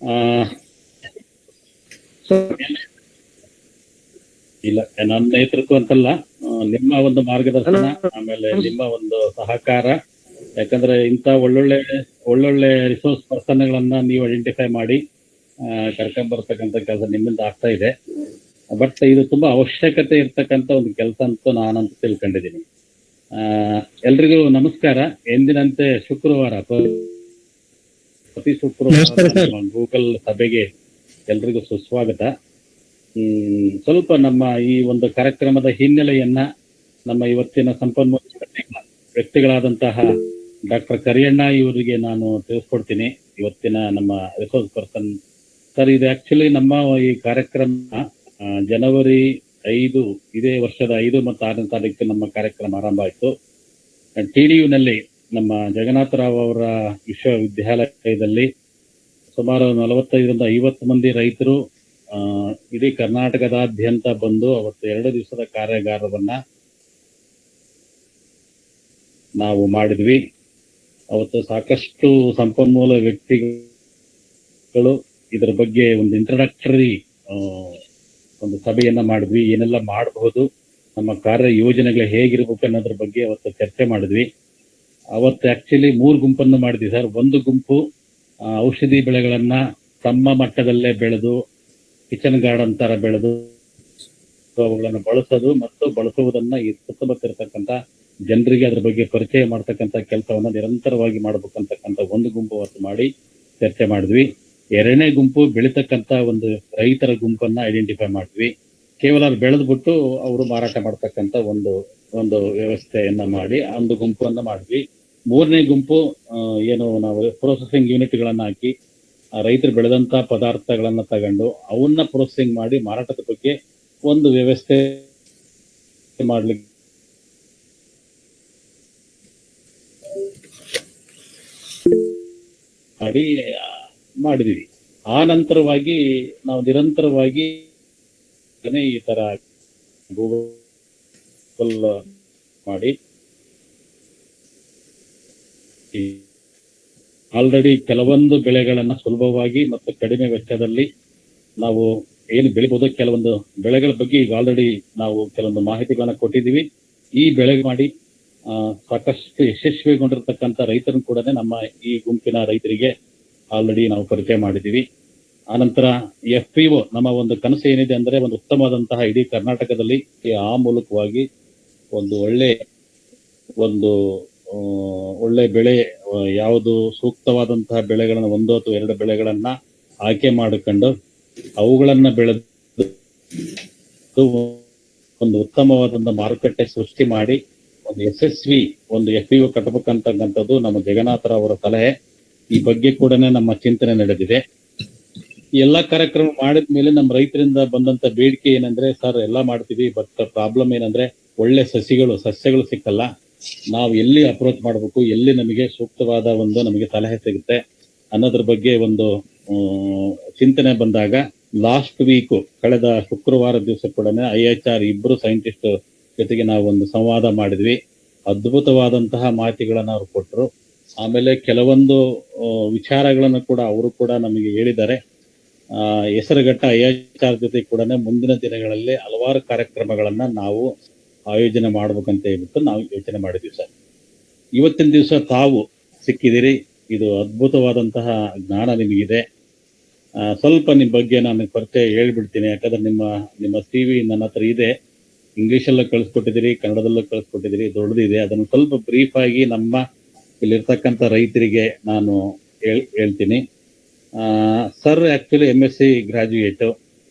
ಆ, ಇಲ್ಲ, ನನ್ನ ನೇತೃತ್ವ ಅಂತಲ್ಲ, ನಿಮ್ಮ ಒಂದು ಮಾರ್ಗದರ್ಶನ, ಆಮೇಲೆ ನಿಮ್ಮ ಒಂದು ಸಹಕಾರ. ಯಾಕಂದ್ರೆ ಇಂಥ ಒಳ್ಳೊಳ್ಳೆ ರಿಸೋರ್ಸ್ ಪರ್ಸನ್ಗಳನ್ನ ನೀವು ಐಡೆಂಟಿಫೈ ಮಾಡಿ ಕರ್ಕೊಂಡ್ ಬರ್ತಕ್ಕಂಥ ಕೆಲಸ ನಿಮ್ಮಿಂದ ಆಗ್ತಾ ಇದೆ. ಬಟ್ ಇದು ತುಂಬಾ ಅವಶ್ಯಕತೆ ಇರ್ತಕ್ಕಂಥ ಒಂದು ಕೆಲಸ ಅಂತ ನಾನಂತೂ ತಿಳ್ಕೊಂಡಿದ್ದೀನಿ. ಎಲ್ರಿಗೂ ನಮಸ್ಕಾರ. ಎಂದಿನಂತೆ ಶುಕ್ರವಾರ, ಪ್ರತಿ ಶುಕ್ರವಾರ ಗೂಗಲ್ ಸಭೆಗೆ ಎಲ್ರಿಗೂ ಸುಸ್ವಾಗತ. ಸ್ವಲ್ಪ ನಮ್ಮ ಈ ಒಂದು ಕಾರ್ಯಕ್ರಮದ ಹಿನ್ನೆಲೆಯನ್ನ ನಮ್ಮ ಇವತ್ತಿನ ಸಂಪನ್ಮೂಲ ವ್ಯಕ್ತಿಗಳಾದಂತಹ ಡಾಕ್ಟರ್ ಕರಿಯಣ್ಣ ಇವರಿಗೆ ನಾನು ತಿಳಿಸ್ಕೊಡ್ತೀನಿ. ಇವತ್ತಿನ ನಮ್ಮ ರಿಸೋರ್ಸ್ ಪರ್ಸನ್ ಸರ್. ಇದು ಆಕ್ಚುಲಿ ನಮ್ಮ ಈ ಕಾರ್ಯಕ್ರಮ ಜನವರಿ 5 ಇದೇ ವರ್ಷದ 5 ಮತ್ತು 6ನೇ ತಾರೀಕು ನಮ್ಮ ಕಾರ್ಯಕ್ರಮ ಆರಂಭ ಆಯಿತು. TDUನಲ್ಲಿ ನಮ್ಮ ಜಗನ್ನಾಥರಾವ್ ಅವರ ವಿಶ್ವವಿದ್ಯಾಲಯದಲ್ಲಿ ಸುಮಾರು 45ರಿಂದ 50 ಮಂದಿ ರೈತರು ಇಡೀ ಕರ್ನಾಟಕದಾದ್ಯಂತ ಬಂದು ಅವತ್ತು 2 ದಿವಸದ ಕಾರ್ಯಾಗಾರವನ್ನ ನಾವು ಮಾಡಿದ್ವಿ. ಅವತ್ತು ಸಾಕಷ್ಟು ಸಂಪನ್ಮೂಲ ವ್ಯಕ್ತಿಗಳು ಇದರ ಬಗ್ಗೆ ಒಂದು ಇಂಟ್ರಡಕ್ಟರಿ ಒಂದು ಸಭೆಯನ್ನ ಮಾಡಿದ್ವಿ. ಏನೆಲ್ಲ ಮಾಡಬಹುದು, ನಮ್ಮ ಕಾರ್ಯ ಯೋಜನೆಗಳು ಹೇಗಿರ್ಬೇಕು ಅನ್ನೋದ್ರ ಬಗ್ಗೆ ಅವತ್ತು ಚರ್ಚೆ ಮಾಡಿದ್ವಿ. ಅವತ್ತು ಆಕ್ಚುಲಿ 3 ಗುಂಪನ್ನು ಮಾಡಿದ್ವಿ ಸರ್. ಒಂದು ಗುಂಪು ಔಷಧಿ ಬೆಳೆಗಳನ್ನ ತಮ್ಮ ಮಟ್ಟದಲ್ಲೇ ಬೆಳೆದು ಕಿಚನ್ ಗಾರ್ಡನ್ ತರ ಬೆಳೆದು ಅವುಗಳನ್ನು ಬಳಸೋದು ಮತ್ತು ಬಳಸುವುದನ್ನ ಈ ಸುತ್ತಮುತ್ತಿರತಕ್ಕಂಥ ಜನರಿಗೆ ಅದ್ರ ಬಗ್ಗೆ ಪರಿಚಯ ಮಾಡ್ತಕ್ಕಂಥ ಕೆಲಸವನ್ನ ನಿರಂತರವಾಗಿ ಮಾಡ್ಬೇಕಂತಕ್ಕಂಥ ಒಂದು ಗುಂಪು ಅವತ್ತು ಮಾಡಿ ಚರ್ಚೆ ಮಾಡಿದ್ವಿ. 2ನೇ ಗುಂಪು ಬೆಳೀತಕ್ಕಂಥ ಒಂದು ರೈತರ ಗುಂಪನ್ನ ಐಡೆಂಟಿಫೈ ಮಾಡಿದ್ವಿ. ಕೇವಲ ಬೆಳೆದ್ಬಿಟ್ಟು ಅವರು ಮಾರಾಟ ಮಾಡ್ತಕ್ಕಂಥ ಒಂದು ವ್ಯವಸ್ಥೆಯನ್ನ ಮಾಡಿ ಒಂದು ಗುಂಪನ್ನ ಮಾಡಿದ್ವಿ. 3ನೇ ಗುಂಪು ಏನು ನಾವು ಪ್ರೊಸೆಸಿಂಗ್ ಯೂನಿಟ್ಗಳನ್ನ ಹಾಕಿ ರೈತರು ಬೆಳೆದಂತ ಪದಾರ್ಥಗಳನ್ನ ತಗೊಂಡು ಅವನ್ನ ಪ್ರೊಸೆಸಿಂಗ್ ಮಾಡಿ ಮಾರಾಟದ ಬಗ್ಗೆ ಒಂದು ವ್ಯವಸ್ಥೆ ಮಾಡ್ಲಿಕ್ಕೆ ಮಾಡಿದ್ವಿ. ಆ ನಂತರವಾಗಿ ನಾವು ನಿರಂತರವಾಗಿ ಈ ತರ ಗೂಗಲ್ ಮಾಡಿ ಆಲ್ರೆಡಿ ಕೆಲವೊಂದು ಬೆಳೆಗಳನ್ನ ಸುಲಭವಾಗಿ ಮತ್ತು ಕಡಿಮೆ ವೆಚ್ಚದಲ್ಲಿ ನಾವು ಏನು ಬೆಳಿಬಹುದು, ಕೆಲವೊಂದು ಬೆಳೆಗಳ ಬಗ್ಗೆ ಈಗ ಆಲ್ರೆಡಿ ನಾವು ಕೆಲವೊಂದು ಮಾಹಿತಿಗಳನ್ನ ಕೊಟ್ಟಿದ್ದೀವಿ. ಈ ಬೆಳೆ ಮಾಡಿ ಸಾಕಷ್ಟು ಯಶಸ್ವಿಗೊಂಡಿರ್ತಕ್ಕಂಥ ರೈತರನ್ನು ಕೂಡ ನಮ್ಮ ಈ ಗುಂಪಿನ ರೈತರಿಗೆ ಆಲ್ರೆಡಿ ನಾವು ಪರಿಚಯ ಮಾಡಿದ್ದೀವಿ. ಆನಂತರ FPO ನಮ್ಮ ಒಂದು ಕನಸು ಏನಿದೆ ಅಂದ್ರೆ ಒಂದು ಉತ್ತಮವಾದಂತಹ ಇಡೀ ಕರ್ನಾಟಕದಲ್ಲಿ ಆ ಮೂಲಕವಾಗಿ ಒಂದು ಒಳ್ಳೆ ಬೆಳೆ ಯಾವುದು ಸೂಕ್ತವಾದಂತಹ ಬೆಳೆಗಳನ್ನ 1 ಅಥವಾ 2 ಬೆಳೆಗಳನ್ನ ಆಯ್ಕೆ ಮಾಡಿಕೊಂಡು ಅವುಗಳನ್ನ ಬೆಳೆದು ಒಂದು ಉತ್ತಮವಾದಂತಹ ಮಾರುಕಟ್ಟೆ ಸೃಷ್ಟಿ ಮಾಡಿ ಒಂದು ಯಶಸ್ವಿ ಒಂದು FPO ಕಟ್ಟಬೇಕಂತಕ್ಕಂಥದ್ದು ನಮ್ಮ ಜಗನ್ನಾಥರಾವ್ ಅವರ ಸಲಹೆ. ಈ ಬಗ್ಗೆ ಕೂಡ ನಮ್ಮ ಚಿಂತನೆ ನಡೆದಿದೆ. ಎಲ್ಲಾ ಕಾರ್ಯಕ್ರಮ ಮಾಡಿದ್ಮೇಲೆ ನಮ್ಮ ರೈತರಿಂದ ಬಂದಂತ ಬೇಡಿಕೆ ಏನಂದ್ರೆ, ಸರ್ ಎಲ್ಲಾ ಮಾಡ್ತೀವಿ, ಬಟ್ ಪ್ರಾಬ್ಲಮ್ ಏನಂದ್ರೆ ಒಳ್ಳೆ ಸಸ್ಯಗಳು ಸಿಕ್ಕಲ್ಲ. ನಾವು ಎಲ್ಲಿ ಅಪ್ರೋಚ್ ಮಾಡಬೇಕು, ಎಲ್ಲಿ ನಮಗೆ ಸೂಕ್ತವಾದ ನಮಗೆ ಸಲಹೆ ಸಿಗುತ್ತೆ ಅನ್ನೋದ್ರ ಬಗ್ಗೆ ಒಂದು ಚಿಂತನೆ ಬಂದಾಗ ಲಾಸ್ಟ್ ವೀಕ್ ಕಳೆದ ಶುಕ್ರವಾರ ದಿವಸ ಕೂಡ IHR ಇಬ್ರು ಸೈಂಟಿಸ್ಟ್ ಜೊತೆಗೆ ನಾವು ಒಂದು ಸಂವಾದ ಮಾಡಿದ್ವಿ. ಅದ್ಭುತವಾದಂತಹ ಮಾಹಿತಿಗಳನ್ನ ಅವ್ರು ಕೊಟ್ಟರು. ಆಮೇಲೆ ಕೆಲವೊಂದು ವಿಚಾರಗಳನ್ನು ಕೂಡ ಅವರು ಕೂಡ ನಮಗೆ ಹೇಳಿದ್ದಾರೆ. ಹೆಸರುಘಟ್ಟ IHR ಜೊತೆ ಕೂಡ ಮುಂದಿನ ದಿನಗಳಲ್ಲಿ ಹಲವಾರು ಕಾರ್ಯಕ್ರಮಗಳನ್ನ ನಾವು ಆಯೋಜನೆ ಮಾಡ್ಬೇಕಂತ ಹೇಳ್ಬಿಟ್ಟು ನಾವು ಯೋಚನೆ ಮಾಡಿದ್ವಿ ಸರ್. ಇವತ್ತಿನ ದಿವಸ ತಾವು ಸಿಕ್ಕಿದಿರಿ, ಇದು ಅದ್ಭುತವಾದಂತಹ ಜ್ಞಾನ ನಿಮಗಿದೆ. ಸ್ವಲ್ಪ ನಿಮ್ಮ ಬಗ್ಗೆ ನಾನು ಪರಿಚಯ ಹೇಳ್ಬಿಡ್ತೀನಿ. ಯಾಕಂದ್ರೆ ನಿಮ್ಮ CV ನನ್ನ ಹತ್ರ ಇದೆ. ಇಂಗ್ಲಿಷಲ್ಲೂ ಕಳಿಸ್ಕೊಟ್ಟಿದ್ದೀರಿ, ಕನ್ನಡದಲ್ಲೂ ಕಳಿಸ್ಕೊಟ್ಟಿದ್ದೀರಿ, ದೊಡ್ಡದಿದೆ. ಅದನ್ನು ಸ್ವಲ್ಪ ಬ್ರೀಫ್ ಆಗಿ ನಮ್ಮ ಇಲ್ಲಿರ್ತಕ್ಕಂಥ ರೈತರಿಗೆ ನಾನು ಹೇಳ್ತೀನಿ. ಸರ್ ಆಕ್ಚುಲಿ MSc ಗ್ರಾಜ್ಯುಯೇಟ್,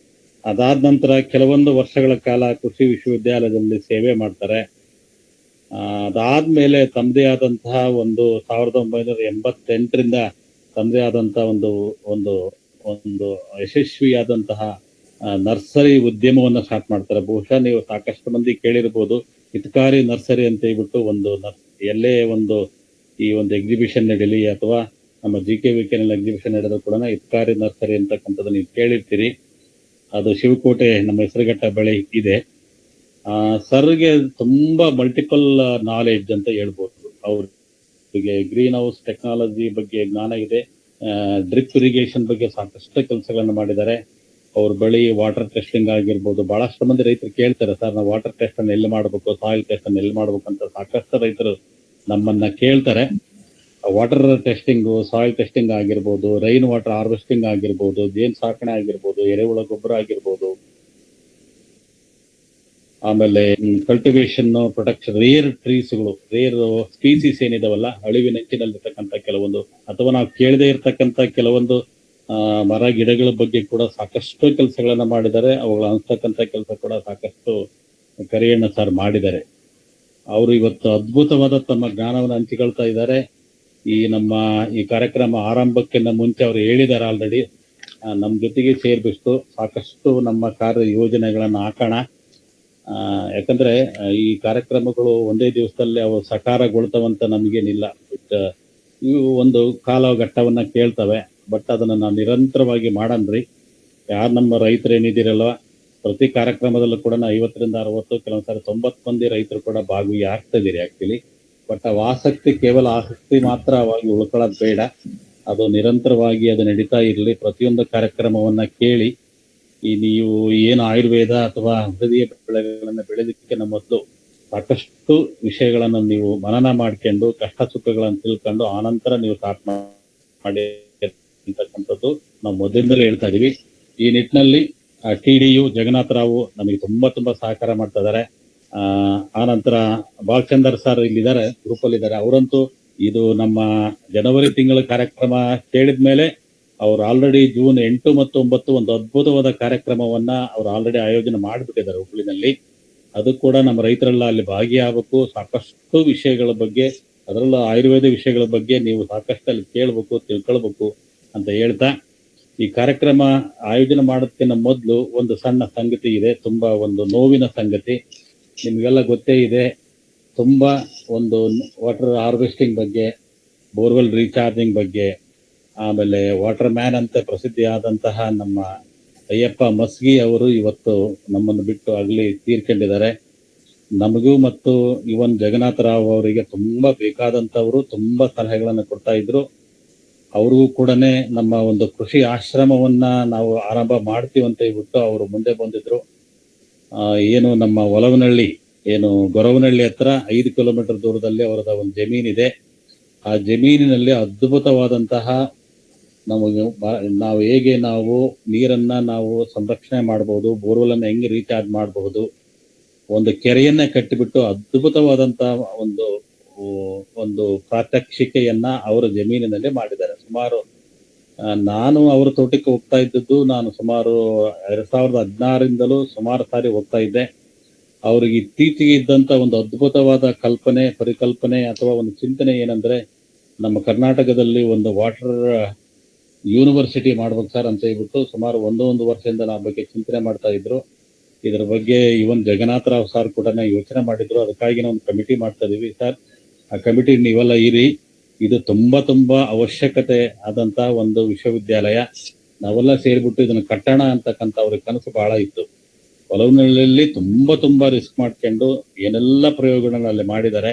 ಅದಾದ ನಂತರ ಕೆಲವೊಂದು ವರ್ಷಗಳ ಕಾಲ ಕೃಷಿ ವಿಶ್ವವಿದ್ಯಾಲಯದಲ್ಲಿ ಸೇವೆ ಮಾಡ್ತಾರೆ. ಅದಾದ್ಮೇಲೆ ತಮ್ಮದೇ ಆದಂತಹ 1988ರಿಂದ ತಮ್ಮದೇ ಆದಂತಹ ಒಂದು ಯಶಸ್ವಿಯಾದಂತಹ ನರ್ಸರಿ ಉದ್ಯಮವನ್ನ ಸ್ಟಾರ್ಟ್ ಮಾಡ್ತಾರೆ. ಬಹುಶಃ ನೀವು ಸಾಕಷ್ಟು ಮಂದಿ ಕೇಳಿರ್ಬೋದು, ಹಿತಕಾರಿ ನರ್ಸರಿ ಅಂತ ಹೇಳ್ಬಿಟ್ಟು ಎಲ್ಲೇ ಈ ಒಂದು ಎಕ್ಸಿಬಿಷನ್ ನಡೀಲಿ ಅಥವಾ ನಮ್ಮ GKVK ಎಕ್ಸಿಬಿಷನ್ ನಡೆದ್ರು ಕೂಡ ಹಿತಕಾರಿ ನರ್ಸರಿ ಅಂತಕ್ಕಂಥದ್ದು ನೀವು ಕೇಳಿರ್ತೀರಿ. ಅದು ಶಿವಕೋಟೆ ನಮ್ಮ ಹೆಸರುಘಟ್ಟ ಬಳಿ ಇದೆ. ಸರ್ಗೆ ತುಂಬಾ ಮಲ್ಟಿಪಲ್ ನಾಲೆಡ್ಜ್ ಅಂತ ಹೇಳ್ಬೋದು. ಅವ್ರಿಗೆ ಗ್ರೀನ್ ಹೌಸ್ ಟೆಕ್ನಾಲಜಿ ಬಗ್ಗೆ ಜ್ಞಾನ ಇದೆ. ಡ್ರಿಪ್ ಇರಿಗೇಷನ್ ಬಗ್ಗೆ ಸಾಕಷ್ಟು ಕೆಲಸಗಳನ್ನು ಮಾಡಿದ್ದಾರೆ. ಅವ್ರ ಬಳಿ ವಾಟರ್ ಟೆಸ್ಟಿಂಗ್ ಆಗಿರ್ಬೋದು, ಬಹಳಷ್ಟು ಮಂದಿ ರೈತರು ಕೇಳ್ತಾರೆ, ಸರ್ ನಾವು ವಾಟರ್ ಟೆಸ್ಟ್ ಅನ್ನು ಎಲ್ಲಿ ಮಾಡಬೇಕು, ಸಾಯಿಲ್ ಟೆಸ್ಟ್ ಅನ್ನು ಎಲ್ಲಿ ಮಾಡಬೇಕು ಅಂತ ಸಾಕಷ್ಟು ರೈತರು ನಮ್ಮನ್ನ ಕೇಳ್ತಾರೆ. ವಾಟರ್ ಟೆಸ್ಟಿಂಗು, ಸಾಯಿಲ್ ಟೆಸ್ಟಿಂಗ್ ಆಗಿರ್ಬೋದು, ರೈನ್ ವಾಟರ್ ಹಾರ್ವೆಸ್ಟಿಂಗ್ ಆಗಿರ್ಬೋದು, ಜೇನ್ ಸಾಕಣೆ ಆಗಿರ್ಬೋದು, ಎರೆಹುಳ ಗೊಬ್ಬರ ಆಗಿರ್ಬೋದು, ಆಮೇಲೆ ಕಲ್ಟಿವೇಶನ್ ಪ್ರೊಟೆಕ್ಷನ್, ರೇರ್ ಟ್ರೀಸ್ಗಳು, ರೇರ್ ಸ್ಪೀಸೀಸ್ ಏನಿದಾವಲ್ಲ, ಅಳಿವಿನಂಚಿನಲ್ಲಿರ್ತಕ್ಕಂಥ ಕೆಲವೊಂದು, ಅಥವಾ ನಾವು ಕೇಳದೆ ಇರತಕ್ಕಂಥ ಕೆಲವೊಂದು ಮರ ಗಿಡಗಳ ಬಗ್ಗೆ ಕೂಡ ಸಾಕಷ್ಟು ಕೆಲಸಗಳನ್ನ ಮಾಡಿದ್ದಾರೆ. ಅವುಗಳ ಅನ್ಸ್ತಕ್ಕಂಥ ಕೆಲಸ ಕೂಡ ಸಾಕಷ್ಟು ಕರಿಯಣ್ಣ ಸರ್ ಮಾಡಿದ್ದಾರೆ. ಅವರು ಇವತ್ತು ಅದ್ಭುತವಾದ ತಮ್ಮ ಜ್ಞಾನವನ್ನು ಹಂಚಿಕೊಳ್ತಾ ಇದ್ದಾರೆ. ಈ ಕಾರ್ಯಕ್ರಮ ಆರಂಭಕ್ಕಿಂತ ಮುಂಚೆ ಅವರು ಹೇಳಿದ್ದಾರೆ ಆಲ್ರೆಡಿ, ನಮ್ಮ ಜೊತೆಗೆ ಸೇರ್ಬಿಟ್ಟು ಸಾಕಷ್ಟು ನಮ್ಮ ಕಾರ್ಯ ಯೋಜನೆಗಳನ್ನ ಹಾಕೋಣ. ಯಾಕಂದ್ರೆ ಈ ಕಾರ್ಯಕ್ರಮಗಳು ಒಂದೇ ದಿವಸದಲ್ಲಿ ಅವು ಸಕಾರಗೊಳ್ತವಂತ ನಮಗೇನಿಲ್ಲ. ಬಟ್ ಇವು ಒಂದು ಕಾಲಘಟ್ಟವನ್ನ ಕೇಳ್ತವೆ. ಬಟ್ ಅದನ್ನ ನಾವು ನಿರಂತರವಾಗಿ ಮಾಡನ್ರಿ. ಯಾರು ನಮ್ಮ ರೈತರು ಏನಿದಿರಲ್ವ, ಪ್ರತಿ ಕಾರ್ಯಕ್ರಮದಲ್ಲೂ ಕೂಡ 50ರಿಂದ 60, ಕೆಲವೊಂದ್ಸರಿ 90 ಮಂದಿ ರೈತರು ಕೂಡ ಭಾಗಿಯಾಗ್ತಾ ಇದೀರಿ ಆಕ್ಚುಲಿ. ಬಟ್ ಅವು ಆಸಕ್ತಿ, ಕೇವಲ ಆಸಕ್ತಿ ಮಾತ್ರವಾಗಿ ಉಳ್ಕೊಳ್ಳೋದು ಬೇಡ, ಅದು ನಿರಂತರವಾಗಿ ಅದು ನಡೀತಾ ಇರಲಿ. ಪ್ರತಿಯೊಂದು ಕಾರ್ಯಕ್ರಮವನ್ನ ಕೇಳಿ, ನೀವು ಏನು ಆಯುರ್ವೇದ ಅಥವಾ ಔಷಧೀಯ ಬೆಳೆಗಳನ್ನ ಬೆಳೆದಕ್ಕೆ ನಮ್ಮ ಮೊದಲು ಸಾಕಷ್ಟು ವಿಷಯಗಳನ್ನು ನೀವು ಮನನ ಮಾಡ್ಕೊಂಡು, ಕಷ್ಟ ಸುಖಗಳನ್ನು ತಿಳ್ಕೊಂಡು ಆನಂತರ ನೀವು ಸ್ಟಾರ್ಟ್ ಮಾಡಿ ಅಂತಕ್ಕಂಥದ್ದು ನಾವು ಮೊದಲಿಂದಲೇ ಹೇಳ್ತಾ ಇದೀವಿ. ಈ ನಿಟ್ಟಿನಲ್ಲಿ TDU ಜಗನ್ನಾಥರಾವು ನಮಗೆ ತುಂಬಾ ಸಹಕಾರ ಮಾಡ್ತಾ ಇದ್ದಾರೆ. ಆನಂತರ ಬಾಲಚಂದರ್ ಸರ್ ಇಲ್ಲಿದ್ದಾರೆ, ಗ್ರೂಪ್ ಅಲ್ಲಿ ಇದ್ದಾರೆ. ಅವರಂತೂ ಇದು ನಮ್ಮ ಜನವರಿ ತಿಂಗಳ ಕಾರ್ಯಕ್ರಮ ಕೇಳಿದ್ಮೇಲೆ ಅವ್ರು ಆಲ್ರೆಡಿ ಜೂನ್ 8 ಮತ್ತು 9 ಒಂದು ಅದ್ಭುತವಾದ ಕಾರ್ಯಕ್ರಮವನ್ನ ಅವ್ರು ಆಲ್ರೆಡಿ ಆಯೋಜನೆ ಮಾಡಿಬಿಟ್ಟಿದ್ದಾರೆ ಹುಬ್ಳಿನಲ್ಲಿ. ಅದು ಕೂಡ ನಮ್ಮ ರೈತರೆಲ್ಲ ಅಲ್ಲಿ ಭಾಗಿಯಾಗಬೇಕು. ಸಾಕಷ್ಟು ವಿಷಯಗಳ ಬಗ್ಗೆ, ಅದರಲ್ಲೂ ಆಯುರ್ವೇದ ವಿಷಯಗಳ ಬಗ್ಗೆ ನೀವು ಸಾಕಷ್ಟು ಅಲ್ಲಿ ಕೇಳಬೇಕು, ತಿಳ್ಕೊಳ್ಬೇಕು ಅಂತ ಹೇಳ್ತಾ, ಈ ಕಾರ್ಯಕ್ರಮ ಆಯೋಜನೆ ಮಾಡೋದಕ್ಕಿಂತ ಮೊದಲು ಒಂದು ಸಣ್ಣ ಸಂಗತಿ ಇದೆ, ತುಂಬಾ ಒಂದು ನೋವಿನ ಸಂಗತಿ. ನಿಮ್ಗೆಲ್ಲ ಗೊತ್ತೇ ಇದೆ, ತುಂಬಾ ಒಂದು ವಾಟರ್ ಹಾರ್ವೆಸ್ಟಿಂಗ್ ಬಗ್ಗೆ, ಬೋರ್ವೆಲ್ ರೀಚಾರ್ಜಿಂಗ್ ಬಗ್ಗೆ, ಆಮೇಲೆ ವಾಟರ್ ಮ್ಯಾನ್ ಅಂತ ಪ್ರಸಿದ್ಧಿಯಾದಂತಹ ನಮ್ಮ ಅಯ್ಯಪ್ಪ ಮಸ್ಗಿ ಅವರು ಇವತ್ತು ನಮ್ಮನ್ನು ಬಿಟ್ಟು ಆಗಲಿ ತೀರ್ಕೊಂಡಿದ್ದಾರೆ. ನಮಗೂ ಮತ್ತು ಇವನ್ ಜಗನ್ನಾಥರಾವ್ ಅವರಿಗೆ ತುಂಬಾ ಬೇಕಾದಂತವರು, ತುಂಬಾ ಸಲಹೆಗಳನ್ನು ಕೊಡ್ತಾ ಇದ್ರು. ಅವ್ರಿಗೂ ಕೂಡ ನಮ್ಮ ಒಂದು ಕೃಷಿ ಆಶ್ರಮವನ್ನ ನಾವು ಆರಂಭ ಮಾಡ್ತೀವಂತ ಹೇಳ್ಬಿಟ್ಟು ಅವರು ಮುಂದೆ ಬಂದಿದ್ರು. ಏನು ನಮ್ಮ ಒಲವನಹಳ್ಳಿ, ಏನು ಗೊರವನಹಳ್ಳಿ ಹತ್ರ 5 ಕಿಲೋಮೀಟರ್ ದೂರದಲ್ಲಿ ಅವರದ ಒಂದು ಜಮೀನಿದೆ. ಆ ಜಮೀನಿನಲ್ಲಿ ಅದ್ಭುತವಾದಂತಹ ನಾವು ಹೇಗೆ ನಾವು ನೀರನ್ನ ನಾವು ಸಂರಕ್ಷಣೆ ಮಾಡಬಹುದು, ಬೋರ್ವೆಲ್ ಅನ್ನ ಹೆಂಗೆ ರೀಚಾರ್ಜ್ ಮಾಡಬಹುದು, ಒಂದು ಕೆರೆಯನ್ನ ಕಟ್ಟಿಬಿಟ್ಟು ಅದ್ಭುತವಾದಂತಹ ಒಂದು ಪ್ರಾತ್ಯಕ್ಷಿಕೆಯನ್ನ ಅವರ ಜಮೀನಿನಲ್ಲಿ ಮಾಡಿದ್ದಾರೆ. ಸುಮಾರು ನಾನು ಅವರ ತೋಟಕ್ಕೆ ಹೋಗ್ತಾ ಇದ್ದದ್ದು, ನಾನು ಸುಮಾರು 2016ರಿಂದಲೂ ಸುಮಾರು ಸಾರಿ ಹೋಗ್ತಾ ಇದ್ದೆ. ಅವ್ರಿಗೆ ಇತ್ತೀಚೆಗೆ ಇದ್ದಂತ ಒಂದು ಅದ್ಭುತವಾದ ಪರಿಕಲ್ಪನೆ ಅಥವಾ ಒಂದು ಚಿಂತನೆ ಏನಂದ್ರೆ, ನಮ್ಮ ಕರ್ನಾಟಕದಲ್ಲಿ ಒಂದು ವಾಟರ್ ಯೂನಿವರ್ಸಿಟಿ ಮಾಡ್ಬೇಕು ಸರ್ ಅಂತ ಹೇಳ್ಬಿಟ್ಟು ಸುಮಾರು ಒಂದು ವರ್ಷದಿಂದ ಆ ಬಗ್ಗೆ ಚಿಂತನೆ ಮಾಡ್ತಾ ಇದ್ರು. ಇದರ ಬಗ್ಗೆ ಇವನ್ ಜಗನ್ನಾಥರಾವ್ ಸರ್ ಕೂಡ ಯೋಚನೆ ಮಾಡಿದ್ರು. ಅದಕ್ಕಾಗಿ ನಾವು ಒಂದು ಕಮಿಟಿ ಮಾಡ್ತಾ ಇದೀವಿ ಸರ್. ಆ ಕಮಿಟಿ ನೀವೆಲ್ಲ ಇರಿ. ಇದು ತುಂಬಾ ಅವಶ್ಯಕತೆ ಆದಂತ ಒಂದು ವಿಶ್ವವಿದ್ಯಾಲಯ. ನಾವೆಲ್ಲ ಸೇರ್ಬಿಟ್ಟು ಇದನ್ನ ಕಟ್ಟೋಣ ಅಂತಕ್ಕಂಥ ಅವ್ರಿಗೆ ಕನಸು ಬಹಳ ಇತ್ತು. ಹೊಲವನಹಳ್ಳಿಯಲ್ಲಿ ತುಂಬಾ ರಿಸ್ಕ್ ಮಾಡ್ಕೊಂಡು ಏನೆಲ್ಲ ಪ್ರಯೋಗಗಳನ್ನ ಅಲ್ಲಿ ಮಾಡಿದ್ದಾರೆ.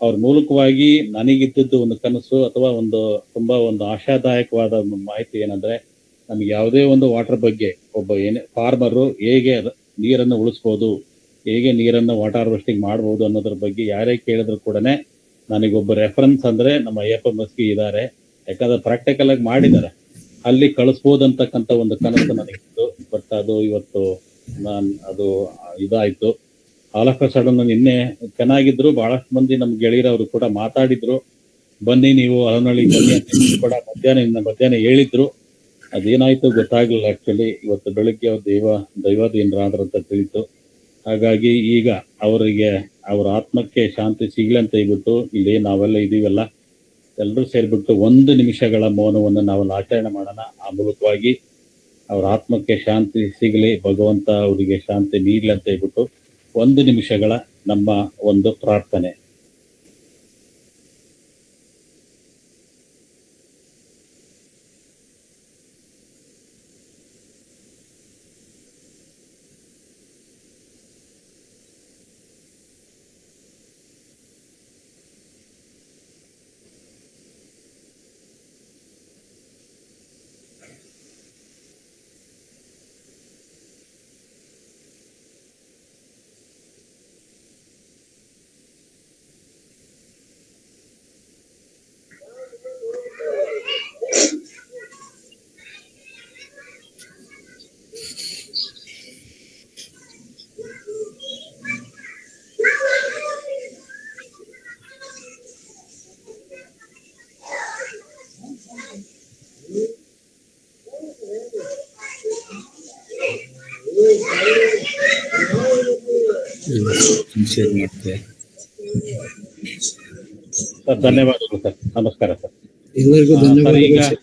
ಅವ್ರ ಮೂಲಕವಾಗಿ ನನಗಿದ್ದದ್ದು ಒಂದು ಕನಸು ಅಥವಾ ತುಂಬಾ ಆಶಾದಾಯಕವಾದ ಮಾಹಿತಿ ಏನಂದ್ರೆ, ನಮ್ಗೆ ಯಾವುದೇ ಒಂದು ವಾಟರ್ ಬಗ್ಗೆ ಒಬ್ಬ ಫಾರ್ಮರು ಹೇಗೆ ನೀರನ್ನು ಉಳಿಸ್ಬೋದು, ಹೇಗೆ ನೀರನ್ನು ವಾಟರ್ ಹಾರ್ವೆಸ್ಟಿಂಗ್ ಮಾಡ್ಬೋದು ಅನ್ನೋದ್ರ ಬಗ್ಗೆ ಯಾರೇ ಕೇಳಿದ್ರು ಕೂಡ ನನಗೊಬ್ಬ ರೆಫರೆನ್ಸ್ ಅಂದ್ರೆ ನಮ್ಮ ಅಯ್ಯಪ್ಪ ಮಸ್ಗಿ ಇದ್ದಾರೆ. ಯಾಕಂದ್ರೆ ಪ್ರಾಕ್ಟಿಕಲ್ ಆಗಿ ಮಾಡಿದ್ದಾರೆ, ಅಲ್ಲಿ ಕಳಿಸ್ಬೋದಂತಕ್ಕಂಥ ಒಂದು ಕನಸು ನನಗಿತ್ತು. ಬಟ್ ಅದು ಇವತ್ತು ಅದು ಇದಾಯ್ತು. ಆಲ್ ಆಫ್ ಅ ಸಡನ್ ನಿನ್ನೆ ಚೆನ್ನಾಗಿದ್ರು. ಬಹಳಷ್ಟು ಮಂದಿ ನಮ್ ಗೆಳೆಯರವರು ಕೂಡ ಮಾತಾಡಿದ್ರು, ಬನ್ನಿ ನೀವು ಹೊಲನಹಳ್ಳಿಗೆ ಬನ್ನಿ ಅಂತ ಕೂಡ ಮಧ್ಯಾಹ್ನ ಹೇಳಿದ್ರು. ಅದೇನಾಯ್ತು ಗೊತ್ತಾಗ್ಲಿಲ್ಲ. ಆಕ್ಚುಲಿ ಇವತ್ತು ಬೆಳಿಗ್ಗೆ ಅವ್ರ ದೈವಾಧೀನರಾದ್ರಂತ ತಿಳಿತು. ಹಾಗಾಗಿ ಈಗ ಅವರಿಗೆ ಅವ್ರ ಆತ್ಮಕ್ಕೆ ಶಾಂತಿ ಸಿಗ್ಲಿ ಅಂತ ಹೇಳ್ಬಿಟ್ಟು ಇಲ್ಲಿ ನಾವೆಲ್ಲ ಇದೀವಲ್ಲ, ಎಲ್ಲರೂ ಸೇರ್ಬಿಟ್ಟು 1 ನಿಮಿಷಗಳ ಮೌನವನ್ನು ನಾವೆಲ್ಲ ಆಚರಣೆ ಮಾಡೋಣ. ಆ ಮೂಲಕವಾಗಿ ಅವ್ರ ಆತ್ಮಕ್ಕೆ ಶಾಂತಿ ಸಿಗಲಿ, ಭಗವಂತ ಅವರಿಗೆ ಶಾಂತಿ ನೀಡ್ಲಿ ಅಂತ ಹೇಳ್ಬಿಟ್ಟು 1 ನಿಮಿಷಗಳ ನಮ್ಮ ಒಂದು ಪ್ರಾರ್ಥನೆ. ಶೇರ್ ಮಾಡ್ತೇವೆ. ಸರ್ ಧನ್ಯವಾದಗಳು ಸರ್. ನಮಸ್ಕಾರ ಸರ್. ಎಲ್ಲರಿಗೂ ಸರ್ ಈಗ ಧನ್ಯವಾದಗಳು.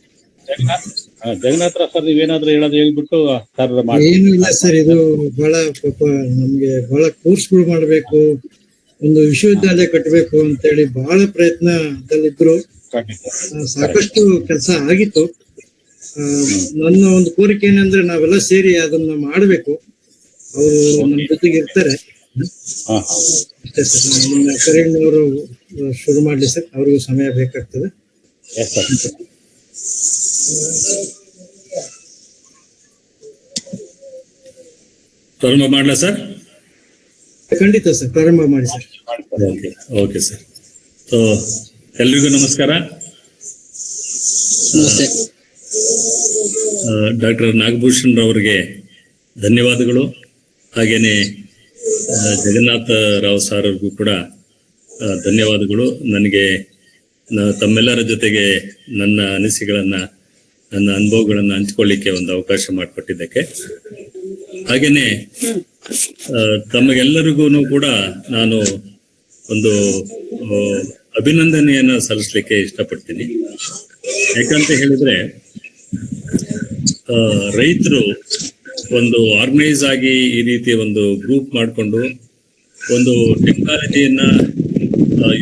ಜಗನ್ನಾಥ್ ಸರ್ ನೀವೇನಾದ್ರೂ ಹೇಳೋದು ಹೇಳ್ಬಿಟ್ಟು ಸರ್ ಏನು ಇಲ್ಲ ಸರ್, ಇದು ಬಹಳ ಪಾಪ ನಮ್ಗೆ ಬಹಳ ಕೋರ್ಸ್ಗಳು ಮಾಡ್ಬೇಕು, ಒಂದು ವಿಶ್ವವಿದ್ಯಾಲಯ ಕಟ್ಟಬೇಕು ಅಂತೇಳಿ ಬಹಳ ಪ್ರಯತ್ನದಲ್ಲಿದ್ರು. ಸಾಕಷ್ಟು ಕೆಲಸ ಆಗಿತ್ತು. ನನ್ನ ಒಂದು ಕೋರಿಕೆ ಏನಂದ್ರೆ ನಾವೆಲ್ಲ ಸೇರಿ ಅದನ್ನ ಮಾಡಬೇಕು. ಅವರು ನಮ್ಮ ಜೊತೆಗೆ ಇರ್ತಾರೆ ಅಷ್ಟೇ ಸರ್. ನಮ್ಮ ಕರೀಣ್ಣವರು ಶುರು ಮಾಡ್ಲಿ ಸರ್, ಅವ್ರಿಗೂ ಸಮಯ ಬೇಕಾಗ್ತದೆ. ಪ್ರಾರಂಭ ಮಾಡ್ಲಾ ಸರ್? ಖಂಡಿತ ಸರ್, ಪ್ರಾರಂಭ ಮಾಡಿ ಸರ್. Okay sir. ಸೊ ಎಲ್ರಿಗೂ ನಮಸ್ಕಾರ. ಡಾಕ್ಟರ್ ನಾಗಭೂಷಣ್ ರವರಿಗೆ ಧನ್ಯವಾದಗಳು. ಹಾಗೇನೆ ಜಗನ್ನಾಥ ರಾವ್ ಸರ್ ಅವ್ರಿಗೂ ಕೂಡ ಧನ್ಯವಾದಗಳು. ನನಗೆ ತಮ್ಮೆಲ್ಲರ ಜೊತೆಗೆ ನನ್ನ ಅನಿಸಿಕೆಗಳನ್ನ, ನನ್ನ ಅನುಭವಗಳನ್ನ ಹಂಚಿಕೊಳ್ಳಿಕ್ಕೆ ಒಂದು ಅವಕಾಶ ಮಾಡಿಕೊಟ್ಟಿದ್ದಕ್ಕೆ. ಹಾಗೇನೆ ತಮಗೆಲ್ಲರಿಗೂ ಕೂಡ ನಾನು ಒಂದು ಅಭಿನಂದನೆಯನ್ನ ಸಲ್ಲಿಸ್ಲಿಕ್ಕೆ ಇಷ್ಟಪಡ್ತೀನಿ. ಯಾಕಂತ ಹೇಳಿದ್ರೆ ರೈತರು ಒಂದು ಆರ್ಗನೈಸ್ ಆಗಿ ಈ ರೀತಿ ಒಂದು ಗ್ರೂಪ್ ಮಾಡಿಕೊಂಡು ಒಂದು ಟೆಕ್ನಾಲಜಿಯನ್ನ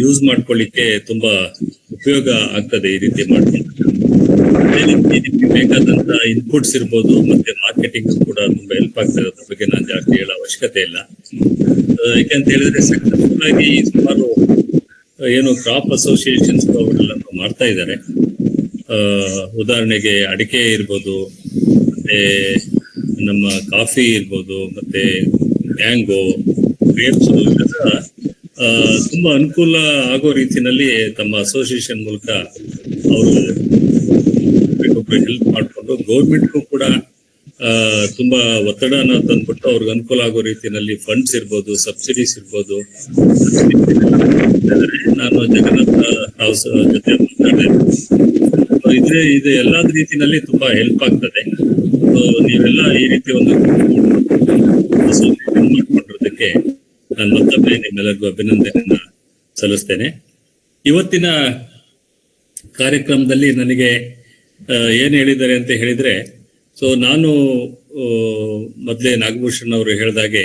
ಯೂಸ್ ಮಾಡ್ಕೊಳ್ಳಿಕ್ಕೆ ತುಂಬಾ ಉಪಯೋಗ ಆಗ್ತದೆ. ಈ ರೀತಿ ಮಾಡ್ಕೊಂಡು ಅದೇ ರೀತಿ ಬೇಕಾದಂತ ಇನ್ಪುಟ್ಸ್ ಇರ್ಬೋದು, ಮತ್ತೆ ಮಾರ್ಕೆಟಿಂಗ್ ಕೂಡ ತುಂಬಾ ಹೆಲ್ಪ್ ಆಗ್ತದೆ. ಅದ್ರ ಬಗ್ಗೆ ನಾನು ಜಾಸ್ತಿ ಹೇಳೋ ಅವಶ್ಯಕತೆ ಇಲ್ಲ. ಯಾಕಂತ ಹೇಳಿದ್ರೆ ಸಕ್ಸಸ್ಫುಲ್ ಆಗಿ ಸುಮಾರು ಏನು ಕ್ರಾಪ್ ಅಸೋಸಿಯೇಷನ್ಸ್ ಅವರೆಲ್ಲ ಮಾಡ್ತಾ ಇದ್ದಾರೆ. ಉದಾಹರಣೆಗೆ ಅಡಿಕೆ ಇರ್ಬೋದು, ಮತ್ತೆ ನಮ್ಮ ಕಾಫಿ ಇರ್ಬೋದು, ಮತ್ತೆ ಮ್ಯಾಂಗೋ, ಗ್ರೇಪ್ಸ್, ತುಂಬಾ ಅನುಕೂಲ ಆಗೋ ರೀತಿಯಲ್ಲಿ ತಮ್ಮ ಅಸೋಸಿಯೇಷನ್ ಮೂಲಕ ಅವರು ಹೆಲ್ಪ್ ಮಾಡಿಕೊಂಡು ಗೌರ್ಮೆಂಟ್ಗೂ ಕೂಡ ತುಂಬಾ ಒತ್ತಡನ ತಂದ್ಬಿಟ್ಟು ಅವ್ರಿಗೆ ಅನುಕೂಲ ಆಗೋ ರೀತಿಯಲ್ಲಿ ಫಂಡ್ಸ್ ಇರ್ಬೋದು, ಸಬ್ಸಿಡೀಸ್ ಇರ್ಬೋದು. ನಾನು ಜಗನ್ನಾಥ ರಾವ್ ಜೊತೆ ಮಾತಾಡಿದೆ. ಇದು ಎಲ್ಲಾ ರೀತಿಯಲ್ಲಿ ತುಂಬಾ ಹೆಲ್ಪ್ ಆಗ್ತದೆ. ನೀವೆಲ್ಲ ಈ ರೀತಿ ಒಂದು ಮಾಡ್ಕೊಂಡಿರೋದಕ್ಕೆ ನಾನು ಮತ್ತೊಮ್ಮೆ ನಿಮ್ಮೆಲ್ಲರಿಗೂ ಅಭಿನಂದನೆಯನ್ನ ಸಲ್ಲಿಸ್ತೇನೆ. ಇವತ್ತಿನ ಕಾರ್ಯಕ್ರಮದಲ್ಲಿ ನನಗೆ ಏನ್ ಹೇಳಿದ್ದಾರೆ ಅಂತ ಹೇಳಿದ್ರೆ, ಸೊ ನಾನು ಮೊದಲೇ ನಾಗಭೂಷಣ್ ಅವರು ಹೇಳಿದಾಗೆ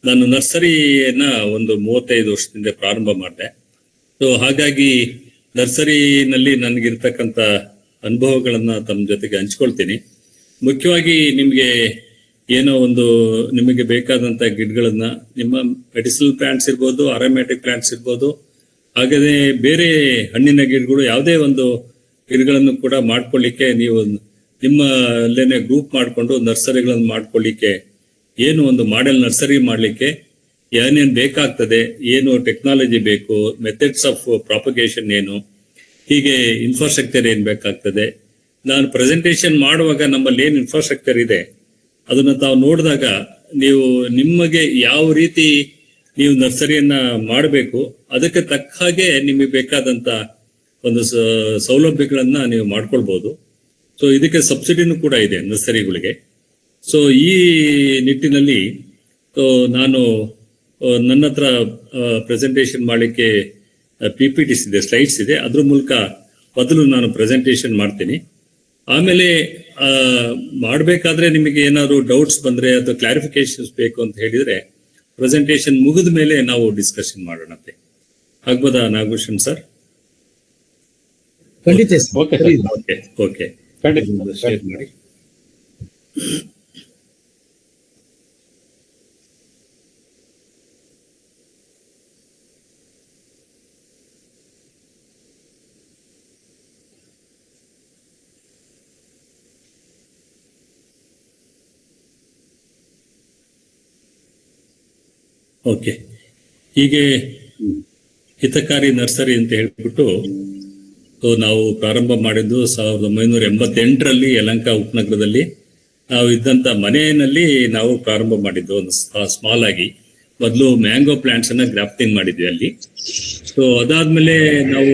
ನಾನು ನರ್ಸರಿಯನ್ನ ಒಂದು 35 ವರ್ಷದಿಂದ ಪ್ರಾರಂಭ ಮಾಡಿದೆ. ಸೊ ಹಾಗಾಗಿ ನರ್ಸರಿನಲ್ಲಿ ನನಗಿರ್ತಕ್ಕಂಥ ಅನುಭವಗಳನ್ನ ತಮ್ಮ ಜೊತೆಗೆ ಹಂಚ್ಕೊಳ್ತೀನಿ. ಮುಖ್ಯವಾಗಿ ನಿಮ್ಗೆ ಏನೋ ಒಂದು ನಿಮಗೆ ಬೇಕಾದಂತ ಗಿಡಗಳನ್ನ, ನಿಮ್ಮ ಮೆಡಿಸಿನಲ್ ಪ್ಲಾಂಟ್ಸ್ ಇರ್ಬೋದು, ಅರೋಮ್ಯಾಟಿಕ್ ಪ್ಲಾಂಟ್ಸ್ ಇರ್ಬೋದು, ಹಾಗಾದ್ರೆ ಬೇರೆ ಹಣ್ಣಿನ ಗಿಡಗಳು, ಯಾವುದೇ ಒಂದು ಗಿಡಗಳನ್ನು ಕೂಡ ಮಾಡ್ಕೊಳ್ಳಿಕ್ಕೆ ನೀವು ನಿಮ್ಮಲ್ಲೇನೆ ಗ್ರೂಪ್ ಮಾಡಿಕೊಂಡು ನರ್ಸರಿಗಳನ್ನು ಮಾಡ್ಕೊಳ್ಳಿಕ್ಕೆ, ಏನು ಒಂದು ಮಾಡೆಲ್ ನರ್ಸರಿ ಮಾಡ್ಲಿಕ್ಕೆ ಏನೇನು ಬೇಕಾಗ್ತದೆ, ಏನು ಟೆಕ್ನಾಲಜಿ ಬೇಕು, ಮೆಥಡ್ಸ್ ಆಫ್ ಪ್ರಾಪಗೇಷನ್ ಏನು, ಹೀಗೆ ಇನ್ಫ್ರಾಸ್ಟ್ರಕ್ಚರ್ ಏನ್ ಬೇಕಾಗ್ತದೆ. ನಾನು ಪ್ರೆಸೆಂಟೇಶನ್ ಮಾಡುವಾಗ ನಮ್ಮಲ್ಲಿ ಏನ್ ಇನ್ಫ್ರಾಸ್ಟ್ರಕ್ಚರ್ ಇದೆ ಅದನ್ನ ತಾವು ನೋಡಿದಾಗ ನೀವು ನಿಮಗೆ ಯಾವ ರೀತಿ ನೀವು ನರ್ಸರಿಯನ್ನ ಮಾಡಬೇಕು, ಅದಕ್ಕೆ ತಕ್ಕ ಹಾಗೆ ನಿಮಗೆ ಬೇಕಾದಂತ ಒಂದು ಸೌಲಭ್ಯಗಳನ್ನ ನೀವು ಮಾಡ್ಕೊಳ್ಬಹುದು. ಸೊ ಇದಕ್ಕೆ ಸಬ್ಸಿಡಿನೂ ಕೂಡ ಇದೆ ನರ್ಸರಿಗಳಿಗೆ. ಸೊ ಈ ನಿಟ್ಟಿನಲ್ಲಿ ನಾನು ನನ್ನ ಹತ್ರ ಪ್ರೆಸೆಂಟೇಶನ್ ಮಾಡಲಿಕ್ಕೆ PPTs ಇದೆ, ಸ್ಲೈಡ್ಸ್ ಇದೆ. ಅದ್ರ ಮೂಲಕ ಮೊದಲು ನಾನು ಪ್ರೆಸೆಂಟೇಶನ್ ಮಾಡ್ತೀನಿ. ಆಮೇಲೆ ಮಾಡಬೇಕಾದ್ರೆ ನಿಮಗೆ ಏನಾದ್ರು ಡೌಟ್ಸ್ ಬಂದ್ರೆ ಅಥವಾ ಕ್ಲಾರಿಫಿಕೇಶನ್ಸ್ ಬೇಕು ಅಂತ ಹೇಳಿದ್ರೆ ಪ್ರೆಸೆಂಟೇಶನ್ ಮುಗಿದ ಮೇಲೆ ನಾವು ಡಿಸ್ಕಷನ್ ಮಾಡೋಣಂತೆ. ಆಗ್ಬೋದಾ ನಾಗಭೂಷಣ್ ಸರ್? ಖಂಡಿತ. ಓಕೆ ಶೇರ್ ಮಾಡಿ. ಓಕೆ, ಹೀಗೆ ಹಿತಕಾರಿ ನರ್ಸರಿ ಅಂತ ಹೇಳ್ಬಿಟ್ಟು ನಾವು ಪ್ರಾರಂಭ ಮಾಡಿದ್ದು 1988ರಲ್ಲಿ ಯಲಹಂಕ ಉಪನಗರದಲ್ಲಿ ನಾವು ಇದ್ದಂತ ಮನೆಯಲ್ಲಿ ನಾವು ಪ್ರಾರಂಭ ಮಾಡಿದ್ದು. ಒಂದು ಸ್ಮಾಲ್ ಆಗಿ ಮೊದಲು ಮ್ಯಾಂಗೋ ಪ್ಲಾಂಟ್ಸ್ ಅನ್ನ ಗ್ರಾಫ್ಟಿಂಗ್ ಮಾಡಿದ್ವಿ ಅಲ್ಲಿ. ಸೊ ಅದಾದ್ಮೇಲೆ ನಾವು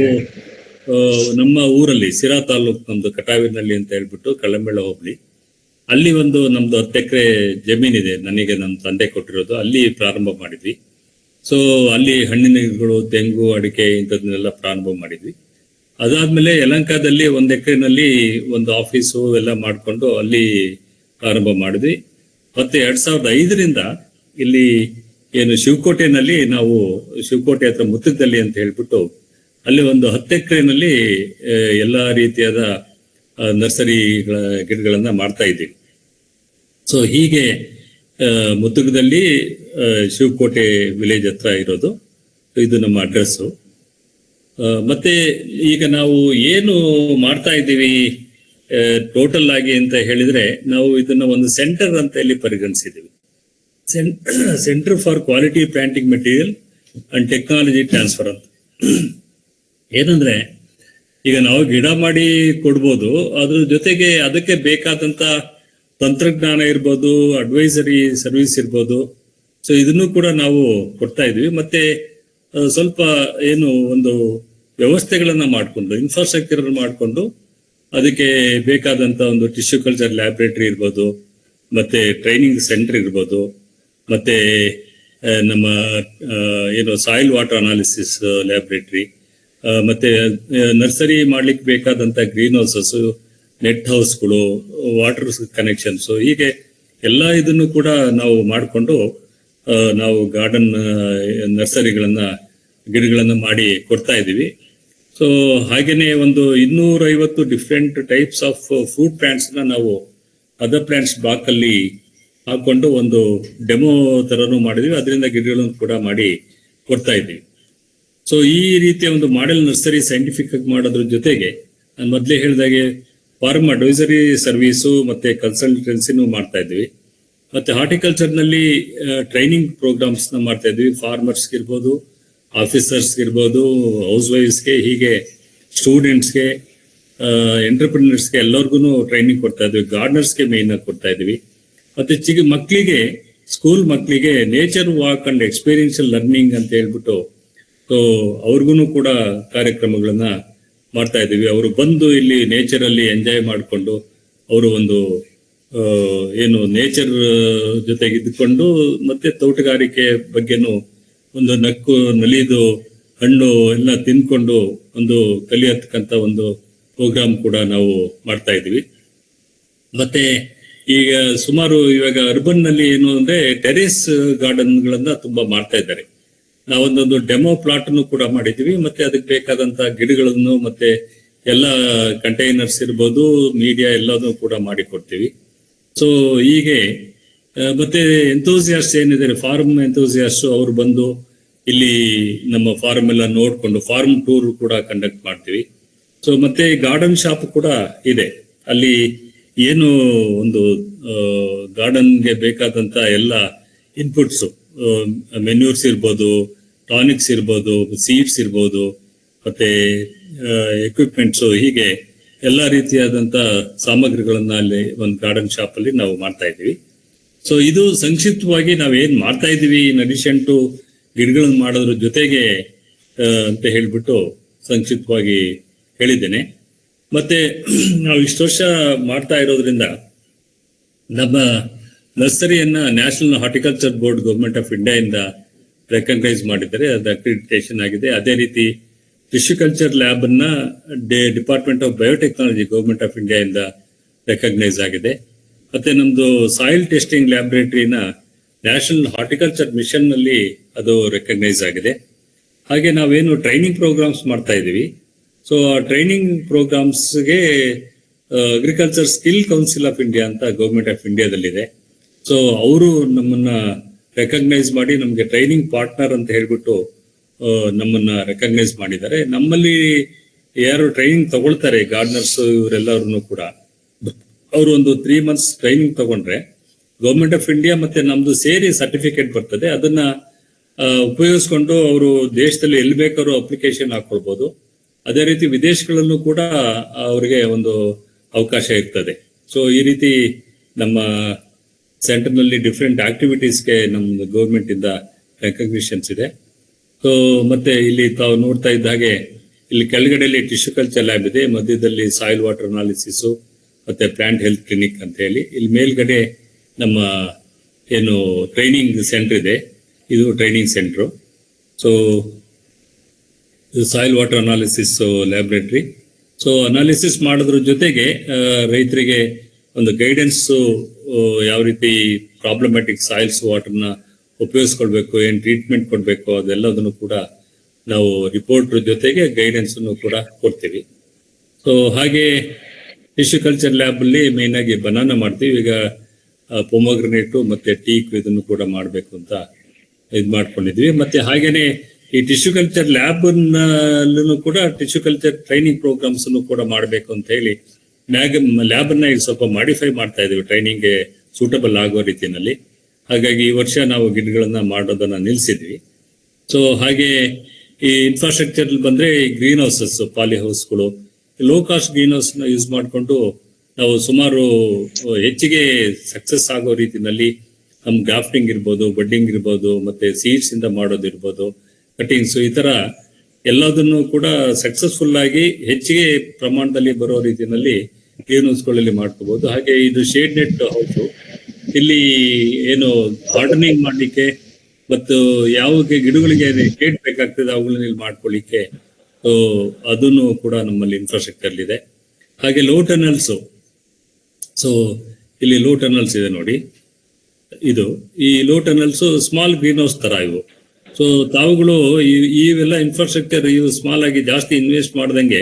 ನಮ್ಮ ಊರಲ್ಲಿ ಸಿರಾ ತಾಲೂಕು, ನಮ್ದು ಕಟಾವಿನಲ್ಲಿ ಅಂತ ಹೇಳ್ಬಿಟ್ಟು ಕಳ್ಳಂಬೆಳ ಹೋಬಳಿ, ಅಲ್ಲಿ ಒಂದು ನಮ್ದು 10 ಎಕರೆ ಜಮೀನಿದೆ, ನನಗೆ ನಮ್ಮ ತಂದೆ ಕೊಟ್ಟಿರೋದು. ಅಲ್ಲಿ ಪ್ರಾರಂಭ ಮಾಡಿದ್ವಿ. ಸೊ ಅಲ್ಲಿ ಹಣ್ಣಿನ ಗಿಡಗಳು, ತೆಂಗು, ಅಡಿಕೆ ಇಂಥದನ್ನೆಲ್ಲ ಪ್ರಾರಂಭ ಮಾಡಿದ್ವಿ. ಅದಾದ್ಮೇಲೆ ಯಲಹಂಕದಲ್ಲಿ 1 ಎಕರೆನಲ್ಲಿ ಒಂದು ಆಫೀಸು ಎಲ್ಲ ಮಾಡಿಕೊಂಡು ಅಲ್ಲಿ ಪ್ರಾರಂಭ ಮಾಡಿದ್ವಿ. ಮತ್ತೆ 2005ರಿಂದ ಇಲ್ಲಿ ಏನು ಶಿವಕೋಟೆನಲ್ಲಿ ನಾವು ಶಿವಕೋಟೆ ಹತ್ರ ಮುತ್ತದಲ್ಲಿ ಅಂತ ಹೇಳ್ಬಿಟ್ಟು ಅಲ್ಲಿ ಒಂದು 10 ಎಕರೆನಲ್ಲಿ ಎಲ್ಲಾ ರೀತಿಯಾದ ನರ್ಸರಿಗಳ ಗಿಡಗಳನ್ನ ಮಾಡ್ತಾ ಇದ್ದೀವಿ. ಸೊ ಹೀಗೆ ಮುತ್ತುಗದಲ್ಲಿ ಶಿವಕೋಟೆ ವಿಲೇಜ್ ಹತ್ರ ಇರೋದು, ಇದು ನಮ್ಮ ಅಡ್ರೆಸ್ಸು. ಮತ್ತೆ ಈಗ ನಾವು ಏನು ಮಾಡ್ತಾ ಇದ್ದೀವಿ ಟೋಟಲ್ ಆಗಿ ಅಂತ ಹೇಳಿದ್ರೆ, ನಾವು ಇದನ್ನ ಒಂದು ಸೆಂಟರ್ ಅಂತ ಇಲ್ಲಿ ಪರಿಗಣಿಸಿದ್ದೀವಿ. Centre for quality planting material and technology transfer ಅಂತ. ಏನಂದ್ರೆ ಈಗ ನಾವು ಗಿಡ ಮಾಡಿ ಕೊಡ್ಬೋದು, ಅದ್ರ ಜೊತೆಗೆ ಅದಕ್ಕೆ ಬೇಕಾದಂತ ತಂತ್ರಜ್ಞಾನ ಇರ್ಬೋದು, ಅಡ್ವೈಸರಿ ಸರ್ವಿಸ್ ಇರ್ಬೋದು. ಸೊ ಇದನ್ನು ಕೂಡ ನಾವು ಕೊಡ್ತಾ ಇದೀವಿ. ಮತ್ತೆ ಸ್ವಲ್ಪ ಏನು ಒಂದು ವ್ಯವಸ್ಥೆಗಳನ್ನ ಮಾಡಿಕೊಂಡು, ಇನ್ಫ್ರಾಸ್ಟ್ರಕ್ಚರ್ ಮಾಡಿಕೊಂಡು, ಅದಕ್ಕೆ ಬೇಕಾದಂತ ಒಂದು ಟಿಶ್ಯೂ ಕಲ್ಚರ್ ಲ್ಯಾಬೊರೇಟರಿ ಇರ್ಬೋದು, ಮತ್ತೆ ಟ್ರೈನಿಂಗ್ ಸೆಂಟರ್ ಇರ್ಬೋದು, ಮತ್ತೆ ನಮ್ಮ ಏನು ಸಾಯಿಲ್ ವಾಟರ್ ಅನಾಲಿಸಿಸ್ ಲ್ಯಾಬೊರೇಟರಿ, ಮತ್ತೆ ನರ್ಸರಿ ಮಾಡ್ಲಿಕ್ಕೆ ಬೇಕಾದಂತ ಗ್ರೀನ್ ಹೌಸಸ್, ನೆಟ್ ಹೌಸ್ಗಳು, ವಾಟರ್ ಕನೆಕ್ಷನ್ಸ್, ಹೀಗೆ ಎಲ್ಲ ಇದನ್ನು ಕೂಡ ನಾವು ಮಾಡಿಕೊಂಡು ನಾವು ಗಾರ್ಡನ್ ನರ್ಸರಿಗಳನ್ನ, ಗಿಡಗಳನ್ನ ಮಾಡಿ ಕೊಡ್ತಾ ಇದ್ದೀವಿ. ಸೊ ಹಾಗೇನೆ ಒಂದು 250 different types of fruit plants ನ ನಾವು ಅದರ್ ಪ್ಲಾಂಟ್ಸ್ ಬ್ಲಾಕ್ ಅಲ್ಲಿ ಹಾಕೊಂಡು ಒಂದು ಡೆಮೋ ತರನು ಮಾಡಿದ್ವಿ. ಅದರಿಂದ ಗಿಡಗಳನ್ನು ಕೂಡ ಮಾಡಿ ಕೊಡ್ತಾ ಇದ್ದೀವಿ. ಸೊ ಈ ರೀತಿಯ ಒಂದು ಮಾಡೆಲ್ ನರ್ಸರಿ ಸೈಂಟಿಫಿಕ್ ಆಗಿ ಮಾಡೋದ್ರ ಜೊತೆಗೆ ನಾನು ಮೊದಲೇ ಹೇಳಿದಾಗೆ ಫಾರ್ಮ್ ಅಡ್ವೈಸರಿ ಸರ್ವಿಸು ಮತ್ತೆ ಕನ್ಸಲ್ಟೆನ್ಸಿನೂ ಮಾಡ್ತಾ ಇದ್ವಿ. ಮತ್ತೆ ಹಾರ್ಟಿಕಲ್ಚರ್ ನಲ್ಲಿ ಟ್ರೈನಿಂಗ್ ಪ್ರೋಗ್ರಾಮ್ಸ್ ನ ಮಾಡ್ತಾ ಇದ್ವಿ. ಫಾರ್ಮರ್ಸ್ಗೆ ಇರ್ಬೋದು, ಆಫೀಸರ್ಸ್ಗೆ ಇರ್ಬೋದು, ಹೌಸ್ ವೈಫ್ಸ್ಗೆ, ಹೀಗೆ ಸ್ಟೂಡೆಂಟ್ಸ್ಗೆ, ಎಂಟರ್ಪ್ರಿನರ್ಸ್ಗೆ ಎಲ್ಲರಿಗೂ ಟ್ರೈನಿಂಗ್ ಕೊಡ್ತಾ ಇದ್ವಿ. ಗಾರ್ಡನರ್ಸ್ಗೆ ಮೇನ್ ಆಗಿ ಕೊಡ್ತಾ ಇದ್ವಿ. ಮತ್ತೆ ಮಕ್ಕಳಿಗೆ, ಸ್ಕೂಲ್ ಮಕ್ಕಳಿಗೆ nature walk and experiential learning ಅಂತ ಹೇಳ್ಬಿಟ್ಟು ಸೊ ಅವ್ರಿಗೂ ಕೂಡ ಕಾರ್ಯಕ್ರಮಗಳನ್ನ ಮಾಡ್ತಾ ಇದ್ದೀವಿ. ಅವರು ಬಂದು ಇಲ್ಲಿ ನೇಚರ್ ಅಲ್ಲಿ ಎಂಜಾಯ್ ಮಾಡಿಕೊಂಡು ಅವರು ಒಂದು ಏನು ನೇಚರ್ ಜೊತೆಗೆ ಇದ್ಕೊಂಡು ಮತ್ತೆ ತೋಟಗಾರಿಕೆ ಬಗ್ಗೆನೂ ಒಂದು ನಲಿದು ಹಣ್ಣು ಎಲ್ಲ ತಿನ್ಕೊಂಡು ಒಂದು ಕಲಿಯತಕ್ಕಂತ ಒಂದು ಪ್ರೋಗ್ರಾಮ್ ಕೂಡ ನಾವು ಮಾಡ್ತಾ ಇದ್ದೀವಿ. ಮತ್ತೆ ಈಗ ಸುಮಾರು ಇವಾಗ ಅರ್ಬನ್ ನಲ್ಲಿ ಏನು ಅಂದ್ರೆ ಟೆರೇಸ್ ಗಾರ್ಡನ್ ಗಳನ್ನ ತುಂಬಾ ಮಾಡ್ತಾ ಇದ್ದಾರೆ. ನಾವೊಂದೊಂದು ಡೆಮೋ ಪ್ಲಾಟ್ ಅನ್ನು ಕೂಡ ಮಾಡಿದೀವಿ. ಮತ್ತೆ ಅದಕ್ಕೆ ಬೇಕಾದಂತ ಗಿಡಗಳನ್ನು ಮತ್ತೆ ಎಲ್ಲ ಕಂಟೈನರ್ಸ್ ಇರ್ಬೋದು, ಮೀಡಿಯಾ ಎಲ್ಲದನ್ನು ಕೂಡ ಮಾಡಿ ಕೊಡ್ತೀವಿ. ಸೊ ಹೀಗೆ ಮತ್ತೆ ಎಂಥೂಸಿಯಾಸ್ಟ್ ಏನಿದ್ದಾರೆ, ಫಾರ್ಮ್ ಎಂಥೂಸಿಯಾಸ್ಟ್, ಅವರು ಬಂದು ಇಲ್ಲಿ ನಮ್ಮ ಫಾರ್ಮ್ ಎಲ್ಲ ನೋಡ್ಕೊಂಡು ಫಾರ್ಮ್ ಟೂರ್ ಕೂಡ ಕಂಡಕ್ಟ್ ಮಾಡ್ತೀವಿ. ಸೊ ಮತ್ತೆ ಗಾರ್ಡನ್ ಶಾಪ್ ಕೂಡ ಇದೆ. ಅಲ್ಲಿ ಏನು ಒಂದು ಗಾರ್ಡನ್ಗೆ ಬೇಕಾದಂತ ಎಲ್ಲ ಇನ್ಪುಟ್ಸ್, ಮೆನ್ಯೂರ್ಸ್ ಇರ್ಬೋದು, ಟಾನಿಕ್ಸ್ ಇರ್ಬೋದು, ಸೀಡ್ಸ್ ಇರ್ಬೋದು, ಮತ್ತೆ ಎಕ್ವಿಪ್ಮೆಂಟ್ಸ್, ಹೀಗೆ ಎಲ್ಲ ರೀತಿಯಾದಂತ ಸಾಮಗ್ರಿಗಳನ್ನ ಅಲ್ಲಿ ಒಂದು ಗಾರ್ಡನ್ ಶಾಪ್ ಅಲ್ಲಿ ನಾವು ಮಾಡ್ತಾ ಇದ್ದೀವಿ. ಸೊ ಇದು ಸಂಕ್ಷಿಪ್ತವಾಗಿ ನಾವೇನ್ ಮಾಡ್ತಾ ಇದ್ದೀವಿ ಇನ್ ಅಡಿಷನ್ ಟು ಗಿಡಗಳನ್ನ ಮಾಡೋದ್ರ ಜೊತೆಗೆ ಅಂತ ಹೇಳ್ಬಿಟ್ಟು ಸಂಕ್ಷಿಪ್ತವಾಗಿ ಹೇಳಿದ್ದೇನೆ. ಮತ್ತೆ ನಾವು ಇಷ್ಟು ವರ್ಷ ಮಾಡ್ತಾ ಇರೋದ್ರಿಂದ ನಮ್ಮ ನರ್ಸರಿಯನ್ನ national horticulture board government of India ಇಂದ ರೆಕಗ್ನೈಸ್ ಮಾಡಿದ್ದಾರೆ. ಅದು ಅಕ್ರಿಡಿಟೇಷನ್ ಆಗಿದೆ. ಅದೇ ರೀತಿ ಟಿಶ್ಯೂ ಕಲ್ಚರ್ ಲ್ಯಾಬ್ ಅನ್ನ department of biotechnology government of India ಇಂದ ರೆಕಗ್ನೈಸ್ ಆಗಿದೆ. ಮತ್ತೆ ನಮ್ದು ಸಾಯಿಲ್ ಟೆಸ್ಟಿಂಗ್ ಲ್ಯಾಬೊರೇಟರಿನ ನ್ಯಾಷನಲ್ ಹಾರ್ಟಿಕಲ್ಚರ್ ಮಿಷನ್ ನಲ್ಲಿ ಅದು ರೆಕಗ್ನೈಸ್ ಆಗಿದೆ. ಹಾಗೆ ನಾವೇನು ಟ್ರೈನಿಂಗ್ ಪ್ರೋಗ್ರಾಮ್ಸ್ ಮಾಡ್ತಾ ಇದ್ದೀವಿ, ಸೊ ಆ ಟ್ರೈನಿಂಗ್ ಪ್ರೋಗ್ರಾಮ್ಸ್ಗೆ agriculture skill council of India ಅಂತ ಗೌರ್ಮೆಂಟ್ ಆಫ್ ಇಂಡಿಯಾದಲ್ಲಿದೆ. ಸೊ ಅವರು ನಮ್ಮನ್ನ ರೆಕಗ್ನೈಸ್ ಮಾಡಿ ನಮ್ಗೆ ಟ್ರೈನಿಂಗ್ ಪಾರ್ಟ್ನರ್ ಅಂತ ಹೇಳ್ಬಿಟ್ಟು ನಮ್ಮನ್ನ ರೆಕಗ್ನೈಸ್ ಮಾಡಿದ್ದಾರೆ. ನಮ್ಮಲ್ಲಿ ಯಾರು ಟ್ರೈನಿಂಗ್ ತಗೊಳ್ತಾರೆ ಗಾರ್ಡನರ್ಸ್ ಇವರೆಲ್ಲರೂ ಕೂಡ ಅವರು ಒಂದು 3 months ಟ್ರೈನಿಂಗ್ ತಗೊಂಡ್ರೆ ಗೌರ್ಮೆಂಟ್ ಆಫ್ ಇಂಡಿಯಾ ಮತ್ತೆ ನಮ್ದು ಸೇರಿ ಸರ್ಟಿಫಿಕೇಟ್ ಬರ್ತದೆ. ಅದನ್ನ ಉಪಯೋಗಿಸ್ಕೊಂಡು ಅವರು ದೇಶದಲ್ಲಿ ಎಲ್ಲಿ ಬೇಕಾದ್ರೂ ಅಪ್ಲಿಕೇಶನ್ ಹಾಕೊಳ್ಬಹುದು. ಅದೇ ರೀತಿ ವಿದೇಶಗಳಲ್ಲೂ ಕೂಡ ಅವರಿಗೆ ಒಂದು ಅವಕಾಶ ಇರ್ತದೆ. ಸೊ ಈ ರೀತಿ ನಮ್ಮ ಸೆಂಟರ್ ನಲ್ಲಿ ಡಿಫ್ರೆಂಟ್ ಆಕ್ಟಿವಿಟೀಸ್ಗೆ ನಮ್ಮ ಗೌರ್ಮೆಂಟ್ ಇಂದ ರೆಕಗ್ನಿಷನ್ಸ್ ಇದೆ. ಸೊ ಮತ್ತೆ ಇಲ್ಲಿ ತಾವು ನೋಡ್ತಾ ಇದ್ದ ಹಾಗೆ ಇಲ್ಲಿ ಕೆಳಗಡೆಯಲ್ಲಿ ಟಿಶ್ಯೂ ಕಲ್ಚರ್ ಲ್ಯಾಬ್ ಇದೆ, ಮಧ್ಯದಲ್ಲಿ ಸಾಯಿಲ್ ವಾಟರ್ ಅನಾಲಿಸಿಸ್ ಮತ್ತೆ ಪ್ಲಾಂಟ್ ಹೆಲ್ತ್ ಕ್ಲಿನಿಕ್ ಅಂತ ಹೇಳಿ, ಇಲ್ಲಿ ಮೇಲ್ಗಡೆ ನಮ್ಮ ಏನು ಟ್ರೈನಿಂಗ್ ಸೆಂಟರ್ ಇದೆ, ಇದು training centre. So soil water analysis laboratory. So analysis ಮಾಡೋದ್ರ ಜೊತೆಗೆ ರೈತರಿಗೆ ಒಂದು ಗೈಡೆನ್ಸ್, ಯಾವ ರೀತಿ ಪ್ರಾಬ್ಲಮ್ಯಾಟಿಕ್ ಸಾಯಿಲ್ಸ್ ವಾಟರ್ನ ಉಪಯೋಗಿಸ್ಕೊಳ್ಬೇಕು, ಏನು ಟ್ರೀಟ್ಮೆಂಟ್ ಕೊಡಬೇಕು, ಅದೆಲ್ಲದನ್ನು ಕೂಡ ನಾವು ರಿಪೋರ್ಟ್ ಜೊತೆಗೆ ಗೈಡೆನ್ಸ್ ಕೂಡ ಕೊಡ್ತೀವಿ. ಸೊ ಹಾಗೆ ಟಿಶ್ಯೂ ಕಲ್ಚರ್ ಲ್ಯಾಬ್ ಅಲ್ಲಿ ಮೇನ್ ಆಗಿ ಬನಾನಾ ಮಾಡ್ತೀವಿ. ಈಗ ಪೊಮೊಗ್ರನೇಟು ಮತ್ತೆ ಟೀಕ್ ಇದನ್ನು ಕೂಡ ಮಾಡಬೇಕು ಅಂತ ಇದು ಮಾಡ್ಕೊಂಡಿದ್ವಿ. ಮತ್ತೆ ಹಾಗೇನೆ ಈ ಟಿಶ್ಯೂ ಕಲ್ಚರ್ ಲ್ಯಾಬ್ ಕೂಡ ಟಿಶ್ಯೂ ಕಲ್ಚರ್ ಟ್ರೈನಿಂಗ್ ಪ್ರೋಗ್ರಾಮ್ಸ್ ಕೂಡ ಮಾಡಬೇಕು ಅಂತ ಹೇಳಿ ಲ್ಯಾಬ್ ಅನ್ನ ಈಗ ಸ್ವಲ್ಪ ಮಾಡಿಫೈ ಮಾಡ್ತಾ ಇದೀವಿ ಟ್ರೈನಿಂಗ್ಗೆ ಸೂಟಬಲ್ ಆಗೋ ರೀತಿಯಲ್ಲಿ. ಹಾಗಾಗಿ ಈ ವರ್ಷ ನಾವು ಗಿಡಗಳನ್ನ ಮಾಡೋದನ್ನ ನಿಲ್ಸಿದ್ವಿ. ಸೊ ಹಾಗೆ ಈ ಇನ್ಫ್ರಾಸ್ಟ್ರಕ್ಚರ್ ಬಂದ್ರೆ ಗ್ರೀನ್ ಹೌಸಸ್, ಪಾಲಿ ಹೌಸ್ಗಳು, ಲೋ ಕಾಸ್ಟ್ ಗ್ರೀನ್ ಹೌಸ್ ನ ಯೂಸ್ ಮಾಡಿಕೊಂಡು ನಾವು ಸುಮಾರು ಹೆಚ್ಚಿಗೆ ಸಕ್ಸಸ್ ಆಗೋ ರೀತಿಯಲ್ಲಿ ನಮ್ ಗ್ರಾಫ್ಟಿಂಗ್ ಇರ್ಬೋದು, ಬಡ್ಡಿಂಗ್ ಇರ್ಬೋದು, ಮತ್ತೆ ಸೀಡ್ಸ್ ಇಂದ ಮಾಡೋದಿರ್ಬೋದು, ಕಟಿಂಗ್ಸ್, ಈ ತರ ಎಲ್ಲದನ್ನು ಕೂಡ ಸಕ್ಸಸ್ಫುಲ್ ಆಗಿ ಹೆಚ್ಚಿಗೆ ಪ್ರಮಾಣದಲ್ಲಿ ಬರೋ ರೀತಿಯಲ್ಲಿ ಗ್ರೀನ್ ಹೌಸ್ಗಳಲ್ಲಿ ಮಾಡ್ಕೋಬಹುದು. ಹಾಗೆ ಇದು ಶೇಡ್ ನೆಟ್ ಹೌಸ್, ಇಲ್ಲಿ ಏನು ಹಾರ್ಡನಿಂಗ್ ಮಾಡ್ಲಿಕ್ಕೆ ಮತ್ತು ಯಾವ ಗಿಡಗಳಿಗೆ ಶೇಡ್ ಬೇಕಾಗ್ತದೆ ಅವುಗಳನ್ನ ಇಲ್ಲಿ ಮಾಡ್ಕೊಳ್ಳಿಕ್ಕೆ ಅದನ್ನು ಕೂಡ ನಮ್ಮಲ್ಲಿ ಇನ್ಫ್ರಾಸ್ಟ್ರಕ್ಚರ್ ಇದೆ. ಹಾಗೆ ಲೋ ಟನಲ್ಸ್, ಸೊ ಇಲ್ಲಿ ಲೋ ಟನಲ್ಸ್ ಇದೆ ನೋಡಿ, ಇದು ಈ low tunnels small green house ತರ ಇವು. ಸೊ ತಾವುಗಳು ಇವೆಲ್ಲ ಇನ್ಫ್ರಾಸ್ಟ್ರಕ್ಚರ್ ಇವು ಸ್ಮಾಲ್ ಆಗಿ ಜಾಸ್ತಿ ಇನ್ವೆಸ್ಟ್ ಮಾಡ್ದಂಗೆ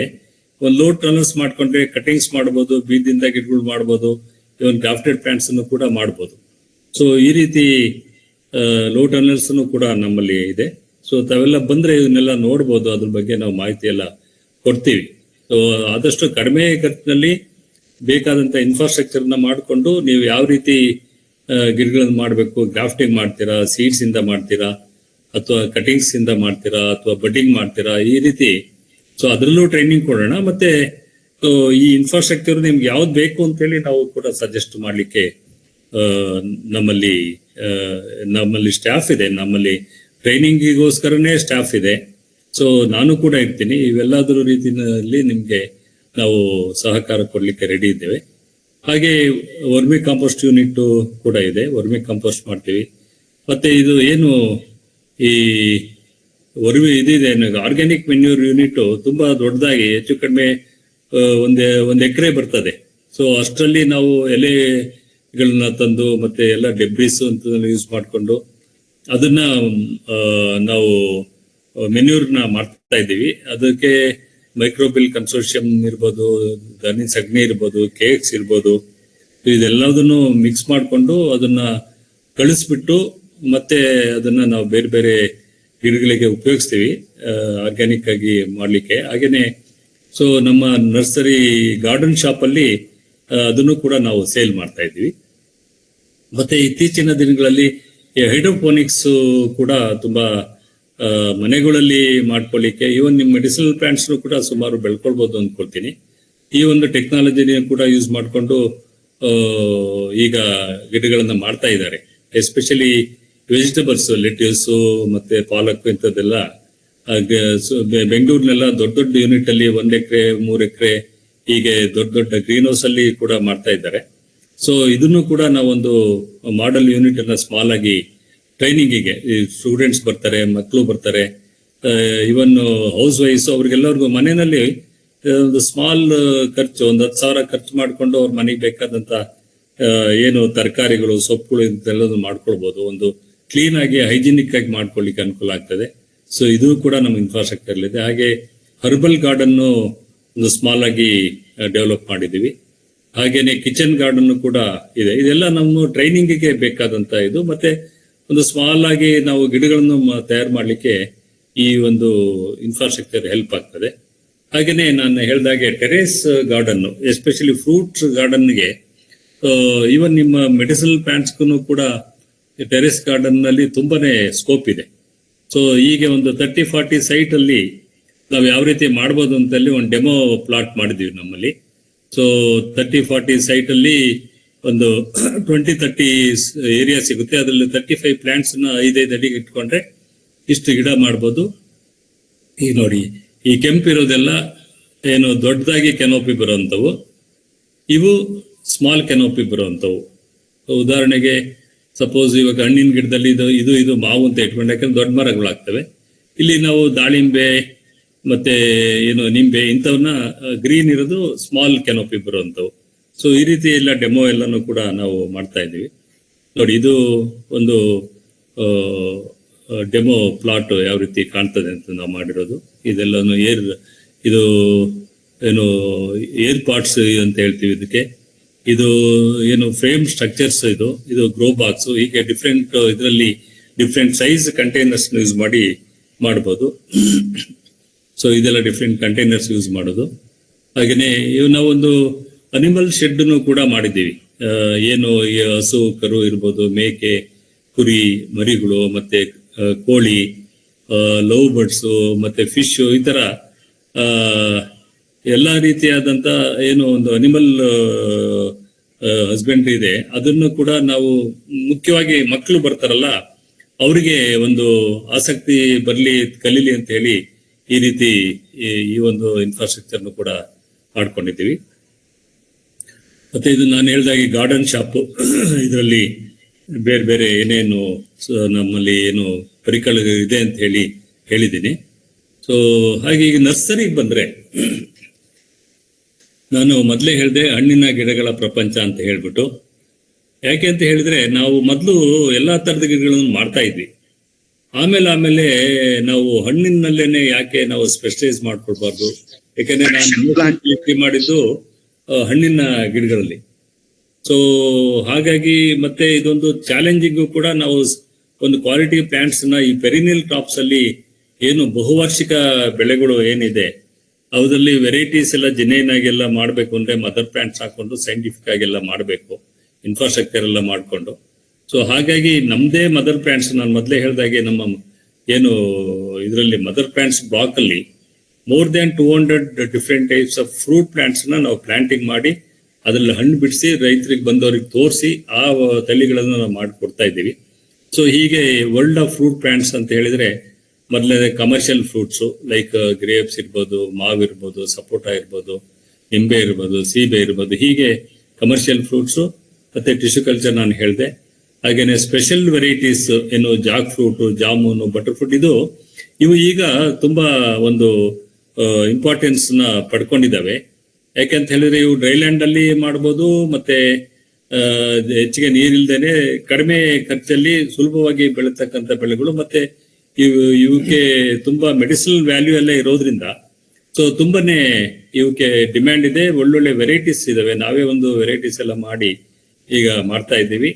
ಒಂದು ಲೋ ಟನಲ್ಸ್ ಮಾಡ್ಕೊಂಡ್ರೆ ಕಟಿಂಗ್ಸ್ ಮಾಡ್ಬೋದು, ಬೀಜದಿಂದ ಗಿಡಗಳು ಮಾಡ್ಬೋದು, ಇವನ್ ಗ್ರಾಫ್ಟೆಡ್ ಪ್ಲಾಂಟ್ಸ್ ಅನ್ನು ಕೂಡ ಮಾಡ್ಬೋದು. ಸೊ ಈ ರೀತಿ ಲೋ ಟನಲ್ಸ್ ಕೂಡ ನಮ್ಮಲ್ಲಿ ಇದೆ. ಸೊ ತಾವೆಲ್ಲ ಬಂದ್ರೆ ಇವನ್ನೆಲ್ಲ ನೋಡ್ಬೋದು, ಅದ್ರ ಬಗ್ಗೆ ನಾವು ಮಾಹಿತಿ ಎಲ್ಲ ಕೊಡ್ತೀವಿ. ಸೊ ಆದಷ್ಟು ಕಡಿಮೆ ಖರ್ಚಿನಲ್ಲಿ ಬೇಕಾದಂತ ಇನ್ಫ್ರಾಸ್ಟ್ರಕ್ಚರ್ ನ ಮಾಡಿಕೊಂಡು ನೀವು ಯಾವ ರೀತಿ ಗಿಡಗಳನ್ನ ಮಾಡಬೇಕು, ಗ್ರಾಫ್ಟಿಂಗ್ ಮಾಡ್ತೀರಾ, ಸೀಡ್ಸ್ ಇಂದ ಮಾಡ್ತೀರಾ, ಅಥವಾ ಕಟಿಂಗ್ಸ್ ಇಂದ ಮಾಡ್ತೀರಾ, ಅಥವಾ ಬಡ್ಡಿಂಗ್ ಮಾಡ್ತೀರಾ, ಈ ರೀತಿ. ಸೊ ಅದರಲ್ಲೂ ಟ್ರೈನಿಂಗ್ ಕೊಡೋಣ. ಮತ್ತೆ ಈ ಇನ್ಫ್ರಾಸ್ಟ್ರಕ್ಚರ್ ನಿಮ್ಗೆ ಯಾವ್ದು ಬೇಕು ಅಂತೇಳಿ ನಾವು ಕೂಡ ಸಜೆಸ್ಟ್ ಮಾಡ್ಲಿಕ್ಕೆ ನಮ್ಮಲ್ಲಿ ಸ್ಟಾಫ್ ಇದೆ. ನಮ್ಮಲ್ಲಿ ಟ್ರೈನಿಂಗಿಗೋಸ್ಕರನೇ ಸ್ಟಾಫ್ ಇದೆ. ಸೊ ನಾನು ಕೂಡ ಇರ್ತೀನಿ. ಇವೆಲ್ಲದರ ರೀತಿಯಲ್ಲಿ ನಿಮ್ಗೆ ನಾವು ಸಹಕಾರ ಕೊಡ್ಲಿಕ್ಕೆ ರೆಡಿ ಇದ್ದೇವೆ. ಹಾಗೆ ವರ್ಮಿ ಕಾಂಪೋಸ್ಟ್ ಯೂನಿಟ್ ಕೂಡ ಇದೆ, ವರ್ಮಿ ಕಾಂಪೋಸ್ಟ್ ಮಾಡ್ತೀವಿ. ಮತ್ತೆ ಇದು ಏನು ಈ ಇದಿದೆ ಆರ್ಗ್ಯಾನಿಕ್ ಮೆನ್ಯೂರ್ ಯೂನಿಟ್ ತುಂಬಾ ದೊಡ್ಡದಾಗಿ ಹೆಚ್ಚು ಕಡಿಮೆ ಒಂದ್ ಎಕರೆ ಬರ್ತದೆ. ಸೊ ಅಷ್ಟರಲ್ಲಿ ನಾವು ಎಲೆಗಳನ್ನ ತಂದು ಮತ್ತೆ ಎಲ್ಲ ಡೆಬ್ರಿಸ್ ಅಂತ ಯೂಸ್ ಮಾಡಿಕೊಂಡು ಅದನ್ನ ನಾವು ಮೆನ್ಯೂರ್ನ ಮಾಡ್ತಾ ಇದ್ದೀವಿ. ಅದಕ್ಕೆ ಮೈಕ್ರೋಬಿಲ್ ಕನ್ಸೋರ್ಷಿಯಂ ಇರ್ಬೋದು, ದನಿ ಸಗಣಿ ಇರ್ಬೋದು, ಕೇಕ್ಸ್ ಇರ್ಬೋದು, ಇದೆಲ್ಲದನ್ನು ಮಿಕ್ಸ್ ಮಾಡಿಕೊಂಡು ಅದನ್ನ ಕಳಿಸ್ಬಿಟ್ಟು ಮತ್ತೆ ಅದನ್ನ ನಾವು ಬೇರೆ ಬೇರೆ ಗಿಡಗಳಿಗೆ ಉಪಯೋಗಿಸ್ತೀವಿ ಆರ್ಗ್ಯಾನಿಕ್ ಆಗಿ ಮಾಡ್ಲಿಕ್ಕೆ. ಹಾಗೇನೆ ಸೊ ನಮ್ಮ ನರ್ಸರಿ ಗಾರ್ಡನ್ ಶಾಪ್ ಅಲ್ಲಿ ಅದನ್ನು ಕೂಡ ನಾವು ಸೇಲ್ ಮಾಡ್ತಾ ಇದ್ದೀವಿ. ಮತ್ತೆ ಇತ್ತೀಚಿನ ದಿನಗಳಲ್ಲಿ ಹೈಡ್ರೋಪೋನಿಕ್ಸ್ ಕೂಡ ತುಂಬಾ ಮನೆಗಳಲ್ಲಿ ಮಾಡ್ಕೊಳ್ಳಿಕ್ಕೆ, ಇವನ್ ನಿಮ್ಮ ಮೆಡಿಸಿನಲ್ ಪ್ಲಾಂಟ್ಸ್ ಕೂಡ ಸುಮಾರು ಬೆಳ್ಕೊಳ್ಬಹುದು ಅಂದ್ಕೊಳ್ತೀನಿ. ಈ ಒಂದು ಟೆಕ್ನಾಲಜಿನ ಕೂಡ ಯೂಸ್ ಮಾಡಿಕೊಂಡು ಈಗ ಗಿಡಗಳನ್ನ ಮಾಡ್ತಾ ಇದ್ದಾರೆ. ಎಸ್ಪೆಷಲಿ ವೆಜಿಟೇಬಲ್ಸ್, ಲೆಟ್ಯೂಸ್ ಮತ್ತೆ ಪಾಲಕ್ ಇಂಥದ್ದೆಲ್ಲ ಬೆಂಗಳೂರಿನೆಲ್ಲ ದೊಡ್ಡ ದೊಡ್ಡ ಯೂನಿಟ್ ಅಲ್ಲಿ 1 ಎಕರೆ 3 ಎಕರೆ ಹೀಗೆ ದೊಡ್ಡ ದೊಡ್ಡ ಗ್ರೀನ್ ಹೌಸ್ ಅಲ್ಲಿ ಕೂಡ ಮಾಡ್ತಾ ಇದ್ದಾರೆ. ಸೊ ಇದನ್ನು ಕೂಡ ನಾವೊಂದು ಮಾಡೆಲ್ ಯೂನಿಟ್ ಅನ್ನ ಸ್ಮಾಲ್ ಆಗಿ ಟ್ರೈನಿಂಗಿಗೆ ಸ್ಟೂಡೆಂಟ್ಸ್ ಬರ್ತಾರೆ, ಮಕ್ಕಳು ಬರ್ತಾರೆ, ಇವನ್ ಹೌಸ್ ವೈಫ್ಸ್, ಅವ್ರಿಗೆಲ್ಲರಿಗೂ ಮನೆಯಲ್ಲಿ ಒಂದು ಸ್ಮಾಲ್ ಖರ್ಚು 10,000 ಖರ್ಚು ಮಾಡ್ಕೊಂಡು ಅವ್ರ ಮನೆಗೆ ಬೇಕಾದಂತ ಏನು ತರಕಾರಿಗಳು, ಸೊಪ್ಪುಗಳು ಇದೆಲ್ಲದನ್ನು ಮಾಡ್ಕೊಳ್ಬಹುದು. ಒಂದು ಕ್ಲೀನ್ ಆಗಿ ಹೈಜಿನಿಕ್ ಆಗಿ ಮಾಡ್ಕೊಳ್ಳಿಕ್ಕೆ ಅನುಕೂಲ ಆಗ್ತದೆ. ಸೊ ಇದು ಕೂಡ ನಮ್ಮ ಇನ್ಫ್ರಾಸ್ಟ್ರಕ್ಚರ್ ಇದೆ. ಹಾಗೆ ಹರ್ಬಲ್ ಗಾರ್ಡನ್ ಒಂದು ಸ್ಮಾಲ್ ಆಗಿ ಡೆವಲಪ್ ಮಾಡಿದೀವಿ. ಹಾಗೇನೆ ಕಿಚನ್ ಗಾರ್ಡನ್ ಕೂಡ ಇದೆ. ಇದೆಲ್ಲ ನಮ್ಮ ಟ್ರೈನಿಂಗಿಗೆ ಬೇಕಾದಂತ ಇದು. ಮತ್ತೆ ಒಂದು ಸ್ಮಾಲ್ ಆಗಿ ನಾವು ಗಿಡಗಳನ್ನು ತಯಾರು ಮಾಡ್ಲಿಕ್ಕೆ ಈ ಒಂದು ಇನ್ಫ್ರಾಸ್ಟ್ರಕ್ಚರ್ ಹೆಲ್ಪ್ ಆಗ್ತದೆ. ಹಾಗೇನೆ ನಾನು ಹೇಳ್ದಾಗೆ ಟೆರೇಸ್ ಗಾರ್ಡನ್, ಎಸ್ಪೆಷಲಿ ಫ್ರೂಟ್ಸ್ ಗಾರ್ಡನ್ಗೆ, ಈವನ್ ನಿಮ್ಮ ಮೆಡಿಸಿನಲ್ ಪ್ಲಾಂಟ್ಸ್ಗೂ ಕೂಡ ಟೆರೇಸ್ ಗಾರ್ಡನ್ ನಲ್ಲಿ ತುಂಬಾನೇ ಸ್ಕೋಪ್ ಇದೆ. ಸೊ ಈಗ ಒಂದು 30-40 ಸೈಟ್ ಅಲ್ಲಿ ನಾವು ಯಾವ ರೀತಿ ಮಾಡ್ಬೋದು ಅಂತಲ್ಲಿ ಒಂದು ಡೆಮೋ ಪ್ಲಾಟ್ ಮಾಡಿದೀವಿ ನಮ್ಮಲ್ಲಿ. ಸೊ 30-40 ಸೈಟ್ ಅಲ್ಲಿ ಒಂದು 20-30 ಏರಿಯಾ ಸಿಗುತ್ತೆ. ಅದರಲ್ಲಿ 35 ಪ್ಲಾಂಟ್ಸ್ ನ 5 ಅಡಿಗೆ ಇಟ್ಕೊಂಡ್ರೆ ಇಷ್ಟು ಗಿಡ ಮಾಡ್ಬೋದು. ಈಗ ನೋಡಿ, ಈ ಕೆಂಪಿರೋದೆಲ್ಲ ಏನು ದೊಡ್ಡದಾಗಿ ಕೆನೋಪಿ ಬರುವಂತವು, ಇವು ಸ್ಮಾಲ್ ಕೆನೋಪಿ ಬರುವಂತವು. ಉದಾಹರಣೆಗೆ ಸಪೋಸ್ ಇವಾಗ ಹಣ್ಣಿನ ಗಿಡದಲ್ಲಿ ಇದು ಮಾವು ಅಂತ ಇಟ್ಕೊಂಡು, ಯಾಕಂದ್ರೆ ದೊಡ್ಡ ಮರಗಳಾಗ್ತವೆ. ಇಲ್ಲಿ ನಾವು ದಾಳಿಂಬೆ ಮತ್ತೆ ಏನು ನಿಂಬೆ ಇಂಥವನ್ನ ಗ್ರೀನ್ ಇರೋದು ಸ್ಮಾಲ್ ಕೆನೋಪಿ ಬರುವಂಥವು. ಸೊ ಈ ರೀತಿ ಎಲ್ಲ ಡೆಮೋ ಎಲ್ಲಾನು ಕೂಡ ನಾವು ಮಾಡ್ತಾ ಇದ್ದೀವಿ. ನೋಡಿ, ಇದು ಒಂದು ಡೆಮೋ ಪ್ಲಾಟ್ ಯಾವ ರೀತಿ ಕಾಣ್ತದೆ ಅಂತ ನಾವು ಮಾಡಿರೋದು. ಇದೆಲ್ಲನು ಇದು ಏನು ಏರ್ ಪಾರ್ಟ್ಸ್ ಅಂತ ಹೇಳ್ತೀವಿ ಇದಕ್ಕೆ. ಇದು ಏನು ಫ್ರೇಮ್ ಸ್ಟ್ರಕ್ಚರ್ಸ್, ಇದು ಗ್ರೋ ಬಾಕ್ಸ್. ಹೀಗೆ ಡಿಫ್ರೆಂಟ್ ಇದರಲ್ಲಿ ಡಿಫ್ರೆಂಟ್ ಸೈಜ್ ಕಂಟೈನರ್ಸ್ ಯೂಸ್ ಮಾಡಬಹುದು. ಸೊ ಇದೆಲ್ಲ ಡಿಫ್ರೆಂಟ್ ಕಂಟೈನರ್ಸ್ ಯೂಸ್ ಮಾಡೋದು. ಹಾಗೇನೆ ನಾವೊಂದು ಅನಿಮಲ್ ಶೆಡ್ ಕೂಡ ಮಾಡಿದ್ದೀವಿ. ಏನು ಈ ಹಸು ಕರು ಇರ್ಬೋದು, ಮೇಕೆ, ಕುರಿ, ಮರಿಗಳು, ಮತ್ತೆ ಕೋಳಿ, ಲವ್ ಬರ್ಡ್ಸು, ಮತ್ತೆ ಫಿಶ್, ಈ ತರ ಎಲ್ಲಾ ರೀತಿಯಾದಂತ ಏನು ಒಂದು ಅನಿಮಲ್ ಹಸ್ಬೆಂಡ್ರಿ ಇದೆ. ಅದನ್ನು ಕೂಡ ನಾವು ಮುಖ್ಯವಾಗಿ ಮಕ್ಕಳು ಬರ್ತಾರಲ್ಲ, ಅವರಿಗೆ ಒಂದು ಆಸಕ್ತಿ ಬರ್ಲಿ, ಕಲೀಲಿ ಅಂತ ಹೇಳಿ ಈ ರೀತಿ ಈ ಒಂದು ಇನ್ಫ್ರಾಸ್ಟ್ರಕ್ಚರ್ನು ಕೂಡ ಮಾಡ್ಕೊಂಡಿದ್ದೀವಿ. ಮತ್ತೆ ಇದು ನಾನು ಹೇಳಿದಾಗೆ ಗಾರ್ಡನ್ ಶಾಪ್. ಇದರಲ್ಲಿ ಬೇರೆ ಬೇರೆ ಏನೇನು ನಮ್ಮಲ್ಲಿ ಏನು ಪರಿಕರಗಳು ಇದೆ ಅಂತ ಹೇಳಿದ್ದೀನಿ. ಸೊ ಹಾಗೆ ಈಗ ನರ್ಸರಿಗೆ ಬಂದ್ರೆ, ನಾನು ಮೊದಲೇ ಹೇಳಿದೆ ಹಣ್ಣಿನ ಗಿಡಗಳ ಪ್ರಪಂಚ ಅಂತ ಹೇಳ್ಬಿಟ್ಟು. ಯಾಕೆ ಅಂತ ಹೇಳಿದ್ರೆ, ನಾವು ಮೊದಲು ಎಲ್ಲಾ ತರದ ಗಿಡಗಳನ್ನು ಮಾಡ್ತಾ ಇದ್ವಿ. ಆಮೇಲೆ ನಾವು ಹಣ್ಣಿನಲ್ಲೇನೆ ಯಾಕೆ ನಾವು ಸ್ಪೆಷಲೈಸ್ ಮಾಡ್ಕೊಳ್ಬಾರ್ದು? ಯಾಕಂದ್ರೆ ನಾನು ಮಾಡಿದ್ದು ಹಣ್ಣಿನ ಗಿಡಗಳಲ್ಲಿ. ಸೊ ಹಾಗಾಗಿ ಮತ್ತೆ ಇದೊಂದು ಚಾಲೆಂಜಿಂಗು ಕೂಡ. ನಾವು ಒಂದು ಕ್ವಾಲಿಟಿ ಪ್ಲಾಂಟ್ಸ್ ನ ಈ ಪೆರಿನಿಯಲ್ ಕ್ರಾಪ್ಸ್ ಅಲ್ಲಿ ಏನು ಬಹುವಾರ್ಷಿಕ ಬೆಳೆಗಳು ಏನಿದೆ, ಅವುದಲ್ಲಿ ವೆರೈಟೀಸ್ ಎಲ್ಲ ಜೆನ್ಯೂನ್ ಆಗೆಲ್ಲ ಮಾಡ್ಬೇಕು ಅಂದ್ರೆ ಮದರ್ ಪ್ಲಾಂಟ್ಸ್ ಹಾಕೊಂಡು ಸೈಂಟಿಫಿಕ್ ಆಗೆಲ್ಲ ಮಾಡಬೇಕು, ಇನ್ಫ್ರಾಸ್ಟ್ರಕ್ಚರ್ ಎಲ್ಲ ಮಾಡ್ಕೊಂಡು. ಸೊ ಹಾಗಾಗಿ ನಮ್ದೇ ಮದರ್ ಪ್ಲಾಂಟ್ಸ್, ನಾನು ಮೊದಲೇ ಹೇಳಿದಾಗೆ ನಮ್ಮ ಏನು ಇದರಲ್ಲಿ ಮದರ್ ಪ್ಲಾಂಟ್ಸ್ ಬ್ಲಾಕ್ ಅಲ್ಲಿ more than 200 different types of fruit plants ನಾವು ಪ್ಲಾಂಟಿಂಗ್ ಮಾಡಿ ಅದ್ರಲ್ಲಿ ಹಣ್ಣು ಬಿಡಿಸಿ ರೈತರಿಗೆ ಬಂದವ್ರಿಗೆ ತೋರಿಸಿ ಆ ತಳಿಗಳನ್ನು ನಾವು ಮಾಡಿಕೊಡ್ತಾ ಇದ್ದೀವಿ. ಸೊ ಹೀಗೆ ವರ್ಲ್ಡ್ ಆಫ್ ಫ್ರೂಟ್ ಪ್ಲಾಂಟ್ಸ್ ಅಂತ ಹೇಳಿದ್ರೆ, ಮೊದಲನೇ ಕಮರ್ಷಿಯಲ್ ಫ್ರೂಟ್ಸು ಲೈಕ್ ಗ್ರೇಪ್ಸ್ ಇರ್ಬೋದು, ಮಾವು ಇರ್ಬೋದು, ಸಪೋಟ ಇರ್ಬೋದು, ನಿಂಬೆ ಇರ್ಬೋದು, ಸೀಬೆ ಇರ್ಬೋದು, ಹೀಗೆ ಕಮರ್ಷಿಯಲ್ ಫ್ರೂಟ್ಸು. ಮತ್ತೆ ಟಿಶ್ಯೂ ಕಲ್ಚರ್ ನಾನು ಹೇಳಿದೆ. ಹಾಗೇನೆ ಸ್ಪೆಷಲ್ ವೆರೈಟೀಸ್ ಏನು Jack fruit, jamun, butter fruit, ಇವು ಈಗ ತುಂಬಾ ಒಂದು ಇಂಪಾರ್ಟೆನ್ಸ್ ನ ಪಡ್ಕೊಂಡಿದ್ದಾವೆ. ಯಾಕೆಂತ ಹೇಳಿದ್ರೆ ಇವು ಡ್ರೈಲ್ಯಾಂಡ್ ಅಲ್ಲಿ ಮಾಡ್ಬೋದು, ಮತ್ತೆ ಹೆಚ್ಚಿಗೆ ನೀರಿಲ್ದೇನೆ ಕಡಿಮೆ ಖರ್ಚಲ್ಲಿ ಸುಲಭವಾಗಿ ಬೆಳೀತಕ್ಕಂಥ ಬೆಳೆಗಳು. ಮತ್ತೆ ಇವಕ್ಕೆ ತುಂಬಾ ಮೆಡಿಸಿನಲ್ ವ್ಯಾಲ್ಯೂ ಎಲ್ಲ ಇರೋದ್ರಿಂದ ಸೊ ತುಂಬಾನೇ ಇವಕ್ಕೆ ಡಿಮ್ಯಾಂಡ್ ಇದೆ. ಒಳ್ಳೊಳ್ಳೆ ವೆರೈಟೀಸ್ ಇದಾವೆ. ನಾವೇ ಒಂದು ವೆರೈಟೀಸ್ ಎಲ್ಲ ಮಾಡಿ ಈಗ ಮಾಡ್ತಾ ಇದ್ದೀವಿ.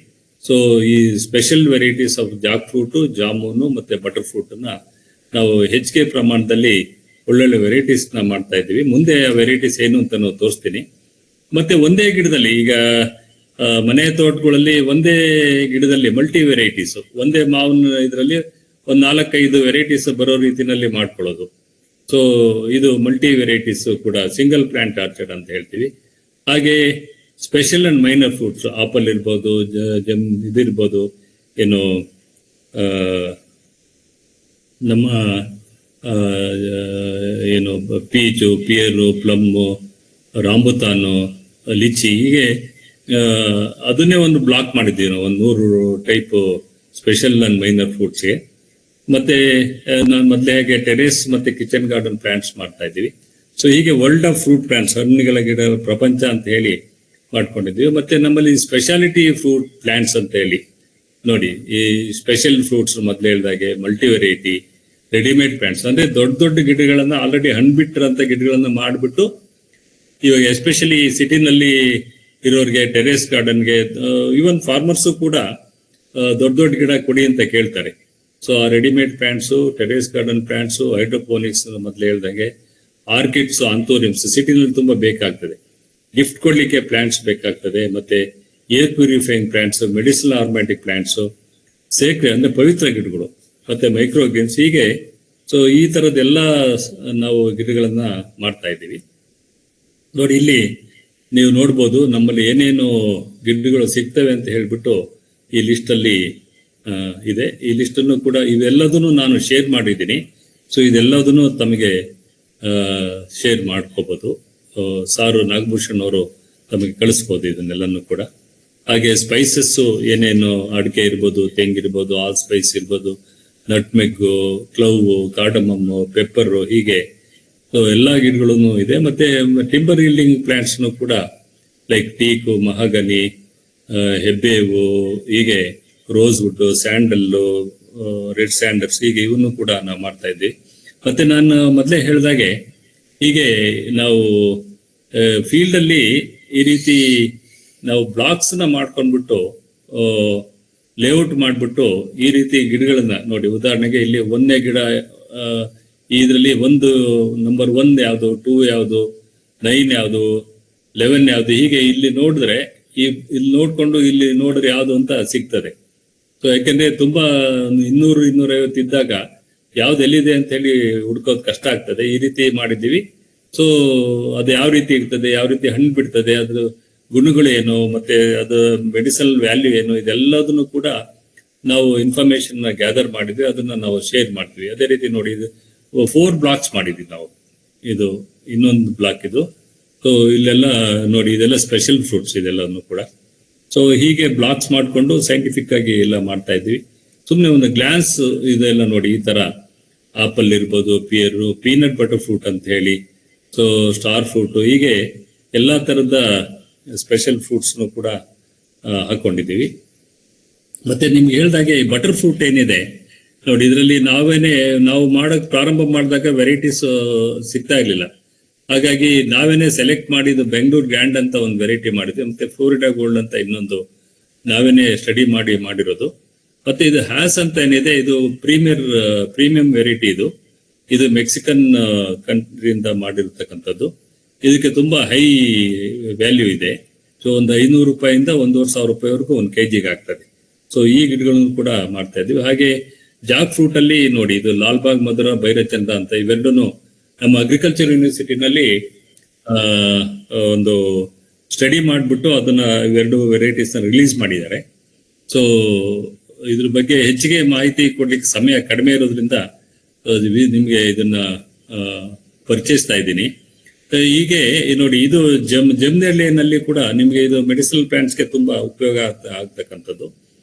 ಸೊ ಈ special varieties of Jack fruit, jamun ಮತ್ತೆ ಬಟರ್ ಫ್ರೂಟ್ ನಾವು ಹೆಚ್ಚಿಗೆ ಪ್ರಮಾಣದಲ್ಲಿ ಒಳ್ಳೊಳ್ಳೆ ವೆರೈಟೀಸ್ ಮಾಡ್ತಾ ಇದ್ದೀವಿ. ಮುಂದೆ ವೆರೈಟೀಸ್ ಏನು ಅಂತ ನಾವು ತೋರಿಸ್ತೀನಿ. ಮತ್ತೆ ಒಂದೇ ಗಿಡದಲ್ಲಿ ಈಗ ಮನೆ ತೋಟಗಳಲ್ಲಿ ಒಂದೇ ಗಿಡದಲ್ಲಿ ಮಲ್ಟಿ ವೆರೈಟೀಸ್, ಒಂದೇ ಮಾವಿನ ಇದರಲ್ಲಿ ಒಂದು 4-5 ವೆರೈಟೀಸ್ ಬರೋ ರೀತಿನಲ್ಲಿ ಮಾಡ್ಕೊಳ್ಳೋದು. ಸೊ ಇದು ಮಲ್ಟಿ ವೆರೈಟೀಸ್ ಕೂಡ ಸಿಂಗಲ್ ಪ್ಲಾಂಟ್ ಆರ್ಚರ್ಡ್ ಅಂತ ಹೇಳ್ತೀವಿ. ಹಾಗೆ special and minor fruits, apple ಇರ್ಬೋದು, ಇದಿರ್ಬೋದು, ಏನು ನಮ್ಮ ಏನು ಪೀಚು, ಪಿಯರು, ಪ್ಲಮ್ಮು, ರಾಂಬುತಾನು, ಲಿಚಿ, ಹೀಗೆ ಅದನ್ನೇ ಒಂದು ಬ್ಲಾಕ್ ಮಾಡಿದ್ದೀವಿ ನಾವು, 100 ಟೈಪ್ ಸ್ಪೆಷಲ್ ಅಂಡ್ ಮೈನರ್ ಫ್ರೂಟ್ಸ್ಗೆ. ಮತ್ತೆ ನಾನು ಮೊದಲೇ ಹಾಗೆ ಟೆರೇಸ್ ಮತ್ತೆ ಕಿಚನ್ ಗಾರ್ಡನ್ ಪ್ಲಾಂಟ್ಸ್ ಮಾಡ್ತಾ ಇದ್ದೀವಿ. ಸೊ ಹೀಗೆ ವರ್ಲ್ಡ್ ಆಫ್ ಫ್ರೂಟ್ ಪ್ಲಾಂಟ್ಸ್, ಹಣ್ಣುಗಳ ಗಿಡ ಪ್ರಪಂಚ ಅಂತ ಹೇಳಿ ಮಾಡ್ಕೊಂಡಿದ್ದೀವಿ. ಮತ್ತೆ ನಮ್ಮಲ್ಲಿ ಸ್ಪೆಷಾಲಿಟಿ ಫ್ರೂಟ್ ಪ್ಲಾಂಟ್ಸ್ ಅಂತ ಹೇಳಿ ನೋಡಿ, ಈ ಸ್ಪೆಷಲ್ ಫ್ರೂಟ್ಸ್ ಮೊದಲು ಹೇಳಿದಾಗೆ ಮಲ್ಟಿ ವೆರೈಟಿ ರೆಡಿಮೇಡ್ ಪ್ಲಾಂಟ್ಸ್, ಅಂದ್ರೆ ದೊಡ್ಡ ದೊಡ್ಡ ಗಿಡಗಳನ್ನ ಆಲ್ರೆಡಿ ಹಣ್ಣು ಬಿಟ್ಟಿರೋಂಥ ಗಿಡಗಳನ್ನ ಮಾಡಿಬಿಟ್ಟು ಇವಾಗ ಎಸ್ಪೆಷಲಿ ಸಿಟಿನಲ್ಲಿ ಇರೋರಿಗೆ ಟೆರೇಸ್ ಗಾರ್ಡನ್ಗೆ, ಈವನ್ ಫಾರ್ಮರ್ಸು ಕೂಡ ದೊಡ್ಡ ದೊಡ್ಡ ಗಿಡ ಕೊಡಿ ಅಂತ ಕೇಳ್ತಾರೆ. ಸೊ ಆ readymade plants, terrace garden plants, hydroponics ಮೊದಲು ಹೇಳ್ದಂಗೆ, ಆರ್ಕಿಡ್ಸ್, ಆಂಥೋರಿಯಮ್ಸ್ ಸಿಟಿನಲ್ಲಿ ತುಂಬಾ ಬೇಕಾಗ್ತದೆ. ಗಿಫ್ಟ್ ಕೊಡ್ಲಿಕ್ಕೆ ಪ್ಲಾಂಟ್ಸ್ ಬೇಕಾಗ್ತದೆ. ಮತ್ತೆ air purifying plants, medicinal aromatic plants, sacred ಅಂದ್ರೆ ಪವಿತ್ರ ಗಿಡಗಳು, ಮತ್ತೆ ಮೈಕ್ರೋ ಗ್ರೀನ್ಸ್, ಹೀಗೆ. ಸೊ ಈ ತರದೆಲ್ಲ ನಾವು ಗಿಡಗಳನ್ನ ಮಾಡ್ತಾ ಇದ್ದೀವಿ. ನೋಡಿ, ಇಲ್ಲಿ ನೀವು ನೋಡ್ಬೋದು ನಮ್ಮಲ್ಲಿ ಏನೇನು ಗಿಡಗಳು ಸಿಗ್ತವೆ ಅಂತ ಹೇಳ್ಬಿಟ್ಟು ಈ ಲಿಸ್ಟ್ ಅಲ್ಲಿ ಇದೆ. ಈ ಲಿಸ್ಟ್ ಅನ್ನು ಕೂಡ ಇವೆಲ್ಲದನ್ನು ನಾನು ಶೇರ್ ಮಾಡಿದ್ದೀನಿ. ಸೊ ಇದೆಲ್ಲದನ್ನು ತಮಗೆ ಶೇರ್ ಮಾಡ್ಕೋಬಹುದು. ಸಾರು ನಾಗಭೂಷಣ್ ಅವರು ತಮಗೆ ಕಳಿಸ್ಬೋದು ಇದನ್ನೆಲ್ಲನೂ ಕೂಡ. ಹಾಗೆ ಸ್ಪೈಸಸ್ ಏನೇನು, ಅಡಿಕೆ ಇರ್ಬೋದು, ತೆಂಗಿರ್ಬೋದು, ಆಲ್ ಸ್ಪೈಸ್ ಇರ್ಬೋದು, ನಟ್ಮೆಗ್ಗು, ಕ್ಲೌವು, ಕಾರ್ಡಮಮ್ಮು, ಪೆಪ್ಪರು, ಹೀಗೆ ಸೊ ಎಲ್ಲಾ ಗಿಡಗಳನ್ನು ಇದೆ. ಮತ್ತೆ ಟಿಂಬರ್ ಈಲ್ಡಿಂಗ್ ಪ್ಲಾಂಟ್ಸ್ ಕೂಡ ಲೈಕ್ ಟೀಕು, ಮಹಾಗನಿ, ಹೆಬ್ಬೇವು, ಹೀಗೆ ರೋಸ್ ವುಡ್, ಸ್ಯಾಂಡಲ್ಲು, ರೆಡ್ ಸ್ಯಾಂಡಲ್ಸ್, ಹೀಗೆ ಇವನ್ನು ಕೂಡ ನಾವು ಮಾಡ್ತಾ ಇದ್ವಿ. ಮತ್ತೆ ನಾನು ಮೊದಲೇ ಹೇಳಿದಾಗೆ ಹೀಗೆ ನಾವು ಫೀಲ್ಡ್ ಅಲ್ಲಿ ಈ ರೀತಿ ನಾವು ಬ್ಲಾಕ್ಸ್ ನ ಮಾಡ್ಕೊಂಡ್ಬಿಟ್ಟು ಲೇಔಟ್ ಮಾಡ್ಬಿಟ್ಟು ಈ ರೀತಿ ಗಿಡಗಳನ್ನ ನೋಡಿ, ಉದಾಹರಣೆಗೆ ಇಲ್ಲಿ ಒಂದನೇ ಗಿಡ ಇದರಲ್ಲಿ ಒಂದು ನಂಬರ್ 1 ಯಾವುದು, 2 ಯಾವುದು, 9 ಯಾವುದು, 11 ಯಾವುದು, ಹೀಗೆ ಇಲ್ಲಿ ನೋಡಿದ್ರೆ ಇಲ್ಲಿ ನೋಡ್ಕೊಂಡು ಇಲ್ಲಿ ನೋಡಿದ್ರೆ ಯಾವುದು ಅಂತ ಸಿಗ್ತದೆ. ಸೊ ಯಾಕೆಂದ್ರೆ ತುಂಬಾ 200-250 ಇದ್ದಾಗ ಯಾವ್ದು ಎಲ್ಲಿದೆ ಅಂತ ಹೇಳಿ ಹುಡ್ಕೋದು ಕಷ್ಟ ಆಗ್ತದೆ. ಈ ರೀತಿ ಮಾಡಿದ್ದೀವಿ. ಸೊ ಅದು ಯಾವ ರೀತಿ ಇರ್ತದೆ, ಯಾವ ರೀತಿ ಹಣ್ಣು ಬಿಡ್ತದೆ, ಅದ್ರ ಗುಣಗಳು ಏನು, ಮತ್ತೆ ಅದು ಮೆಡಿಸಿನಲ್ ವ್ಯಾಲ್ಯೂ ಏನು, ಇದೆಲ್ಲದನ್ನು ಕೂಡ ನಾವು ಇನ್ಫಾರ್ಮೇಶನ್ ಗ್ಯಾದರ್ ಮಾಡಿದ್ವಿ, ಅದನ್ನ ನಾವು ಶೇರ್ ಮಾಡ್ತೀವಿ. ಅದೇ ರೀತಿ ನೋಡಿ, ಇದು 4 ಬ್ಲಾಕ್ಸ್ ಮಾಡಿದ್ವಿ ನಾವು. ಇದು ಇನ್ನೊಂದು ಬ್ಲಾಕ್ ಇದು. ಸೊ ಇಲ್ಲೆಲ್ಲ ನೋಡಿ, ಇದೆಲ್ಲ ಸ್ಪೆಷಲ್ ಫ್ರೂಟ್ಸ್ ಇದೆಲ್ಲವನ್ನು ಕೂಡ. ಸೊ ಹೀಗೆ ಬ್ಲಾಕ್ಸ್ ಮಾಡಿಕೊಂಡು ಸೈಂಟಿಫಿಕ್ ಆಗಿ ಎಲ್ಲ ಮಾಡ್ತಾ ಇದ್ವಿ. ಸುಮ್ಮನೆ ಒಂದು ಗ್ಲಾನ್ಸ್ ಇದೆಲ್ಲ ನೋಡಿ, ಈ ತರ ಆಪಲ್ ಇರ್ಬೋದು, ಪಿಯರು, ಪೀನಟ್ ಬಟರ್ ಫ್ರೂಟ್ ಅಂತ ಹೇಳಿ, ಸೊ ಸ್ಟಾರ್ ಫ್ರೂಟ್, ಹೀಗೆ ಎಲ್ಲಾ ತರದ ಸ್ಪೆಷಲ್ ಫ್ರೂಟ್ಸ್ ಕೂಡ ಹಾಕೊಂಡಿದ್ದೀವಿ. ಮತ್ತೆ ನಿಮ್ಗೆ ಹೇಳ್ದಾಗೆ ಈ ಬಟರ್ ಫ್ರೂಟ್ ಏನಿದೆ ನೋಡಿ, ಇದರಲ್ಲಿ ನಾವು ಮಾಡಕ್ ಪ್ರಾರಂಭ ಮಾಡಿದಾಗ ವೆರೈಟೀಸ್ ಸಿಗ್ತಾ ಇರ್ಲಿಲ್ಲ. ಹಾಗಾಗಿ ನಾವೇನೆ ಸೆಲೆಕ್ಟ್ ಮಾಡಿದ್ದು ಬೆಂಗಳೂರು ಗ್ರ್ಯಾಂಡ್ ಅಂತ ಒಂದು ವೆರೈಟಿ ಮಾಡಿದ್ವಿ, ಮತ್ತೆ ಫ್ಲೋರಿಡಾ ಗೋಲ್ಡ್ ಅಂತ ಇನ್ನೊಂದು ನಾವೇನೆ ಸ್ಟಡಿ ಮಾಡಿರೋದು. ಮತ್ತೆ ಇದು ಹ್ಯಾಸ್ ಅಂತ ಏನಿದೆ, ಇದು ಪ್ರೀಮಿಯಂ ವೆರೈಟಿ. ಇದು ಮೆಕ್ಸಿಕನ್ ಕಂಟ್ರಿಯಿಂದ ಮಾಡಿರ್ತಕ್ಕಂಥದ್ದು. ಇದಕ್ಕೆ ತುಂಬಾ ಹೈ ವ್ಯಾಲ್ಯೂ ಇದೆ. ಸೊ ಒಂದು 500 ರೂಪಾಯಿಂದ 1,500 ರೂಪಾಯಿವರೆಗೂ 1 kg ಆಗ್ತದೆ. ಸೊ ಈ ಗಿಡಗಳನ್ನು ಕೂಡ ಮಾಡ್ತಾ ಇದ್ವಿ. ಹಾಗೆ ಜಾಕ್ ಫ್ರೂಟ್ ಅಲ್ಲಿ ನೋಡಿ, ಇದು ಲಾಲ್ಬಾಗ್ ಮಧುರ, ಭೈರಚಂದ್ರ ಅಂತ ಇವೆರಡನ್ನು ನಮ್ಮ ಅಗ್ರಿಕಲ್ಚರ್ ಯೂನಿವರ್ಸಿಟಿನಲ್ಲಿ ಒಂದು ಸ್ಟಡಿ ಮಾಡಿಬಿಟ್ಟು ಅದನ್ನ ಇವೆರಡು ವೆರೈಟೀಸ್ ರಿಲೀಸ್ ಮಾಡಿದ್ದಾರೆ. ಸೊ ಇದ್ರ ಬಗ್ಗೆ ಹೆಚ್ಚಿಗೆ ಮಾಹಿತಿ ಕೊಡ್ಲಿಕ್ಕೆ ಸಮಯ ಕಡಿಮೆ ಇರೋದ್ರಿಂದ ನಿಮ್ಗೆ ಇದನ್ನ ಪರಿಚಯಿಸ್ತಾ ಇದ್ದೀನಿ. ಹೀಗೆ ನೋಡಿ, ಇದು ಜಮ್ನೆಳ್ಳಿನಲ್ಲಿ ಕೂಡ ನಿಮ್ಗೆ ಇದು ಮೆಡಿಸಿನಲ್ ಪ್ಲಾಂಟ್ಸ್ಗೆ ತುಂಬಾ ಉಪಯೋಗ ಆಗ್ತಕ್ಕಂಥದ್ದು.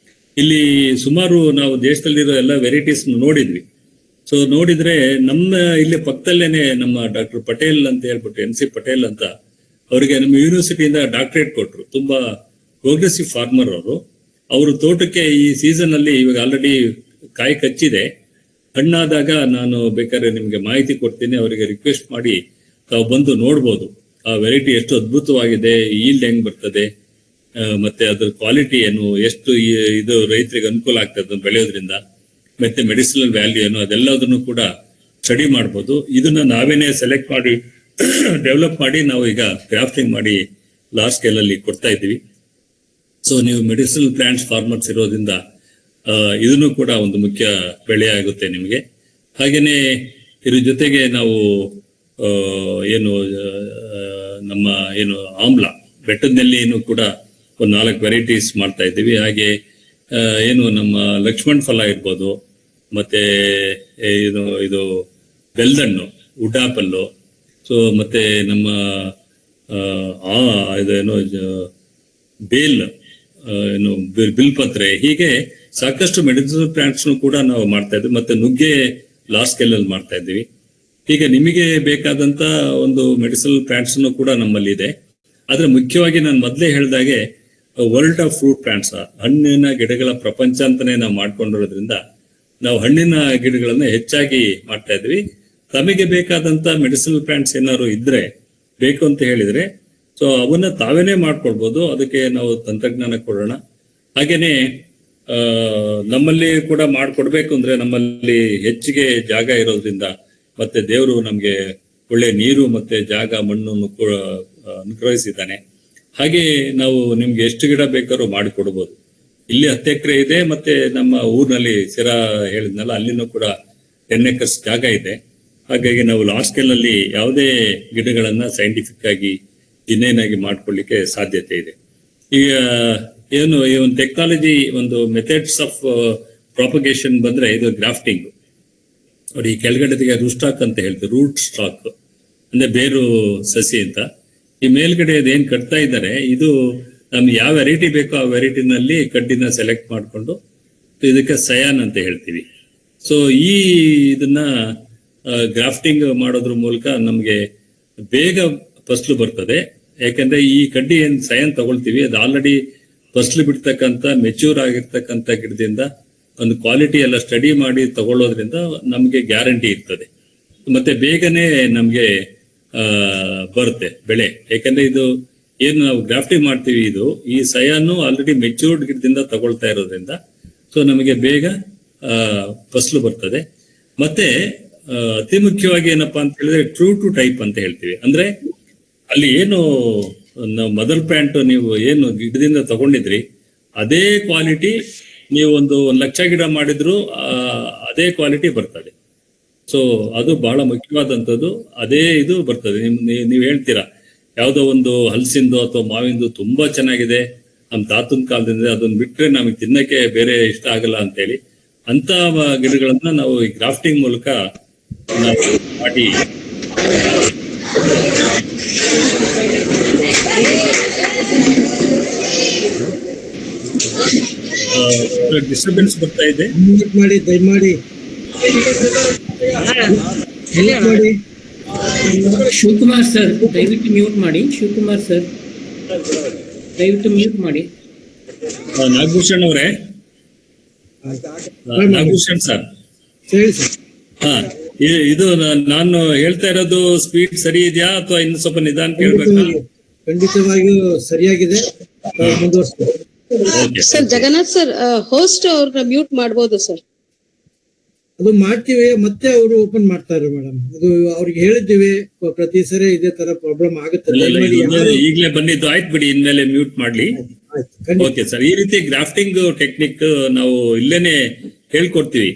ಇಲ್ಲಿ ಸುಮಾರು ನಾವು ದೇಶದಲ್ಲಿರೋ ಎಲ್ಲ ವೆರೈಟೀಸ್ ನೋಡಿದ್ವಿ. ಸೊ ನೋಡಿದ್ರೆ ನಮ್ಮ ಇಲ್ಲಿ ಪಕ್ಕದಲ್ಲೇನೆ ನಮ್ಮ ಡಾಕ್ಟರ್ ಪಟೇಲ್ ಅಂತ ಹೇಳ್ಬಿಟ್ಟು, NC ಪಟೇಲ್ ಅಂತ, ಅವರಿಗೆ ನಮ್ಮ ಯೂನಿವರ್ಸಿಟಿಯಿಂದ ಡಾಕ್ಟರೇಟ್ ಕೊಟ್ರು. ತುಂಬಾ ಪ್ರೋಗ್ರೆಸಿವ್ ಫಾರ್ಮರ್ ಅವರು ತೋಟಕ್ಕೆ ಈ ಸೀಸನ್ ಅಲ್ಲಿ ಇವಾಗ ಆಲ್ರೆಡಿ ಕಾಯಿ ಕಚ್ಚಿದೆ. ಹಣ್ಣಾದಾಗ ನಾನು ಬೇಕಾದ್ರೆ ನಿಮ್ಗೆ ಮಾಹಿತಿ ಕೊಡ್ತೀನಿ. ಅವರಿಗೆ ರಿಕ್ವೆಸ್ಟ್ ಮಾಡಿ ತಾವು ಬಂದು ನೋಡ್ಬೋದು ಆ ವೆರೈಟಿ ಎಷ್ಟು ಅದ್ಭುತವಾಗಿದೆ, ಈಲ್ಡ್ ಹೆಂಗ್ ಬರ್ತದೆ, ಮತ್ತೆ ಅದ್ರ ಕ್ವಾಲಿಟಿ ಏನು, ಎಷ್ಟು ಇದು ರೈತರಿಗೆ ಅನುಕೂಲ ಆಗ್ತದೆ ಬೆಳೆಯೋದ್ರಿಂದ, ಮತ್ತೆ ಮೆಡಿಸಿನಲ್ ವ್ಯಾಲ್ಯೂ ಏನು, ಅದೆಲ್ಲದನ್ನು ಕೂಡ ಸ್ಟಡಿ ಮಾಡ್ಬೋದು. ಇದನ್ನ ನಾವೇನೆ ಸೆಲೆಕ್ಟ್ ಮಾಡಿ ಡೆವಲಪ್ ಮಾಡಿ ನಾವು ಈಗ ಗ್ರಾಫ್ಟಿಂಗ್ ಮಾಡಿ ಲಾರ್ಜ್ ಸ್ಕೇಲ್ ಅಲ್ಲಿ ಕೊಡ್ತಾ ಇದ್ದೀವಿ. ಸೊ ನೀವು ಮೆಡಿಸಿನಲ್ ಪ್ಲಾಂಟ್ಸ್ ಫಾರ್ಮರ್ಸ್ ಇರೋದ್ರಿಂದ ಇದನ್ನು ಕೂಡ ಒಂದು ಮುಖ್ಯ ಬೆಳೆ ಆಗುತ್ತೆ ನಿಮಗೆ. ಹಾಗೇನೆ ಇದ್ರ ಜೊತೆಗೆ ನಾವು ನಮ್ಮ ಆಮ್ಲ ಬೆಟ್ಟದಲ್ಲಿ ಕೂಡ ಒಂದು 4 ವೆರೈಟೀಸ್ ಮಾಡ್ತಾ ಇದ್ದೀವಿ. ಹಾಗೆ ನಮ್ಮ ಲಕ್ಷ್ಮಣ್ ಫಲ ಇರ್ಬೋದು, ಮತ್ತೆ ಇದು ಬೆಲ್ದಣ್ಣು, ವುಡ್ ಆಪಲ್ಲು, ಸೊ ಮತ್ತೆ ನಮ್ಮ ಬೇಲ್, ಬಿಲ್ಪತ್ರೆ, ಹೀಗೆ ಸಾಕಷ್ಟು ಮೆಡಿಸಿನಲ್ ಪ್ಲಾಂಟ್ಸ್ ಕೂಡ ನಾವು ಮಾಡ್ತಾ ಇದ್ವಿ. ಮತ್ತೆ ನುಗ್ಗೆ ಲಾರ್ಜ್ ಸ್ಕೇಲ್ ಅಲ್ಲಿ ಮಾಡ್ತಾ ಇದ್ದೀವಿ. ಹೀಗೆ ನಿಮಗೆ ಬೇಕಾದಂತ ಒಂದು ಮೆಡಿಸಿನಲ್ ಪ್ಲಾಂಟ್ಸ್ ಕೂಡ ನಮ್ಮಲ್ಲಿ ಇದೆ. ಆದ್ರೆ ಮುಖ್ಯವಾಗಿ ನಾನು ಮೊದಲೇ ಹೇಳಿದಾಗೆ ವರ್ಲ್ಡ್ ಆಫ್ ಫ್ರೂಟ್ ಪ್ಲಾಂಟ್ಸ್, ಹಣ್ಣಿನ ಗಿಡಗಳ ಪ್ರಪಂಚ ಅಂತಾನೆ ನಾವು ಮಾಡ್ಕೊಂಡಿರೋದ್ರಿಂದ ನಾವು ಹಣ್ಣಿನ ಗಿಡಗಳನ್ನ ಹೆಚ್ಚಾಗಿ ಮಾಡ್ತಾ ಇದ್ವಿ. ತಮಗೆ ಬೇಕಾದಂತ ಮೆಡಿಸಿನಲ್ ಪ್ಲಾಂಟ್ಸ್ ಏನಾದ್ರು ಇದ್ರೆ ಬೇಕು ಅಂತ ಹೇಳಿದ್ರೆ ಸೊ ಅವನ್ನ ತಾವೇನೆ ಮಾಡ್ಕೊಳ್ಬಹುದು. ಅದಕ್ಕೆ ನಾವು ತಂತ್ರಜ್ಞಾನ ಕೊಡೋಣ. ಹಾಗೇನೆ ನಮ್ಮಲ್ಲಿ ಕೂಡ ಮಾಡ್ಕೊಡ್ಬೇಕು ಅಂದ್ರೆ ನಮ್ಮಲ್ಲಿ ಹೆಚ್ಚಿಗೆ ಜಾಗ ಇರೋದ್ರಿಂದ, ಮತ್ತೆ ದೇವರು ನಮ್ಗೆ ಒಳ್ಳೆ ನೀರು ಮತ್ತೆ ಜಾಗ, ಮಣ್ಣನ್ನು ಅನುಗ್ರಹಿಸಿದ್ದಾನೆ. ಹಾಗೆ ನಾವು ನಿಮ್ಗೆ ಎಷ್ಟು ಗಿಡ ಬೇಕಾದ್ರೂ ಮಾಡಿಕೊಡ್ಬೋದು. ಇಲ್ಲಿ 10 ಎಕರೆ ಇದೆ, ಮತ್ತೆ ನಮ್ಮ ಊರಿನಲ್ಲಿ ಸಿರಾ ಹೇಳಿದ್ನಲ್ಲ, ಅಲ್ಲಿನೂ ಕೂಡ 10 acres ಜಾಗ ಇದೆ. ಹಾಗಾಗಿ ನಾವು ಲಾರ್ಜ್ ಸ್ಕೇಲ್ ಅಲ್ಲಿ ಯಾವುದೇ ಗಿಡಗಳನ್ನ ಸೈಂಟಿಫಿಕ್ ಆಗಿ ಇನ್ನೇನಾಗಿ ಮಾಡ್ಕೊಳ್ಳಿಕ್ಕೆ ಸಾಧ್ಯತೆ ಇದೆ. ಈಗ ಈ ಒಂದು ಟೆಕ್ನಾಲಜಿ, ಒಂದು ಮೆಥಡ್ಸ್ ಆಫ್ ಪ್ರಾಪಗೇಷನ್ ಬಂದ್ರೆ ಇದು ಗ್ರಾಫ್ಟಿಂಗ್ ನೋಡಿ. ಕೆಳಗಡೆಗೆ ರೂಸ್ಟಾಕ್ ಅಂತ ಹೇಳ್ತೀವಿ, ರೂಟ್ ಸ್ಟಾಕ್ ಅಂದ್ರೆ ಬೇರು ಸಸಿ ಅಂತ. ಈ ಮೇಲ್ಗಡೆ ಅದೇನ್ ಕಟ್ತಾ ಇದ್ದಾರೆ, ಇದು ನಮ್ಗೆ ಯಾವ ವೆರೈಟಿ ಬೇಕೋ ಆ ವೆರೈಟಿನಲ್ಲಿ ಕಡ್ಡಿನ ಸೆಲೆಕ್ಟ್ ಮಾಡ್ಕೊಂಡು ಇದಕ್ಕೆ ಸಯಾನ್ ಅಂತ ಹೇಳ್ತೀವಿ. ಸೊ ಈ ಇದನ್ನ ಗ್ರಾಫ್ಟಿಂಗ್ ಮಾಡೋದ್ರ ಮೂಲಕ ನಮಗೆ ಬೇಗ ಫಸಲು ಬರ್ತದೆ. ಯಾಕಂದ್ರೆ ಈ ಕಡ್ಡಿ ಏನ್ ಸಯನ್ ತಗೊಳ್ತೀವಿ ಅದು ಆಲ್ರೆಡಿ ಫಸಲು ಬಿಡ್ತಕ್ಕಂಥ ಮೆಚ್ಯೂರ್ ಆಗಿರ್ತಕ್ಕಂಥ ಗಿಡದಿಂದ ಒಂದು ಕ್ವಾಲಿಟಿ ಎಲ್ಲ ಸ್ಟಡಿ ಮಾಡಿ ತಗೊಳ್ಳೋದ್ರಿಂದ ನಮಗೆ ಗ್ಯಾರಂಟಿ ಇರ್ತದೆ. ಮತ್ತೆ ಬೇಗನೆ ನಮ್ಗೆ ಬರುತ್ತೆ ಬೆಳೆ. ಯಾಕಂದ್ರೆ ಇದು ಏನು ನಾವು ಗ್ರಾಫ್ಟಿಂಗ್ ಮಾಡ್ತೀವಿ, ಇದು ಈ ಸಯಾನು ಆಲ್ರೆಡಿ ಮೆಚ್ಯೂರ್ಡ್ ಗಿಡದಿಂದ ತಗೊಳ್ತಾ ಇರೋದ್ರಿಂದ ಸೊ ನಮಗೆ ಬೇಗ ಫಸಲು ಬರ್ತದೆ. ಮತ್ತೆ ಅತಿ ಮುಖ್ಯವಾಗಿ ಏನಪ್ಪಾ ಅಂತ ಹೇಳಿದ್ರೆ ಟ್ರೂ ಟು ಟೈಪ್ ಅಂತ ಹೇಳ್ತೀವಿ. ಅಂದ್ರೆ ಅಲ್ಲಿ ಏನು ನಾವು ಮದರ್ ಪ್ಲಾಂಟ್ ನೀವು ಏನು ಗಿಡದಿಂದ ತಗೊಂಡಿದ್ರಿ ಅದೇ ಕ್ವಾಲಿಟಿ ನೀವು ಒಂದು 1,00,000 ಗಿಡ ಮಾಡಿದ್ರು ಅದೇ ಕ್ವಾಲಿಟಿ ಬರ್ತದೆ. ಸೊ ಅದು ಬಹಳ ಮುಖ್ಯವಾದಂಥದ್ದು. ಅದೇ ಇದು ಬರ್ತದೆ. ನೀವು ಹೇಳ್ತೀರಾ ಯಾವುದೋ ಒಂದು ಹಲಸಿಂದು ಅಥವಾ ಮಾವಿಂದು ತುಂಬಾ ಚೆನ್ನಾಗಿದೆ ನಮ್ಮ ತಾತನ ಕಾಲದಿಂದ, ಅದನ್ನ ಬಿಟ್ರೆ ನಮಗೆ ತಿನ್ನಕ್ಕೆ ಬೇರೆ ಇಷ್ಟ ಆಗಲ್ಲ ಅಂತೇಳಿ ಅಂತ ಗಿಡಗಳನ್ನ ನಾವು ಈ ಗ್ರಾಫ್ಟಿಂಗ್ ಮೂಲಕ ನಾವು ಮಾಡಿ ಡಿಸ್ಟರ್ಬೆನ್ಸ್ ಬರ್ತಾ ಇದೆ. ಮಾಡಿ ದಯಮಾಡಿ ಶಿವಕುಮಾರ್ ಸರ್ ದಯವಿಟ್ಟು ಮ್ಯೂಟ್ ಮಾಡಿ. ಶಿವಕುಮಾರ್ ಸರ್ ದಯವಿಟ್ಟು ಮ್ಯೂಟ್ ಮಾಡಿ. ನಾಗಭೂಷಣ್ ಅವರೇ, ನಾಗಭೂಷಣ್ ಸರ್ ಹೇಳಿ ಸರ್. ಹಾ, ಇದು ನಾನು ಹೇಳ್ತಾ ಇರೋದು ಸ್ಪೀಡ್ ಸರಿ ಇದೆಯಾ ಅಥವಾ ಇನ್ನು ಸ್ವಲ್ಪ ನಿಧಾನ ಕೇಳ್ಬೇಕಾ? ಖಂಡಿತವಾಗಿಯೂ ಸರಿಯಾಗಿದೆ, ಮುಂದುವರಿಸ್ಬೋದು. ಸರ್ ಜಗನ್ನಾಥ್ ಸರ್, ಹೋಸ್ಟ್ ಅವ್ರನ್ನ ಮ್ಯೂಟ್ ಮಾಡ್ಬೋದು ಸರ್? ಅದು ಮಾಡ್ತೀವಿ, ಮತ್ತೆ ಅವರು ಓಪನ್ ಮಾಡ್ತಾರೆ ಮೇಡಮ್. ಅದು ಅವ್ರಿಗೆ ಹೇಳಿದ್ದೀವಿ, ಪ್ರತಿ ಸರಿ ಇದೇ ತರ ಪ್ರಾಬ್ಲಮ್ ಆಗುತ್ತೆ. ಈಗಲೇ ಬಂದಿದ್ದು ಆಯ್ತು ಬಿಡಿ, ಇನ್ಮೇಲೆ ಮ್ಯೂಟ್ ಮಾಡ್ಲಿ. ಓಕೆ ಸರ್, ಈ ರೀತಿ ಗ್ರಾಫ್ಟಿಂಗ್ ಟೆಕ್ನಿಕ್ ನಾವು ಇಲ್ಲೇನೆ ಹೇಳ್ಕೊಡ್ತೀವಿ.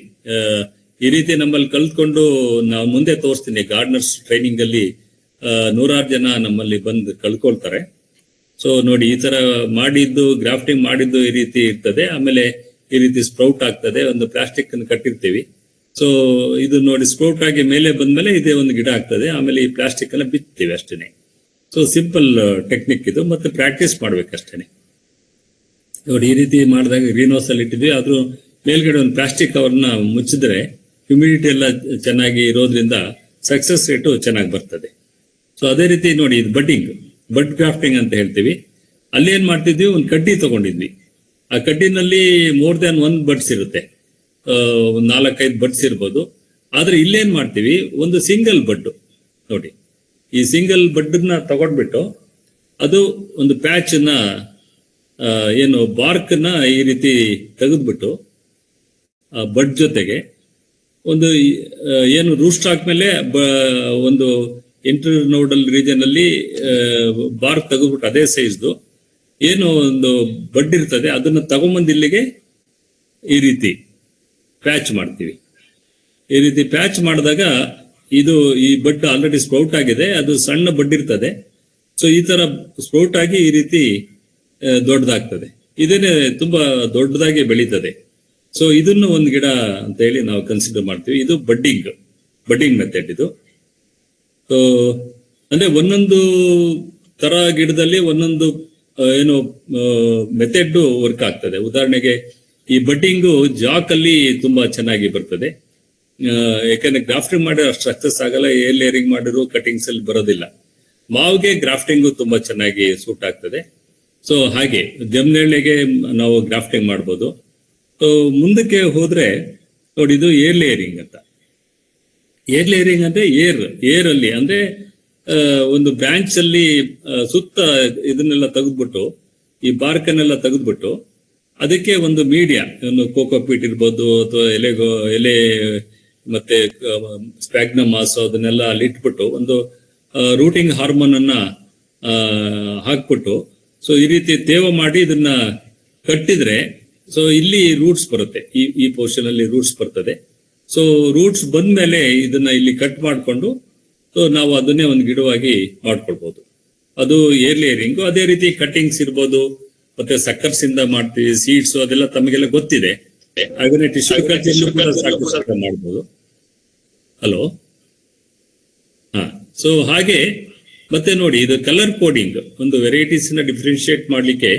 ಈ ರೀತಿ ನಮ್ಮಲ್ಲಿ ಕಲ್ತ್ಕೊಂಡು ನಾವು ಮುಂದೆ ತೋರಿಸ್ತೀನಿ. ಗಾರ್ಡನರ್ಸ್ ಟ್ರೈನಿಂಗ್ ಅಲ್ಲಿ 100 ಜನ ನಮ್ಮಲ್ಲಿ ಬಂದು ಕಲ್ಕೊಳ್ತಾರೆ. ಸೊ ನೋಡಿ, ಈ ತರ ಮಾಡಿದ್ದು ಗ್ರಾಫ್ಟಿಂಗ್ ಮಾಡಿದ್ದು ಈ ರೀತಿ ಇರ್ತದೆ. ಆಮೇಲೆ ಈ ರೀತಿ ಸ್ಪ್ರೌಟ್ ಆಗ್ತದೆ. ಒಂದು ಪ್ಲಾಸ್ಟಿಕ್ ಅನ್ನು ಕಟ್ಟಿರ್ತೀವಿ. ಸೊ ಇದು ನೋಡಿ ಸ್ಪ್ರೌಟ್ ಆಗಿ ಮೇಲೆ ಬಂದ್ಮೇಲೆ ಇದೇ ಒಂದು ಗಿಡ ಆಗ್ತದೆ. ಆಮೇಲೆ ಈ ಪ್ಲಾಸ್ಟಿಕ್ ಅನ್ನ ಬಿತ್ತೀವಿ ಅಷ್ಟೇನೆ. ಸೊ ಸಿಂಪಲ್ ಟೆಕ್ನಿಕ್ ಇದು, ಮತ್ತೆ ಪ್ರಾಕ್ಟೀಸ್ ಮಾಡ್ಬೇಕಷ್ಟೇನೆ. ನೋಡಿ ಈ ರೀತಿ ಮಾಡಿದಾಗ ಗ್ರೀನ್ ಹೌಸ್ ಅಲ್ಲಿ ಇಟ್ಟಿದ್ವಿ, ಅದ್ರ ಮೇಲ್ಗಡೆ ಒಂದು ಪ್ಲಾಸ್ಟಿಕ್ ಕವರ್ನ ಮುಚ್ಚಿದ್ರೆ ಹ್ಯುಮಿಡಿಟಿ ಎಲ್ಲ ಚೆನ್ನಾಗಿ ಇರೋದ್ರಿಂದ ಸಕ್ಸಸ್ ರೇಟು ಚೆನ್ನಾಗಿ ಬರ್ತದೆ. ಸೊ ಅದೇ ರೀತಿ ನೋಡಿ, ಇದು ಬಡ್ ಗ್ರಾಫ್ಟಿಂಗ್ ಅಂತ ಹೇಳ್ತೀವಿ. ಅಲ್ಲಿ ಏನ್ ಮಾಡ್ತಿದ್ವಿ, ಒಂದು ಕಡ್ಡಿ ತಗೊಂಡಿದ್ವಿ. ಆ ಕಡ್ಡಿನಲ್ಲಿ ಮೋರ್ ದ್ಯಾನ್ 1 ಬಡ್ಸ್ ಇರುತ್ತೆ, 4-5 ಬಡ್ಸ್ ಇರ್ಬೋದು. ಆದ್ರೆ ಇಲ್ಲೇನ್ ಮಾಡ್ತೀವಿ, ಒಂದು ಸಿಂಗಲ್ ಬಡ್ ನೋಡಿ, ಈ ಸಿಂಗಲ್ ಬಡ್ನ ತಗೊಂಡ್ಬಿಟ್ಟು ಅದು ಒಂದು ಪ್ಯಾಚ್ ನ ಏನು ಬಾರ್ಕ್ ನ ಈ ರೀತಿ ತೆಗೆದ್ಬಿಟ್ಟು ಬಡ್ ಜೊತೆಗೆ ಒಂದು ಏನು ರೂಟ್ ಸ್ಟಾಕ್ ಮೇಲೆ ಒಂದು ಇಂಟರ್ನೋಡಲ್ ರೀಜನ್ ಅಲ್ಲಿ ಬಾರ್ಕ್ ತೆಗೆದ್ಬಿಟ್ಟು ಅದೇ ಸೈಜ್ದು ಏನು ಒಂದು ಬಡ್ ಇರ್ತದೆ ಅದನ್ನ ತಗೊಂಬಂದು ಇಲ್ಲಿಗೆ ಈ ರೀತಿ ಪ್ಯಾಚ್ ಮಾಡ್ತೀವಿ. ಈ ರೀತಿ ಪ್ಯಾಚ್ ಮಾಡಿದಾಗ ಇದು ಈ ಬಡ್ ಆಲ್ರೆಡಿ ಸ್ಪ್ರೌಟ್ ಆಗಿದೆ, ಅದು ಸಣ್ಣ ಬಡ್ ಇರ್ತದೆ. ಸೊ ಈ ತರ ಸ್ಪ್ರೌಟ್ ಆಗಿ ಈ ರೀತಿ ದೊಡ್ಡದಾಗ್ತದೆ. ಇದೇನೆ ತುಂಬಾ ದೊಡ್ಡದಾಗಿ ಬೆಳೀತದೆ. ಸೊ ಇದನ್ನು ಒಂದು ಗಿಡ ಅಂತ ಹೇಳಿ ನಾವು ಕನ್ಸಿಡರ್ ಮಾಡ್ತೀವಿ. ಇದು ಬಡ್ಡಿಂಗ್ ಮೆಥಡ್ ಇದು. ಸೊ ಅಂದ್ರೆ ಒಂದೊಂದು ತರ ಗಿಡದಲ್ಲಿ ಒಂದೊಂದು ಏನು ಮೆಥಡ್ ವರ್ಕ್ ಆಗ್ತದೆ. ಉದಾಹರಣೆಗೆ ಈ ಬಡ್ಡಿಂಗು ಜಾಕ್ ಅಲ್ಲಿ ತುಂಬಾ ಚೆನ್ನಾಗಿ ಬರ್ತದೆ. ಯಾಕಂದ್ರೆ ಗ್ರಾಫ್ಟಿಂಗ್ ಮಾಡಿರೋ ಅಷ್ಟು ಸಕ್ಸಸ್ ಆಗಲ್ಲ, ಏರ್ ಲೇಯರಿಂಗ್ ಮಾಡಿರೋ ಕಟಿಂಗ್ಸ್ ಅಲ್ಲಿ ಬರೋದಿಲ್ಲ. ಮಾವಿಗೆ ಗ್ರಾಫ್ಟಿಂಗು ತುಂಬಾ ಚೆನ್ನಾಗಿ ಸೂಟ್ ಆಗ್ತದೆ. ಸೊ ಹಾಗೆ ಜಮ್ನೆಳ್ಳಿಗೆ ನಾವು ಗ್ರಾಫ್ಟಿಂಗ್ ಮಾಡ್ಬೋದು. ಸೊ ಮುಂದಕ್ಕೆ ಹೋದ್ರೆ ನೋಡಿ, ಇದು ಏರ್ ಲೇಯರಿಂಗ್ ಅಂತ. ಏರ್ ಲೇಯರಿಂಗ್ ಅಂದ್ರೆ ಏರ್ ಅಲ್ಲಿ ಅಂದ್ರೆ ಒಂದು ಬ್ರಾಂಚ್ ಅಲ್ಲಿ ಸುತ್ತ ಇದನ್ನೆಲ್ಲ ತೆಗೆದ್ಬಿಟ್ಟು, ಈ ಬಾರ್ಕನ್ನೆಲ್ಲ ತೆಗೆದ್ಬಿಟ್ಟು ಅದಕ್ಕೆ ಒಂದು ಮೀಡಿಯಾ, ಒಂದು ಕೋಕೋಪೀಟ್ ಇರ್ಬೋದು ಅಥವಾ ಎಲೆ ಮತ್ತೆ ಸ್ಪ್ಯಾಗ್ನಮ್ ಮಾಸ್ ಅದನ್ನೆಲ್ಲ ಅಲ್ಲಿ ಇಟ್ಬಿಟ್ಟು ಒಂದು ರೂಟಿಂಗ್ ಹಾರ್ಮೋನ್ ಅನ್ನ ಹಾಕ್ಬಿಟ್ಟು ಸೊ ಈ ರೀತಿ ತೇವ ಮಾಡಿ ಇದನ್ನ ಕಟ್ಟಿದ್ರೆ ಸೊ ಇಲ್ಲಿ ರೂಟ್ಸ್ ಬರುತ್ತೆ. ಈ ಪೋರ್ಷನ್ ಅಲ್ಲಿ ರೂಟ್ಸ್ ಬರ್ತದೆ. ಸೊ ರೂಟ್ಸ್ ಬಂದ್ಮೇಲೆ ಇದನ್ನ ಇಲ್ಲಿ ಕಟ್ ಮಾಡಿಕೊಂಡು ಸೊ ನಾವು ಅದನ್ನೇ ಒಂದು ಗಿಡವಾಗಿ ಮಾಡ್ಕೊಳ್ಬಹುದು. ಅದು ಏರ್ ಲೇಯರಿಂಗು. ಅದೇ ರೀತಿ ಕಟ್ಟಿಂಗ್ಸ್ ಇರ್ಬೋದು, ಮತ್ತೆ ಸಕ್ಕರ್ಸ್ ಇಂದ ಮಾಡ್ತೀವಿ, ಸೀಡ್ಸ್ ಅದೆಲ್ಲ ತಮಗೆಲ್ಲ ಗೊತ್ತಿದೆ. ಹಾಗೆ ಟಿಶ್ಯೂ ಕಲ್ಚರ್ ಕೂಡ ಸಾಕು ಮಾಡ್ಬೋದು. ಹಲೋ, ಹಾ. ಸೊ ಹಾಗೆ ಮತ್ತೆ ನೋಡಿ, ಇದು ಕಲರ್ ಕೋಡಿಂಗ್, ಒಂದು ವೆರೈಟೀಸ್ ನ ಡಿಫ್ರೆನ್ಶಿಯೇಟ್ ಮಾಡ್ಲಿಕ್ಕೆ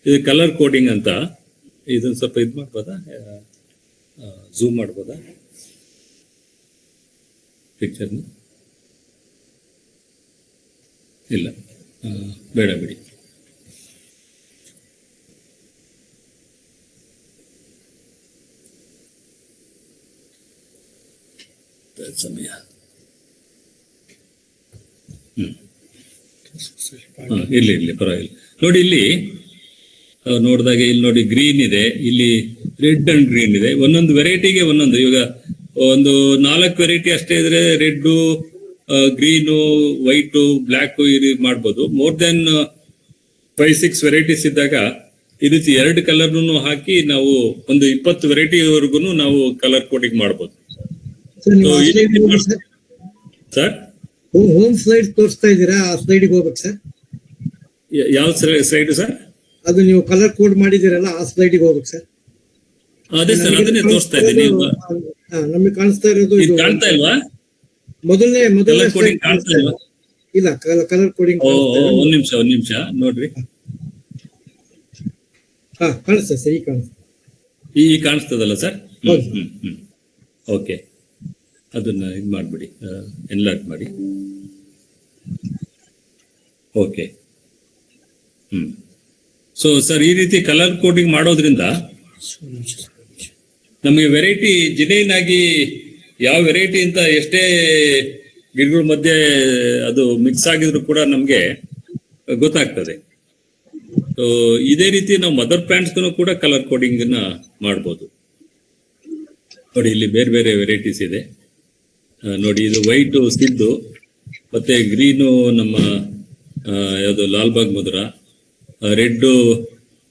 ಇದು ಕಲರ್ ಕೋಡಿಂಗ್ ಅಂತ. ಇದನ್ನ ಸ್ವಲ್ಪ ಇದು ಮಾಡ್ಬೋದಾ? ಝೂಮ್ ಮಾಡ್ಬೋದಾ ಪಿಕ್ಚರ್ನ? ಇಲ್ಲ, ಬೇಡ ಬಿಡಿ. ಸಮಯ ಇರ್ಲಿ ಪರವಾಗಿಲ್ಲ. ನೋಡಿ ಇಲ್ಲಿ ನೋಡಿದಾಗ ಇಲ್ಲಿ ನೋಡಿ ಗ್ರೀನ್ ಇದೆ, ಇಲ್ಲಿ ರೆಡ್ ಅಂಡ್ ಗ್ರೀನ್ ಇದೆ. ಒಂದೊಂದು ವೆರೈಟಿಗೆ ಒಂದೊಂದು. ಇವಾಗ ಒಂದು 4 ವೆರೈಟಿ ಅಷ್ಟೇ ಇದ್ರೆ ರೆಡ್, ಗ್ರೀನು, ವೈಟು, ಬ್ಲ್ಯಾಕ್ ಈ ರೀತಿ ಮಾಡ್ಬೋದು. ಮೋರ್ ದೆನ್ 5-6 ವೆರೈಟೀಸ್ ಇದ್ದಾಗ ಈ ರೀತಿ 2 ಕಲರ್ನು ಹಾಕಿ ನಾವು ಒಂದು 20 ವೆರೈಟಿವರೆಗೂ ನಾವು ಕಲರ್ ಕೋಡಿಂಗ್ ಮಾಡ್ಬೋದು. ಸರ್ ಹೋಮ್ ಸ್ಲೈಡ್ ತೋರಿಸ್ತಾ ಇದ್ದೀರಾ? ಆ ಸ್ಲೈಡ್ಗೆ ಹೋಗ್ಬೇಕು ಸರ್. ಯಾವ ಸ್ಲೈಡ್ ಸರ್? ಅದು ನೀವು ಕಲರ್ ಕೋಡ್ ಮಾಡಿದಿರಲ್ಲ, ಆ ಸ್ಲೈಡ್ಗೆ ಹೋಗ್ಬೇಕು ಸರ್. ಅದೇ ಸರ್, ಅದನ್ನೇ ತೋರಿಸ್ತಾ ಇದ್ದೀನಿ. ನಮಗೆ ಕಾಣಿಸ್ತಾ ಇರೋದು ಇದು ಕಾಣ್ತಾ ಇಲ್ವಾ? ಮೊದಲನೇ ಕೋಡಿಂಗ್ ಕಾಣ್ತಾ ಇಲ್ವಾ? ಇಲ್ಲ, ಕಲರ್ ಕೋಡಿಂಗ್. ಒಂದ್ ನಿಮಿಷ ನೋಡ್ರಿ. ಕಾಣಿಸ್ತದೆ ಸರ್, ಈಗ ಕಾಣಿಸ್ತದೆ. ಈ ಕಾಣಿಸ್ತದಲ್ಲ ಸರ್? ಓಕೆ, ಅದನ್ನ ಇದು ಮಾಡ್ಬಿಡಿ, ಎನ್ಲಾರ್ಜ್ ಮಾಡಿ. ಓಕೆ. ಸೊ ಸರ್, ಈ ರೀತಿ ಕಲರ್ ಕೋಡಿಂಗ್ ಮಾಡೋದ್ರಿಂದ ನಮಗೆ ವೆರೈಟಿ ಜಿನೈನ್ ಆಗಿ ಯಾವ ವೆರೈಟಿ ಅಂತ ಎಷ್ಟೇ ಗಿಡಗಳ ಮಧ್ಯೆ ಅದು ಮಿಕ್ಸ್ ಆಗಿದ್ರು ಕೂಡ ನಮ್ಗೆ ಗೊತ್ತಾಗ್ತದೆ. ಸೊ ಇದೇ ರೀತಿ ನಾವು ಮದರ್ ಪ್ಲಾಂಟ್ಸ್ಗೂ ಕೂಡ ಕಲರ್ ಕೋಡಿಂಗ್ ನ ಮಾಡ್ಬೋದು. ನೋಡಿ, ಇಲ್ಲಿ ಬೇರೆ ಬೇರೆ ವೆರೈಟೀಸ್ ಇದೆ ನೋಡಿ. ಇದು ವೈಟು ಸಿದ್ದು, ಮತ್ತೆ ಗ್ರೀನು ನಮ್ಮ ಯಾವುದು ಲಾಲ್ಬಾಗ್ ಮಧುರ, ರೆಡ್ಡು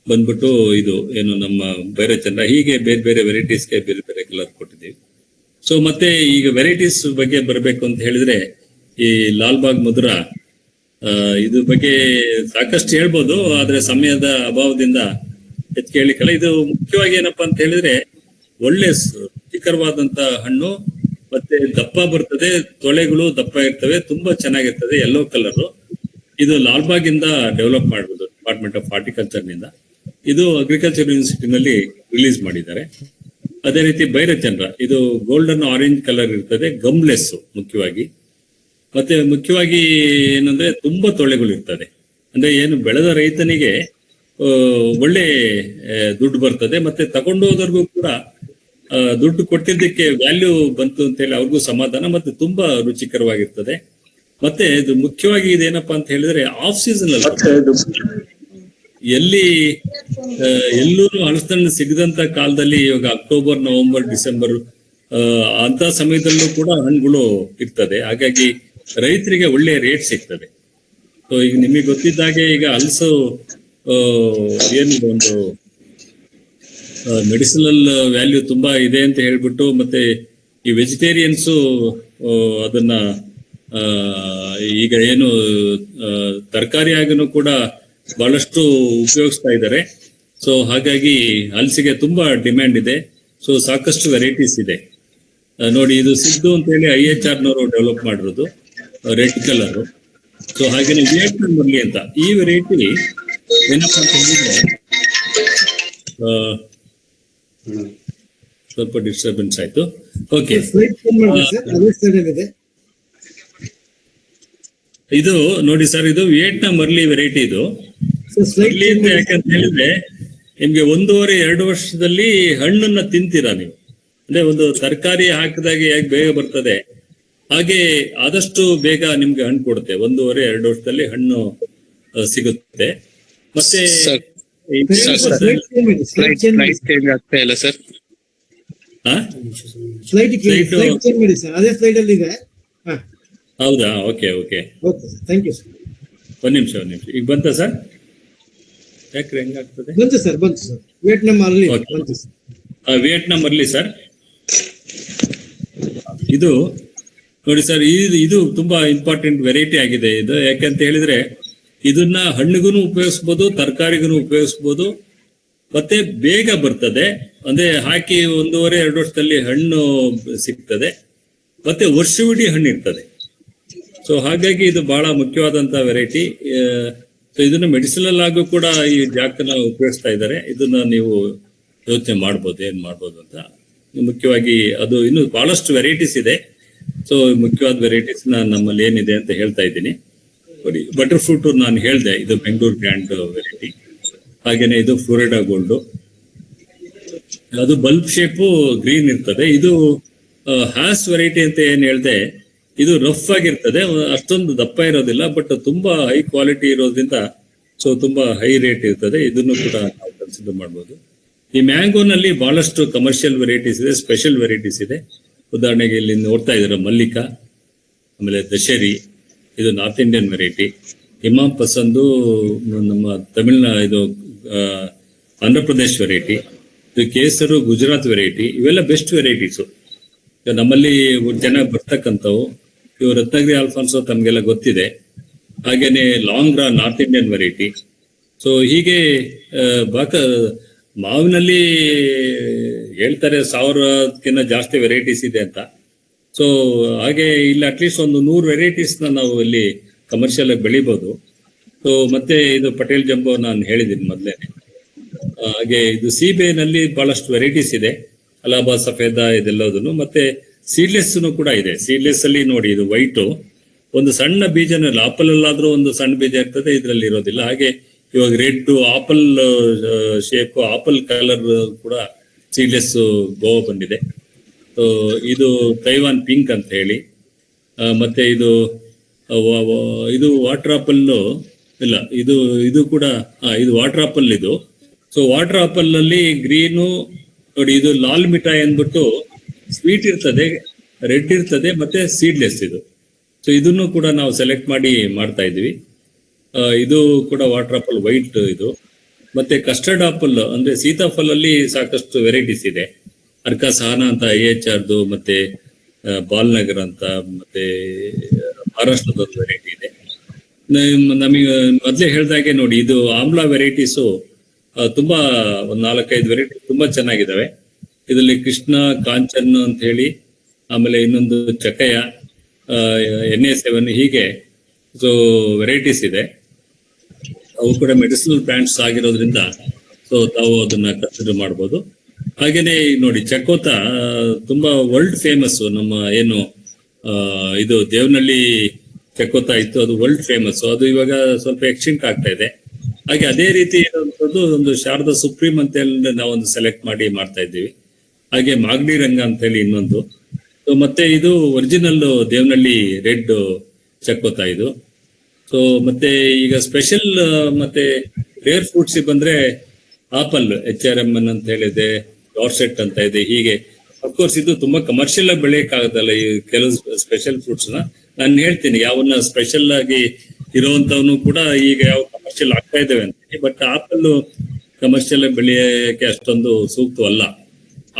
ಬಂದ್ಬಿಟ್ಟು ಇದು ಏನು ನಮ್ಮ ಭೈರಚಂದ್ರ. ಹೀಗೆ ಬೇರೆ ಬೇರೆ ವೆರೈಟೀಸ್ಗೆ ಬೇರೆ ಬೇರೆ ಕಲರ್ ಕೊಟ್ಟಿದ್ದೀವಿ. ಸೊ ಮತ್ತೆ ಈಗ ವೆರೈಟೀಸ್ ಬಗ್ಗೆ ಬರಬೇಕು ಅಂತ ಹೇಳಿದ್ರೆ, ಈ ಲಾಲ್ಬಾಗ್ ಮಧುರ ಇದ್ರ ಬಗ್ಗೆ ಸಾಕಷ್ಟು ಹೇಳ್ಬೋದು, ಆದ್ರೆ ಸಮಯದ ಅಭಾವದಿಂದ ಹೆಚ್ಚು ಕೇಳಲಿಕ್ಕಲ್ಲ. ಇದು ಮುಖ್ಯವಾಗಿ ಏನಪ್ಪಾ ಅಂತ ಹೇಳಿದ್ರೆ, ಒಳ್ಳೆ ರುಚಿಕರವಾದಂತ ಹಣ್ಣು, ಮತ್ತೆ ದಪ್ಪ ಬರ್ತದೆ, ತೊಳೆಗಳು ದಪ್ಪ ಇರ್ತವೆ, ತುಂಬಾ ಚೆನ್ನಾಗಿರ್ತದೆ, ಯೆಲ್ಲೋ ಕಲರ್. ಇದು ಲಾಲ್ಬಾಗ್ ಇಂದ ಡೆವಲಪ್ ಮಾಡಬಹುದು, ಡಿಪಾರ್ಟ್ಮೆಂಟ್ ಆಫ್ ಹಾರ್ಟಿಕಲ್ಚರ್ ನಿಂದ. ಇದು ಅಗ್ರಿಕಲ್ಚರ್ ಯೂನಿವರ್ಸಿಟಿನಲ್ಲಿ ರಿಲೀಸ್ ಮಾಡಿದ್ದಾರೆ. ಅದೇ ರೀತಿ ಭೈರಚಂದ್ರ, ಇದು ಗೋಲ್ಡನ್ ಆರೆಂಜ್ ಕಲರ್ ಇರ್ತದೆ, ಗಮ್ಲೆಸ್ ಮುಖ್ಯವಾಗಿ. ಮತ್ತೆ ಮುಖ್ಯವಾಗಿ ಏನಂದ್ರೆ ತುಂಬಾ ತೊಳೆಗಳು ಇರ್ತದೆ. ಅಂದ್ರೆ ಏನು ಬೆಳೆದ ರೈತನಿಗೆ ಒಳ್ಳೆ ದುಡ್ಡು ಬರ್ತದೆ, ಮತ್ತೆ ತಗೊಂಡು ಹೋದವ್ರಿಗೂ ಕೂಡ ದುಡ್ಡು ಕೊಟ್ಟಿದ್ದಕ್ಕೆ ವ್ಯಾಲ್ಯೂ ಬಂತು ಅಂತ ಹೇಳಿ ಅವ್ರಿಗೂ ಸಮಾಧಾನ, ಮತ್ತೆ ತುಂಬಾ ರುಚಿಕರವಾಗಿರ್ತದೆ. ಮತ್ತೆ ಇದು ಮುಖ್ಯವಾಗಿ ಇದೇನಪ್ಪಾ ಅಂತ ಹೇಳಿದ್ರೆ, ಆಫ್ ಸೀಸನ್ ಅಲ್ಲಿ ಎಲ್ಲೂ ಹಲಸನ್ನು ಸಿಗದಂತ ಕಾಲದಲ್ಲಿ, ಇವಾಗ ಅಕ್ಟೋಬರ್, ನವೆಂಬರ್, ಡಿಸೆಂಬರ್ ಅಂತ ಸಮಯದಲ್ಲೂ ಕೂಡ ಹಣ್ಣುಗಳು ಇರ್ತದೆ. ಹಾಗಾಗಿ ರೈತರಿಗೆ ಒಳ್ಳೆ ರೇಟ್ ಸಿಗ್ತದೆ. ಸೊ ಈಗ ನಿಮಗೆ ಗೊತ್ತಿದ್ದಾಗೆ ಈಗ ಹಲಸು ಏನು ಒಂದು ಮೆಡಿಸಿನಲ್ ವ್ಯಾಲ್ಯೂ ತುಂಬಾ ಇದೆ ಅಂತ ಹೇಳ್ಬಿಟ್ಟು, ಮತ್ತೆ ಈ ವೆಜಿಟೇರಿಯನ್ಸು ಅದನ್ನ ಈಗ ಏನು ತರಕಾರಿಯಾಗೂ ಕೂಡ ಬಹಳಷ್ಟು ಉಪಯೋಗಿಸ್ತಾ ಇದ್ದಾರೆ. ಸೊ ಹಾಗಾಗಿ ಹಲಸಿಗೆ ತುಂಬಾ ಡಿಮ್ಯಾಂಡ್ ಇದೆ. ಸೊ ಸಾಕಷ್ಟು ವೆರೈಟೀಸ್ ಇದೆ ನೋಡಿ. ಇದು ಸಿದ್ದು ಅಂತ ಹೇಳಿ IHR ನವರು ಡೆವಲಪ್ ಮಾಡಿರೋದು, ರೆಡ್ ಕಲರ್. ಸೊ ಹಾಗೇನೆ ವಿಯೆಟ್ನಾಂ ಮುರಳಿ ಅಂತ ಈ ವೆರೈಟಿ ಏನಪ್ಪಾ ಅಂತ ಹೇಳಿದ್ರೆ, ಸ್ವಲ್ಪ ಡಿಸ್ಟರ್ಬೆನ್ಸ್ ಆಯ್ತು. ಓಕೆ, ಇದು ನೋಡಿ ಸರ್, ಇದು ವಿಯೆಟ್ನಾಂ ಮರ್ಲಿ ವೆರೈಟಿ. ಇದು ಯಾಕಂತ ಹೇಳಿದ್ರೆ, ನಿಮ್ಗೆ 1.5-2 ವರ್ಷದಲ್ಲಿ ಹಣ್ಣನ್ನ ತಿಂತೀರಾ ನೀವು. ಅಂದ್ರೆ ಒಂದು ತರಕಾರಿ ಹಾಕಿದಾಗ ಹೇಗೆ ಬೇಗ ಬರ್ತದೆ, ಹಾಗೆ ಆದಷ್ಟು ಬೇಗ ನಿಮ್ಗೆ ಹಣ್ಣು ಕೊಡುತ್ತೆ. 1.5-2 ವರ್ಷದಲ್ಲಿ ಹಣ್ಣು ಸಿಗುತ್ತೆ. ಮತ್ತೆ ಹೌದಾ? ಓಕೆ, ಒಂದ್ ನಿಮಿಷ. ಈಗ ಬಂತ ಸರ್? ಯಾಕ್ರೆ ಹೆಂಗಾಗ್ತದೆ? ಬಂತು ಸರ್. Vietnam ಮರ್ಲಿ sir. ಇದು ನೋಡಿ ಸರ್, ಇದು ತುಂಬಾ ಇಂಪಾರ್ಟೆಂಟ್ ವೆರೈಟಿ ಆಗಿದೆ ಇದು. ಯಾಕಂತ ಹೇಳಿದ್ರೆ, ಇದನ್ನ ಹಣ್ಣಿಗೂ ಉಪಯೋಗಿಸ್ಬೋದು, ತರಕಾರಿಗೂ ಉಪಯೋಗಿಸ್ಬೋದು, ಮತ್ತೆ ಬೇಗ ಬರ್ತದೆ. ಅಂದ್ರೆ ಹಾಕಿ 1.5-2 ವರ್ಷದಲ್ಲಿ ಹಣ್ಣು ಸಿಗ್ತದೆ, ಮತ್ತೆ ವರ್ಷವಿಡೀ ಹಣ್ಣು ಇರ್ತದೆ. ಸೊ ಹಾಗಾಗಿ ಇದು ಬಹಳ ಮುಖ್ಯವಾದಂತ ವೆರೈಟಿ. ಸೊ ಇದನ್ನ ಮೆಡಿಸಿನಲ್ ಆಗು ಕೂಡ ಈ ಜಾಗನ ಉಪಯೋಗಿಸ್ತಾ ಇದ್ದಾರೆ. ಇದನ್ನ ನೀವು ಯೋಚನೆ ಮಾಡ್ಬೋದು, ಏನ್ ಮಾಡ್ಬೋದು ಅಂತ. ಮುಖ್ಯವಾಗಿ ಅದು ಇನ್ನು ಬಹಳಷ್ಟು ವೆರೈಟೀಸ್ ಇದೆ. ಸೊ ಮುಖ್ಯವಾದ ವೆರೈಟೀಸ್ ನಮ್ಮಲ್ಲಿ ಏನಿದೆ ಅಂತ ಹೇಳ್ತಾ ಇದ್ದೀನಿ. ನೋಡಿ, ಬಟರ್ ಫ್ರೂಟ್ ನಾನು ಹೇಳಿದೆ, ಇದು ಬೆಂಗಳೂರು ಗ್ರ್ಯಾಂಡ್ ವೆರೈಟಿ. ಹಾಗೇನೆ ಇದು ಫ್ಲೋರಿಡಾ ಗೋಲ್ಡ್, ಅದು ಬಲ್ಬ್ ಶೇಪು ಗ್ರೀನ್ ಇರ್ತದೆ. ಇದು ಹ್ಯಾಸ್ ವೆರೈಟಿ ಅಂತ ಏನ್ ಹೇಳ್ದೆ, ಇದು ರಫ್ ಆಗಿರ್ತದೆ, ಅಷ್ಟೊಂದು ದಪ್ಪ ಇರೋದಿಲ್ಲ, ಬಟ್ ತುಂಬಾ ಹೈ ಕ್ವಾಲಿಟಿ ಇರೋದ್ರಿಂದ ಸೊ ತುಂಬಾ ಹೈ ರೇಟ್ ಇರ್ತದೆ. ಇದನ್ನು ಕೂಡ ನಾವು ಕನ್ಸಿಡರ್ ಮಾಡ್ಬೋದು. ಈ ಮ್ಯಾಂಗೋನಲ್ಲಿ ಬಹಳಷ್ಟು ಕಮರ್ಷಿಯಲ್ ವೆರೈಟೀಸ್ ಇದೆ, ಸ್ಪೆಷಲ್ ವೆರೈಟೀಸ್ ಇದೆ. ಉದಾಹರಣೆಗೆ ಇಲ್ಲಿ ನೋಡ್ತಾ ಇದ್ದೀರಾ ಮಲ್ಲಿಕಾ, ಆಮೇಲೆ ದಶೇರಿ, ಇದು ನಾರ್ತ್ ಇಂಡಿಯನ್ ವೆರೈಟಿ. ಇಮಾಮ್ ಪಸಂದು ನಮ್ಮ ಇದು ಆಂಧ್ರ ಪ್ರದೇಶ್ ವೆರೈಟಿ. ಇದು ಕೇಸರು ಗುಜರಾತ್ ವೆರೈಟಿ. ಇವೆಲ್ಲ ಬೆಸ್ಟ್ ವೆರೈಟೀಸು ನಮ್ಮಲ್ಲಿ ಚೆನ್ನಾಗಿ ಬರ್ತಕ್ಕಂಥವು. ಇವು ರತ್ನಗಿರಿ ಆಲ್ಫಾನ್ಸೋ ತಮಗೆಲ್ಲ ಗೊತ್ತಿದೆ. ಹಾಗೇನೆ ಲಾಂಗ್ರಾ ನಾರ್ತ್ ಇಂಡಿಯನ್ ವೆರೈಟಿ. ಸೊ ಹೀಗೆ ಮಾವಿನಲ್ಲಿ ಹೇಳ್ತಾರೆ 1000ಕ್ಕಿಂತ ಜಾಸ್ತಿ ವೆರೈಟೀಸ್ ಇದೆ ಅಂತ. ಸೊ ಹಾಗೆ ಇಲ್ಲಿ ಅಟ್ಲೀಸ್ಟ್ ಒಂದು 100 ವೆರೈಟೀಸ್ನ ನಾವು ಇಲ್ಲಿ ಕಮರ್ಷಿಯಲ್ ಆಗಿ ಬೆಳಿಬಹುದು. ಸೊ ಮತ್ತೆ ಇದು ಪಟೇಲ್ ಜಂಬೋ ನಾನು ಹೇಳಿದ್ದೀನಿ ಮೊದಲೇನೆ. ಹಾಗೆ ಇದು ಸೀಬೆನಲ್ಲಿ ಬಹಳಷ್ಟು ವೆರೈಟೀಸ್ ಇದೆ, ಅಲಹಾಬಾದ್ ಸಫೇದ ಇದೆಲ್ಲದನ್ನು. ಮತ್ತೆ ಸೀಡ್ಲೆಸ್ ಕೂಡ ಇದೆ. ಸೀಡ್ಲೆಸ್ ಅಲ್ಲಿ ನೋಡಿ, ಇದು ವೈಟು, ಒಂದು ಸಣ್ಣ ಬೀಜನಲ್ಲಿ, ಆಪಲ್ ಅಲ್ಲಾದ್ರೂ ಒಂದು ಸಣ್ಣ ಬೀಜ ಇರ್ತದೆ, ಇದರಲ್ಲಿ ಇರೋದಿಲ್ಲ. ಹಾಗೆ ಇವಾಗ red apple shape, apple colour ಕೂಡ ಸೀಡ್ಲೆಸ್ ಗೋವಾ ಬಂದಿದೆ. ಸೊ ಇದು ತೈವಾನ್ ಪಿಂಕ್ ಅಂತ ಹೇಳಿ. ಮತ್ತೆ ಇದು ವಾಟರ್ ಆಪಲ್ ಇಲ್ಲ, ಇದು ಕೂಡ ಇದು ವಾಟರ್ ಆಪಲ್. ಇದು ಸೊ ವಾಟರ್ ಆಪಲ್ ಅಲ್ಲಿ ಗ್ರೀನು ನೋಡಿ, ಇದು ಲಾಲ್ ಮಿಠಾಯಿ ಅಂದ್ಬಿಟ್ಟು ಸ್ವೀಟ್ ಇರ್ತದೆ, ರೆಡ್ ಇರ್ತದೆ, ಮತ್ತೆ ಸೀಡ್ಲೆಸ್ ಇದು. ಸೊ ಇದನ್ನು ಕೂಡ ನಾವು ಸೆಲೆಕ್ಟ್ ಮಾಡಿ ಮಾಡ್ತಾ ಇದ್ವಿ. ಇದು ಕೂಡ ವಾಟರ್ ಆಪಲ್ ವೈಟ್ ಇದು. ಮತ್ತೆ ಕಸ್ಟರ್ಡ್ ಆಪಲ್ ಅಂದ್ರೆ ಸೀತಾಫಲ್ ಅಲ್ಲಿ ಸಾಕಷ್ಟು ವೆರೈಟೀಸ್ ಇದೆ. ಅರ್ಕ ಸಹನ ಅಂತ IHRದು, ಮತ್ತೆ ಬಾಲ್ನಗರ್ ಅಂತ, ಮತ್ತೆ ಮಹಾರಾಷ್ಟ್ರದ ಒಂದು ವೆರೈಟಿ ಇದೆ. ನಮಗೆ ಮೊದಲೇ ಹೇಳ್ದಾಗೆ ನೋಡಿ, ಇದು ಆಮ್ಲಾ ವೆರೈಟೀಸು ತುಂಬಾ ಒಂದು 4-5 ವೆರೈಟಿ ತುಂಬಾ ಚೆನ್ನಾಗಿದ್ದಾವೆ. ಇದರಲ್ಲಿ ಕೃಷ್ಣ, ಕಾಂಚನ್ ಅಂತ ಹೇಳಿ, ಆಮೇಲೆ ಇನ್ನೊಂದು ಚಕಯ, NA7, ಹೀಗೆ ಸೊ ವೆರೈಟೀಸ್ ಇದೆ. ಅವು ಕೂಡ ಮೆಡಿಸಿನಲ್ ಪ್ಲಾಂಟ್ಸ್ ಆಗಿರೋದ್ರಿಂದ ಸೊ ತಾವು ಅದನ್ನ ಕನ್ಸಿಡರ್ ಮಾಡ್ಬೋದು. ಹಾಗೇನೆ ನೋಡಿ, ಚಕೋತ ತುಂಬಾ ವರ್ಲ್ಡ್ ಫೇಮಸ್. ನಮ್ಮ ಏನು ಇದು ದೇವನಹಳ್ಳಿ ಚಕೋತ ಇತ್ತು, ಅದು ವರ್ಲ್ಡ್ ಫೇಮಸ್. ಅದು ಇವಾಗ ಸ್ವಲ್ಪ ಎಕ್ಸ್ಟಿಂಕ್ಟ್ ಆಗ್ತಾ ಇದೆ. ಹಾಗೆ ಅದೇ ರೀತಿ ಇರುವಂತದ್ದು ಒಂದು ಶಾರದಾ ಸುಪ್ರೀಂ ಅಂತ ಹೇಳಿ ನಾವೊಂದು ಸೆಲೆಕ್ಟ್ ಮಾಡಿ ಮಾಡ್ತಾ ಇದ್ದೀವಿ. ಹಾಗೆ ಮಾಗಡಿ ರಂಗ ಅಂತ ಹೇಳಿ ಇನ್ನೊಂದು. ಸೊ ಮತ್ತೆ ಇದು ಒರಿಜಿನಲ್ ದೇವನಹಳ್ಳಿ ರೆಡ್ ಚಕೋತ ಇದು. ಸೊ ಮತ್ತೆ ಈಗ ಸ್ಪೆಷಲ್ ಮತ್ತೆ ರೇರ್ ಫ್ರೂಟ್ಸ್ ಬಂದ್ರೆ ಆಪಲ್ HRMN ಅಂತ ಹೇಳಿದೆ, ಡಾರ್ಸೆಟ್ ಅಂತ ಇದೆ. ಹೀಗೆ ಅಫ್ಕೋರ್ಸ್ ಇದು ತುಂಬಾ ಕಮರ್ಷಿಯಲ್ ಆಗಿ ಬೆಳೆಯಕ್ಕಾಗತ್ತಲ್ಲ ಈ ಕೆಲವು ಸ್ಪೆಷಲ್ ಫ್ರೂಟ್ಸ್ ನಾನು ಹೇಳ್ತೀನಿ ಯಾವನ್ನ ಸ್ಪೆಷಲ್ ಆಗಿ ಇರುವಂತವನು ಕೂಡ ಈಗ ಯಾವ ಕಮರ್ಷಿಯಲ್ ಆಗ್ತಾ ಇದ್ದೇವೆ ಅಂತ. ಬಟ್ ಆಪಲ್ ಕಮರ್ಷಿಯಲ್ ಆಗಿ ಬೆಳೆಯಕ್ಕೆ ಅಷ್ಟೊಂದು ಸೂಕ್ತವಲ್ಲ,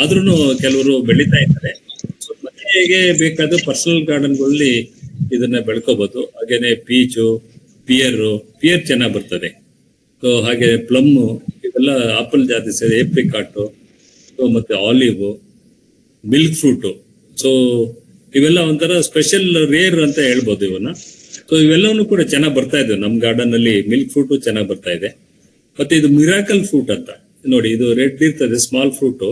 ಆದ್ರೂ ಕೆಲವರು ಬೆಳೀತಾ ಇದ್ದಾರೆ. ಸೊ ಮನೆಗೆ ಬೇಕಾದ ಪರ್ಸನಲ್ ಗಾರ್ಡನ್ಗಳಲ್ಲಿ ಇದನ್ನ ಬೆಳ್ಕೋಬಹುದು. ಹಾಗೇನೆ ಪೀಚು, ಪಿಯರ್ ಚೆನ್ನಾಗಿ ಬರ್ತದೆ. ಸೊ ಹಾಗೆ ಪ್ಲಮ್, ಇವೆಲ್ಲ ಆಪಲ್ ಜಾತಿ ಸೇರಿ, ಏಪ್ರಿಕಾಟು, ಮತ್ತೆ ಆಲಿವ್, ಮಿಲ್ಕ್ ಫ್ರೂಟು. ಸೊ ಇವೆಲ್ಲ ಒಂಥರ ಸ್ಪೆಷಲ್ ರೇರ್ ಅಂತ ಹೇಳ್ಬೋದು ಇವನ್ನ. ಸೊ ಇವೆಲ್ಲವೂ ಕೂಡ ಚೆನ್ನಾಗಿ ಬರ್ತಾ ಇದೆ ನಮ್ಮ ಗಾರ್ಡನ್ ಅಲ್ಲಿ. ಮಿಲ್ಕ್ ಫ್ರೂಟು ಚೆನ್ನಾಗಿ ಬರ್ತಾ ಇದೆ. ಮತ್ತೆ ಇದು ಮಿರಾಕಲ್ ಫ್ರೂಟ್ ಅಂತ ನೋಡಿ, ಇದು ರೆಡ್ ಇರ್ತದೆ, ಸ್ಮಾಲ್ ಫ್ರೂಟು.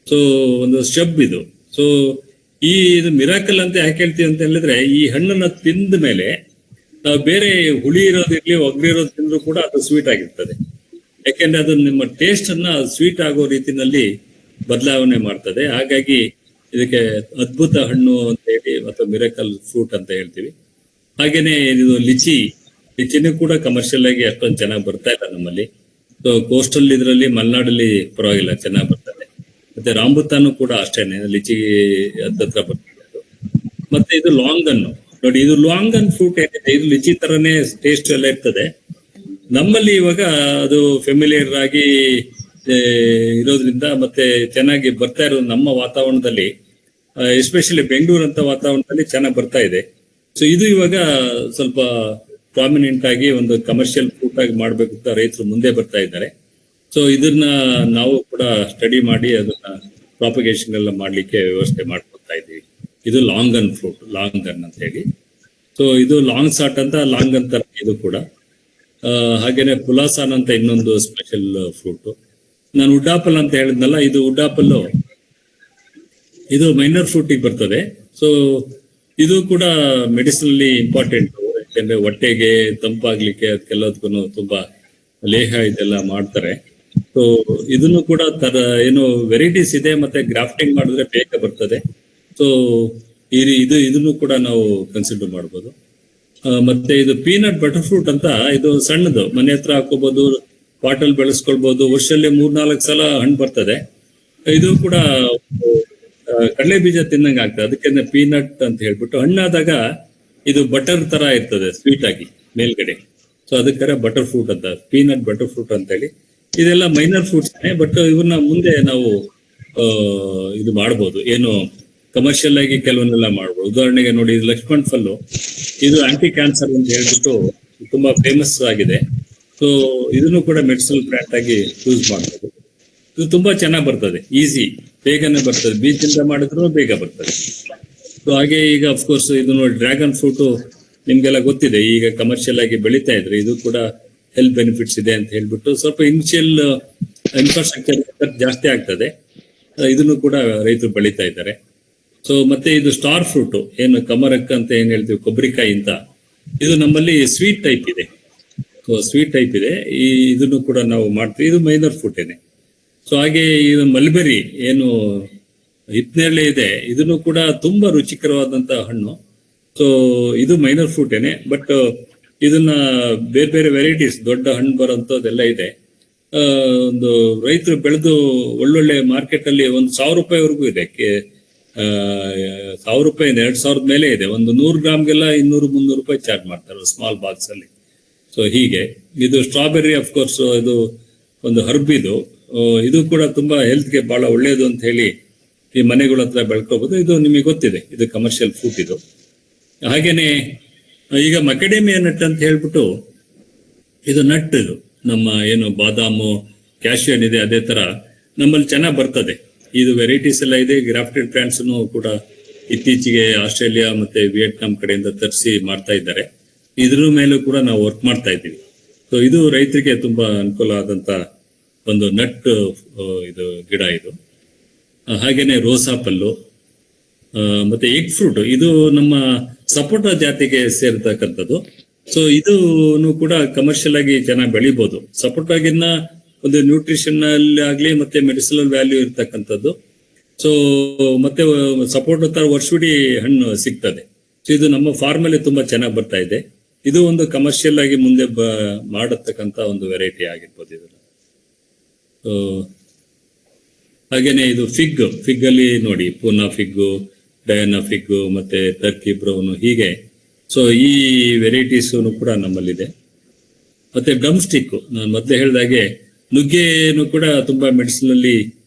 ಸೊ ಒಂದು ಶಬ್ ಇದು. ಸೊ ಇದು ಮಿರಾಕಲ್ ಅಂತ ಯಾಕೆ ಹೇಳ್ತೀವಿ ಅಂತ ಹೇಳಿದ್ರೆ, ಈ ಹಣ್ಣನ್ನ ತಿಂದ ಮೇಲೆ ನಾವು ಬೇರೆ ಹುಳಿ ಇರೋದಿರ್ಲಿ, ಒಗ್ರಿರೋದು ತಿಂದ್ರು ಕೂಡ ಅದು ಸ್ವೀಟ್ ಆಗಿರ್ತದೆ. ಯಾಕೆಂದ್ರೆ ಅದು ನಿಮ್ಮ ಟೇಸ್ಟ್ ಅನ್ನ ಸ್ವೀಟ್ ಆಗೋ ರೀತಿನಲ್ಲಿ ಬದಲಾವಣೆ ಮಾಡ್ತದೆ. ಹಾಗಾಗಿ ಇದಕ್ಕೆ ಅದ್ಭುತ ಹಣ್ಣು ಅಂತ ಹೇಳಿ ಅಥವಾ ಮಿರಾಕಲ್ ಫ್ರೂಟ್ ಅಂತ ಹೇಳ್ತೀವಿ. ಹಾಗೇನೆ ಇದು ಲಿಚಿನೂ ಕೂಡ ಕಮರ್ಷಿಯಲ್ ಆಗಿ ಅಷ್ಟೊಂದು ಚೆನ್ನಾಗಿ ಬರ್ತಾ ಇಲ್ಲ ನಮ್ಮಲ್ಲಿ. ಸೊ ಕೋಸ್ಟಲ್ ಇದರಲ್ಲಿ ಮಲೆನಾಡಲ್ಲಿ ಪರವಾಗಿಲ್ಲ, ಚೆನ್ನಾಗಿ ಬರ್ತದೆ. ಮತ್ತೆ ರಾಂಬುತಾನು ಕೂಡ ಅಷ್ಟೇನೆ, ಲಿಚಿ ಹತ್ರ ಬರ್ತದೆ. ಮತ್ತೆ ಇದು ಲಾಂಗನ್ ನೋಡಿ, ಇದು ಲಾಂಗನ್ ಫ್ರೂಟ್ ಏನಿದೆ, ಇದು ಲಿಚಿ ತರನೇ ಟೇಸ್ಟ್ ಎಲ್ಲ ಇರ್ತದೆ. ನಮ್ಮಲ್ಲಿ ಇವಾಗ ಅದು ಫೆಮಿಲಿಯರ್ ಆಗಿ ಇರೋದ್ರಿಂದ ಮತ್ತೆ ಚೆನ್ನಾಗಿ ಬರ್ತಾ ಇರೋದು ನಮ್ಮ ವಾತಾವರಣದಲ್ಲಿ, ಎಸ್ಪೆಷಲಿ ಬೆಂಗಳೂರು ಅಂತ ವಾತಾವರಣದಲ್ಲಿ ಚೆನ್ನಾಗಿ ಬರ್ತಾ ಇದೆ. ಸೊ ಇದು ಇವಾಗ ಸ್ವಲ್ಪ ಪ್ರಾಮಿನೆಂಟ್ ಆಗಿ ಒಂದು ಕಮರ್ಷಿಯಲ್ ಫ್ರೂಟ್ ಆಗಿ ಮಾಡ್ಬೇಕು ಅಂತ ರೈತರು ಮುಂದೆ ಬರ್ತಾ ಇದ್ದಾರೆ. ಸೊ ಇದನ್ನ ನಾವು ಕೂಡ ಸ್ಟಡಿ ಮಾಡಿ ಅದನ್ನ ಪ್ರಾಪಗೇಷನ್ ಎಲ್ಲ ಮಾಡ್ಲಿಕ್ಕೆ ವ್ಯವಸ್ಥೆ ಮಾಡ್ಕೊತಾ ಇದ್ದೀವಿ. ಇದು ಲಾಂಗನ್ ಫ್ರೂಟ್, ಲಾಂಗನ್ ಅಂತ ಹೇಳಿ. ಸೊ ಇದು ಲಾಂಗ್ ಸಾಟ್ ಅಂತ, ಲಾಂಗನ್ ತರ ಇದು ಕೂಡ. ಹಾಗೇನೆ ಪುಲಾಸಾನ್ ಅಂತ ಇನ್ನೊಂದು ಸ್ಪೆಷಲ್ ಫ್ರೂಟ್. ನಾನು ವುಡ್ ಆಪಲ್ ಅಂತ ಹೇಳಿದ್ನಲ್ಲ, ಇದು ವುಡ್ ಆಪಲ್ ಇದು ಮೈನರ್ ಫ್ರೂಟಿಗೆ ಬರ್ತದೆ. ಸೊ ಇದು ಕೂಡ ಮೆಡಿಸಿನಲ್ಲಿ ಇಂಪಾರ್ಟೆಂಟ್, ಯಾಕಂದ್ರೆ ಹೊಟ್ಟೆಗೆ ತಂಪಾಗ್ಲಿಕ್ಕೆ ಅದಕ್ಕೆಲ್ಲದಕ್ಕೂ ತುಂಬಾ ಲೇಹ ಇದೆಲ್ಲ ಮಾಡ್ತಾರೆ. ಸೊ ಇದನ್ನು ಕೂಡ ಏನು ವೆರೈಟೀಸ್ ಇದೆ, ಮತ್ತೆ ಗ್ರಾಫ್ಟಿಂಗ್ ಮಾಡಿದ್ರೆ ಬೇಗ ಬರ್ತದೆ. ಸೊ ಇದನ್ನು ಕೂಡ ನಾವು ಕನ್ಸಿಡರ್ ಮಾಡ್ಬೋದು. ಮತ್ತೆ ಇದು ಪೀನಟ್ ಬಟರ್ ಫ್ರೂಟ್ ಅಂತ, ಇದು ಸಣ್ಣದು, ಮನೆ ಹತ್ರ ಹಾಕೋಬಹುದು, ಪಾಟಲ್ ಬೆಳೆಸ್ಕೊಳ್ಬಹುದು, ವರ್ಷದಲ್ಲಿ 3-4 ಸಲ ಹಣ್ಣು ಬರ್ತದೆ. ಇದು ಕೂಡ ಕಡಲೆ ಬೀಜ ತಿನ್ನಂಗೆ ಆಗ್ತದೆ, ಅದಕ್ಕೆ ಪೀನಟ್ ಅಂತ ಹೇಳ್ಬಿಟ್ಟು. ಹಣ್ಣಾದಾಗ ಇದು ಬಟರ್ ತರ ಇರ್ತದೆ, ಸ್ವೀಟ್ ಆಗಿ ಮೇಲ್ಗಡೆ. ಸೊ ಅದಕ್ಕೆ ಬಟರ್ ಫ್ರೂಟ್ ಅಂತ, ಪೀನಟ್ ಬಟರ್ ಫ್ರೂಟ್ ಅಂತ ಹೇಳಿ. ಇದೆಲ್ಲ ಮೈನರ್ ಫ್ರೂಟ್ಸ್, ಬಟ್ ಇವನ್ನ ಮುಂದೆ ನಾವು ಇದು ಮಾಡ್ಬೋದು, ಏನು ಕಮರ್ಷಿಯಲ್ ಆಗಿ ಕೆಲವನ್ನೆಲ್ಲ ಮಾಡ್ಬೋದು. ಉದಾಹರಣೆಗೆ ನೋಡಿ, ಇದು ಲಕ್ಷ್ಮಣ್ ಫಲ್ಲು, ಇದು ಆಂಟಿ ಕ್ಯಾನ್ಸರ್ ಅಂತ ಹೇಳ್ಬಿಟ್ಟು ತುಂಬಾ ಫೇಮಸ್ ಆಗಿದೆ. ಸೊ ಇದನ್ನು ಕೂಡ ಮೆಡಿಸಿನಲ್ ಪ್ಲಾಂಟ್ ಆಗಿ ಯೂಸ್ ಮಾಡ್ಬೋದು. ಇದು ತುಂಬಾ ಚೆನ್ನಾಗಿ ಬರ್ತದೆ, ಈಸಿ, ಬೇಗನೆ ಬರ್ತದೆ, ಬೀಜದಿಂದ ಮಾಡಿದ್ರು ಬೇಗ ಬರ್ತದೆ. ಸೊ ಹಾಗೆ ಈಗ ಅಫ್ಕೋರ್ಸ್ ಇದು ನೋಡಿ, ಡ್ರ್ಯಾಗನ್ ಫ್ರೂಟ್ ನಿಮ್ಗೆಲ್ಲ ಗೊತ್ತಿದೆ, ಈಗ ಕಮರ್ಷಿಯಲ್ ಆಗಿ ಬೆಳೀತಾ ಇದ್ರೆ ಇದು ಕೂಡ ಹೆಲ್ತ್ ಬೆನಿಫಿಟ್ಸ್ ಇದೆ ಅಂತ ಹೇಳ್ಬಿಟ್ಟು ಸ್ವಲ್ಪ ಇನಿಷಿಯಲ್ ಇನ್ಫ್ರಾಸ್ಟ್ರಕ್ಚರ್ ಜಾಸ್ತಿ ಆಗ್ತದೆ, ಇದನ್ನು ಕೂಡ ರೈತರು ಬೆಳೀತಾ ಇದ್ದಾರೆ. ಸೊ ಮತ್ತೆ ಇದು ಸ್ಟಾರ್ ಫ್ರೂಟ್, ಏನು ಕಮರಕ್ ಅಂತ ಏನ್ ಹೇಳ್ತೀವಿ, ಕೊಬ್ಬರಿಕಾಯಿ ಅಂತ, ಇದು ನಮ್ಮಲ್ಲಿ ಸ್ವೀಟ್ ಟೈಪ್ ಇದೆ. ಸೊ ಸ್ವೀಟ್ ಟೈಪ್ ಇದೆ, ಇದನ್ನು ಕೂಡ ನಾವು ಮಾಡ್ತೀವಿ, ಇದು ಮೈನರ್ ಫ್ರೂಟ್ ಏನೆ. ಸೊ ಹಾಗೆ ಇದು ಮಲ್ಬೆರಿ, ಏನು ಹಿತ್ನೇರಳೆ ಇದೆ, ಇದನ್ನು ಕೂಡ ತುಂಬಾ ರುಚಿಕರವಾದಂತ ಹಣ್ಣು. ಸೊ ಇದು ಮೈನರ್ ಫ್ರೂಟ್ ಏನೆ, ಬಟ್ ಇದನ್ನ ಬೇರೆ ಬೇರೆ ವೆರೈಟೀಸ್, ದೊಡ್ಡ ಹಣ್ಣು ಬರೋಂಥದ್ದೆಲ್ಲ ಇದೆ. ಒಂದು ರೈತರು ಬೆಳೆದು ಒಳ್ಳೊಳ್ಳೆ ಮಾರ್ಕೆಟ್ ಅಲ್ಲಿ 1,000 ರೂಪಾಯಿವರೆಗೂ ಇದೆ, 1,000 ರೂಪಾಯಿ, 2,000 ಮೇಲೆ ಇದೆ. ಒಂದು 100 ಗ್ರಾಮ್ಗೆಲ್ಲ 200-300 ರೂಪಾಯಿ ಚಾರ್ಜ್ ಮಾಡ್ತಾರೆ ಸ್ಮಾಲ್ ಬಾಕ್ಸ್ ಅಲ್ಲಿ. ಸೊ ಹೀಗೆ ಇದು ಸ್ಟ್ರಾಬೆರಿ, ಅಫ್ಕೋರ್ಸ್ ಇದು ಒಂದು ಹರ್ಬ್, ಇದು ಕೂಡ ತುಂಬಾ ಹೆಲ್ತ್ಗೆ ಬಹಳ ಒಳ್ಳೆಯದು ಅಂತ ಹೇಳಿ ಈ ಮನೆಗಳ ಹತ್ರ ಬೆಳ್ಕೋಬಹುದು. ಇದು ನಿಮಗೆ ಗೊತ್ತಿದೆ, ಇದು ಕಮರ್ಷಿಯಲ್ ಫ್ರೂಟ್ ಇದು. ಹಾಗೇನೆ ಈಗ ಮಕೆಡೇಮಿಯಾ ನಟ್ ಅಂತ ಹೇಳ್ಬಿಟ್ಟು, ಇದು ನಟ್, ಇದು ನಮ್ಮ ಏನು ಬಾದಾಮು, ಕ್ಯಾಶ್ಯೂ ಏನಿದೆ ಅದೇ ತರ ನಮ್ಮಲ್ಲಿ ಚೆನ್ನಾಗಿ ಬರ್ತದೆ. ಇದು ವೆರೈಟೀಸ್ ಎಲ್ಲ ಇದೆ, ಗ್ರಾಫ್ಟೆಡ್ ಪ್ಲಾಂಟ್ಸ್ ಕೂಡ ಇತ್ತೀಚೆಗೆ ಆಸ್ಟ್ರೇಲಿಯಾ ಮತ್ತೆ ವಿಯೆಟ್ನಾಂ ಕಡೆಯಿಂದ ತರಿಸಿ ಮಾಡ್ತಾ ಇದ್ದಾರೆ. ಇದ್ರ ಮೇಲೂ ಕೂಡ ನಾವು ವರ್ಕ್ ಮಾಡ್ತಾ ಇದ್ದೀವಿ. ಸೊ ಇದು ರೈತರಿಗೆ ತುಂಬಾ ಅನುಕೂಲ ಆದಂತ ಒಂದು ನಟ್ ಇದು ಗಿಡ ಇದು. ಹಾಗೇನೆ ರೋಸಾ ಪಲ್ಲು, ಮತ್ತೆ ಎಗ್ ಫ್ರೂಟ್, ಇದು ನಮ್ಮ ಸಪೋಟ ಜಾತಿಗೆ ಸೇರ್ತಕ್ಕಂಥದ್ದು. ಸೊ ಇದನ್ನು ಕೂಡ ಕಮರ್ಷಿಯಲ್ ಆಗಿ ಚೆನ್ನಾಗಿ ಬೆಳಿಬಹುದು. ಸಪೋಟಾಗಿನ್ನ ಒಂದು ನ್ಯೂಟ್ರಿಷನಲ್ ಆಗ್ಲಿ ಮತ್ತೆ ಮೆಡಿಸಿನಲ್ ವ್ಯಾಲ್ಯೂ ಇರ್ತಕ್ಕಂಥದ್ದು. ಸೊ ಮತ್ತೆ ಸಪೋಟ ತರ ವರ್ಷವಿಡೀ ಹಣ್ಣು ಸಿಗ್ತದೆ. ಸೊ ಇದು ನಮ್ಮ ಫಾರ್ಮ್ ಅಲ್ಲಿ ತುಂಬಾ ಚೆನ್ನಾಗಿ ಬರ್ತಾ ಇದೆ. ಇದು ಒಂದು ಕಮರ್ಷಿಯಲ್ ಆಗಿ ಮುಂದೆ ಮಾಡತಕ್ಕಂತ ಒಂದು ವೆರೈಟಿ ಆಗಿರ್ಬೋದು ಇದು. ಹಾಗೇನೆ ಇದು ಫಿಗ್ ಅಲ್ಲಿ ನೋಡಿ, ಪೂನಾ ಫಿಗ್ಗು, ಡಯಾನಾ ಫಿಗ್ಗು, ಮತ್ತೆ ಟರ್ಕಿ ಬ್ರೌನ್, ಹೀಗೆ. ಸೊ ಈ ವೆರೈಟೀಸ್ ಕೂಡ ನಮ್ಮಲ್ಲಿದೆ. ಮತ್ತೆ ಡ್ರಮ್ ಸ್ಟಿಕ್, ನಾನು ಮೊದಲೇ ಹೇಳಿದಾಗೆ ನುಗ್ಗೆನು ಕೂಡ ತುಂಬಾ ಮೆಡಿಸಿನ್ ಅಲ್ಲಿ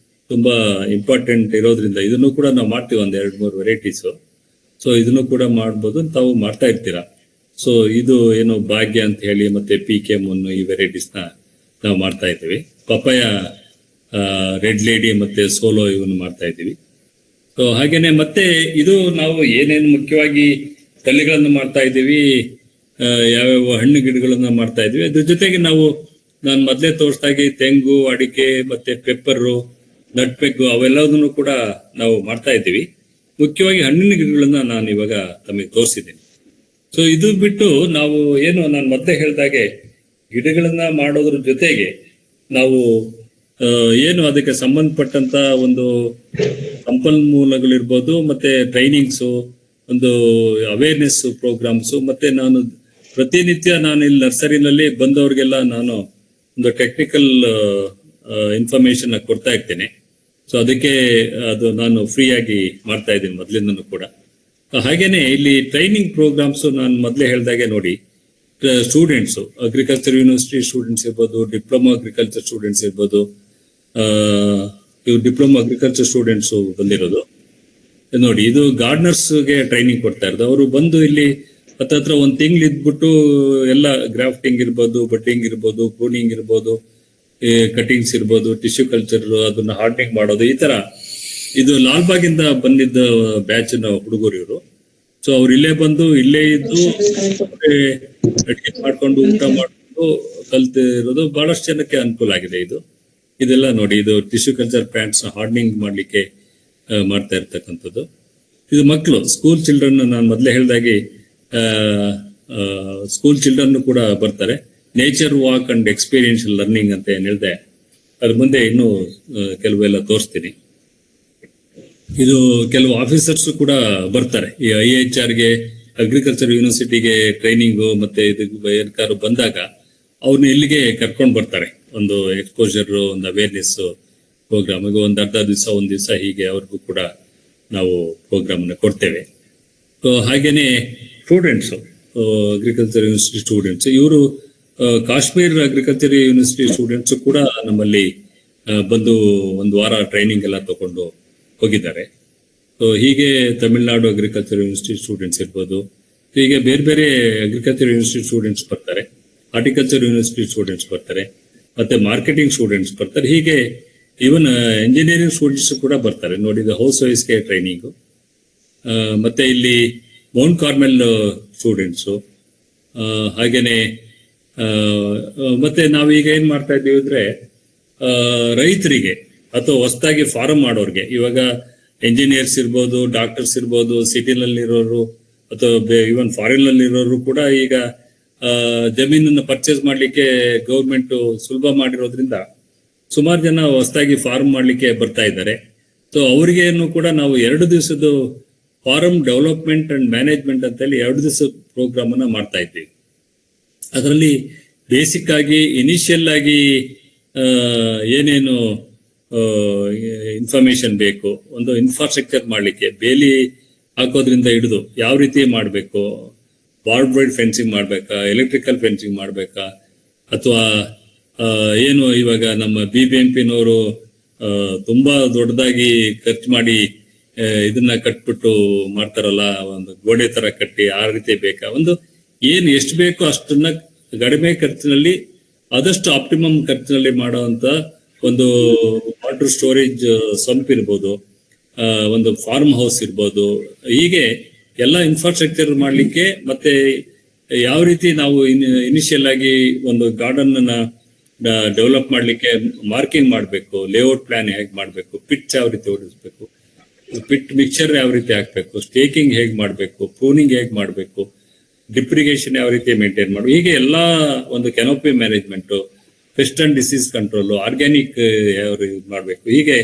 ತುಂಬಾ ಇಂಪಾರ್ಟೆಂಟ್ ಇರೋದ್ರಿಂದ ಇದನ್ನು ಕೂಡ ನಾವು ಮಾಡ್ತೀವಿ, 1-2-3 ವೆರೈಟೀಸ್. ಸೊ ಇದನ್ನು ಕೂಡ ಮಾಡ್ಬೋದು, ತಾವು ಮಾಡ್ತಾ ಇರ್ತೀರಾ. ಸೊ ಇದು ಏನು ಭಾಗ್ಯ ಅಂತ ಹೇಳಿ, ಮತ್ತೆ PK ಮುನ್ನು, ಈ ವೆರೈಟೀಸ್ ನ ನಾವು ಮಾಡ್ತಾ ಇದ್ದೀವಿ. ಪಪಾಯ, ರೆಡ್ ಲೇಡಿ ಮತ್ತೆ ಸೋಲೋ, ಇವನ್ನ ಮಾಡ್ತಾ ಇದ್ದೀವಿ. ಸೊ ಹಾಗೇನೆ ಮತ್ತೆ ಇದು ನಾವು ಏನೇನು ಮುಖ್ಯವಾಗಿ ತಳಿಗಳನ್ನು ಮಾಡ್ತಾ ಇದ್ದೀವಿ, ಯಾವ್ಯಾವ ಹಣ್ಣು ಗಿಡಗಳನ್ನ ಮಾಡ್ತಾ ಇದ್ವಿ, ಅದ್ರ ಜೊತೆಗೆ ನಾನು ಮೊದಲೇ ತೋರಿಸ್ದಾಗೆ ತೆಂಗು, ಅಡಿಕೆ, ಮತ್ತೆ ಪೆಪ್ಪರು, ನಟ್ ಪೆಗ್ಗು, ಅವೆಲ್ಲದನ್ನು ಕೂಡ ನಾವು ಮಾಡ್ತಾ ಇದ್ದೀವಿ. ಮುಖ್ಯವಾಗಿ ಹಣ್ಣಿನ ಗಿಡಗಳನ್ನ ನಾನು ಇವಾಗ ತಮಗೆ ತೋರಿಸಿದ್ದೀನಿ. ಸೊ ಇದು ಬಿಟ್ಟು ನಾವು ಏನು ನಾನು ಮೊದಲೇ ಹೇಳಿದಾಗೆ ಗಿಡಗಳನ್ನ ಮಾಡೋದ್ರ ಜೊತೆಗೆ ನಾವು ಏನು ಅದಕ್ಕೆ ಸಂಬಂಧಪಟ್ಟಂತ ಒಂದು ಸಂಪನ್ಮೂಲಗಳಿರ್ಬೋದು, ಮತ್ತೆ ಟ್ರೈನಿಂಗ್ಸು, ಒಂದು ಅವೇರ್ನೆಸ್ ಪ್ರೋಗ್ರಾಮ್ಸು, ಮತ್ತೆ ನಾನು ಪ್ರತಿನಿತ್ಯ ನಾನು ಇಲ್ಲಿ ನರ್ಸರಿನಲ್ಲಿ ಬಂದವ್ರಿಗೆಲ್ಲ ನಾನು ಒಂದು ಟೆಕ್ನಿಕಲ್ ಇನ್ಫಾರ್ಮೇಶನ್ ಕೊಡ್ತಾ ಇರ್ತೇನೆ. ಸೊ ಅದಕ್ಕೆ ಅದು ನಾನು ಫ್ರೀ ಆಗಿ ಮಾಡ್ತಾ ಇದ್ದೀನಿ ಮೊದಲಿಂದನೂ ಕೂಡ. ಹಾಗೇನೆ ಇಲ್ಲಿ ಟ್ರೈನಿಂಗ್ ಪ್ರೋಗ್ರಾಮ್ಸ್ ನಾನು ಮೊದಲೇ ಹೇಳಿದಾಗೆ ನೋಡಿ, ಸ್ಟೂಡೆಂಟ್ಸು, ಅಗ್ರಿಕಲ್ಚರ್ ಯೂನಿವರ್ಸಿಟಿ ಸ್ಟೂಡೆಂಟ್ಸ್ ಇರ್ಬೋದು, ಡಿಪ್ಲೊಮಾ ಅಗ್ರಿಕಲ್ಚರ್ ಸ್ಟೂಡೆಂಟ್ಸ್ ಇರ್ಬೋದು, ಇವು ಡಿಪ್ಲೊಮಾ ಅಗ್ರಿಕಲ್ಚರ್ ಸ್ಟೂಡೆಂಟ್ಸು ಬಂದಿರೋದು ನೋಡಿ. ಇದು ಗಾರ್ಡನರ್ಸ್ಗೆ ಟ್ರೈನಿಂಗ್ ಕೊಡ್ತಾ ಇರೋದು. ಅವರು ಬಂದು ಇಲ್ಲಿ ಹತ್ರ 1 ತಿಂಗಳು ಇದ್ಬಿಟ್ಟು ಎಲ್ಲ ಗ್ರಾಫ್ಟಿಂಗ್ ಇರ್ಬೋದು, ಬಡ್ಡಿಂಗ್ ಇರ್ಬೋದು, ಪ್ರೂನಿಂಗ್ ಇರ್ಬೋದು, ಕಟಿಂಗ್ಸ್ ಇರ್ಬೋದು, ಟಿಶ್ಯೂ ಕಲ್ಚರ್, ಅದನ್ನ ಹಾರ್ಡನಿಂಗ್ ಮಾಡೋದು, ಈ ತರ. ಇದು ಲಾಲ್ಬಾಗಿಂದ ಬಂದಿದ್ದ ಬ್ಯಾಚ್ ಹುಡುಗರು ಇವರು. ಸೊ ಅವ್ರು ಇಲ್ಲೇ ಬಂದು ಇಲ್ಲೇ ಇದ್ದು ಅಡಿಗೆ ಮಾಡ್ಕೊಂಡು ಊಟ ಮಾಡ್ಕೊಂಡು ಕಲ್ತಿರೋದು ಬಹಳಷ್ಟು ಜನಕ್ಕೆ ಅನುಕೂಲ ಆಗಿದೆ. ಇದೆಲ್ಲ ನೋಡಿ, ಇದು ಟಿಶ್ಯೂ ಕಲ್ಚರ್ ಪ್ಲಾಂಟ್ಸ್ ಹಾರ್ಡನಿಂಗ್ ಮಾಡ್ಲಿಕ್ಕೆ ಮಾಡ್ತಾ ಇರ್ತಕ್ಕಂಥದ್ದು. ಇದು ಮಕ್ಕಳು ಸ್ಕೂಲ್ ಚಿಲ್ಡ್ರನ್, ನಾನು ಮೊದಲೇ ಹೇಳಿದಾಗೆ ಸ್ಕೂಲ್ ಚಿಲ್ಡ್ರನ್ ಕೂಡ ಬರ್ತಾರೆ. Nature walk and experiential learning ಅಂತ ಏನ್ ಹೇಳಿದೆ, ಅದ್ರ ಮುಂದೆ ಇನ್ನೂ ಕೆಲವೆಲ್ಲ ತೋರಿಸ್ತೀನಿ. ಇದು ಕೆಲವು ಆಫೀಸರ್ಸ್ ಕೂಡ ಬರ್ತಾರೆ. ಈ IHRಗೆ, ಅಗ್ರಿಕಲ್ಚರ್ ಯೂನಿವರ್ಸಿಟಿಗೆ ಟ್ರೈನಿಂಗು ಮತ್ತೆ ಇದಕ್ಕೆ ಬಂದಾಗ ಅವ್ರನ್ನ ಇಲ್ಲಿಗೆ ಕರ್ಕೊಂಡು ಬರ್ತಾರೆ. ಒಂದು ಎಕ್ಸ್ಪೋಜರ್, ಒಂದು ಅವೇರ್ನೆಸ್ ಪ್ರೋಗ್ರಾಮ್, ಒಂದು ಅರ್ಧ ದಿವಸ, ಒಂದು ದಿವಸ ಹೀಗೆ ಅವ್ರಿಗೂ ಕೂಡ ನಾವು ಪ್ರೋಗ್ರಾಮ್ ಕೊಡ್ತೇವೆ. ಹಾಗೇನೆ ಸ್ಟೂಡೆಂಟ್ಸ್, ಅಗ್ರಿಕಲ್ಚರ್ ಯೂನಿವರ್ಸಿಟಿ ಸ್ಟೂಡೆಂಟ್ಸ್, ಇವರು ಕಾಶ್ಮೀರ್ ಅಗ್ರಿಕಲ್ಚರ್ ಯೂನಿವರ್ಸಿಟಿ ಸ್ಟೂಡೆಂಟ್ಸ್ ಕೂಡ ನಮ್ಮಲ್ಲಿ ಬಂದು ಒಂದು ವಾರ ಟ್ರೈನಿಂಗ್ ಎಲ್ಲ ತಗೊಂಡು ಹೋಗಿದ್ದಾರೆ. ಹೀಗೆ ತಮಿಳುನಾಡು ಅಗ್ರಿಕಲ್ಚರ್ ಯೂನಿವರ್ಸಿಟಿ ಸ್ಟೂಡೆಂಟ್ಸ್ ಇರ್ಬೋದು, ಹೀಗೆ ಬೇರೆ ಬೇರೆ ಅಗ್ರಿಕಲ್ಚರ್ ಯೂನಿವರ್ಸಿಟಿ ಸ್ಟೂಡೆಂಟ್ಸ್ ಬರ್ತಾರೆ, ಹಾರ್ಟಿಕಲ್ಚರ್ ಯೂನಿವರ್ಸಿಟಿ ಸ್ಟೂಡೆಂಟ್ಸ್ ಬರ್ತಾರೆ, ಮತ್ತೆ ಮಾರ್ಕೆಟಿಂಗ್ ಸ್ಟೂಡೆಂಟ್ಸ್ ಬರ್ತಾರೆ. ಹೀಗೆ ಈವನ್ ಇಂಜಿನಿಯರಿಂಗ್ ಸ್ಟೂಡೆಂಟ್ಸ್ ಕೂಡ ಬರ್ತಾರೆ. ನೋಡಿ, ಹೌಸ್ ವೈಸ್ಗೆ ಟ್ರೈನಿಂಗು, ಮತ್ತೆ ಇಲ್ಲಿ ಮೌಂಟ್ ಕಾರ್ಮೆಲ್ ಸ್ಟೂಡೆಂಟ್ಸು, ಹಾಗೇನೆ ಮತ್ತೆ ನಾವೀಗ ಏನ್ ಮಾಡ್ತಾ ಇದ್ದೀವಿ ಅಂದ್ರೆ ರೈತರಿಗೆ ಅಥವಾ ಹೊಸದಾಗಿ ಫಾರ್ಮ್ ಮಾಡೋರ್ಗೆ, ಇವಾಗ ಇಂಜಿನಿಯರ್ಸ್ ಇರ್ಬೋದು, ಡಾಕ್ಟರ್ಸ್ ಇರ್ಬೋದು, ಸಿಟಿನಲ್ಲಿರೋರು ಅಥವಾ ಈವನ್ ಫಾರಿನ್ ನಲ್ಲಿ ಇರೋರು ಕೂಡ ಈಗ ಜಮೀನನ್ನು ಪರ್ಚೇಸ್ ಮಾಡ್ಲಿಕ್ಕೆ ಗೌರ್ಮೆಂಟ್ ಸುಲಭ ಮಾಡಿರೋದ್ರಿಂದ ಸುಮಾರು ಜನ ಹೊಸದಾಗಿ ಫಾರ್ಮ್ ಮಾಡ್ಲಿಕ್ಕೆ ಬರ್ತಾ ಇದ್ದಾರೆ. ಸೊ ಅವ್ರಿಗೇನು ಕೂಡ ನಾವು 2 ದಿವಸದ ಫಾರ್ಮ್ ಡೆವಲಪ್ಮೆಂಟ್ ಅಂಡ್ ಮ್ಯಾನೇಜ್ಮೆಂಟ್ ಅಂತೇಳಿ 2 ದಿವಸ ಪ್ರೋಗ್ರಾಮ್ ಅನ್ನ ಮಾಡ್ತಾ ಇದ್ದೀವಿ. ಅದರಲ್ಲಿ ಬೇಸಿಕ್ ಆಗಿ ಇನಿಷಿಯಲ್ ಆಗಿ ಏನೇನು ಇನ್ಫಾರ್ಮೇಶನ್ ಬೇಕು, ಒಂದು ಇನ್ಫ್ರಾಸ್ಟ್ರಕ್ಚರ್ ಮಾಡ್ಲಿಕ್ಕೆ, ಬೇಲಿ ಹಾಕೋದ್ರಿಂದ ಹಿಡಿದು ಯಾವ ರೀತಿ ಮಾಡಬೇಕು, ಬಾರ್ಡ್ ವೈಡ್ ಫೆನ್ಸಿಂಗ್ ಮಾಡ್ಬೇಕಾ, ಎಲೆಕ್ಟ್ರಿಕಲ್ ಫೆನ್ಸಿಂಗ್ ಮಾಡ್ಬೇಕಾ, ಅಥವಾ ಏನು ಇವಾಗ ನಮ್ಮ BBMP-ನವರು ತುಂಬಾ ದೊಡ್ಡದಾಗಿ ಖರ್ಚು ಮಾಡಿ ಇದನ್ನ ಕಟ್ಬಿಟ್ಟು ಮಾಡ್ತಾರಲ್ಲ, ಒಂದು ಗೋಡೆ ತರ ಕಟ್ಟಿ, ಆ ರೀತಿ ಬೇಕಾ, ಒಂದು ಏನು ಎಷ್ಟು ಬೇಕೋ ಅಷ್ಟನ್ನ ಕಡಿಮೆ ಖರ್ಚಿನಲ್ಲಿ, ಆದಷ್ಟು ಆಪ್ಟಿಮಮ್ ಖರ್ಚಿನಲ್ಲಿ ಮಾಡುವಂತ ಒಂದು ವಾಟರ್ ಸ್ಟೋರೇಜ್ ಸಂಪ್ ಇರ್ಬೋದು, ಒಂದು ಫಾರ್ಮ್ ಹೌಸ್ ಇರ್ಬೋದು, ಹೀಗೆ ಎಲ್ಲ ಇನ್ಫ್ರಾಸ್ಟ್ರಕ್ಚರ್ ಮಾಡ್ಲಿಕ್ಕೆ, ಮತ್ತೆ ಯಾವ ರೀತಿ ನಾವು ಇನಿಷಿಯಲ್ ಆಗಿ ಒಂದು ಗಾರ್ಡನ್ ಅನ್ನ ಡೆವಲಪ್ ಮಾಡ್ಲಿಕ್ಕೆ ಮಾರ್ಕಿಂಗ್ ಮಾಡಬೇಕು, ಲೇಔಟ್ ಪ್ಲಾನ್ ಹೇಗೆ ಮಾಡಬೇಕು, ಪಿಚ್ ಯಾವ ರೀತಿ ಓಡಿಸ್ಬೇಕು, ಪಿಟ್ ಮಿಕ್ಸರ್ ಯಾವ ರೀತಿ ಹಾಕ್ಬೇಕು, ಸ್ಟೇಕಿಂಗ್ ಹೇಗೆ ಮಾಡಬೇಕು, ಪ್ರೂನಿಂಗ್ ಹೇಗೆ ಮಾಡಬೇಕು, ಡಿಪ್ರಿಗೇಷನ್ ಯಾವ ರೀತಿ ಮೇಂಟೈನ್ ಮಾಡಬೇಕು, ಹೀಗೆ ಎಲ್ಲಾ ಒಂದು canopy management, pest and disease control, organic ಯಾವ ರೀತಿ ಮಾಡಬೇಕು, ಹೀಗೆ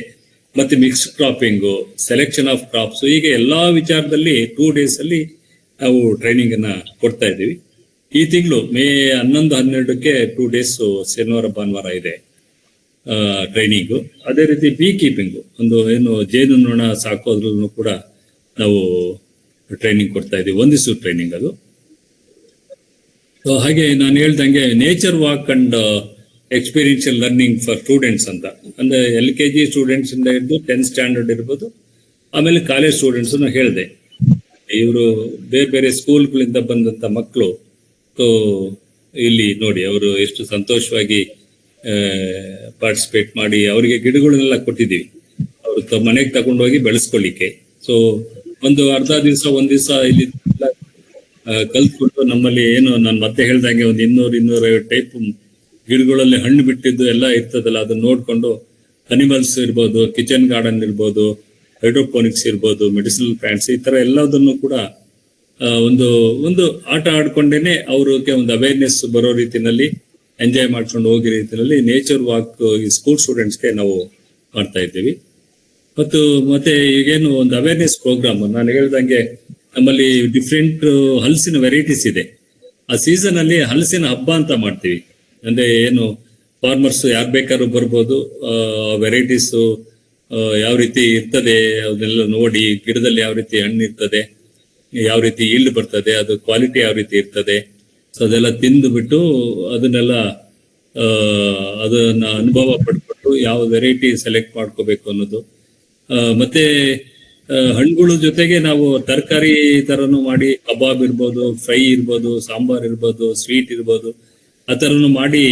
ಮತ್ತೆ ಮಿಕ್ಸ್ ಕ್ರಾಪಿಂಗು, ಸೆಲೆಕ್ಷನ್ ಆಫ್ ಕ್ರಾಪ್ಸ್, ಹೀಗೆ ಎಲ್ಲಾ ವಿಚಾರದಲ್ಲಿ 2 days ಅಲ್ಲಿ ನಾವು ಟ್ರೈನಿಂಗ್ ಅನ್ನ ಕೊಡ್ತಾ ಇದ್ದೀವಿ. ಈ ತಿಂಗಳು ಮೇ 11-12ಕ್ಕೆ 2 days ಶನಿವಾರ ಭಾನುವಾರ ಇದೆ ಟ್ರೈನಿಂಗು. ಅದೇ ರೀತಿ ಬೀ ಕೀಪಿಂಗು, ಒಂದು ಏನು ಜೇನುನೊಣ ಸಾಕೋದ್ರಲ್ಲೂ ಕೂಡ ನಾವು ಟ್ರೈನಿಂಗ್ ಕೊಡ್ತಾ ಇದ್ದೀವಿ. 1 ದಿವಸ ಟ್ರೈನಿಂಗ್ ಅದು. ಹಾಗೆ ನಾನು ಹೇಳ್ದಂಗೆ nature walk and experiential learning for students ಅಂತ, ಅಂದ್ರೆ LKG ಸ್ಟೂಡೆಂಟ್ಸ್ ಇಂದ ಹಿಡಿದು 10th ಸ್ಟ್ಯಾಂಡರ್ಡ್ ಇರ್ಬೋದು, ಆಮೇಲೆ ಕಾಲೇಜ್ ಸ್ಟೂಡೆಂಟ್ಸ್ ಹೇಳಿದೆ. ಇವರು ಬೇರೆ ಬೇರೆ ಸ್ಕೂಲ್ಗಳಿಂದ ಬಂದಂತ ಮಕ್ಕಳು ಇಲ್ಲಿ ನೋಡಿ ಅವರು ಎಷ್ಟು ಸಂತೋಷವಾಗಿ ಪಾರ್ಟಿಸಿಪೇಟ್ ಮಾಡಿ, ಅವರಿಗೆ ಗಿಡಗಳನ್ನೆಲ್ಲ ಕೊಟ್ಟಿದ್ದೀವಿ, ಅವರು ಮನೆಗೆ ತಗೊಂಡೋಗಿ ಬೆಳೆಸ್ಕೊಳ್ಳಿಕ್ಕೆ. ಸೊ ಒಂದು ಅರ್ಧ ದಿವಸ, 1 ದಿವಸ ಇಲ್ಲಿ ಕಲ್ತ್ಬಿಟ್ಟು, ನಮ್ಮಲ್ಲಿ ಏನು ನಾನು ಮತ್ತೆ ಹೇಳ್ದಂಗೆ ಒಂದು 200-250 ಟೈಪ್ ಗಿಡಗಳಲ್ಲಿ ಹಣ್ಣು ಬಿಟ್ಟಿದ್ದು ಎಲ್ಲ ಇರ್ತದಲ್ಲ, ಅದನ್ನ ನೋಡ್ಕೊಂಡು ಅನಿಮಲ್ಸ್ ಇರ್ಬೋದು, ಕಿಚನ್ ಗಾರ್ಡನ್ ಇರ್ಬೋದು, ಹೈಡ್ರೋಪೋನಿಕ್ಸ್ ಇರ್ಬೋದು, ಮೆಡಿಸಿನಲ್ ಪ್ಲಾಂಟ್ಸ್, ಈ ತರ ಎಲ್ಲದನ್ನು ಕೂಡ ಒಂದು ಆಟ ಆಡ್ಕೊಂಡೇನೆ ಅವ್ರಿಗೆ ಒಂದು ಅವೇರ್ನೆಸ್ ಬರೋ ರೀತಿನಲ್ಲಿ, ಎಂಜಾಯ್ ಮಾಡ್ಕೊಂಡು ಹೋಗಿ ರೀತಿಯಲ್ಲಿ ನೇಚರ್ ವಾಕ್ ಈ ಸ್ಕೂಲ್ ಸ್ಟೂಡೆಂಟ್ಸ್ಗೆ ನಾವು ಮಾಡ್ತಾ ಇದ್ದೀವಿ. ಮತ್ತೆ ಈಗೇನು ಒಂದು ಅವೇರ್ನೆಸ್ ಪ್ರೋಗ್ರಾಮ್ ನಾನು ಹೇಳ್ದಂಗೆ, ನಮ್ಮಲ್ಲಿ ಡಿಫ್ರೆಂಟ್ ಹಲಸಿನ ವೆರೈಟೀಸ್ ಇದೆ. ಆ ಸೀಸನ್ ಅಲ್ಲಿ ಹಲಸಿನ ಹಬ್ಬ ಅಂತ ಮಾಡ್ತೀವಿ. ಅಂದ್ರೆ ಏನು ಫಾರ್ಮರ್ಸ್ ಯಾರು ಬೇಕಾದ್ರೂ ಬರ್ಬೋದು, ವೆರೈಟೀಸ್ ಯಾವ ರೀತಿ ಇರ್ತದೆ ಅದನ್ನೆಲ್ಲ ನೋಡಿ, ಗಿಡದಲ್ಲಿ ಯಾವ ರೀತಿ ಹಣ್ಣು ಇರ್ತದೆ, ಯಾವ ರೀತಿ ಈಲ್ಡ್ ಬರ್ತದೆ, ಅದು ಕ್ವಾಲಿಟಿ ಯಾವ ರೀತಿ ಇರ್ತದೆ, ಸೊ ಅದೆಲ್ಲ ತಿಂದು ಬಿಟ್ಟು ಅದನ್ನೆಲ್ಲ ಅದನ್ನ ಅನುಭವ ಪಡ್ಕೊಂಡು ಯಾವ ವೆರೈಟಿ ಸೆಲೆಕ್ಟ್ ಮಾಡ್ಕೋಬೇಕು ಅನ್ನೋದು. ಮತ್ತೆ ಹಣ್ಣುಗಳ ಜೊತೆಗೆ ನಾವು ತರಕಾರಿ ತರನು ಮಾಡಿ, ಕಬಾಬ್ ಇರ್ಬೋದು, ಫ್ರೈ ಇರ್ಬೋದು, ಸಾಂಬಾರ್ ಇರ್ಬೋದು, ಸ್ವೀಟ್ ಇರ್ಬೋದು, ಆ ತರನು ಮಾಡಿ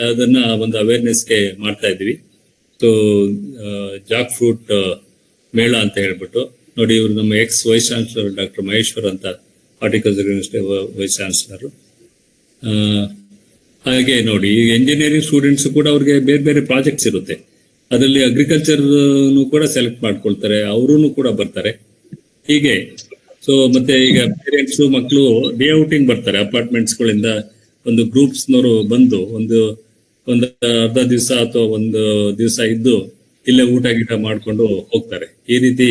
ಅದನ್ನ ಒಂದು ಅವೇರ್ನೆಸ್ಗೆ ಮಾಡ್ತಾ ಇದ್ವಿ. ಸೊ ಜಾಕ್ ಫ್ರೂಟ್ ಮೇಳ ಅಂತ ಹೇಳ್ಬಿಟ್ಟು ನೋಡಿ, ಇವರು ನಮ್ಮ ವೈಸ್ ಚಾನ್ಸಲರ್ ಡಾಕ್ಟರ್ ಮಹೇಶ್ವರ್ ಅಂತ, ಹಾರ್ಟಿಕಲ್ಚರ್ ಯೂನಿವರ್ಸಿಟಿ ವೈಸ್ ಚಾನ್ಸಲರ್. ಹಾಗೆ ನೋಡಿ, ಈಗ ಇಂಜಿನಿಯರಿಂಗ್ ಸ್ಟೂಡೆಂಟ್ಸ್ ಕೂಡ ಅವ್ರಿಗೆ ಬೇರೆ ಬೇರೆ ಪ್ರಾಜೆಕ್ಟ್ಸ್ ಇರುತ್ತೆ. ಅದರಲ್ಲಿ ಅಗ್ರಿಕಲ್ಚರ್ ಕೂಡ ಸೆಲೆಕ್ಟ್ ಮಾಡ್ಕೊಳ್ತಾರೆ, ಅವರೂ ಕೂಡ ಬರ್ತಾರೆ. ಹೀಗೆ ಸೊ ಮತ್ತೆ ಈಗ ಪೇರೆಂಟ್ಸ್ ಮಕ್ಕಳು ಡೇ ಔಟಿಂಗ್ ಬರ್ತಾರೆ, ಅಪಾರ್ಟ್ಮೆಂಟ್ಸ್ ಗಳಿಂದ ಒಂದು ಗ್ರೂಪ್ಸ್ನವರು ಬಂದು ಒಂದು ಅರ್ಧ ದಿವಸ ಅಥವಾ ಒಂದು ದಿವಸ ಇದ್ದು ಇಲ್ಲೇ ಊಟ ಗೀಟ ಮಾಡ್ಕೊಂಡು ಹೋಗ್ತಾರೆ. ಈ ರೀತಿ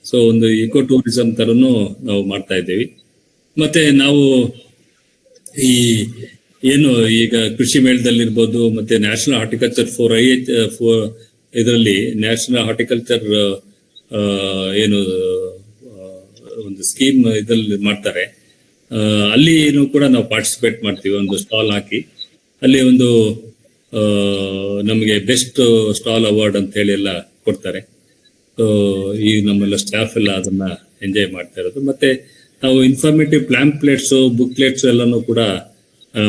ಸೊ ಒಂದು ಇಕೋ ಟೂರಿಸಂ ತರನು ನಾವು ಮಾಡ್ತಾ ಇದ್ದೇವೆ. ಮತ್ತೆ ನಾವು ಈ ಏನು ಈಗ ಕೃಷಿ ಮೇಳದಲ್ಲಿರ್ಬೋದು, ಮತ್ತೆ ನ್ಯಾಷನಲ್ ಹಾರ್ಟಿಕಲ್ಚರ್ ಇದರಲ್ಲಿ ನ್ಯಾಷನಲ್ ಹಾರ್ಟಿಕಲ್ಚರ್ ಏನು ಒಂದು ಸ್ಕೀಮ್ ಇದ್ರಲ್ಲಿ ಮಾಡ್ತಾರೆ, ಅಲ್ಲಿನೂ ಕೂಡ ನಾವು ಪಾರ್ಟಿಸಿಪೇಟ್ ಮಾಡ್ತೀವಿ. ಒಂದು ಸ್ಟಾಲ್ ಹಾಕಿ ಅಲ್ಲಿ ಒಂದು ನಮಗೆ ಬೆಸ್ಟ್ ಸ್ಟಾಲ್ ಅವಾರ್ಡ್ ಅಂತ ಹೇಳಿ ಎಲ್ಲ ಕೊಡ್ತಾರೆ. ಈ ನಮ್ಮೆಲ್ಲ ಸ್ಟಾಫ್ ಎಲ್ಲ ಅದನ್ನ ಎಂಜಾಯ್ ಮಾಡ್ತಾ ಇರೋದು. ಮತ್ತೆ ನಾವು ಇನ್ಫಾರ್ಮೇಟಿವ್ ಪ್ಲಾಂಪ್ಲೆಟ್ಸ್, ಬುಕ್ಲೆಟ್ಸ್ ಎಲ್ಲಾನು ಕೂಡ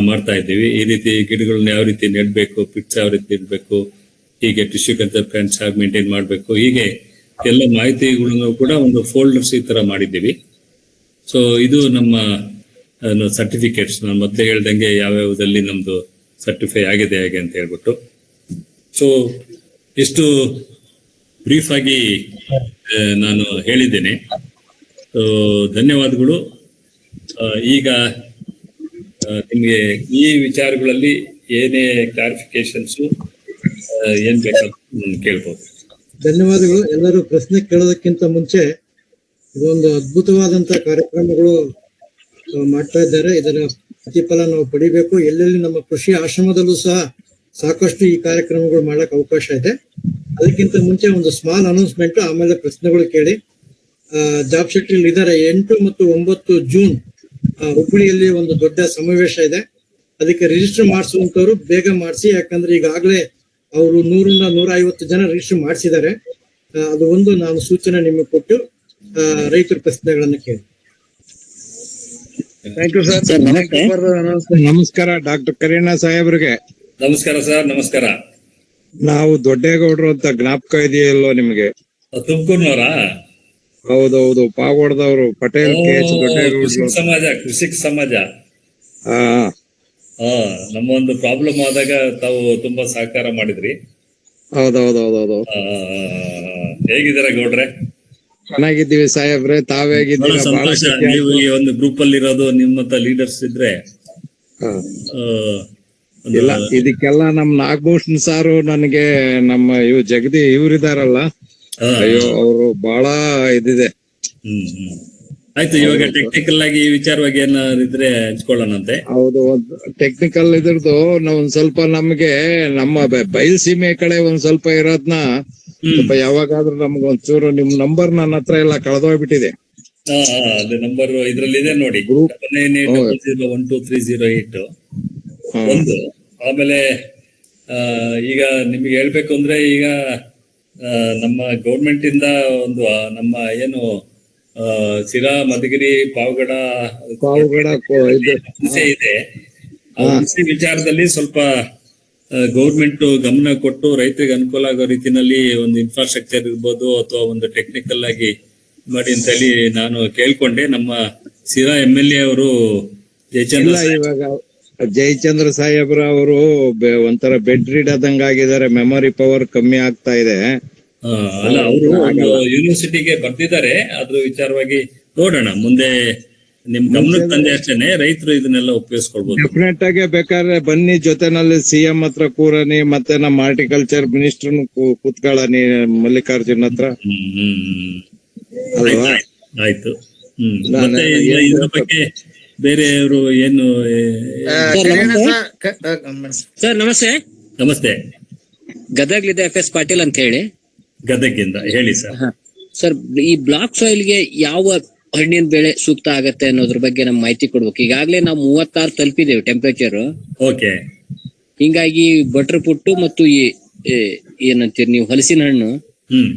ಮಾಡ್ತಾ ಇದ್ದೀವಿ. ಈ ರೀತಿ ಗಿಡಗಳನ್ನ ಯಾವ ರೀತಿ ನೆಡ್ಬೇಕು, ಪಿಟ್ಸ್ ಯಾವ ರೀತಿ ಇಡಬೇಕು, ಹೀಗೆ ಟಿಶ್ಯೂ ಕಲ್ಚರ್ ಪ್ಲಾಂಟ್ಸ್ ಆಗಿ ಮೇಂಟೈನ್ ಮಾಡಬೇಕು, ಹೀಗೆ ಎಲ್ಲ ಮಾಹಿತಿಗಳನ್ನು ಕೂಡ ಒಂದು ಫೋಲ್ಡರ್ಸ್ ಈ ತರ ಮಾಡಿದ್ದೀವಿ. ಸೊ ಇದು ನಮ್ಮ ಸರ್ಟಿಫಿಕೇಟ್ಸ್. ನಾನು ಮೊದಲೇ ಹೇಳ್ದಂಗೆ ಯಾವ್ಯಾವುದಲ್ಲಿ ನಮ್ದು ಸರ್ಟಿಫೈ ಆಗಿದೆ ಹೇಗೆ ಅಂತ ಹೇಳ್ಬಿಟ್ಟು. ಸೊ ಇಷ್ಟು ಬ್ರೀಫ್ ಆಗಿ ನಾನು ಹೇಳಿದ್ದೇನೆ. ಧನ್ಯವಾದಗಳು. ಈಗ ನಿಮಗೆ ಈ ವಿಚಾರಗಳಲ್ಲಿ ಏನೇ ಕ್ಲಾರಿಫಿಕೇಶನ್ಸ್ ಏನ್ ಬೇಕಾದ್ರೂ ಕೇಳ್ಬೋದು. ಧನ್ಯವಾದಗಳು. ಎಲ್ಲರೂ ಪ್ರಶ್ನೆ ಕೇಳೋದಕ್ಕಿಂತ ಮುಂಚೆ ಇದೊಂದು ಅದ್ಭುತವಾದಂತ ಕಾರ್ಯಕ್ರಮಗಳು ಮಾಡ್ತಾ ಇದ್ದಾರೆ. ಇದರ ಪ್ರತಿಫಲ ನಾವು ಪಡಿಬೇಕು. ಎಲ್ಲೆಲ್ಲಿ ನಮ್ಮ ಕೃಷಿ ಆಶ್ರಮದಲ್ಲೂ ಸಹ ಸಾಕಷ್ಟು ಈ ಕಾರ್ಯಕ್ರಮಗಳು ಮಾಡಕ್ ಅವಕಾಶ ಇದೆ. ಅದಕ್ಕಿಂತ ಮುಂಚೆ ಒಂದು ಸ್ಮಾಲ್ ಅನೌನ್ಸ್ಮೆಂಟ್, ಆಮೇಲೆ ಪ್ರಶ್ನೆಗಳು ಕೇಳಿ. ಜಾಬ್ ಶೆಟ್ಟಿ ಇದ್ದಾರೆ. 8 ಮತ್ತು 9 ಜೂನ್ ಹುಬ್ಬಳ್ಳಿಯಲ್ಲಿ ಒಂದು ದೊಡ್ಡ ಸಮಾವೇಶ ಇದೆ. ಅದಕ್ಕೆ ರಿಜಿಸ್ಟರ್ ಮಾಡಿಸುವಂತವ್ರು ಬೇಗ ಮಾಡಿಸಿ, ಯಾಕಂದ್ರೆ ಈಗಾಗಲೇ ಅವರು 100ರಿಂದ 150 ಜನ ರಿಜಿಸ್ಟರ್ ಮಾಡಿಸಿದ್ದಾರೆ. ಅದು ಒಂದು ನಾನು ಸೂಚನೆ ನಿಮಗೆ ಕೊಟ್ಟು ರೈತರ ಪ್ರಶ್ನೆಗಳನ್ನು ಕೇಳಿ. Thank you sir. ನಮಸ್ಕಾರ ಡಾಕ್ಟರ್ ಕರೀನಾ ಸಾಹೇಬ್ರಿಗೆ. ನಮಸ್ಕಾರ ಸರ್. ನಮಸ್ಕಾರ. ನಾವು ದೊಡ್ಡೇಗೌಡರು ಅಂತ ಜ್ಞಾಪಕ ಇದೆಯಲ್ಲೋ ನಿಮ್ಗೆ? ತುಮಕೂರ್ನವರಾ? ಹೌದೌದು, ಪಾಗೋಡದವರು, ಪಟೇಲ್ KH ದೊಡ್ಡೇಗೌಡರು. ಕೃಷಿಕ ಸಮಾಜ. ಹಾ, ನಮ್ಮ ಒಂದು ಪ್ರಾಬ್ಲಮ್ ಆದಾಗ ತಾವು ತುಂಬಾ ಸಹಕಾರ ಮಾಡಿದ್ರಿ. ಹೌದೌದೌದೌದು. ಹೇಗಿದ್ದೀರಾ ಗೌಡ್ರೆ? ಚೆನ್ನಾಗಿದ್ದೀವಿ ಸಾಹೇಬ್ರೆ, ತಾವೇಗಿದ್ದೀರಾ? ಸಂತೋಷ. ನೀವು ಈ ಒಂದು ಗ್ರೂಪ್ ಅಲ್ಲಿ ಇರೋದು, ನಿಮ್ಮಂತ ಲೀಡರ್ಸ್ ಇದ್ರೆ. ಇಲ್ಲ, ಇದಕ್ಕೆಲ್ಲ ನಮ್ ನಾಗಭೂಷಣ್ ಸಾರು ನನಗೆ ನಮ್ಮ ಜಗದಿ ಇವ್ರಿದಾರಲ್ಲ, ಅಯ್ಯೋ ಅವರು ಬಹಳ ಇದಿದೆ. ಆಯ್ತು, ಇವಾಗ ಟೆಕ್ನಿಕಲ್ ಆಗಿ ಈ ವಿಚಾರವಾಗಿ ಏನಾರಿದ್ರೆ ಹಂಚ್ಕೊಳ್ಳೋಣಂತೆ. ಹೌದು, ಟೆಕ್ನಿಕಲ್ ಇದ್ರದ್ದು ಒಂದ್ ಸ್ವಲ್ಪ ನಮ್ಗೆ ನಮ್ಮ ಬಯಲ್ಸೀಮೆ ಕಡೆ ಒಂದ್ ಸ್ವಲ್ಪ ಇರೋದ್ನ ಸ್ವಲ್ಪ ಯಾವಾಗಾದ್ರೂ ನಮ್ಗೆ ಒಂಚೂರು ನಿಮ್ ನಂಬರ್ ನನ್ನ ಹತ್ರ ಎಲ್ಲ ಕಳೆದೋಗ್ಬಿಟ್ಟಿದೆ. ಅದು ನಂಬರ್ ಇದ್ರಲ್ಲಿ ಇದೆ ನೋಡಿ, ಗ್ರೂಪ್ 12308 ಒಂದು. ಆಮೇಲೆ ಈಗ ನಿಮ್ಗೆ ಹೇಳ್ಬೇಕು ಅಂದ್ರೆ, ಈಗ ನಮ್ಮ ಗೌರ್ಮೆಂಟ್ ಇಂದ ಒಂದು ನಮ್ಮ ಏನು ಸಿರಾ, ಮಧುಗಿರಿ, ಪಾವಗಡ ಇದೆ. ವಿಚಾರದಲ್ಲಿ ಸ್ವಲ್ಪ ಗೌರ್ಮೆಂಟ್ ಗಮನ ಕೊಟ್ಟು ರೈತರಿಗೆ ಅನುಕೂಲ ಆಗೋ ರೀತಿನಲ್ಲಿ ಒಂದು ಇನ್ಫ್ರಾಸ್ಟ್ರಕ್ಚರ್ ಇರ್ಬೋದು ಅಥವಾ ಒಂದು ಟೆಕ್ನಿಕಲ್ ಆಗಿ ಮಾಡಿ ಅಂತ ಹೇಳಿ ನಾನು ಕೇಳ್ಕೊಂಡೆ. ನಮ್ಮ ಸಿರಾ MLA ಅವರು ಜಯಚಂದ್ರ ಸಾಹೇಬ್ರ ಅವರು ಒಂಥರ ಬೆಡ್ ರೀಡ್ ಆದಂಗ ಆಗಿದ್ದಾರೆ, ಮೆಮೊರಿ ಪವರ್ ಕಮ್ಮಿ ಆಗ್ತಾ ಇದೆ. ಅಲ್ಲ, ಅವರು ಒಂದು ಯೂನಿವರ್ಸಿಟಿಗೆ ಬರ್ದಿದ್ದಾರೆ. ಅದ್ರ ವಿಚಾರವಾಗಿ ನೋಡೋಣ, ಮುಂದೆ ನಿಮ್ ಗಮನಕ್ಕೆ ತಂದೆ ಅಷ್ಟೇನೆ. ರೈತರು ಇದನ್ನೆಲ್ಲ ಉಪಯೋಗಿಸ್ಕೊಳ್ಬಹುದು. ಡೆಫಿನೆಟ್ ಆಗಿ ಬೇಕಾದ್ರೆ ಬನ್ನಿ, ಜೊತೆನಲ್ಲಿ CM ಹತ್ರ ಕೂರನಿ, ಮತ್ತೆ ನಮ್ಮ ಹಾರ್ಟಿಕಲ್ಚರ್ ಮಿನಿಸ್ಟರ್ ಕೂತ್ಕೊಳ್ಳನಿ ಮಲ್ಲಿಕಾರ್ಜುನ್ ಹತ್ರ. ಅಲ್ವಾ? ಆಯ್ತು. ಮತ್ತೆ ಇದ್ರ ಬಗ್ಗೆ ಬೇರೆಯವರು ಏನು? ಸರ್ ನಮಸ್ತೆ. ನಮಸ್ತೆ. ಗದಗ್ಲಿದೆ FS ಪಾಟೀಲ್ ಅಂತ ಹೇಳಿ. ಗದಗಿಂದ ಹೇಳಿ ಸರ್. ಸರ್, ಈ ಬ್ಲಾಕ್ ಸಾಯಿಲ್ಗೆ ಯಾವ ಹಣ್ಣಿನ ಬೆಳೆ ಸೂಕ್ತ ಆಗತ್ತೆ ಅನ್ನೋದ್ರ ಬಗ್ಗೆ ನಮ್ಗೆ ಮಾಹಿತಿ ಕೊಡ್ಬೇಕು. ಈಗಾಗಲೇ ನಾವು 36 ತಲುಪಿದ್ದೇವೆ ಟೆಂಪರೇಚರ್. ಓಕೆ. ಹಿಂಗಾಗಿ ಬಟರ್ ಪುಟ್ಟು ಮತ್ತು ಏನಂತೀರಿ ನೀವು, ಹಲಸಿನ ಹಣ್ಣು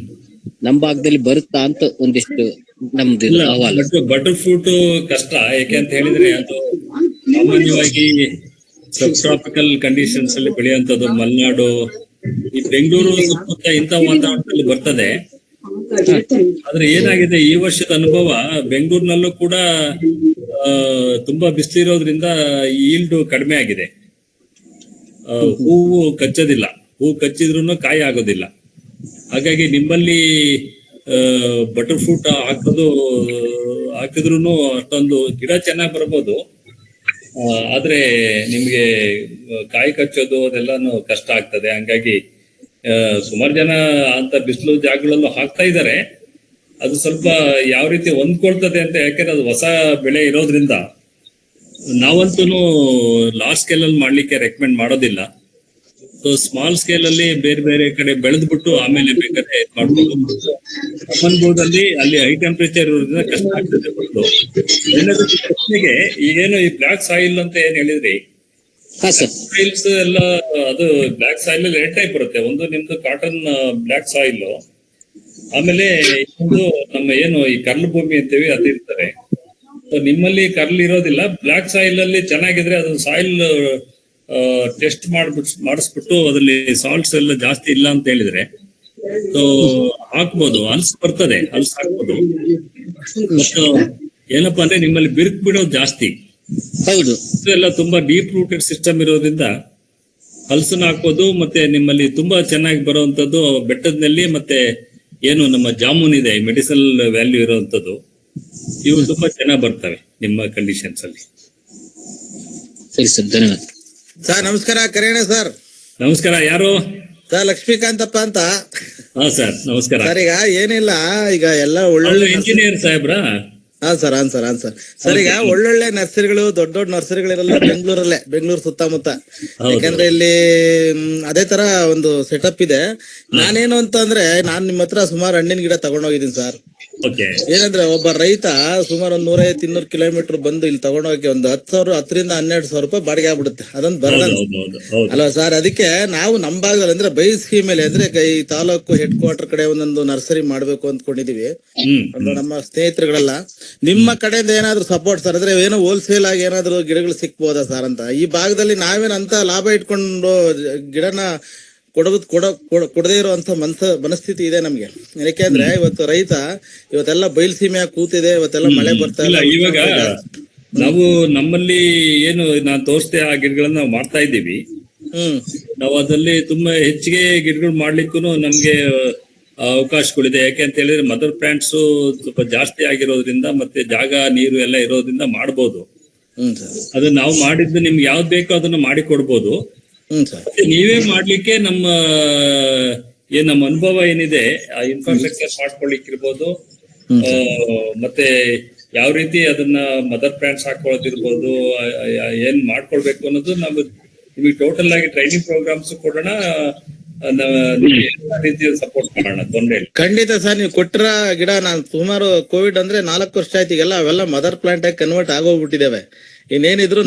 ನಮ್ ಭಾಗದಲ್ಲಿ ಬರುತ್ತಾ ಅಂತ ಒಂದಿಷ್ಟು ನಮ್ದು ಅಹವಾಲು. ಬಟರ್ ಫ್ರೂಟ್ ಕಷ್ಟ, ಯಾಕೆ ಅಂತ ಹೇಳಿದ್ರೆ ಅದು ಸಾಮಾನ್ಯವಾಗಿ ಸಬ್ ಟ್ರಾಪಿಕಲ್ ಕಂಡೀಷನ್ಸ್ ಅಲ್ಲಿ ಬೆಳೆಯುವಂತದ್ದು. ಮಲೆನಾಡು, ಈ ಬೆಂಗಳೂರು ಸುತ್ತಮುತ್ತ ಇಂಥ ವಾತಾವರಣದಲ್ಲಿ ಬರ್ತದೆ. ಆದ್ರೆ ಏನಾಗಿದೆ, ಈ ವರ್ಷದ ಅನುಭವ ಬೆಂಗಳೂರಿನಲ್ಲೂ ಕೂಡ ತುಂಬಾ ಬಿಸಿಲಿರೋದ್ರಿಂದ ಈಲ್ಡ್ ಕಡಿಮೆ ಆಗಿದೆ. ಹೂವು ಕಚ್ಚೋದಿಲ್ಲ, ಹೂ ಕಚ್ಚಿದ್ರು ಕಾಯಿ ಆಗೋದಿಲ್ಲ. ಹಾಗಾಗಿ ನಿಮ್ಮಲ್ಲಿ ಬಟರ್ ಫ್ರೂಟ್ ಹಾಕಿದ್ರು ಅಷ್ಟೊಂದು ಗಿಡ ಚೆನ್ನಾಗಿ ಬರ್ಬೋದು. ಆದ್ರೆ ನಿಮ್ಗೆ ಕಾಯಿ ಕಚ್ಚೋದು ಅದೆಲ್ಲಾನು ಕಷ್ಟ ಆಗ್ತದೆ. ಹಂಗಾಗಿ ಸುಮಾರು ಜನ ಅಂತ ಬಿಸಿಲು ಜಾಗಗಳಲ್ಲೂ ಹಾಕ್ತಾ ಇದ್ದಾರೆ. ಅದು ಸ್ವಲ್ಪ ಯಾವ ರೀತಿ ಹೊಂದ್ಕೊಳ್ತದೆ ಅಂತ, ಯಾಕೆಂದ್ರೆ ಅದು ಹೊಸ ಬೆಳೆ ಇರೋದ್ರಿಂದ ನಾವಂತೂ ಲಾರ್ಜ್ ಸ್ಕೇಲ್ ಅಲ್ಲಿ ಮಾಡ್ಲಿಕ್ಕೆ ರೆಕಮೆಂಡ್ ಮಾಡೋದಿಲ್ಲ. ಸೊ ಸ್ಮಾಲ್ ಸ್ಕೇಲ್ ಅಲ್ಲಿ ಬೇರೆ ಬೇರೆ ಕಡೆ ಬೆಳೆದ್ಬಿಟ್ಟು ಆಮೇಲೆ ಬೇಕಾದ್ರೆ ಮಾಡ್ಬೋದು. ಅಮನ್ಬೋರ್ಡಲ್ಲಿ ಅಲ್ಲಿ ಹೈ ಟೆಂಪರೇಚರ್ ಇರೋದ್ರಿಂದ ಕಷ್ಟ ಆಗ್ತದೆ. ಒಂದು ಪ್ರಶ್ನೆಗೆ ಈಗೇನು ಈ ಬ್ಲಾಕ್ ಸಾಯಿಲ್ ಅಂತ ಏನ್ ಹೇಳಿದ್ರಿ, ಸಾಯಿಲ್ಸ್ ಎಲ್ಲ ಅದು ಬ್ಲಾಕ್ ಸಾಯಿಲ್ ಅಲ್ಲಿ 2 ಟೈಪ್ ಬರುತ್ತೆ. ಒಂದು ನಿಮ್ದು ಕಾಟನ್ ಬ್ಲಾಕ್ ಸಾಯಿಲ್, ಆಮೇಲೆ ಇನ್ನೊಂದು ನಮ್ಮ ಏನು ಈ ಕರ್ಲ್ ಭೂಮಿ ಅಂತೀವಿ ಅದು ಇರ್ತಾರೆ. ನಿಮ್ಮಲ್ಲಿ ಕರ್ಲ್ ಇರೋದಿಲ್ಲ. ಬ್ಲಾಕ್ ಸಾಯಿಲ್ ಅಲ್ಲಿ ಚೆನ್ನಾಗಿದ್ರೆ ಅದು ಸಾಯಿಲ್ ಟೆಸ್ಟ್ ಮಾಡಿಸ್ಬಿಟ್ಟು ಅದ್ರಲ್ಲಿ ಸಾಲ್ಟ್ಸ್ ಎಲ್ಲ ಜಾಸ್ತಿ ಇಲ್ಲ ಅಂತ ಹೇಳಿದ್ರೆ ಸೊ ಹಾಕ್ಬೋದು. ಹಲ್ಸ್ ಬರ್ತದೆ, ಹಲ್ಸ್ ಹಾಕ್ಬೋದು. ಮತ್ತು ಏನಪ್ಪಾ ಅಂದ್ರೆ ನಿಮ್ಮಲ್ಲಿ ಬಿರುಕು ಬಿಡೋದು ಜಾಸ್ತಿ. ಹೌದು, ಎಲ್ಲ ತುಂಬಾ ಡೀಪ್ ರೂಟೆಡ್ ಸಿಸ್ಟಮ್ ಇರೋದ್ರಿಂದ ಹಲ್ಸನ್ನ ಹಾಕ್ಬೋದು. ಮತ್ತೆ ನಿಮ್ಮಲ್ಲಿ ತುಂಬಾ ಚೆನ್ನಾಗಿ ಬರುವಂತದ್ದು ಬೆಟ್ಟದಲ್ಲಿ ಮತ್ತೆ ಏನು ನಮ್ಮ ಜಾಮೂನ್ ಇದೆ, ಮೆಡಿಸಿನಲ್ ವ್ಯಾಲ್ಯೂ ಇರುವಂತದ್ದು, ಇವು ತುಂಬಾ ಚೆನ್ನಾಗಿ ಬರ್ತವೆ ನಿಮ್ಮ ಕಂಡೀಷನ್ಸ್ ಅಲ್ಲಿ. ಸರಿ ಸರ್, ಧನ್ಯವಾದ ಸರ್. ನಮಸ್ಕಾರ, ಕರೇಣ ಸರ್. ನಮಸ್ಕಾರ. ಯಾರು ಸರ್? ಲಕ್ಷ್ಮೀಕಾಂತಪ್ಪ ಅಂತ. ಹಾ ಸರ್, ನಮಸ್ಕಾರ. ಸರ್ ಈಗ ಏನಿಲ್ಲ, ಈಗ ಎಲ್ಲ ಒಳ್ಳೊಳ್ಳೆ ಇಂಜಿನಿಯರ್ ಸಾಹೇಬ್ರಾ? ಹಾ ಸರ್, ಸರ್ ಈಗ ಒಳ್ಳೊಳ್ಳೆ ನರ್ಸರಿಗಳು, ದೊಡ್ಡ ದೊಡ್ಡ ನರ್ಸರಿಗಳೆಲ್ಲ ಬೆಂಗಳೂರು ಸುತ್ತಮುತ್ತ. ಯಾಕಂದ್ರೆ ಇಲ್ಲಿ ಅದೇ ತರ ಒಂದು ಸೆಟಪ್ ಇದೆ. ನಾನೇನು ಅಂತ ಅಂದ್ರೆ, ನಾನ್ ನಿಮ್ಮ ಹತ್ರ ಸುಮಾರು ಹಣ್ಣಿನ ಗಿಡ ತಗೊಂಡೋಗಿದ್ದೀನಿ ಸರ್. ಏನಂದ್ರೆ ಒಬ್ಬ ರೈತ ಸುಮಾರು 150-200 ಕಿಲೋಮೀಟರ್ ಬಂದು ಇಲ್ಲಿ ತಗೊಂಡೋಗಿ ಒಂದು 10,000 ರಿಂದ 12,000 ರೂಪಾಯಿ ಬಾಡಿಗೆ ಆಗ್ಬಿಡುತ್ತೆ. ಅದೊಂದು ಬರಲ್ಲ ಅಲ್ವಾ ಸರ್? ಅದಕ್ಕೆ ನಾವು ನಮ್ಮ ಭಾಗದಲ್ಲಿ ಅಂದ್ರೆ ಬೈ ಸ್ಕೀಮಲ್ಲಿ ಅಂದ್ರೆ ಈ ತಾಲೂಕು ಹೆಡ್ ಕ್ವಾರ್ಟರ್ ಕಡೆ ಒಂದೊಂದು ನರ್ಸರಿ ಮಾಡ್ಬೇಕು ಅಂದ್ಕೊಂಡಿದೀವಿ. ನಮ್ಮ ಸ್ನೇಹಿತರುಗಳೆಲ್ಲ ನಿಮ್ಮ ಕಡೆಯಿಂದ ಏನಾದ್ರು ಸಪೋರ್ಟ್ ಸರ್, ಅಂದ್ರೆ ಏನೋ ಹೋಲ್ಸೇಲ್ ಆಗಿ ಏನಾದ್ರು ಗಿಡಗಳು ಸಿಕ್ಬೋದಾ ಸರ್ ಅಂತ. ಈ ಭಾಗದಲ್ಲಿ ನಾವೇನಂತ ಲಾಭ ಇಟ್ಕೊಂಡು ಗಿಡನ ಕೊಡದೇ ಇರುವಂತ ಮನಸ್ಥಿತಿ ಇದೆ ನಮ್ಗೆ. ಯಾಕೆಂದ್ರೆ ಇವತ್ತು ರೈತ ಇವತ್ತೆಲ್ಲ ಬಯಲು ಕೂತಿದೆ, ಇವತ್ತೆಲ್ಲ ಮಳೆ ಬರ್ತಾ ಇಲ್ಲ. ಇವಾಗ ನಾವು ನಮ್ಮಲ್ಲಿ ಏನು ನಾನು ತೋರಿಸ್ದೆ ಆ ಗಿಡಗಳನ್ನ ನಾವು ಮಾಡ್ತಾ ಇದ್ದೀವಿ. ನಾವು ಅದರಲ್ಲಿ ತುಂಬಾ ಹೆಚ್ಚಿಗೆ ಗಿಡಗಳು ಮಾಡ್ಲಿಕ್ಕೂ ನಮ್ಗೆ ಅವಕಾಶಗಳಿದೆ. ಯಾಕೆ ಅಂತ ಹೇಳಿದ್ರೆ ಮದರ್ ಪ್ಲಾಂಟ್ಸ್ ಸ್ವಲ್ಪ ಜಾಸ್ತಿ ಆಗಿರೋದ್ರಿಂದ ಮತ್ತೆ ಜಾಗ ನೀರು ಎಲ್ಲ ಇರೋದ್ರಿಂದ ಮಾಡ್ಬೋದು. ಅದನ್ನ ನಾವು ಮಾಡಿದ್ದು ನಿಮ್ಗೆ ಯಾವ್ದು ಬೇಕೋ ಅದನ್ನ ಮಾಡಿ ಕೊಡ್ಬೋದು. ನೀವೇ ಮಾಡ್ಲಿಕ್ಕೆ ನಮ್ಮ ಅನುಭವ ಏನಿದೆ ಆ ಇನ್ಫ್ರಾಸ್ಟ್ರಕ್ಚರ್ ಮಾಡ್ಕೊಳ್ಳಿಕ್ಕಿರ್ಬೋದು, ಮತ್ತೆ ಯಾವ ರೀತಿ ಅದನ್ನ ಮದರ್ ಪ್ಲಾಂಟ್ಸ್ ಹಾಕೊಳ್ಳೋದಿರ್ಬೋದು, ಏನ್ ಮಾಡ್ಕೊಳ್ಬೇಕು ಅನ್ನೋದು ನಾವು ನಿಮಗೆ ಟೋಟಲ್ ಆಗಿ ಟ್ರೈನಿಂಗ್ ಪ್ರೋಗ್ರಾಮ್ಸ್ ಕೊಡೋಣ, ರೀತಿಯ ಸಪೋರ್ಟ್ ಮಾಡೋಣ. ತೊಂದ್ರೆ ಇಲ್ಲ. ಖಂಡಿತ ಸರ್, ನೀವು ಕೊಟ್ಟಿರ ಗಿಡ ನಾನು ಸುಮಾರು ಕೋವಿಡ್ ಅಂದ್ರೆ 4 ವರ್ಷ ಆಯ್ತು, ಈಗೆಲ್ಲ ಅವೆಲ್ಲ ಮದರ್ ಪ್ಲಾಂಟ್ ಆಗಿ ಕನ್ವರ್ಟ್ ಆಗೋಗ್ಬಿಟ್ಟಿದಾವೆ. ಇನ್ನೇನಿದ್ರು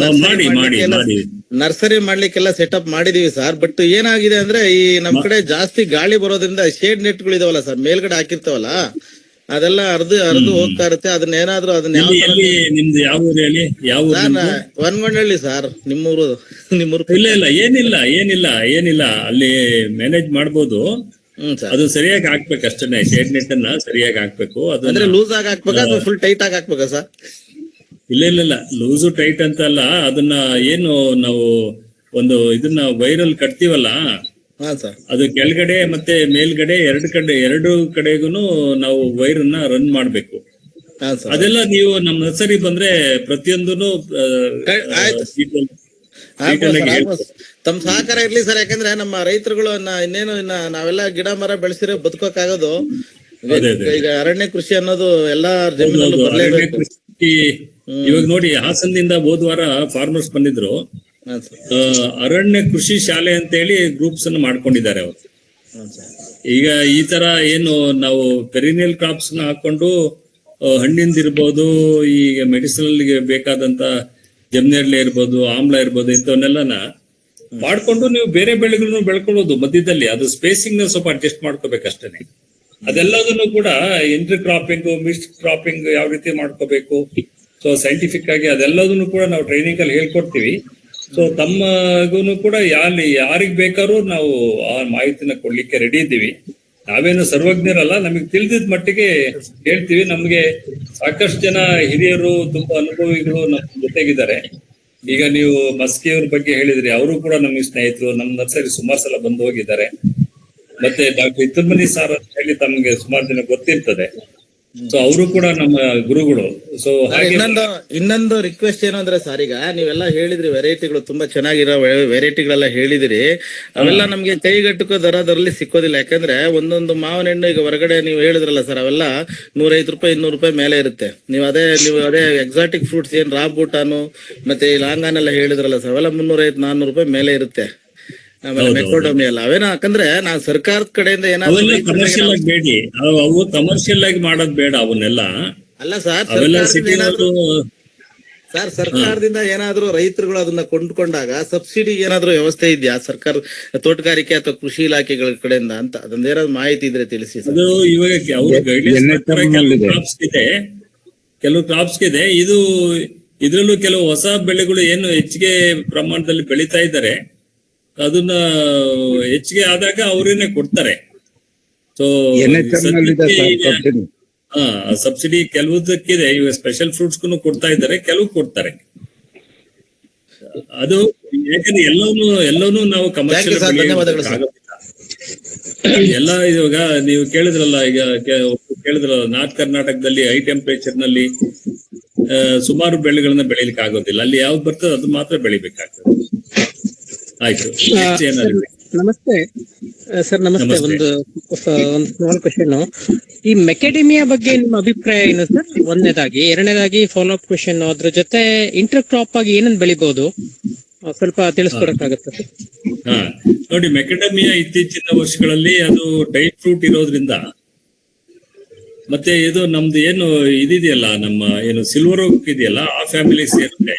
ನರ್ಸರಿ ಮಾಡ್ಲಿಕ್ಕೆಲ್ಲ ಸೆಟಪ್ ಮಾಡಿದೀವಿ ಸರ್. ಬಟ್ ಏನಾಗಿದೆ ಅಂದ್ರೆ ಈ ನಮ್ ಕಡೆ ಜಾಸ್ತಿ ಗಾಳಿ ಬರೋದ್ರಿಂದ ಶೇಡ್ ನೆಟ್ಗಳು ಇದಾವಲ್ಲ ಸರ್, ಮೇಲ್ಗಡೆ ಹಾಕಿರ್ತಾವಲ್ಲ, ಅದೆಲ್ಲ ಅರ್ದು ಹೋಗ್ತಾ ಇರುತ್ತೆ. ಅದನ್ನ ಏನಾದ್ರು ನಿಮ್ದು ಯಾವ ಊರು ಹೇಳಿ? ವನಗೊಂಡಳ್ಳಿ ಸರ್. ನಿಮ್ಮೂರು? ಏನಿಲ್ಲ ಅಲ್ಲಿ ಮ್ಯಾನೇಜ್ ಮಾಡ್ಬೋದು. ಅದು ಸರಿಯಾಗಿ ಹಾಕ್ಬೇಕು ಅಷ್ಟೇ. ಶೇಡ್ ನೆಟ್ ಅನ್ನ ಸರಿಯಾಗಿ ಹಾಕ್ಬೇಕು. ಅಂದ್ರೆ ಲೂಸ್ ಆಗಿ ಹಾಕ್ಬೇಕಾ ಅಥವಾ ಫುಲ್ ಟೈಟ್ ಆಗಿ ಹಾಕ್ಬೇಕಾ ಸರ್? ಇಲ್ಲ, ಲೂಸು ಟೈಟ್ ಅಂತ ಅಲ್ಲ. ಅದನ್ನ ಏನು ನಾವು ಒಂದು ಇದನ್ನ ವೈರಲ್ ಕಟ್ತೀವಲ್ಲ, ಅದು ಕೆಳಗಡೆ ಮತ್ತೆ ಮೇಲ್ಗಡೆ ಎರಡು ಕಡೆಗೂ ನಾವು ವೈರನ್ನ ರನ್ ಮಾಡ್ಬೇಕು. ಅದೆಲ್ಲ ನೀವು ನಮ್ಮ ನರ್ಸರಿ ಬಂದ್ರೆ ಪ್ರತಿಯೊಂದೂ ತಮ್ಮ ಸಹಕಾರ ಇರ್ಲಿ ಸರ್. ಯಾಕಂದ್ರೆ ನಮ್ಮ ರೈತರುಗಳು ಇನ್ನೇನು ನಾವೆಲ್ಲ ಗಿಡ ಮರ ಬೆಳೆಸಿರೋ ಬದುಕೋಕ್ಕಾಗೋದು. ಈಗ ಅರಣ್ಯ ಕೃಷಿ ಅನ್ನೋದು ಎಲ್ಲಾ ಜಮೀನಲ್ಲೂ ಬರಲೇಬೇಕು. ಇವಾಗ ನೋಡಿ, ಹಾಸನದಿಂದ ಹೋದ್ವಾರ ಫಾರ್ಮರ್ಸ್ ಬಂದಿದ್ರು. ಅರಣ್ಯ ಕೃಷಿ ಶಾಲೆ ಅಂತ ಹೇಳಿ ಗ್ರೂಪ್ಸ್ ಅನ್ನು ಮಾಡ್ಕೊಂಡಿದ್ದಾರೆ ಅವರು. ಈಗ ಈ ತರ ಏನು ನಾವು ಪೆರಿನಿಯಲ್ ಕ್ರಾಪ್ಸ್ ನ ಹಾಕೊಂಡು ಹಣ್ಣಿಂದಿರ್ಬೋದು, ಈಗ ಮೆಡಿಸಿನಲ್ ಬೇಕಾದಂತ ಜಮ್ನೆರ್ಲೆ ಇರ್ಬೋದು, ಆಮ್ಲ ಇರ್ಬೋದು, ಇಂಥವನ್ನೆಲ್ಲ ಮಾಡ್ಕೊಂಡು ನೀವು ಬೇರೆ ಬೆಳೆಗಳನ್ನು ಬೆಳ್ಕೊಳ್ಳೋದು ಮಧ್ಯದಲ್ಲಿ. ಅದು ಸ್ಪೇಸಿಂಗ್ ನ ಸ್ವಲ್ಪ ಅಡ್ಜಸ್ಟ್ ಮಾಡ್ಕೋಬೇಕಷ್ಟೇನೆ. ಅದೆಲ್ಲದನ್ನು ಕೂಡ ಇಂಟರ್ ಕ್ರಾಪಿಂಗ್, ಮಿಕ್ಸ್ ಕ್ರಾಪಿಂಗ್ ಯಾವ ರೀತಿ ಮಾಡ್ಕೋಬೇಕು, ಸೊ ಸೈಂಟಿಫಿಕ್ ಆಗಿ ಅದೆಲ್ಲದನ್ನು ಕೂಡ ನಾವು ಟ್ರೈನಿಂಗ್ ಅಲ್ಲಿ ಹೇಳ್ಕೊಡ್ತೀವಿ. ಸೊ ತಮ್ಮಗೂ ಕೂಡ ಯಾರಿಗ್ ಬೇಕಾದ್ರೂ ನಾವು ಆ ಮಾಹಿತಿನ ಕೊಡ್ಲಿಕ್ಕೆ ರೆಡಿ ಇದ್ದೀವಿ. ನಾವೇನು ಸರ್ವಜ್ಞರಲ್ಲ, ನಮಗೆ ತಿಳಿದಿದ ಮಟ್ಟಿಗೆ ಹೇಳ್ತೀವಿ. ನಮ್ಗೆ ಸಾಕಷ್ಟು ಜನ ಹಿರಿಯರು, ತುಂಬಾ ಅನುಭವಿಗಳು ನಮ್ಮ ಜೊತೆಗಿದ್ದಾರೆ. ಈಗ ನೀವು ಮಸ್ಕಿಯವ್ರ ಬಗ್ಗೆ ಹೇಳಿದ್ರಿ, ಅವರು ಕೂಡ ನಮಗೆ ಸ್ನೇಹಿತರು. ನಮ್ಮ ನರ್ಸರಿ ಸುಮಾರು ಸಲ ಬಂದು ಹೋಗಿದ್ದಾರೆ. ಮತ್ತೆ ಡಾಕ್ಟರ್ ಇತ್ತುಮನಿ ಸಾರ್ ಅಂತ ಹೇಳಿ ತಮ್ಗೆ ಸುಮಾರು ಜನ ಗೊತ್ತಿರ್ತದೆ. ಸೊ ಅವರು ಕೂಡ ನಮ್ಮ ಗುರುಗಳು. ಸೊ ಹಾಗೆ ಇನ್ನೊಂದು ರಿಕ್ವೆಸ್ಟ್ ಏನು ಅಂದ್ರೆ ಸರ್, ಈಗ ನೀವೆಲ್ಲ ಹೇಳಿದ್ರಿ ವೆರೈಟಿಗಳು ತುಂಬಾ ಚೆನ್ನಾಗಿರೋ ವೆರೈಟಿಗಳೆಲ್ಲ ಹೇಳಿದಿರಿ. ಅವೆಲ್ಲ ನಮ್ಗೆ ಕೈಗೆಟುಕೋ ದರದಲ್ಲಿ ಸಿಕ್ಕೋದಿಲ್ಲ. ಯಾಕಂದ್ರೆ ಒಂದೊಂದು ಮಾವಿನ ಹಣ್ಣು ಈಗ ಹೊರಗಡೆ ನೀವು ಹೇಳಿದ್ರಲ್ಲ ಸರ್, ಅವೆಲ್ಲ 150 ರೂಪಾಯಿ 200 ರೂಪಾಯಿ ಮೇಲೆ ಇರುತ್ತೆ. ನೀವು ಅದೇ ಎಕ್ಸಾಟಿಕ್ ಫ್ರೂಟ್ಸ್ ಏನ್ ರಾಬೂಟಾನು ಮತ್ತೆ ಈ ಲಾಂಗಾನ್ ಎಲ್ಲ ಹೇಳಿದ್ರಲ್ಲ ಸರ್, ಅವೆಲ್ಲ 350-400 ರೂಪಾಯಿ ಮೇಲೆ ಇರುತ್ತೆ. ಆಮೇಲೆ ಮೆಕ್ರೋಡೋಮಿ ಎಲ್ಲ ಅವೇನೋ, ಯಾಕಂದ್ರೆ ನಾವು ಸರ್ಕಾರದ ಕಡೆಯಿಂದ ಏನಾದ್ರು ಕಮರ್ಷಿಯಲ್ ಆಗಿ ಬೇಡಿ, ಅವು ಕಮರ್ಷಿಯಲ್ ಆಗಿ ಮಾಡೋದ್ ಬೇಡ ಅವನ್ನೆಲ್ಲ. ಅಲ್ಲ ಸರ್, ಅವೆಲ್ಲ ಸಿಟಿ ಸರ್ಕಾರದಿಂದ ಏನಾದ್ರು ರೈತರುಗಳು ಅದನ್ನ ಕೊಂಡ್ಕೊಂಡಾಗ ಸಬ್ಸಿಡಿ ಏನಾದ್ರು ವ್ಯವಸ್ಥೆ ಇದೆಯಾ ಸರ್ಕಾರ, ತೋಟಗಾರಿಕೆ ಅಥವಾ ಕೃಷಿ ಇಲಾಖೆಗಳ ಕಡೆಯಿಂದ ಅಂತ? ಅದೊಂದೇನಾದ್ರು ಮಾಹಿತಿ ಇದ್ರೆ ತಿಳಿಸಿ. ಅದು ಇವಾಗ ಕೆಲವು ಕ್ರಾಪ್ಸ್ ಇದೆ. ಇದ್ರಲ್ಲೂ ಕೆಲವು ಹೊಸ ಬೆಳೆಗಳು ಏನು ಹೆಚ್ಚಿಗೆ ಪ್ರಮಾಣದಲ್ಲಿ ಬೆಳೀತಾ ಇದ್ದಾರೆ, ಅದನ್ನ ಹೆಚ್ಚಿಗೆ ಆದಾಗ ಅವರೇನೆ ಕೊಡ್ತಾರೆ. ಸೊ ಸಬ್ಸಿಡಿ ಕೆಲವುದಕ್ಕಿದೆ. ಇವಾಗ ಸ್ಪೆಷಲ್ ಫ್ರೂಟ್ಸ್ ಕೊಡ್ತಾ ಇದ್ದಾರೆ, ಕೆಲವು ಕೊಡ್ತಾರೆ. ಅದು ಯಾಕಂದ್ರೆ ಎಲ್ಲವನ್ನೂ ನಾವು ಕಮರ್ಷಿಯಲ್ ಎಲ್ಲ ಇವಾಗ ನೀವು ಕೇಳಿದ್ರಲ್ಲ, ಈಗ ಕೇಳಿದ್ರಲ್ಲ, ನಾರ್ತ್ ಕರ್ನಾಟಕದಲ್ಲಿ ಹೈ ಟೆಂಪರೇಚರ್ ನಲ್ಲಿ ಸುಮಾರು ಬೆಳೆಗಳನ್ನ ಬೆಳಿಲಿಕ್ಕೆ ಆಗೋದಿಲ್ಲ. ಅಲ್ಲಿ ಯಾವ್ದು ಬರ್ತದೆ ಅದು ಮಾತ್ರ ಬೆಳಿಬೇಕಾಗ್ತದೆ. ಆಯ್ತು, ನಮಸ್ತೆ ಸರ್. ನಮಸ್ತೆ. ಒಂದು ಸ್ಮಾಲ್ ಕ್ವೆಶ್ಚನ್. ಈ ಮೆಕೆಡೆಮಿಯಾ ಬಗ್ಗೆ ನಿಮ್ಮ ಅಭಿಪ್ರಾಯ ಏನು ಸರ್? ಒಂದನೇದಾಗಿ. ಎರಡನೇದಾಗಿ ಫಾಲೋ ಅಪ್ ಕ್ವೆಶ್ಚನ್, ಅದ್ರ ಜೊತೆ ಇಂಟರ್ ಕ್ರಾಪ್ ಆಗಿ ಏನನ್ನ ಬೆಳಿಬಹುದು, ಸ್ವಲ್ಪ ತಿಳಿಸ್ಕೊಡಕ್ಕಾಗತ್ತೆ ಸರ್? ನೋಡಿ, ಮೆಕೆಡೆಮಿಯಾ ಇತ್ತೀಚಿನ ವರ್ಷಗಳಲ್ಲಿ ಅದು ಡ್ರೈ ಫ್ರೂಟ್ ಇರೋದ್ರಿಂದ, ಮತ್ತೆ ಇದು ನಮ್ದು ಏನು ಇದೆಯಲ್ಲ, ನಮ್ಮ ಏನು ಸಿಲ್ವರ್ ಓಕ್ ಇದೆಯಲ್ಲ, ಆ ಫ್ಯಾಮಿಲಿ ಸೇರುತ್ತೆ.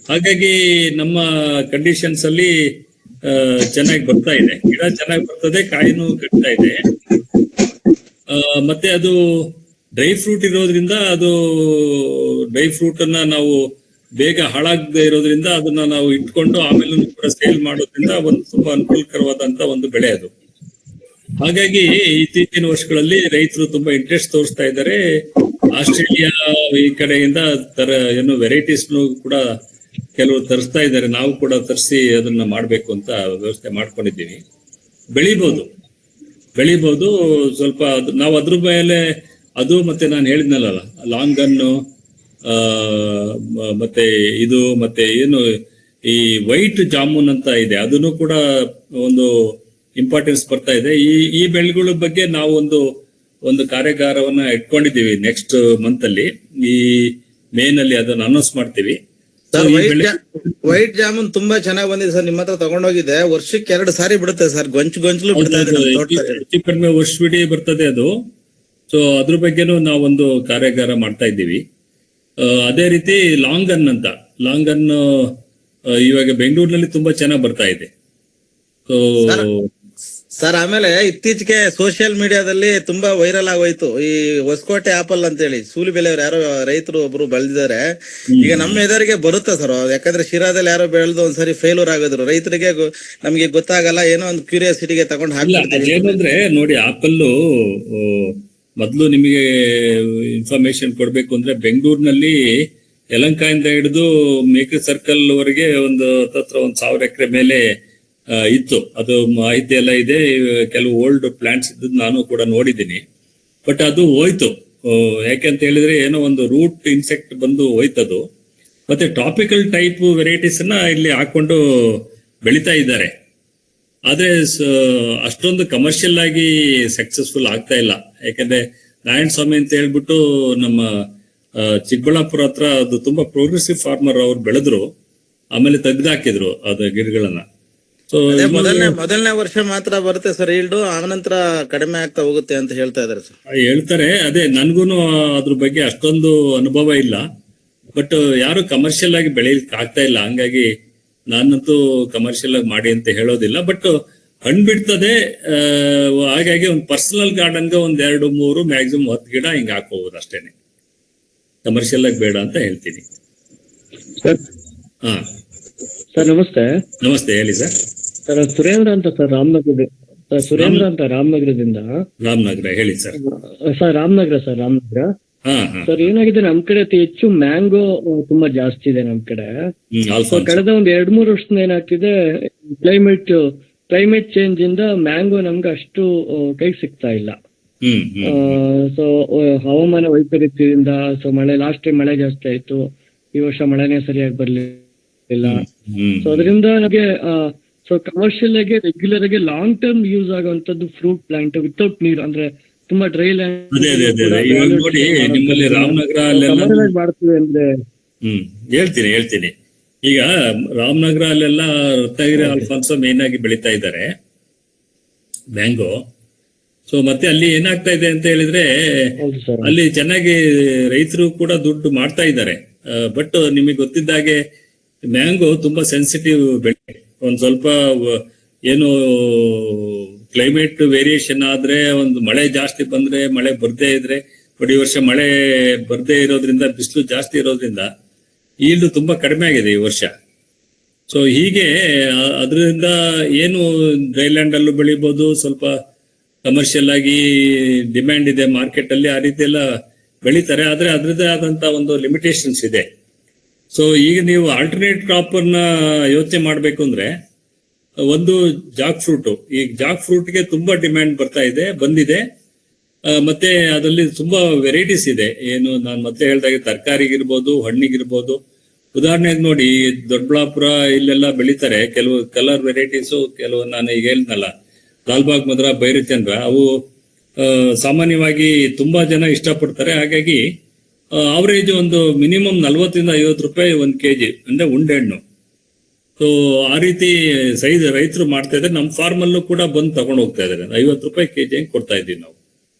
ಹಾಗಾಗಿ ನಮ್ಮ ಕಂಡೀಷನ್ಸ್ ಅಲ್ಲಿ ಚೆನ್ನಾಗಿ ಬರ್ತಾ ಇದೆ, ಗಿಡ ಚೆನ್ನಾಗಿ ಬರ್ತದೆ, ಕಾಯಿನೂ ಕಟ್ತಾ ಇದೆ. ಮತ್ತೆ ಅದು ಡ್ರೈ ಫ್ರೂಟ್ ಇರೋದ್ರಿಂದ, ಅದು ಡ್ರೈ ಫ್ರೂಟ್ ಅನ್ನ ನಾವು ಬೇಗ ಹಾಳಾಗದೆ ಇರೋದ್ರಿಂದ ಅದನ್ನ ನಾವು ಇಟ್ಕೊಂಡು ಆಮೇಲೆ ಕೂಡ ಸೇಲ್ ಮಾಡೋದ್ರಿಂದ ಒಂದು ತುಂಬಾ ಅನುಕೂಲಕರವಾದಂತ ಒಂದು ಬೆಳೆ ಅದು. ಹಾಗಾಗಿ ಇತ್ತೀಚಿನ ವರ್ಷಗಳಲ್ಲಿ ರೈತರು ತುಂಬಾ ಇಂಟ್ರೆಸ್ಟ್ ತೋರಿಸ್ತಾ ಇದ್ದಾರೆ. ಆಸ್ಟ್ರೇಲಿಯಾ ಈ ಕಡೆಯಿಂದ ಏನು ವೆರೈಟೀಸ್ ಕೂಡ ಕೆಲವರು ತರಿಸ್ತಾ ಇದ್ದಾರೆ. ನಾವು ಕೂಡ ತರಿಸಿ ಅದನ್ನ ಮಾಡ್ಬೇಕು ಅಂತ ವ್ಯವಸ್ಥೆ ಮಾಡ್ಕೊಂಡಿದ್ದೀವಿ. ಬೆಳಿಬಹುದು ಸ್ವಲ್ಪ. ನಾವು ಅದ್ರ ಮೇಲೆ ಅದು ಮತ್ತೆ ನಾನು ಹೇಳಿದ್ನಲ್ಲ, ಲಾಂಗ್ ಗನ್ನು ಮತ್ತೆ ಇದು ಮತ್ತೆ ಏನು ಈ ವೈಟ್ ಜಾಮೂನ್ ಅಂತ ಇದೆ, ಅದನ್ನು ಕೂಡ ಒಂದು ಇಂಪಾರ್ಟೆನ್ಸ್ ಬರ್ತಾ ಇದೆ. ಈ ಬೆಳೆಗಳ ಬಗ್ಗೆ ನಾವು ಒಂದು ಕಾರ್ಯಾಗಾರವನ್ನ ಇಟ್ಕೊಂಡಿದ್ದೀವಿ. ನೆಕ್ಸ್ಟ್ ಮಂತ್ ಅಲ್ಲಿ, ಈ ಮೇ ನಲ್ಲಿ ಅದನ್ನ ಅನೌನ್ಸ್ ಮಾಡ್ತೀವಿ. ವೈಟ್ ಜಾಮೂನ್ ತುಂಬಾ ಚೆನ್ನಾಗಿ ಬಂದಿದೆ ಸರ್, ನಿಮ್ಮ ಹತ್ರ ತಗೊಂಡೋಗಿದ್ದೆ. ವರ್ಷಕ್ಕೆ 2 ಸಾರಿ ಬಿಡುತ್ತೆ ಸರ್, ಗೊಂಚಲು ಹೆಚ್ಚು ಕಡಿಮೆ ವರ್ಷವಿಡೀ ಬರ್ತದೆ ಅದು. ಸೊ ಅದ್ರ ಬಗ್ಗೆನೂ ನಾವೊಂದು ಕಾರ್ಯಾಗಾರ ಮಾಡ್ತಾ ಇದ್ದೀವಿ. ಅದೇ ರೀತಿ ಲಾಂಗ್ ಗನ್ ಇವಾಗ ಬೆಂಗಳೂರಿನಲ್ಲಿ ತುಂಬಾ ಚೆನ್ನಾಗಿ ಬರ್ತಾ ಇದೆ. ಸೊ ಸರ್, ಆಮೇಲೆ ಇತ್ತೀಚೆಗೆ ಸೋಷಿಯಲ್ ಮೀಡಿಯಾದಲ್ಲಿ ತುಂಬಾ ವೈರಲ್ ಆಗೋಯ್ತು ಈ ಹೊಸಕೋಟೆ ಆಪಲ್ ಅಂತ ಹೇಳಿ. ಸೂಲಿಬೆಲೆಯವ್ರು ಯಾರೋ ರೈತರು ಒಬ್ರು ಬೆಳೆದಿದ್ದಾರೆ. ಈಗ ನಮ್ಮ ಎದುರಿಗೆ ಬರುತ್ತೆ ಸರ್, ಯಾಕಂದ್ರೆ ಶಿರಾದಲ್ಲಿ ಯಾರೋ ಬೆಳೆದು ಒಂದ್ಸರಿ ಫೇಲ್ಯೂರ್ ಆಗಿದ್ರು. ರೈತರಿಗೆ ನಮ್ಗೆ ಗೊತ್ತಾಗಲ್ಲ, ಏನೋ ಒಂದು ಕ್ಯೂರಿಯಾಸಿಟಿಗೆ ತಗೊಂಡು ಹಾಕ್ತಾರೆ. ಏನಂದ್ರೆ ನೋಡಿ, ಆಪಲ್ ಮೊದ್ಲು ನಿಮಗೆ ಇನ್ಫಾರ್ಮೇಶನ್ ಕೊಡ್ಬೇಕು ಅಂದ್ರೆ, ಬೆಂಗಳೂರಿನಲ್ಲಿ ಯಲಹಂಕದಿಂದ ಹಿಡಿದು ಮೇಕೆ ಸರ್ಕಲ್ ವರೆಗೆ ಒಂದು 1000 ಎಕರೆ ಮೇಲೆ ಇತ್ತು. ಅದು ಮಾಹಿತಿ ಎಲ್ಲ ಇದೆ. ಕೆಲವು ಓಲ್ಡ್ ಪ್ಲಾಂಟ್ಸ್ ಇದ್ದದ್ದು ನಾನು ಕೂಡ ನೋಡಿದ್ದೀನಿ. ಬಟ್ ಅದು ಹೋಯ್ತು. ಯಾಕೆಂತ ಹೇಳಿದ್ರೆ, ಏನೋ ಒಂದು ರೂಟ್ ಇನ್ಸೆಕ್ಟ್ ಬಂದು ಹೋಯ್ತದು. ಮತ್ತೆ ಟ್ರಾಪಿಕಲ್ ಟೈಪ್ ವೆರೈಟೀಸ್ ಅನ್ನ ಇಲ್ಲಿ ಹಾಕೊಂಡು ಬೆಳಿತಾ ಇದ್ದಾರೆ. ಆದ್ರೆ ಅಷ್ಟೊಂದು ಕಮರ್ಷಿಯಲ್ ಆಗಿ ಸಕ್ಸಸ್ಫುಲ್ ಆಗ್ತಾ ಇಲ್ಲ. ಯಾಕಂದ್ರೆ ನಾರಾಯಣ ಸ್ವಾಮಿ ಅಂತ ಹೇಳ್ಬಿಟ್ಟು ನಮ್ಮ ಚಿಕ್ಕಬಳ್ಳಾಪುರ ಹತ್ರ ಅದು ತುಂಬಾ ಪ್ರೋಗ್ರೆಸಿವ್ ಫಾರ್ಮರ್, ಅವ್ರು ಬೆಳೆದ್ರು, ಆಮೇಲೆ ತೆಗ್ದಾಕಿದ್ರು ಅದು ಗಿಡಗಳನ್ನ. ಸೊ ಮೊದಲನೇ ವರ್ಷ ಮಾತ್ರ ಬರುತ್ತೆ ಸರ್ ಈಲ್ಡು, ಆನಂತರ ಕಡಿಮೆ ಆಗ್ತಾ ಹೋಗುತ್ತೆ ಅಂತ ಹೇಳ್ತಾ ಇದಾರೆ ಸರ್. ಹೇಳ್ತಾರೆ. ಅದೇ ನನ್ಗೂನು ಅದ್ರ ಬಗ್ಗೆ ಅಷ್ಟೊಂದು ಅನುಭವ ಇಲ್ಲ. ಬಟ್ ಯಾರು ಕಮರ್ಷಿಯಲ್ ಆಗಿ ಬೆಳೆಯಲಿಕ್ಕೆ ಆಗ್ತಾ ಇಲ್ಲ. ಹಂಗಾಗಿ ನಾನಂತೂ ಕಮರ್ಷಿಯಲ್ ಆಗಿ ಮಾಡಿ ಅಂತ ಹೇಳೋದಿಲ್ಲ. ಬಟ್ ಹಣ್ಣು ಬಿಡ್ತದೆ. ಹಾಗಾಗಿ ಒಂದು ಪರ್ಸನಲ್ ಗಾರ್ಡನ್ಗೆ 1, 2, 3 ಮ್ಯಾಕ್ಸಿಮಮ್ 10 ಗಿಡ ಹಿಂಗೆ ಹಾಕೋಬಹುದು ಅಷ್ಟೇನೆ. ಕಮರ್ಷಿಯಲ್ ಆಗಿ ಬೇಡ ಅಂತ ಹೇಳ್ತೀನಿ. ಹಾ ಸರ್ ನಮಸ್ತೆ. ನಮಸ್ತೆ, ಹೇಳಿ ಸರ್. ಸರ್ ಸುರೇಂದ್ರ ಅಂತ ಸರ್, ರಾಮನಗರದಿಂದ. ರಾಮನಗರ, ಹೇಳಿ ಸರ್. ರಾಮನಗರ. ಸರ್ ಏನಾಗಿದೆ, ನಮ್ ಕಡೆ ಅತಿ ಹೆಚ್ಚು ಮ್ಯಾಂಗೋ ತುಂಬಾ ಜಾಸ್ತಿ ಇದೆ ನಮ್ ಕಡೆ. ಕಳೆದ 1-2-3 ವರ್ಷದಿಂದ ಏನಾಗ್ತಿದೆ, ಕ್ಲೈಮೇಟ್ ಕ್ಲೈಮೇಟ್ ಚೇಂಜ್ ಇಂದ ಮ್ಯಾಂಗೋ ನಮ್ಗೆ ಅಷ್ಟು ಕೈಗೆ ಸಿಗ್ತಾ ಇಲ್ಲ. ಸೊ ಹವಾಮಾನ ವೈಪರೀತ್ಯದಿಂದ ಸೊ ಲಾಸ್ಟ್ ಟೈಮ್ ಮಳೆ ಜಾಸ್ತಿ ಆಯ್ತು, ಈ ವರ್ಷ ಮಳೆನೇ ಸರಿಯಾಗಿ ಬರ್ಲಿಲ್ಲ. ಸೊ ಅದರಿಂದ ನಮಗೆ ಸೊ ಕಮರ್ಷಿಯಲ್ ಆಗಿ ರೆಗ್ಯುಲರ್ ಆಗಿ ಲಾಂಗ್ ಟರ್ಮ್ ಯೂಸ್ ಆಗುವಂತದ್ದು ಫ್ರೂಟ್ ಪ್ಲಾಂಟ್ ವಿತೌಟ್ ನೀರು, ಅಂದ್ರೆ ತುಂಬಾ ಡ್ರೈ ಲ್ಯಾಂಡ್ ನೋಡಿ ನಿಮ್ಮಲ್ಲಿ ರಾಮನಗರ ಅಲ್ಲೆಲ್ಲ ಮಾಡ್ತೀವಿ ಅಂದ್ರೆ ಹೇಳ್ತೀನಿ. ಈಗ ರಾಮನಗರ ಅಲ್ಲೆಲ್ಲ ರತ್ನಗಿರಿ ಅಲ್ಫಾನ್ಸೋ ಮೇನ್ ಆಗಿ ಬೆಳೀತಾ ಇದ್ದಾರೆ ಮ್ಯಾಂಗೋ. ಸೊ ಮತ್ತೆ ಅಲ್ಲಿ ಏನಾಗ್ತಾ ಇದೆ ಅಂತ ಹೇಳಿದ್ರೆ ಅಲ್ಲಿ ಚೆನ್ನಾಗಿ ರೈತರು ಕೂಡ ದುಡ್ಡು ಮಾಡ್ತಾ ಇದ್ದಾರೆ. ಬಟ್ ನಿಮಗೆ ಗೊತ್ತಿದ್ದಾಗೆ ಮ್ಯಾಂಗೋ ತುಂಬಾ ಸೆನ್ಸಿಟಿವ್ ಬೆಳೆ. ಒಂದ್ ಸ್ವಲ್ಪ ಏನು ಕ್ಲೈಮೇಟ್ ವೇರಿಯೇಷನ್ ಆದ್ರೆ, ಒಂದು ಮಳೆ ಜಾಸ್ತಿ ಬಂದ್ರೆ, ಮಳೆ ಬರ್ದೇ ಇದ್ರೆ, ಬಟ್ ಈ ವರ್ಷ ಮಳೆ ಬರ್ದೇ ಇರೋದ್ರಿಂದ, ಬಿಸಿಲು ಜಾಸ್ತಿ ಇರೋದ್ರಿಂದ ಈಲ್ಡ್ ತುಂಬಾ ಕಡಿಮೆ ಆಗಿದೆ ಈ ವರ್ಷ. ಸೊ ಹೀಗೆ ಅದರಿಂದ ಏನು ಡ್ರೈಲ್ಯಾಂಡ್ ಅಲ್ಲೂ ಬೆಳಿಬಹುದು, ಸ್ವಲ್ಪ ಕಮರ್ಷಿಯಲ್ ಆಗಿ ಡಿಮ್ಯಾಂಡ್ ಇದೆ ಮಾರ್ಕೆಟ್ ಅಲ್ಲಿ, ಆ ರೀತಿ ಎಲ್ಲ ಬೆಳಿತಾರೆ. ಆದ್ರೆ ಅದರದ್ದೇ ಆದಂತ ಒಂದು ಲಿಮಿಟೇಷನ್ಸ್ ಇದೆ. ಸೊ ಈಗ ನೀವು ಆಲ್ಟರ್ನೇಟ್ ಕ್ರಾಪ್ ಅನ್ನ ಯೋಚನೆ ಮಾಡ್ಬೇಕು ಅಂದ್ರೆ ಒಂದು ಜಾಕ್ ಫ್ರೂಟ್. ಈ ಜಾಕ್ ಫ್ರೂಟ್ಗೆ ತುಂಬಾ ಡಿಮ್ಯಾಂಡ್ ಬಂದಿದೆ. ಮತ್ತೆ ಅದರಲ್ಲಿ ತುಂಬಾ ವೆರೈಟೀಸ್ ಇದೆ. ಏನು ನಾನು ಮೊದಲೇ ಹೇಳ್ದಾಗೆ ತರಕಾರಿಗಿರ್ಬೋದು, ಹಣ್ಣಿಗಿರ್ಬೋದು. ಉದಾಹರಣೆಗೆ ನೋಡಿ, ದೊಡ್ಡಬಳ್ಳಾಪುರ ಇಲ್ಲೆಲ್ಲ ಬೆಳಿತಾರೆ ಕೆಲವು ಕಲರ್ ವೆರೈಟೀಸು, ಕೆಲವು ನಾನು ಈಗ ಹೇಳ್ದಲ್ಲ ಲಾಲ್ಬಾಗ್ ಮಧುರ, ಭೈರಚಂದ್ರ, ಅವು ಸಾಮಾನ್ಯವಾಗಿ ತುಂಬಾ ಜನ ಇಷ್ಟಪಡ್ತಾರೆ. ಹಾಗಾಗಿ ಅವರೇಜ್ ಒಂದು ಮಿನಿಮಮ್ 40-50 ರೂಪಾಯಿ 1 kg ಅಂದ್ರೆ ಉಂಡೆಹಣ್ಣು. ಸೊ ಆ ರೀತಿ ಸೈಜ್ ರೈತರು ಮಾಡ್ತಾ ಇದ್ದಾರೆ. ನಮ್ಮ ಫಾರ್ಮ್ ಅಲ್ಲೂ ಕೂಡ ಬಂದು ತಗೊಂಡು ಹೋಗ್ತಾ ಇದ್ದಾರೆ. 50 ರೂಪಾಯಿ kg ಕೊಡ್ತಾ ಇದ್ದೀವಿ ನಾವು.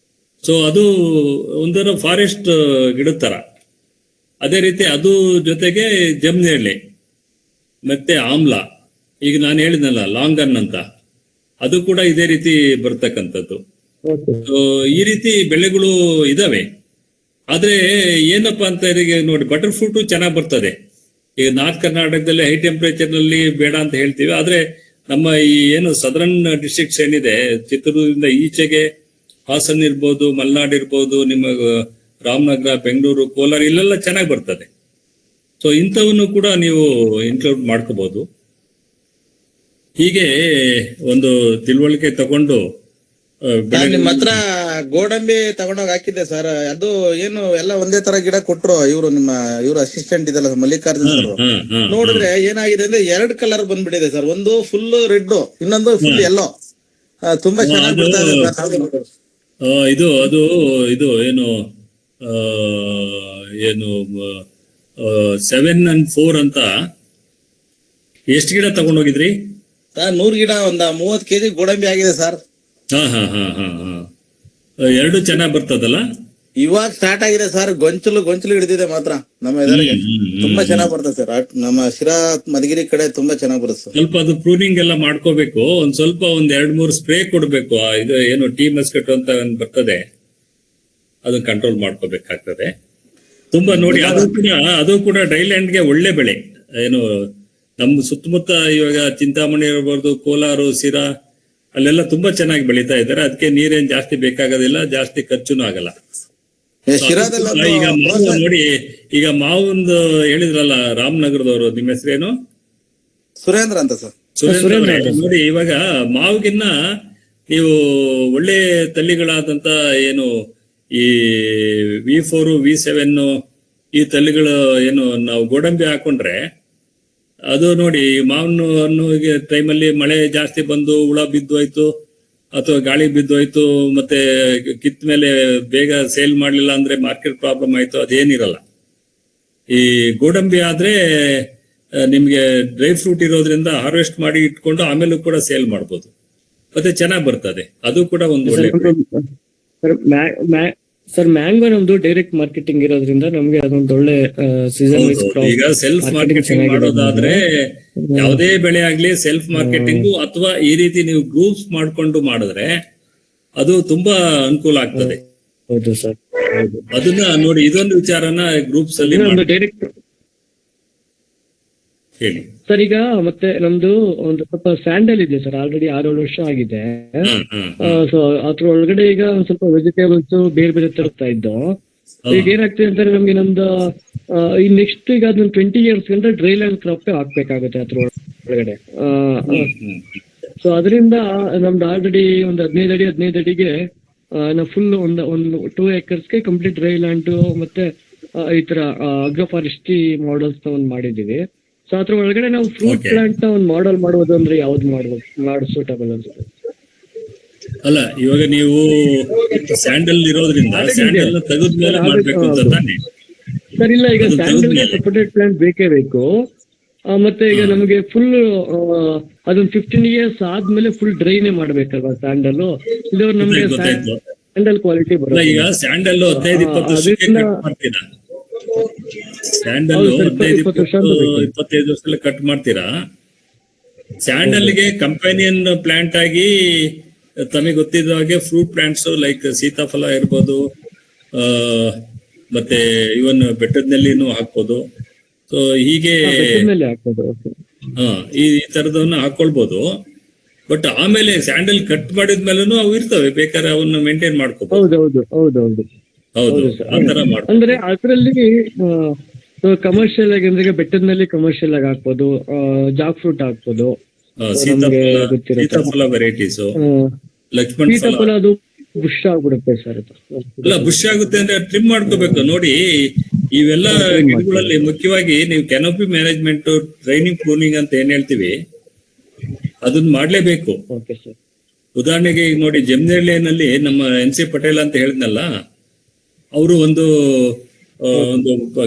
ಸೊ ಅದು ಒಂದರ ಫಾರೆಸ್ಟ್ ಗಿಡದ ತರ. ಅದೇ ರೀತಿ ಅದು ಜೊತೆಗೆ ಜಮ್ನೆಳ್ಳಿ ಮತ್ತೆ ಆಮ್ಲ, ಈಗ ನಾನು ಹೇಳಿದ್ನಲ್ಲ ಲಾಂಗನ್ ಅಂತ, ಅದು ಕೂಡ ಇದೇ ರೀತಿ ಬರ್ತಕ್ಕಂಥದ್ದು. ಸೊ ಈ ರೀತಿ ಬೆಳೆಗಳು ಇದಾವೆ. ಆದ್ರೆ ಏನಪ್ಪಾ ಅಂತ ಇದಕ್ಕೆ ನೋಡಿ, ಬಟರ್ ಫ್ರೂಟು ಚೆನ್ನಾಗಿ ಬರ್ತದೆ. ಈಗ ನಾರ್ತ್ ಕರ್ನಾಟಕದಲ್ಲಿ ಹೈ ಟೆಂಪರೇಚರ್ ನಲ್ಲಿ ಬೇಡ ಅಂತ ಹೇಳ್ತೀವಿ. ಆದ್ರೆ ನಮ್ಮ ಈ ಏನು ಸದರ್ನ್ ಡಿಸ್ಟ್ರಿಕ್ಟ್ಸ್ ಏನಿದೆ, ಚಿತ್ರದುರ್ಗದಿಂದ ಈಚೆಗೆ ಹಾಸನ್ ಇರ್ಬೋದು, ಮಲೆನಾಡು ಇರ್ಬೋದು, ನಿಮ್ಮ ರಾಮನಗರ, ಬೆಂಗಳೂರು, ಕೋಲಾರ, ಇಲ್ಲೆಲ್ಲ ಚೆನ್ನಾಗಿ ಬರ್ತದೆ. ಸೊ ಇಂಥವನ್ನು ಕೂಡ ನೀವು ಇನ್ಕ್ಲೂಡ್ ಮಾಡ್ಕೋಬಹುದು. ಹೀಗೆ ಒಂದು ತಿಳುವಳಿಕೆ ತಗೊಂಡು ನಿಮ್ಮ ಹತ್ರ ಗೋಡಂಬಿ ತಗೊಂಡೋಗಿ ಹಾಕಿದ್ದೆ ಸರ್. ಅದು ಏನು ಎಲ್ಲ ಒಂದೇ ತರ ಗಿಡ ಕೊಟ್ರು ಇವ್ರು ಅಸಿಸ್ಟೆಂಟ್ ಇದಲ್ಲ ಮಲ್ಲಿಕಾರ್ಜುನ್ ಸರ್. ನೋಡಿದ್ರೆ ಏನಾಗಿದೆ ಅಂದ್ರೆ 2 ಕಲರ್ ಬಂದ್ಬಿಟ್ಟಿದೆ ಸರ್. ಒಂದು ಫುಲ್ ರೆಡ್, ಇನ್ನೊಂದು ಫುಲ್ ಯೆಲ್ಲೋ. ತುಂಬಾ ಚೆನ್ನಾಗಿ ಬರ್ತಾ ಇದೆ ಸರ್. ಇದು ಏನು 7 and 4 ಅಂತ ಎಷ್ಟು ಗಿಡ ತಗೊಂಡೋಗಿದ್ರಿ? 100 ಗಿಡ, ಒಂದ 30 kg ಗೋಡಂಬಿ ಆಗಿದೆ ಸರ್. ಎರಡು ಚೆನ್ನಾಗಿ ಬರ್ತದಲ್ಲ? ಇವಾಗ ಸ್ಟಾರ್ಟ್ ಆಗಿದೆ ಸರ್. ಗೊಂಚಲು ಹಿಡಿದಿದೆ ಮಾತ್ರ ನಮ್ಮ ಇದರಿಗೆ. ತುಂಬಾ ಚೆನ್ನಾಗಿ ಬರ್ತದೆ ಸರ್. ನಮ್ಮ ಶಿರಾ ಮಧುಗಿರಿ ಕಡೆ ತುಂಬಾ ಚೆನ್ನಾಗಿ ಬರುತ್ತೆ. ಸ್ವಲ್ಪ ಅದು ಪ್ರೂನಿಂಗ್ ಎಲ್ಲ ಮಾಡ್ಕೋಬೇಕು. ಒಂದ್ 2-3 ಸ್ಪ್ರೇ ಕೊಡ್ಬೇಕು. ಇದು ಏನು ಟೀ ಮಸ್ಕಟ್ ಅಂತ ಬರ್ತದೆ, ಅದನ್ನ ಕಂಟ್ರೋಲ್ ಮಾಡ್ಕೋಬೇಕಾಗ್ತದೆ. ತುಂಬಾ ನೋಡಿ, ಅದು ಕೂಡ ಡ್ರೈಲ್ಯಾಂಡ್ಗೆ ಒಳ್ಳೆ ಬೆಳೆ. ಏನು ನಮ್ಮ ಸುತ್ತಮುತ್ತ ಇವಾಗ ಚಿಂತಾಮಣಿ ಇರಬಹುದು, ಕೋಲಾರ, ಸಿರಾ, ಅಲ್ಲೆಲ್ಲ ತುಂಬಾ ಚೆನ್ನಾಗಿ ಬೆಳೀತಾ ಇದ್ದಾರೆ. ಅದಕ್ಕೆ ನೀರೇನ್ ಜಾಸ್ತಿ ಬೇಕಾಗೋದಿಲ್ಲ, ಜಾಸ್ತಿ ಖರ್ಚುನು ಆಗಲ್ಲ. ಈಗ ಮಾವು ನೋಡಿ, ಈಗ ಮಾವೊಂದು ಹೇಳಿದ್ರಲ್ಲ ರಾಮನಗರದವರು, ನಿಮ್ಮ ಹೆಸರೇನು? ಸುರೇಂದ್ರ ಅಂತ ಸರ್. ಸುರೇಂದ್ರ ನೋಡಿ, ಇವಾಗ ಮಾವಿಗಿನ್ನ ನೀವು ಒಳ್ಳೆ ತಳಿಗಳಾದಂತ ಏನು ಈ V4, V7 ಈ ತಳಿಗಳು ಏನು ನಾವು ಗೋಡಂಬಿ ಹಾಕೊಂಡ್ರೆ, ಅದು ನೋಡಿ ಮಾವಿನ ಟೈಮಲ್ಲಿ ಮಳೆ ಜಾಸ್ತಿ ಬಂದು ಹುಳ ಬಿದ್ದೋಯ್ತು ಅಥವಾ ಗಾಳಿ ಬಿದ್ದೋಯ್ತು, ಮತ್ತೆ ಕಿತ್ತ ಮೇಲೆ ಬೇಗ ಸೇಲ್ ಮಾಡ್ಲಿಲ್ಲ ಅಂದ್ರೆ ಮಾರ್ಕೆಟ್ ಪ್ರಾಬ್ಲಮ್ ಆಯ್ತು, ಅದೇನಿರಲ್ಲ. ಈ ಗೋಡಂಬಿ ಆದ್ರೆ ನಿಮ್ಗೆ ಡ್ರೈ ಫ್ರೂಟ್ ಇರೋದ್ರಿಂದ ಹಾರ್ವೆಸ್ಟ್ ಮಾಡಿ ಇಟ್ಕೊಂಡು ಆಮೇಲೂ ಕೂಡ ಸೇಲ್ ಮಾಡ್ಬೋದು, ಮತ್ತೆ ಚೆನ್ನಾಗಿ ಬರ್ತದೆ. ಅದು ಕೂಡ ಒಂದು ಒಳ್ಳೆ ಸರ್. ಮ್ಯಾಂಗೋ ನಮ್ದು ಡೈರೆಕ್ಟ್ ಮಾರ್ಕೆಟಿಂಗ್ ಇರೋದ್ರಿಂದ ನಮ್ಗೆ ಅದೊಂದು ಒಳ್ಳೆ ಸೀಸನ್ ವೈಸ್ ಕ್ರಾಪ್. ಈಗ ಸೆಲ್ಫ್ ಮಾರ್ಕೆಟಿಂಗ್ ಮಾಡೋದಾದ್ರೆ ಯಾವುದೇ ಬೆಳೆ ಆಗ್ಲಿ ಸೆಲ್ಫ್ ಮಾರ್ಕೆಟಿಂಗು ಅಥವಾ ಈ ರೀತಿ ನೀವು ಗ್ರೂಪ್ಸ್ ಮಾಡ್ಕೊಂಡು ಮಾಡಿದ್ರೆ ಅದು ತುಂಬಾ ಅನುಕೂಲ ಆಗ್ತದೆ. ಹೌದು ಸರ್. ಅದನ್ನ ನೋಡಿ, ಇದೊಂದು ವಿಚಾರನ ಗ್ರೂಪ್ಸ್ ಅಲ್ಲಿ ಡೈರೆಕ್ಟ್ ಹೇಳಿ ಸರ್. ಈಗ ಮತ್ತೆ ನಮ್ದು ಒಂದು ಸ್ವಲ್ಪ ಸ್ಯಾಂಡಲ್ ಇದೆ ಸರ್, ಆಲ್ರೆಡಿ 6-7 ವರ್ಷ ಆಗಿದೆ. ಸೊ ಅದ್ರ ಒಳಗಡೆ ಈಗ ಒಂದ್ ಸ್ವಲ್ಪ ವೆಜಿಟೇಬಲ್ಸ್ ಬೇರೆ ಬೇರೆ ತರ್ತಾ ಇದ್ದು. ಈಗ ಏನಾಗ್ತದೆ ಅಂತಾರೆ, ನಮ್ಗೆ ನಮ್ದು ಈ ನೆಕ್ಸ್ಟ್ ಈಗ ಅದನ್ನ 20 years ಗಂಟ ಡ್ರೈ ಲ್ಯಾಂಡ್ ಕ್ರಾಪ್ ಹಾಕ್ಬೇಕಾಗುತ್ತೆ ಅದ್ರ ಒಳಗಡೆ. ಸೊ ಅದರಿಂದ ನಮ್ದು ಆಲ್ರೆಡಿ ಒಂದು 15 ಅಡಿಗೆ ನಾವು ಫುಲ್ ಒಂದು 2 acresಗೆ ಕಂಪ್ಲೀಟ್ ಡ್ರೈ ಲ್ಯಾಂಡ್ ಮತ್ತೆ ಈ ತರ ಅಗ್ರೋ ಫಾರೆಸ್ಟ್ರಿ ಮಾಡೆಲ್ಸ್ ನ ಒಂದು ಮಾಡಿದೀವಿ. ಸೊ ಅದ್ರ ಒಳಗಡೆ ನಾವು ಫ್ರೂಟ್ ಪ್ಲಾಂಟ್ ನ ಒಂದು ಮಾಡೆಲ್ ಮಾಡುವುದು ಅಂದ್ರೆ ಯಾವ್ದು ಮಾಡೋದು ಸೂಟಬಲ್ ಅನ್ಸುತ್ತೆ? ಅಲ್ಲ, ಇವಾಗ ನೀವು ಸ್ಯಾಂಡಲ್ ಇರೋದ್ರಿಂದ ಸ್ಯಾಂಡಲ್ ತೆಗೆದ್ಮೇಲೆ ಮಾಡ್ಬೇಕು ಅಂತ ತಾನೆ ಸರ್? ಇಲ್ಲ, ಈಗ ಸ್ಯಾಂಡಲ್ಗೆ ಸಪರೇಟ್ ಪ್ಲಾಂಟ್ ಬೇಕೇ ಬೇಕು. ಮತ್ತೆ ಈಗ ನಮಗೆ ಫುಲ್ ಅದೊಂದು 15 years ಆದ್ಮೇಲೆ ಫುಲ್ ಡ್ರೈನೇ ಮಾಡ್ಬೇಕಲ್ವಾ ಸ್ಯಾಂಡಲ್? ಇದು ನಮ್ಗೆ ಸ್ಯಾಂಡಲ್ ಕ್ವಾಲಿಟಿ ಬರುತ್ತೆ. ಈಗ ಸ್ಯಾಂಡಲ್ 15-20 ವರ್ಷಕ್ಕೆ ಕಟ್ ಮಾಡ್ತೀರಾ? ಸ್ಯಾಂಡಲ್ 15-25 ವರ್ಷದಲ್ಲಿ ಕಟ್ ಮಾಡ್ತೀರಾ? ಸ್ಯಾಂಡಲ್ಗೆ ಕಂಪನಿಯನ್ ಪ್ಲಾಂಟ್ ಆಗಿ ತಮಗೆ ಗೊತ್ತಿದ್ದ ಹಾಗೆ ಫ್ರೂಟ್ ಪ್ಲಾಂಟ್ಸ್ ಲೈಕ್ ಸೀತಾಫಲ ಇರ್ಬೋದು, ಮತ್ತೆ ಇವನ್ ಬೆಟ್ಟದ್ನಲ್ಲಿನೂ ಹಾಕ್ಬೋದು. ಸೊ ಹೀಗೆ ಈ ತರದವನ್ನ ಹಾಕೊಳ್ಬಹುದು. ಬಟ್ ಆಮೇಲೆ ಸ್ಯಾಂಡಲ್ ಕಟ್ ಮಾಡಿದ್ಮೇಲೂ ಅವು ಇರ್ತವೆ, ಬೇಕಾದ್ರೆ ಅವನ್ನ ಮೇಂಟೈನ್ ಮಾಡ್ಕೋಬಹುದು. ಹೌದು, ಆತರ ಮಾಡ್ಬೋದು. ಅಂದ್ರೆ ಅದರಲ್ಲಿ ಕಮರ್ಷಿಯಲ್ ಆಗಿ ಅಂದ್ರೆ ಬೆಟ್ಟದ್ನಲ್ಲಿ ಕಮರ್ಷಿಯಲ್ ಆಗಿ ಹಾಕ್ಬೋದು, ಜಾಕ್ ಫ್ರೂಟ್ ಹಾಕ್ಬೋದು, ಸೀತಾಫಲ ವೆರೈಟೀಸ್, ಲಕ್ಷ್ಮಣ ಸೀತಾಫಲ ಅದು ಬುಷ್ ಆಗ್ಬಿಡುತ್ತೆ ಸರ್. ಅಲ್ಲ, ಬುಷ್ ಆಗುತ್ತೆ ಅಂದ್ರೆ ಟ್ರಿಮ್ ಮಾಡ್ಕೋಬೇಕು. ನೋಡಿ, ಇವೆಲ್ಲ ಗಿಡಗಳಲ್ಲಿ ಮುಖ್ಯವಾಗಿ ನೀವು ಕ್ಯಾನೋಪಿ ಮ್ಯಾನೇಜ್ಮೆಂಟ್, ಟ್ರೈನಿಂಗ್, ಪ್ರೂನಿಂಗ್ ಅಂತ ಏನ್ ಹೇಳ್ತೀವಿ ಅದನ್ನ ಮಾಡ್ಲೇಬೇಕು. ಉದಾಹರಣೆಗೆ ಈಗ ನೋಡಿ, ಜಮನೇಳಿಯಲ್ಲಿ ನಮ್ಮ NC ಪಟೇಲ್ ಅಂತ ಹೇಳಿದ್ನಲ್ಲ, ಅವರು ಒಂದು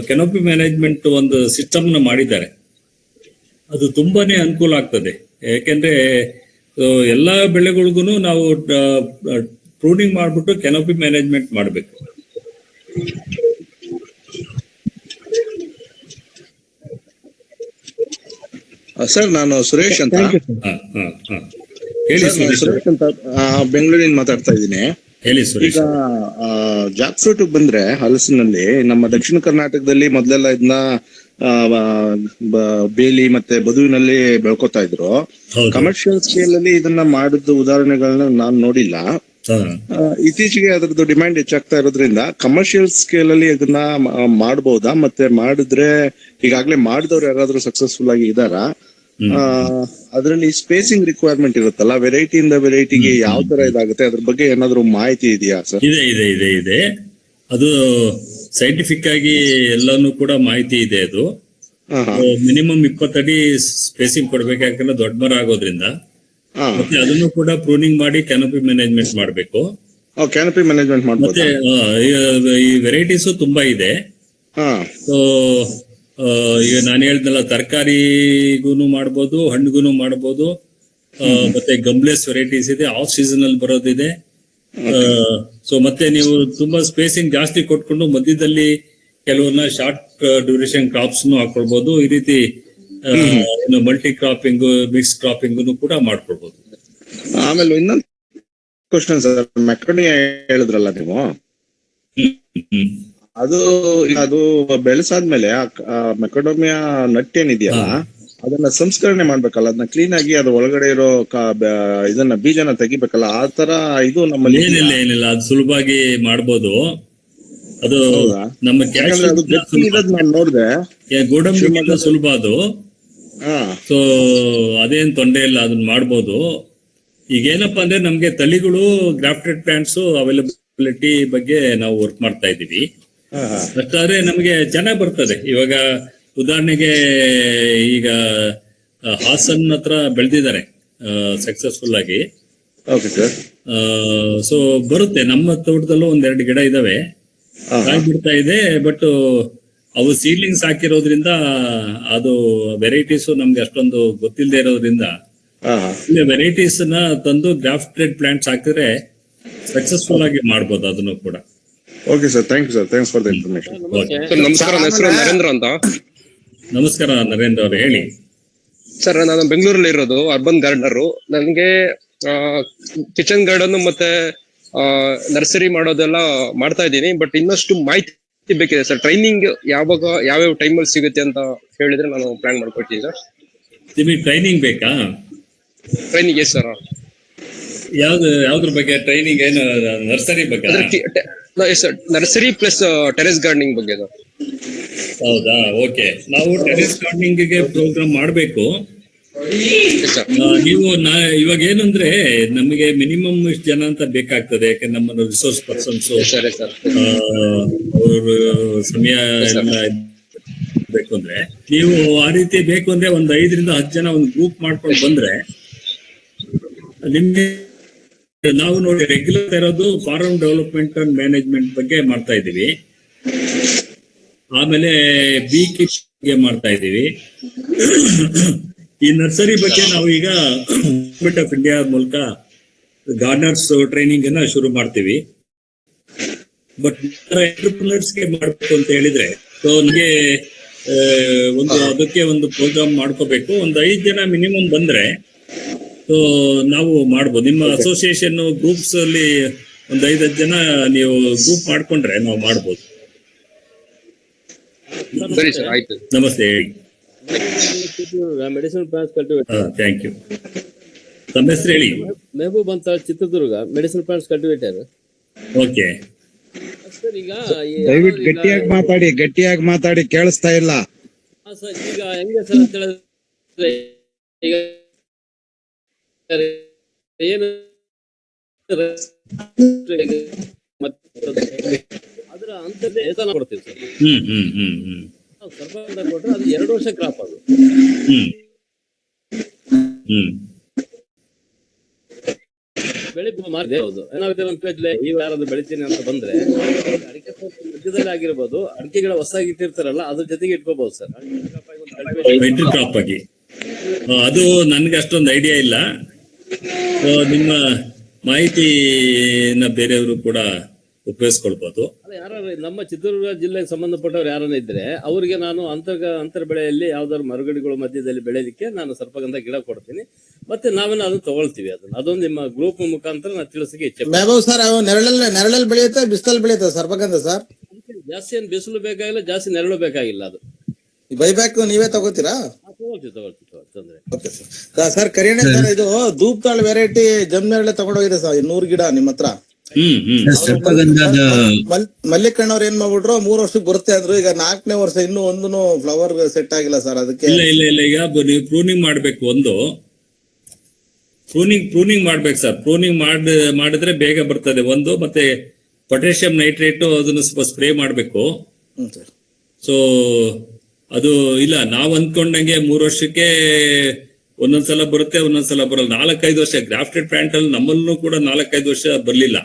ಕೆನೋಪಿ ಮ್ಯಾನೇಜ್ಮೆಂಟ್ ಒಂದು ಸಿಸ್ಟಮ್ ನ ಮಾಡಿದ್ದಾರೆ. ಅದು ತುಂಬಾನೇ ಅನುಕೂಲ ಆಗ್ತದೆ. ಯಾಕೆಂದ್ರೆ ಎಲ್ಲಾ ಬೆಳೆಗಳಿಗೂ ನಾವು ಪ್ರೂನಿಂಗ್ ಮಾಡ್ಬಿಟ್ಟು ಕೆನೋಪಿ ಮ್ಯಾನೇಜ್ಮೆಂಟ್ ಮಾಡಬೇಕು. ಸರ್, ನಾನು ಸುರೇಶ್ ಅಂತ ಹೇಳಿ. ಸುರೇಶ್ ಅಂತ ಬೆಂಗಳೂರಿನ ಮಾತಾಡ್ತಾ ಇದ್ದೀನಿ. ಹೇಳಿ ಸುರೇಶ್. ಈಗ ಜಾಕ್ ಫ್ರೂಟ್ ಬಂದ್ರೆ ಹಲಸಿನಲ್ಲಿ ನಮ್ಮ ದಕ್ಷಿಣ ಕರ್ನಾಟಕದಲ್ಲಿ ಮೊದಲೆಲ್ಲ ಇದನ್ನ ಬೇಲಿ ಮತ್ತೆ ಬದುವಿನಲ್ಲಿ ಬೆಳ್ಕೊತಾ ಇದ್ರು. ಕಮರ್ಷಿಯಲ್ ಸ್ಕೇಲ್ ಅಲ್ಲಿ ಇದನ್ನ ಮಾಡಿದ ಉದಾಹರಣೆಗಳನ್ನ ನಾನು ನೋಡಿಲ್ಲ. ಇತ್ತೀಚೆಗೆ ಅದ್ರದ್ದು ಡಿಮ್ಯಾಂಡ್ ಹೆಚ್ಚಾಗ್ತಾ ಇರೋದ್ರಿಂದ ಕಮರ್ಷಿಯಲ್ ಸ್ಕೇಲ್ ಅಲ್ಲಿ ಇದನ್ನ ಮಾಡಬಹುದಾ? ಮತ್ತೆ ಮಾಡಿದ್ರೆ ಈಗಾಗ್ಲೇ ಮಾಡಿದವ್ರು ಯಾರಾದ್ರೂ ಸಕ್ಸಸ್ಫುಲ್ ಆಗಿ ಇದಾರಾ? ಅದರಲ್ಲಿ ಸ್ಪೇಸಿಂಗ್ ರಿಕ್ವೈರ್ಮೆಂಟ್ ಇರುತ್ತಲ್ಲ, ವೆರೈಟಿಯಿಂದ ವೆರೈಟಿಗೆ ಯಾವ ತರ ಇದಾಗುತ್ತೆ, ಅದ್ರ ಬಗ್ಗೆ ಏನಾದ್ರು ಮಾಹಿತಿ ಇದೆಯಾ ಸರ್? ಇದೆ. ಅದು ಸೈಂಟಿಫಿಕ್ ಆಗಿ ಎಲ್ಲಾನು ಕೂಡ ಮಾಹಿತಿ ಇದೆ. ಅದು ಮಿನಿಮಮ್ 20 ಅಡಿ ಸ್ಪೇಸಿಂಗ್ ಕೊಡ್ಬೇಕು, ಯಾಕಂದ್ರೆ ದೊಡ್ಡ ಮರ ಆಗೋದ್ರಿಂದ. ಮತ್ತೆ ಅದನ್ನು ಕೂಡ ಪ್ರೂನಿಂಗ್ ಮಾಡಿ ಕ್ಯಾನೋಪಿ ಮ್ಯಾನೇಜ್ಮೆಂಟ್ ಮಾಡ್ಬೇಕು. ಕ್ಯಾನೋಪಿ ಮ್ಯಾನೇಜ್ಮೆಂಟ್ ಮತ್ತೆ ಈ ವೆರೈಟೀಸು ತುಂಬಾ ಇದೆ. ಸೊ ಈಗ ನಾನು ಹೇಳ್ದಲ್ಲ, ತರಕಾರಿಗೂನು ಮಾಡ್ಬೋದು, ಹಣ್ಣಿಗೂನು ಮಾಡ್ಬೋದು. ಮತ್ತೆ ಗಮ್ಲೆಸ್ ವೆರೈಟೀಸ್ ಇದೆ, ಆಫ್ ಸೀಸನ್ ಅಲ್ಲಿ ಬರೋದಿದೆ. ಸೊ ಮತ್ತೆ ನೀವು ತುಂಬಾ ಸ್ಪೇಸಿಂಗ್ ಜಾಸ್ತಿ ಕೊಟ್ಕೊಂಡು ಮಧ್ಯದಲ್ಲಿ ಕೆಲವನ್ನ ಶಾರ್ಟ್ ಡ್ಯೂರೇಷನ್ ಕ್ರಾಪ್ಸ್ ಹಾಕೊಳ್ಬಹುದು. ಈ ರೀತಿ ಮಲ್ಟಿ ಕ್ರಾಪಿಂಗ್, ಮಿಕ್ಸ್ ಕ್ರಾಪಿಂಗ್ ಕೂಡ ಮಾಡ್ಕೊಳ್ಬಹುದು. ಆಮೇಲೆ ಇನ್ನೊಂದು ಕ್ವಶನ್ ಸರ್, ಮೆಕ್ರೋನಿಯಾ ಹೇಳಿದ್ರಲ್ಲ ನೀವು, ಅದು ಬೆಳೆಸಾದ್ಮೇಲೆ ಮೆಕ್ರೋಡೋಮಿಯಾ ನಟ್ ಏನಿದೆಯಲ್ಲ ಅದನ್ನ ಸಂಸ್ಕರಣೆ ಮಾಡ್ಬೇಕಲ್ಲ, ಅದನ್ನ ಕ್ಲೀನ್ ಆಗಿ ಅದ್ರ ಒಳಗಡೆ ಇರೋ ಇದನ್ನ ಬೀಜನ ತೆಗಿಬೇಕಲ್ಲ, ಆ ತರ ಇದು ನಮ್ಮಲ್ಲಿ ಏನಿಲ್ಲ, ಅದು ಸುಲಭವಾಗಿ ಮಾಡ್ಬೋದು. ಅದು ನಮ್ಮ ನಾನು ನೋಡಿದೆ, ಗೋಡಂಬಿ ಸುಲಭ ಅದು. ಸೊ ಅದೇನ್ ತೊಂದರೆ ಇಲ್ಲ, ಅದನ್ನ ಮಾಡ್ಬೋದು. ಈಗ ಏನಪ್ಪಾ ಅಂದ್ರೆ ನಮ್ಗೆ ತಳಿಗಳು, ಗ್ರಾಫ್ಟೆಡ್ ಪ್ಲಾಂಟ್ಸ್ ಅವೈಲಬಿಲಿಟಿ ಬಗ್ಗೆ ನಾವು ವರ್ಕ್ ಮಾಡ್ತಾ ಇದೀವಿ. ಅಷ್ಟಾದ್ರೆ ನಮ್ಗೆ ಚೆನ್ನಾಗಿ ಬರ್ತದೆ. ಇವಾಗ ಉದಾಹರಣೆಗೆ ಈಗ ಹಾಸನ್ ಹತ್ರ ಬೆಳೆದಿದ್ದಾರೆ ಸಕ್ಸಸ್ಫುಲ್ ಆಗಿ. ಸೊ ಬರುತ್ತೆ. ನಮ್ಮ ತೋಟದಲ್ಲೂ 1-2 ಗಿಡ ಇದಾವೆ, ಕಾಯಿ ಬಿಡ್ತಾ ಇದೆ. ಬಟ್ ಅವು ಸೀಡ್ಲಿಂಗ್ಸ್ ಹಾಕಿರೋದ್ರಿಂದ ಅದು ವೆರೈಟೀಸ್ ನಮ್ಗೆ ಅಷ್ಟೊಂದು ಗೊತ್ತಿಲ್ಲದೆ ಇರೋದ್ರಿಂದ ವೆರೈಟೀಸ್ ನ ತಂದು ಗ್ರಾಫ್ಟೆಡ್ ಪ್ಲಾಂಟ್ಸ್ ಹಾಕಿದ್ರೆ ಸಕ್ಸಸ್ಫುಲ್ ಆಗಿ ಮಾಡ್ಬೋದು ಅದನ್ನು ಕೂಡ. Okay sir, thank you sir, thanks for the information. ನಮಸ್ಕಾರ, ನನ್ನ ಹೆಸರು ನರೇಂದ್ರ ಅಂತ. ನಮಸ್ಕಾರ ನರೇಂದ್ರ ಅವರು, ಹೇಳಿ. ಸರ್, ನಾನು ಬೆಂಗಳೂರಲ್ಲಿ ಇರೋದು, ಅರ್ಬನ್ ಗಾರ್ಡನರು. ನನಗೆ ಕಿಚನ್ ಗಾರ್ಡನ್ ಮತ್ತೆ ನರ್ಸರಿ ಮಾಡೋದೆಲ್ಲ ಮಾಡ್ತಾ ಇದ್ದೀನಿ. ಬಟ್ ಇನ್ನಷ್ಟು ಮಾಹಿತಿ ಬೇಕಿದೆ ಸರ್. ಟ್ರೈನಿಂಗ್ ಯಾವ್ಯಾವ ಟೈಮಲ್ಲಿ ಸಿಗುತ್ತೆ ಅಂತ ಹೇಳಿದ್ರೆ ನಾನು ಪ್ಲಾನ್ ಮಾಡ್ಕೊಡ್ತೀನಿ ಸರ್. ನಿಮಗೆ ಟ್ರೈನಿಂಗ್ ಬೇಕಾ? Training yes sir. ಯಾವ್ದ್ರ ಬಗ್ಗೆ ಟ್ರೈನಿಂಗ್? ಏನು ನರ್ಸರಿ ಬಗ್ಗೆ? ನರ್ಸರಿ ಪ್ಲಸ್ ಟೆರೆಸ್ ಗಾರ್ಡನಿಂಗ್ ಬಗ್ಗೆ ಸರ್. ಹೌದಾ? ಓಕೆ. ನಾವು ಟೆರೆಸ್ ಗಾರ್ಡನಿಂಗ್ ಗೆ ಪ್ರೋಗ್ರಾಮ್ ಮಾಡಬೇಕು. ನೀವು ಇವಾಗ ಏನಂದ್ರೆ ನಮಗೆ ಮಿನಿಮಮ್ ಇಷ್ಟು ಜನ ಅಂತ ಬೇಕಾಗ್ತದೆ, ಯಾಕಂದ್ರೆ ನಮ್ಮನ್ನು ರಿಸೋರ್ಸ್ ಪರ್ಸನ್ಸ್ ಅವರು ಸಮಯ ಎಲ್ಲ ಬೇಕು ಅಂದ್ರೆ, ನೀವು ಆ ರೀತಿ ಬೇಕು ಅಂದ್ರೆ ಒಂದು 5 ರಿಂದ 10 ಜನ ಒಂದು ಗ್ರೂಪ್ ಮಾಡ್ಕೊಂಡು ಬಂದ್ರೆ ನಿಮ್ಗೆ ನಾವು ನೋಡಿ ರೆಗ್ಯುಲರ್ ಇರೋದು ಫಾರ್ಮ್ ಡೆವಲಪ್ಮೆಂಟ್ ಅಂಡ್ ಮ್ಯಾನೇಜ್ಮೆಂಟ್ ಬಗ್ಗೆ ಮಾಡ್ತಾ ಇದ್ದೀವಿ, ಆಮೇಲೆ ಬೀ ಕೀಪಿಂಗ್ ಮಾಡ್ತಾ ಇದ್ದೀವಿ. ಈ ನರ್ಸರಿ ಬಗ್ಗೆ ನಾವು ಈಗ ಗವರ್ಮೆಂಟ್ ಆಫ್ ಇಂಡಿಯಾ ಮೂಲಕ ಗಾರ್ಡನರ್ಸ್ ಟ್ರೈನಿಂಗ್ ಅನ್ನ ಶುರು ಮಾಡ್ತೀವಿ. ಬಟ್ ಎಂಟರ್ಪ್ರಿನರ್ಸ್ ಗೆ ಮಾಡ್ಬೇಕು ಅಂತ ಹೇಳಿದ್ರೆ ಸೊ ನಮಗೆ ಅದಕ್ಕೆ ಒಂದು ಪ್ರೋಗ್ರಾಮ್ ಮಾಡ್ಕೋಬೇಕು. ಒಂದು 5 ಜನ ಮಿನಿಮಮ್ ಬಂದ್ರೆ ಸೊ ನಾವು ಮಾಡ್ಬೋದು. ನಿಮ್ಮ ಅಸೋಸಿಯೇಷನ್ ಗ್ರೂಪ್ಸ್ ಅಲ್ಲಿ ಒಂದು 5-10 ಜನ ನೀವು ಗ್ರೂಪ್ ಮಾಡ್ಕೊಂಡ್ರೆ ನಾವು ಮಾಡ್ಬೋದು. ಸರಿ ಸರ್, ಆಯ್ತು. ನಮಸ್ತೆ, ಹೇಳಿ. Medicine plants cultivator. Thank you. ತಮ್ಮ ಹೆಸರು ಹೇಳಿ. ಮೆಹಬೂಬ್ ಅಂತ, Chitradurga. Medicine plants cultivator. Okay sir, ಈಗ ದಯವಿಟ್ಟು ಗಟ್ಟಿಯಾಗಿ ಮಾತಾಡಿ ಕೇಳಿಸ್ತಾ ಇಲ್ಲ. ಸರ್, ಈಗ ಹೆಂಗೆ ಸರ್ ಅಂತ ಹೇಳಿದ್ರೆ ಈಗ ಏನು ಅದರ ಅಂತದ್ದೇ ಕೊಡ್ತೀವಿ ಸರ್. ಸರ್ಕಾರ ಕೊಟ್ರೆ ಅದು 2 ವರ್ಷ ಕ್ರಾಪ್ ಅದು. ಬೆಳೆ ಮಾಡಿದೆ. ಹೌದು, ಏನಾಗುತ್ತೆ ನಮ್ಮ ಪೇಜ್ಲೆ ಈ ಯಾರಾದ್ರೂ ಬೆಳಿತೀನಿ ಅಂತ ಬಂದ್ರೆ ಅಡಿಕೆ ಮಧ್ಯದಲ್ಲಿ ಆಗಿರ್ಬೋದು, ಅಡಿಕೆಗಳ ಹೊಸಾಗಿ ಇಟ್ಟಿರ್ತಾರಲ್ಲ ಅದ್ರ ಜೊತೆಗೆ ಇಟ್ಕೋಬಹುದು ಸರ್. ಕ್ರಾಪ್ ಆಗಿ ಅದು ನನ್ಗೆ ಅಷ್ಟೊಂದು ಐಡಿಯಾ ಇಲ್ಲ. ನಿಮ್ಮ ಮಾಹಿತಿನ ಬೇರೆಯವರು ಕೂಡ ಉಪಯೋಗಿಸ್ಕೊಳ್ಬಹುದು. ಯಾರು ನಮ್ಮ ಚಿತ್ರದುರ್ಗ ಜಿಲ್ಲೆಗೆ ಸಂಬಂಧಪಟ್ಟವ್ರು ಯಾರನ್ನ ಇದ್ರೆ ಅವರಿಗೆ ನಾನು ಅಂತರ ಬೆಳೆಯಲ್ಲಿ ಯಾವ್ದಾದ್ರು ಮರಗಿಡಗಳು ಮಧ್ಯದಲ್ಲಿ ಬೆಳೆಯಲಿಕ್ಕೆ ನಾನು ಸರ್ಪಗಂಧ ಗಿಡ ಕೊಡ್ತೀನಿ. ಮತ್ತೆ ನಾವೇನು ಅದನ್ನ ತಗೊಳ್ತೀವಿ. ಅದೊಂದು ನಿಮ್ಮ ಗ್ರೂಪ್ ಮುಖಾಂತರ ನಾನು ತಿಳಿಸಿಗೆ ಇಚ್ಛೆ. ಸರ್, ನೆರಳಲ್ಲಿ ಬೆಳೆಯುತ್ತೆ, ಬಿಸಿಲಲ್ಲಿ ಬೆಳೆಯುತ್ತೆ ಸರ್ಪಗಂಧ ಸರ್? ಜಾಸ್ತಿ ಏನು ಬಿಸಿಲು ಬೇಕಾಗಿಲ್ಲ, ಜಾಸ್ತಿ ನೆರಳು ಬೇಕಾಗಿಲ್ಲ. ಅದು ಬೈಬ್ಯಾಕ್ ನೀವೇ ತಗೋತೀರಾ? ತೊಂದ್ರೆ ಸರ್, ಕರಿಯಣ್ಣ ಸರ್, ಇದು ಧೂಪ್ತಾಳ್ ವೆರೈಟಿ ಜಮ್ನೆರಳೆ ತಗೊಂಡೋಗಿದೆ ಸರ್ 100 ಗಿಡ ನಿಮ್ಮ ಹತ್ರ. ಮಲ್ಲಿಕಣ್ಣವ್ರು ಏನ್ ಮಾಡ್ಬಿಟ್ರು, 3 ವರ್ಷಕ್ಕೆ ಬರುತ್ತೆ ಅಂದ್ರು. ಈಗ 4ನೇ ವರ್ಷ ಇನ್ನೂ ಒಂದು ಫ್ಲವರ್ ಸೆಟ್ ಆಗಿಲ್ಲ ಸರ್. ಅದಕ್ಕೆ ಇಲ್ಲ ಈಗ ನೀವು ಪ್ರೂನಿಂಗ್ ಮಾಡ್ಬೇಕು. ಒಂದು ಪ್ರೂನಿಂಗ್ ಮಾಡ್ಬೇಕು ಸರ್. ಪ್ರೂನಿಂಗ್ ಮಾಡಿದ್ರೆ ಬೇಗ ಬರ್ತದೆ. ಒಂದು ಮತ್ತೆ ಪೊಟ್ಯಾಷಿಯಂ ನೈಟ್ರೇಟ್ ಅದನ್ನು ಸ್ವಲ್ಪ ಸ್ಪ್ರೇ ಮಾಡ್ಬೇಕು. ಸೊ ಅದು ಇಲ್ಲ, ನಾವ್ ಅಂದ್ಕೊಂಡಂಗೆ 3 ವರ್ಷಕ್ಕೆ ಒಂದೊಂದ್ಸಲ ಬರುತ್ತೆ, ಒಂದೊಂದ್ಸಲ ಬರಲ್ಲ. 4-5 ವರ್ಷ ಗ್ರಾಫ್ಟೆಡ್ ಪ್ಲಾಂಟ್ ಅಲ್ಲಿ ನಮ್ಮಲ್ಲೂ ಕೂಡ 4-5 ವರ್ಷ ಬರ್ಲಿಲ್ಲ.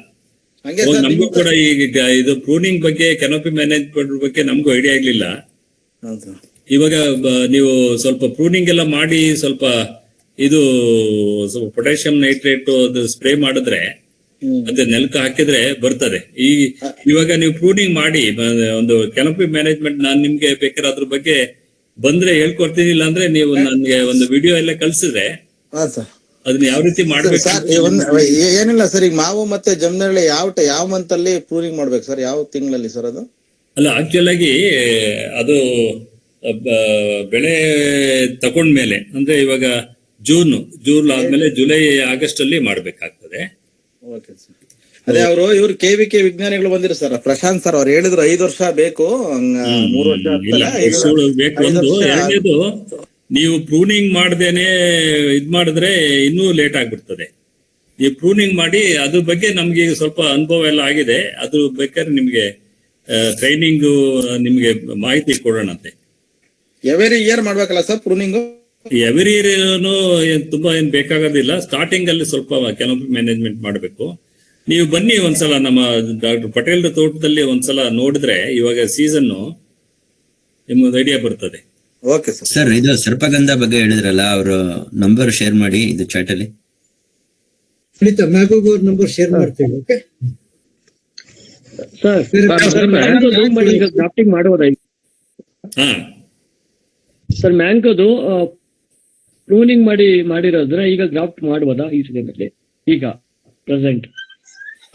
ನಮಗೂ ಕೂಡ ಈಗ ಇದು ಪ್ರೂನಿಂಗ್ ಬಗ್ಗೆ, ಕೆನೋಪಿ ಮ್ಯಾನೇಜ್ಮೆಂಟ್ ಬಗ್ಗೆ ನಮಗೂ ಐಡಿಯಾ ಇರ್ಲಿಲ್ಲ. ಇವಾಗ ನೀವು ಸ್ವಲ್ಪ ಪ್ರೂನಿಂಗ್ ಎಲ್ಲ ಮಾಡಿ ಸ್ವಲ್ಪ ಇದು ಪೊಟ್ಯಾಷಿಯಂ ನೈಟ್ರೇಟ್ ಅದು ಸ್ಪ್ರೇ ಮಾಡಿದ್ರೆ ಮತ್ತೆ ನೆಲಕ್ಕೆ ಹಾಕಿದ್ರೆ ಬರ್ತದೆ. ಇವಾಗ ನೀವು ಪ್ರೂನಿಂಗ್ ಮಾಡಿ ಒಂದು ಕೆನೋಪಿ ಮ್ಯಾನೇಜ್ಮೆಂಟ್ ನಾನು ನಿಮ್ಗೆ ಬೇಕಾದ್ರೆ ಅದ್ರ ಬಗ್ಗೆ ಬಂದ್ರೆ ಹೇಳ್ಕೊಡ್ತೀನಿ. ಇಲ್ಲ ಅಂದ್ರೆ ನೀವು ನನ್ಗೆ ಒಂದು ವಿಡಿಯೋ ಎಲ್ಲ ಕಳ್ಸಿದ್ರೆ ಅದನ್ನ ಯಾವ ರೀತಿ ಮಾಡ್ಬೇಕು. ಏನಿಲ್ಲ ಸರ್, ಈಗ ಮಾವು ಮತ್ತೆ ಜಮ್ನೆರಳೆ ಯಾವ ಮಂತ್ ಅಲ್ಲಿ ಪ್ರೂನಿಂಗ್ ಮಾಡ್ಬೇಕು ಸರ್? ಯಾವ ತಿಂಗಳಲ್ಲಿ ಸರ್ ಅದು? ಅಲ್ಲ, ಆಕ್ಚುಲ್ ಆಗಿ ಅದು ಬೆಳೆ ತಗೊಂಡ್ಮೇಲೆ ಅಂದ್ರೆ ಇವಾಗ ಜೂನ್ ಆದ್ಮೇಲೆ ಜುಲೈ ಆಗಸ್ಟ್ ಅಲ್ಲಿ ಮಾಡ್ಬೇಕಾಗ್ತದೆ. ಅದೇ ಇವ್ರು KVK ವಿಜ್ಞಾನಿಗಳು ಬಂದಿರು ಸರ್, ಪ್ರಶಾಂತ್ ಸರ್, ಅವ್ರು ಹೇಳಿದ್ರು 5 ವರ್ಷ ಬೇಕು, 3 ವರ್ಷ ಬೇಕು. ಒಂದು ಎರಡನೇದು, ನೀವು ಪ್ರೂನಿಂಗ್ ಮಾಡ್ದೇನೆ ಇದ್ ಮಾಡಿದ್ರೆ ಇನ್ನೂ ಲೇಟ್ ಆಗ್ಬಿಡ್ತದೆ. ನೀವು ಪ್ರೂನಿಂಗ್ ಮಾಡಿ ಅದ್ರ ಬಗ್ಗೆ ನಮ್ಗೆ ಸ್ವಲ್ಪ ಅನುಭವ ಎಲ್ಲ ಆಗಿದೆ. ಅದು ಬೇಕಾದ್ರೆ ನಿಮ್ಗೆ ಟ್ರೈನಿಂಗ್ ನಿಮ್ಗೆ ಮಾಹಿತಿ ಕೊಡೋಣಂತೆ. ಎವ್ರಿ ಇಯರ್ ಮಾಡ್ಬೇಕಲ್ಲ ಸರ್ ಪ್ರೂನಿಂಗ್? ಎವ್ರಿ ಇಯರ್ ತುಂಬಾ ಏನ್ ಬೇಕಾಗೋದಿಲ್ಲ. ಸ್ಟಾರ್ಟಿಂಗ್ ಅಲ್ಲಿ ಸ್ವಲ್ಪ ಕೆನೋಪಿ ಮ್ಯಾನೇಜ್ಮೆಂಟ್ ಮಾಡ್ಬೇಕು. ನೀವು ಬನ್ನಿ ಒಂದ್ಸಲ ನಮ್ಮ ಡಾಕ್ಟರ್ ಪಟೇಲ್ ತೋಟದಲ್ಲಿ ಒಂದ್ಸಲ ನೋಡಿದ್ರೆ ಇವಾಗ ಸೀಸನ್ ನಿಮ್ಗೊಂದು ಐಡಿಯಾ ಬರ್ತದೆ. ಓಕೆ ಸರ್, ಇದು ಸರ್ಪಗಂಧ ಬಗ್ಗೆ ಹೇಳಿದ್ರಲ್ಲ, ಅವರು ನಂಬರ್ ಶೇರ್ ಮಾಡಿ ಇದು ಚಾಟ್ ಅಲ್ಲಿ. ಮೆಹಬೂಬ್ ಅವ್ರ ನಂಬರ್ ಶೇರ್ ಮಾಡ್ತೀವಿ. ಓಕೆ ಗ್ರಾಫ್ಟಿಂಗ್ ಮಾಡೋದಾ ಸರ್? ಮ್ಯಾಂಗೋದು ಪ್ರೂನಿಂಗ್ ಮಾಡಿರೋದ್ರೆ ಈಗ ಗ್ರಾಫ್ಟ್ ಮಾಡ್ಬೋದಾ ಈ ಸಮಯದಲ್ಲಿ ಈಗ ಪ್ರೆಸೆಂಟ್?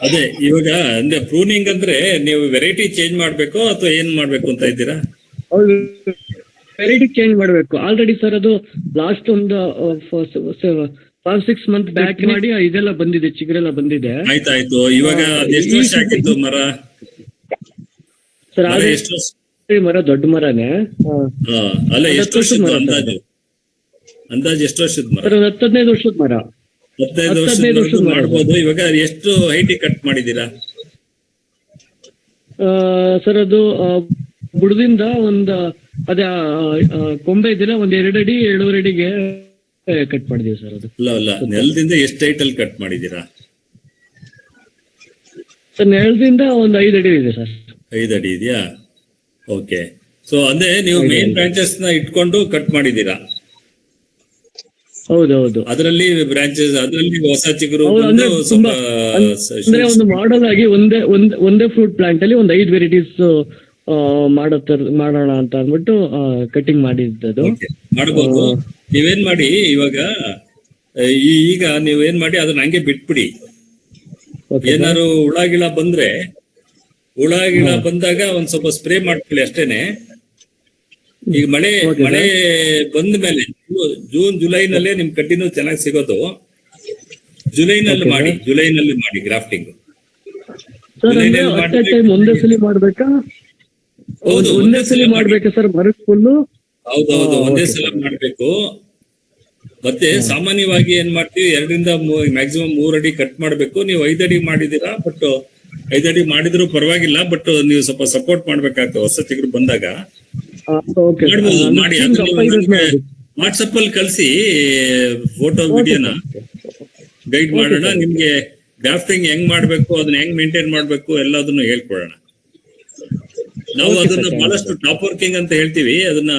ಅದೇ ಇವಾಗ ಅಂದ್ರೆ ಪ್ರೂನಿಂಗ್ ಅಂದ್ರೆ ನೀವು ವೆರೈಟಿ ಚೇಂಜ್ ಮಾಡ್ಬೇಕು ಅಥವಾ ಏನ್ ಮಾಡ್ಬೇಕು ಅಂತ ಇದ್ದೀರಾ? ವೆರೈಟಿ ಚೇಂಜ್ ಮಾಡ್ಬೇಕು. ಆಲ್ರೆಡಿ ಸರ್ ಅದು ಲಾಸ್ಟ್ ಒಂದು 5-6 ಮಂತ್ ಬ್ಯಾಕ್ ಮಾಡಿ ಇದೆಲ್ಲ ಬಂದಿದೆ, ಚಿಗುರೆಲ್ಲ ಬಂದಿದೆ. ಆಯ್ತಾಯ್ತು. ಇವಾಗ ಎಷ್ಟು ವರ್ಷ ಆಗಿತ್ತು ಮರ ಸರ್? ಮರ ದೊಡ್ಡ ಮರನೇ. ಅಲ್ಲ, ಎಷ್ಟು ವರ್ಷ ಅಂದಾಜು? ಅಂದಾಜು ಎಷ್ಟು ವರ್ಷದ ಮರ? ಸರ್ 10-15 ವರ್ಷದ ಮರ. 15 ವರ್ಷದ ಮಾಡ್ಬೋದು. ಇವಾಗ ಎಷ್ಟು ಹೈಟ್ ಕಟ್ ಮಾಡಿದೀರಾ? ಸರ್ ಅದು ಬುಡದಿಂದ ಒಂದು ಅದೇ ಕೊಂಬೆ ಇದೆಯಲ್ಲ, ಒಂದ್ 2 ಅಡಿ 2.5 ಅಡಿಗೆ ಕಟ್ ಮಾಡಿದೀವಿ ಸರ್. ಅದು ಅಲ್ಲ ನೆಲದಿಂದ ಎಷ್ಟು ಹೈಟ್ ಅಲ್ಲಿ ಕಟ್ ಮಾಡಿದೀರಾ? ಸರ್ ನೆಲದಿಂದ ಒಂದು 5 ಅಡಿ ಇದೆ ಸರ್. 5 ಅಡಿ ಇದೆಯಾ? ಓಕೆ. ಸೊ ಅಂದ್ರೆ ನೀವು ಮೇನ್ ಬ್ರಾಂಚಸ್ ನ ಇಟ್ಕೊಂಡು ಕಟ್ ಮಾಡಿದೀರಾ? ಹೌದೌದು. ಅದರಲ್ಲಿ ಬ್ರಾಂಚಸ್, ಅದರಲ್ಲಿ ಹೊಸ ಚಿಗುರು ಅಂದ್ರೆ ಒಂದು ಮಾಡೆಲ್ ಆಗಿ ಒಂದೇ ಫ್ರೂಟ್ ಪ್ಲಾಂಟ್ ಅಲ್ಲಿ ಒಂದು 5 ವೆರೈಟೀಸ್ ಮಾಡೋಣ ಅಂತ ಅಂದ್ಬಿಟ್ಟು ಕಟಿಂಗ್ ಮಾಡಿದ್ದದು. ಮಾಡಬಹುದು. ನೀವೇನ್ ಮಾಡಿ ಇವಾಗ ಈಗ ನೀವೇನ್ ಮಾಡಿ ಅದನ್ನ ಹಂಗೆ ಬಿಟ್ಬಿಡಿ. ಏನಾದ್ರು ಹುಳ ಗಿಳ ಬಂದಾಗ ಒಂದ್ ಸ್ವಲ್ಪ ಸ್ಪ್ರೇ ಮಾಡ್ಕೊಳ್ಳಿ ಅಷ್ಟೇನೆ. ಈಗ ಮಳೆ ಬಂದ ಮೇಲೆ ಜೂನ್ ಜುಲೈನಲ್ಲೇ ನಿಮ್ ಕಡ್ಡಿನೂ ಚೆನ್ನಾಗಿ ಸಿಗೋದು. ಜುಲೈನಲ್ಲಿ ಮಾಡಿ ಗ್ರಾಫ್ಟಿಂಗ್. ಒಂದೇ ಸಲ ಮಾಡ್ಬೇಕಾ? ಒಂದೇ ಸಲ ಮಾಡ್ಬೇಕಾ ಸರ್ ಮರಕ್ ಫುಲ್ಲು? ಹೌದೌದು, ಒಂದೇ ಸಲ ಮಾಡ್ಬೇಕು. ಮತ್ತೆ ಸಾಮಾನ್ಯವಾಗಿ ಏನ್ ಮಾಡ್ತೀವಿ, 2 ರಿಂದ ಮ್ಯಾಕ್ಸಿಮಮ್ 3 ಅಡಿ ಕಟ್ ಮಾಡ್ಬೇಕು. ನೀವು 5 ಅಡಿ ಮಾಡಿದೀರಾ, ಬಟ್ 5 ಅಡಿ ಮಾಡಿದ್ರು ಪರವಾಗಿಲ್ಲ, ಬಟ್ ನೀವು ಸ್ವಲ್ಪ ಸಪೋರ್ಟ್ ಮಾಡ್ಬೇಕಾಗ್ತದೆ. ಹೊಸ ಚಿಗುರು ಬಂದಾಗ ಮಾಡಿ. ವಾಟ್ಸಪ್ ಅಲ್ಲಿ ಕಳ್ಸಿ ಫೋಟೋ ವಿಡಿಯೋನ, ಗೈಡ್ ಮಾಡೋಣ. ನಿಮ್ಗೆ ಗ್ರಾಫ್ಟಿಂಗ್ ಹೆಂಗ್ ಮಾಡ್ಬೇಕು, ಅದನ್ನ ಹೆಂಗ್ ಮೇಂಟೈನ್ ಮಾಡ್ಬೇಕು ಎಲ್ಲದನ್ನು ಹೇಳ್ಕೊಡೋಣ. ನಾವು ಅದನ್ನ ಬಹಳಷ್ಟು ಟಾಪ್ ವರ್ಕಿಂಗ್ ಅಂತ ಹೇಳ್ತೀವಿ. ಅದನ್ನ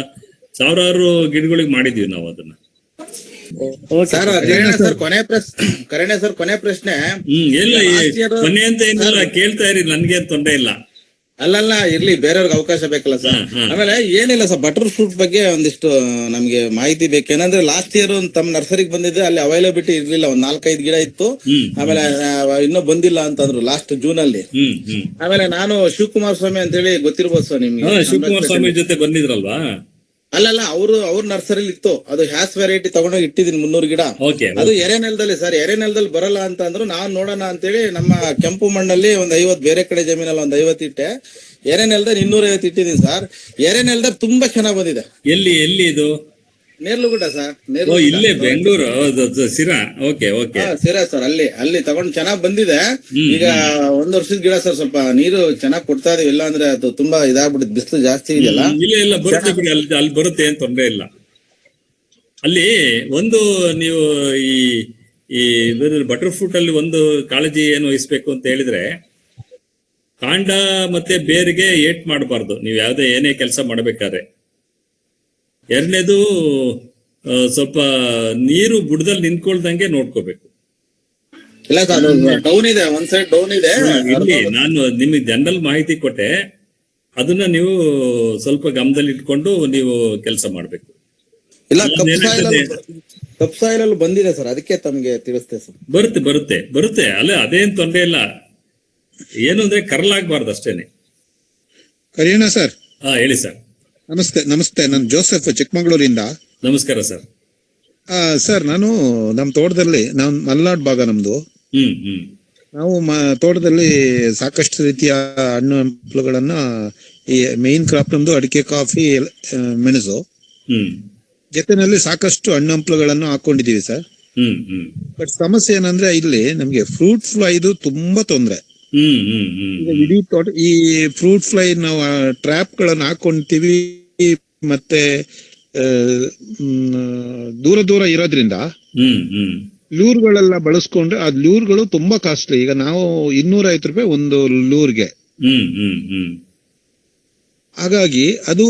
ಸಾವಿರಾರು ಗಿಡಗಳಿಗೆ ಮಾಡಿದೀವಿ ನಾವು ಅದನ್ನ. ಕೊನೆ ಪ್ರಶ್ನೆ. ಕೊನೆ ಅಂತ ಏನಿಲ್ಲ, ಕೇಳ್ತಾ ಇರಿ, ನನ್ಗೆ ತೊಂದರೆ ಇಲ್ಲ. ಅಲ್ಲಲ್ಲ, ಇರ್ಲಿ, ಬೇರೆಯವ್ರಿಗೆ ಅವಕಾಶ ಬೇಕಲ್ಲ ಸರ್. ಆಮೇಲೆ ಏನಿಲ್ಲ ಸರ್, ಬಟರ್ ಫ್ರೂಟ್ ಬಗ್ಗೆ ಒಂದಿಷ್ಟು ನಮ್ಗೆ ಮಾಹಿತಿ ಬೇಕು. ಏನಂದ್ರೆ ಲಾಸ್ಟ್ ಇಯರ್ ತಮ್ಮ ನರ್ಸರಿಗೆ ಬಂದಿದ್ರೆ ಅಲ್ಲಿ ಅವೈಲಬಿಲಿಟಿ ಇರ್ಲಿಲ್ಲ, ಒಂದ್ 4-5 ಗಿಡ ಇತ್ತು. ಆಮೇಲೆ ಇನ್ನೂ ಬಂದಿಲ್ಲ ಅಂತಂದ್ರು ಲಾಸ್ಟ್ ಜೂನ್ ಅಲ್ಲಿ. ಆಮೇಲೆ ನಾನು ಶಿವಕುಮಾರ್ ಸ್ವಾಮಿ ಅಂತ ಹೇಳಿ ಗೊತ್ತಿರ್ಬೋದು ಸರ್ ನಿಮ್ಗೆ. ಶಿವಕುಮಾರ್ ಸ್ವಾಮಿ ಜೊತೆ ಬಂದಿದ್ರಲ್ವಾ? ಅಲ್ಲಲ್ಲ, ಅವ್ರ ನರ್ಸರಿಲಿ ಇತ್ತು. ಅದು ಹ್ಯಾಸ್ ವೆರೈಟಿ ತಗೊಂಡೋಗಿ ಇಟ್ಟಿದೀನಿ 300 ಗಿಡ. ಅದು ಎರೆನೆಲದಲ್ಲಿ ಸರ್, ಎರೆನೆಲದಲ್ಲಿ ಬರಲ್ಲ ಅಂತ ಅಂದ್ರು. ನಾನ್ ನೋಡೋಣ ಅಂತೇಳಿ ನಮ್ಮ ಕೆಂಪು ಮಣ್ಣಲ್ಲಿ ಒಂದ್ 50, ಬೇರೆ ಕಡೆ ಜಮೀನಲ್ಲಿ ಒಂದ್ 50 ಇಟ್ಟೆ. ಎರೆನೆಲದಲ್ಲಿ 250 ಇಟ್ಟಿದೀನಿ ಸರ್. ಎರೆನೆಲದಲ್ಲಿ ತುಂಬಾ ಚೆನ್ನಾಗ್ ಬಂದಿದೆ. ಎಲ್ಲಿ ಇದು? ನೇರ್ಲುಗುಡ್ಡ ಸರ್. ಇಲ್ಲೇ ಬೆಂಗಳೂರು ಸಿರಾ? ಓಕೆ ಸಿರಾ ಸರ್. ಅಲ್ಲಿ ತಗೊಂಡು ಚೆನ್ನಾಗ್ ಬಂದಿದೆ. ಈಗ 1 ವರ್ಷದ ಗಿಡ ಸರ್. ಸ್ವಲ್ಪ ನೀರು ಚೆನ್ನಾಗ್ ಕೊಡ್ತಾ ಇದೀವಿ, ಇಲ್ಲ ಅಂದ್ರೆ ಅದು ತುಂಬಾ ಇದಾಗ್ಬಿಡುತ್ತೆ, ಬಿಸಿಲು ಜಾಸ್ತಿ ಇದೆಯಲ್ಲ. ಇಲ್ಲ ಬರುತ್ತೆ ಬಿಡಿ, ಅಲ್ಲಿ ಬರುತ್ತೆ, ಏನ್ ತೊಂದರೆ ಇಲ್ಲ. ಅಲ್ಲಿ ಒಂದು ನೀವು ಈ ಬಟರ್ ಫ್ರೂಟ್ ಅಲ್ಲಿ ಒಂದು ಕಾಳಜಿ ಏನು ವಹಿಸ್ಬೇಕು ಅಂತ ಹೇಳಿದ್ರೆ, ಕಾಂಡ ಮತ್ತೆ ಬೇರಿಗೆ ಏಟ್ ಮಾಡಬಾರ್ದು ನೀವು ಏನೇ ಕೆಲಸ ಮಾಡ್ಬೇಕಾದ್ರೆ. ಎರಡನೇದು, ಸ್ವಲ್ಪ ನೀರು ಬುಡದಲ್ಲಿ ನಿಂತ್ಕೊಳ್ದಂಗೆ ನೋಡ್ಕೋಬೇಕು. ಇಲ್ಲ ಸರ್, ಡೌನ್ ಇದೆ, ಒಂದ್ ಸೈಡ್ ಡೌನ್ ಇದೆ. ಇಲ್ಲಿ ನಾನು ನಿಮಗೆ ಜನರಲ್ ಮಾಹಿತಿ ಕೊಟ್ಟೆ, ಅದನ್ನ ನೀವು ಸ್ವಲ್ಪ ಗಮನದಲ್ಲಿ ಇಟ್ಕೊಂಡು ನೀವು ಕೆಲಸ ಮಾಡ್ಬೇಕು. ಇಲ್ಲ, ಕಪ್ ಸಾಯಿಲ್ ಅಲ್ಲಿ ಬಂದಿದೆ ಸರ್, ಅದಕ್ಕೆ ತಮ್ಗೆ ತಿಳಿಸ್ತೆ ಸರ್. ಬರುತ್ತೆ ಅಲ್ಲ, ಅದೇನ್ ತೊಂದರೆ ಇಲ್ಲ. ಏನು ಅಂದ್ರೆ ಕರ್ಲಾಗ್ಬಾರ್ದು ಅಷ್ಟೇನೆ. ಕರಿಯೋಣ ಸರ್? ಹೇಳಿ ಸರ್. ನಮಸ್ತೆ, ನಾನು ಜೋಸೆಫ್, ಚಿಕ್ಕಮಗಳೂರಿಂದ. ನಮಸ್ಕಾರ ಸರ್. ಸರ್, ನಾನು ನಮ್ಮ ತೋಟದಲ್ಲಿ, ಮಲ್ನಾಡ್ ಭಾಗ ನಮ್ದು. ನಾವು ತೋಟದಲ್ಲಿ ಸಾಕಷ್ಟು ರೀತಿಯ ಹಣ್ಣು ಹಂಪಲುಗಳನ್ನ, ಈ ಮೇನ್ ಕ್ರಾಪ್ ನಮ್ದು ಅಡಿಕೆ, ಕಾಫಿ, ಮೆಣಸು, ಜೊತೆನಲ್ಲಿ ಸಾಕಷ್ಟು ಹಣ್ಣು ಹಂಪಲುಗಳನ್ನು ಹಾಕೊಂಡಿದೀವಿ ಸರ್. ಬಟ್ ಸಮಸ್ಯೆ ಏನಂದ್ರೆ, ಇಲ್ಲಿ ನಮ್ಗೆ ಫ್ರೂಟ್ ಫ್ಲೈದು ತುಂಬಾ ತೊಂದ್ರೆ. ಇಡೀ ತೋಟ ಈ ಫ್ರೂಟ್ ಫ್ಲೈ ನಾವು ಟ್ರ್ಯಾಪ್ ಗಳನ್ನ ಹಾಕೊಂತೀವಿ. ಮತ್ತೆ ದೂರ ಇರೋದ್ರಿಂದ ಲೂರ್ಗಳೆಲ್ಲ ಬಳಸ್ಕೊಂಡ್ರೆ ಆ ಲೂರ್ಗಳು ತುಂಬಾ ಕಾಸ್ಟ್ಲಿ. ಈಗ ನಾವು 250 ರೂಪಾಯಿ ಒಂದು ಲೂರ್ಗೆ. ಹಾಗಾಗಿ ಅದು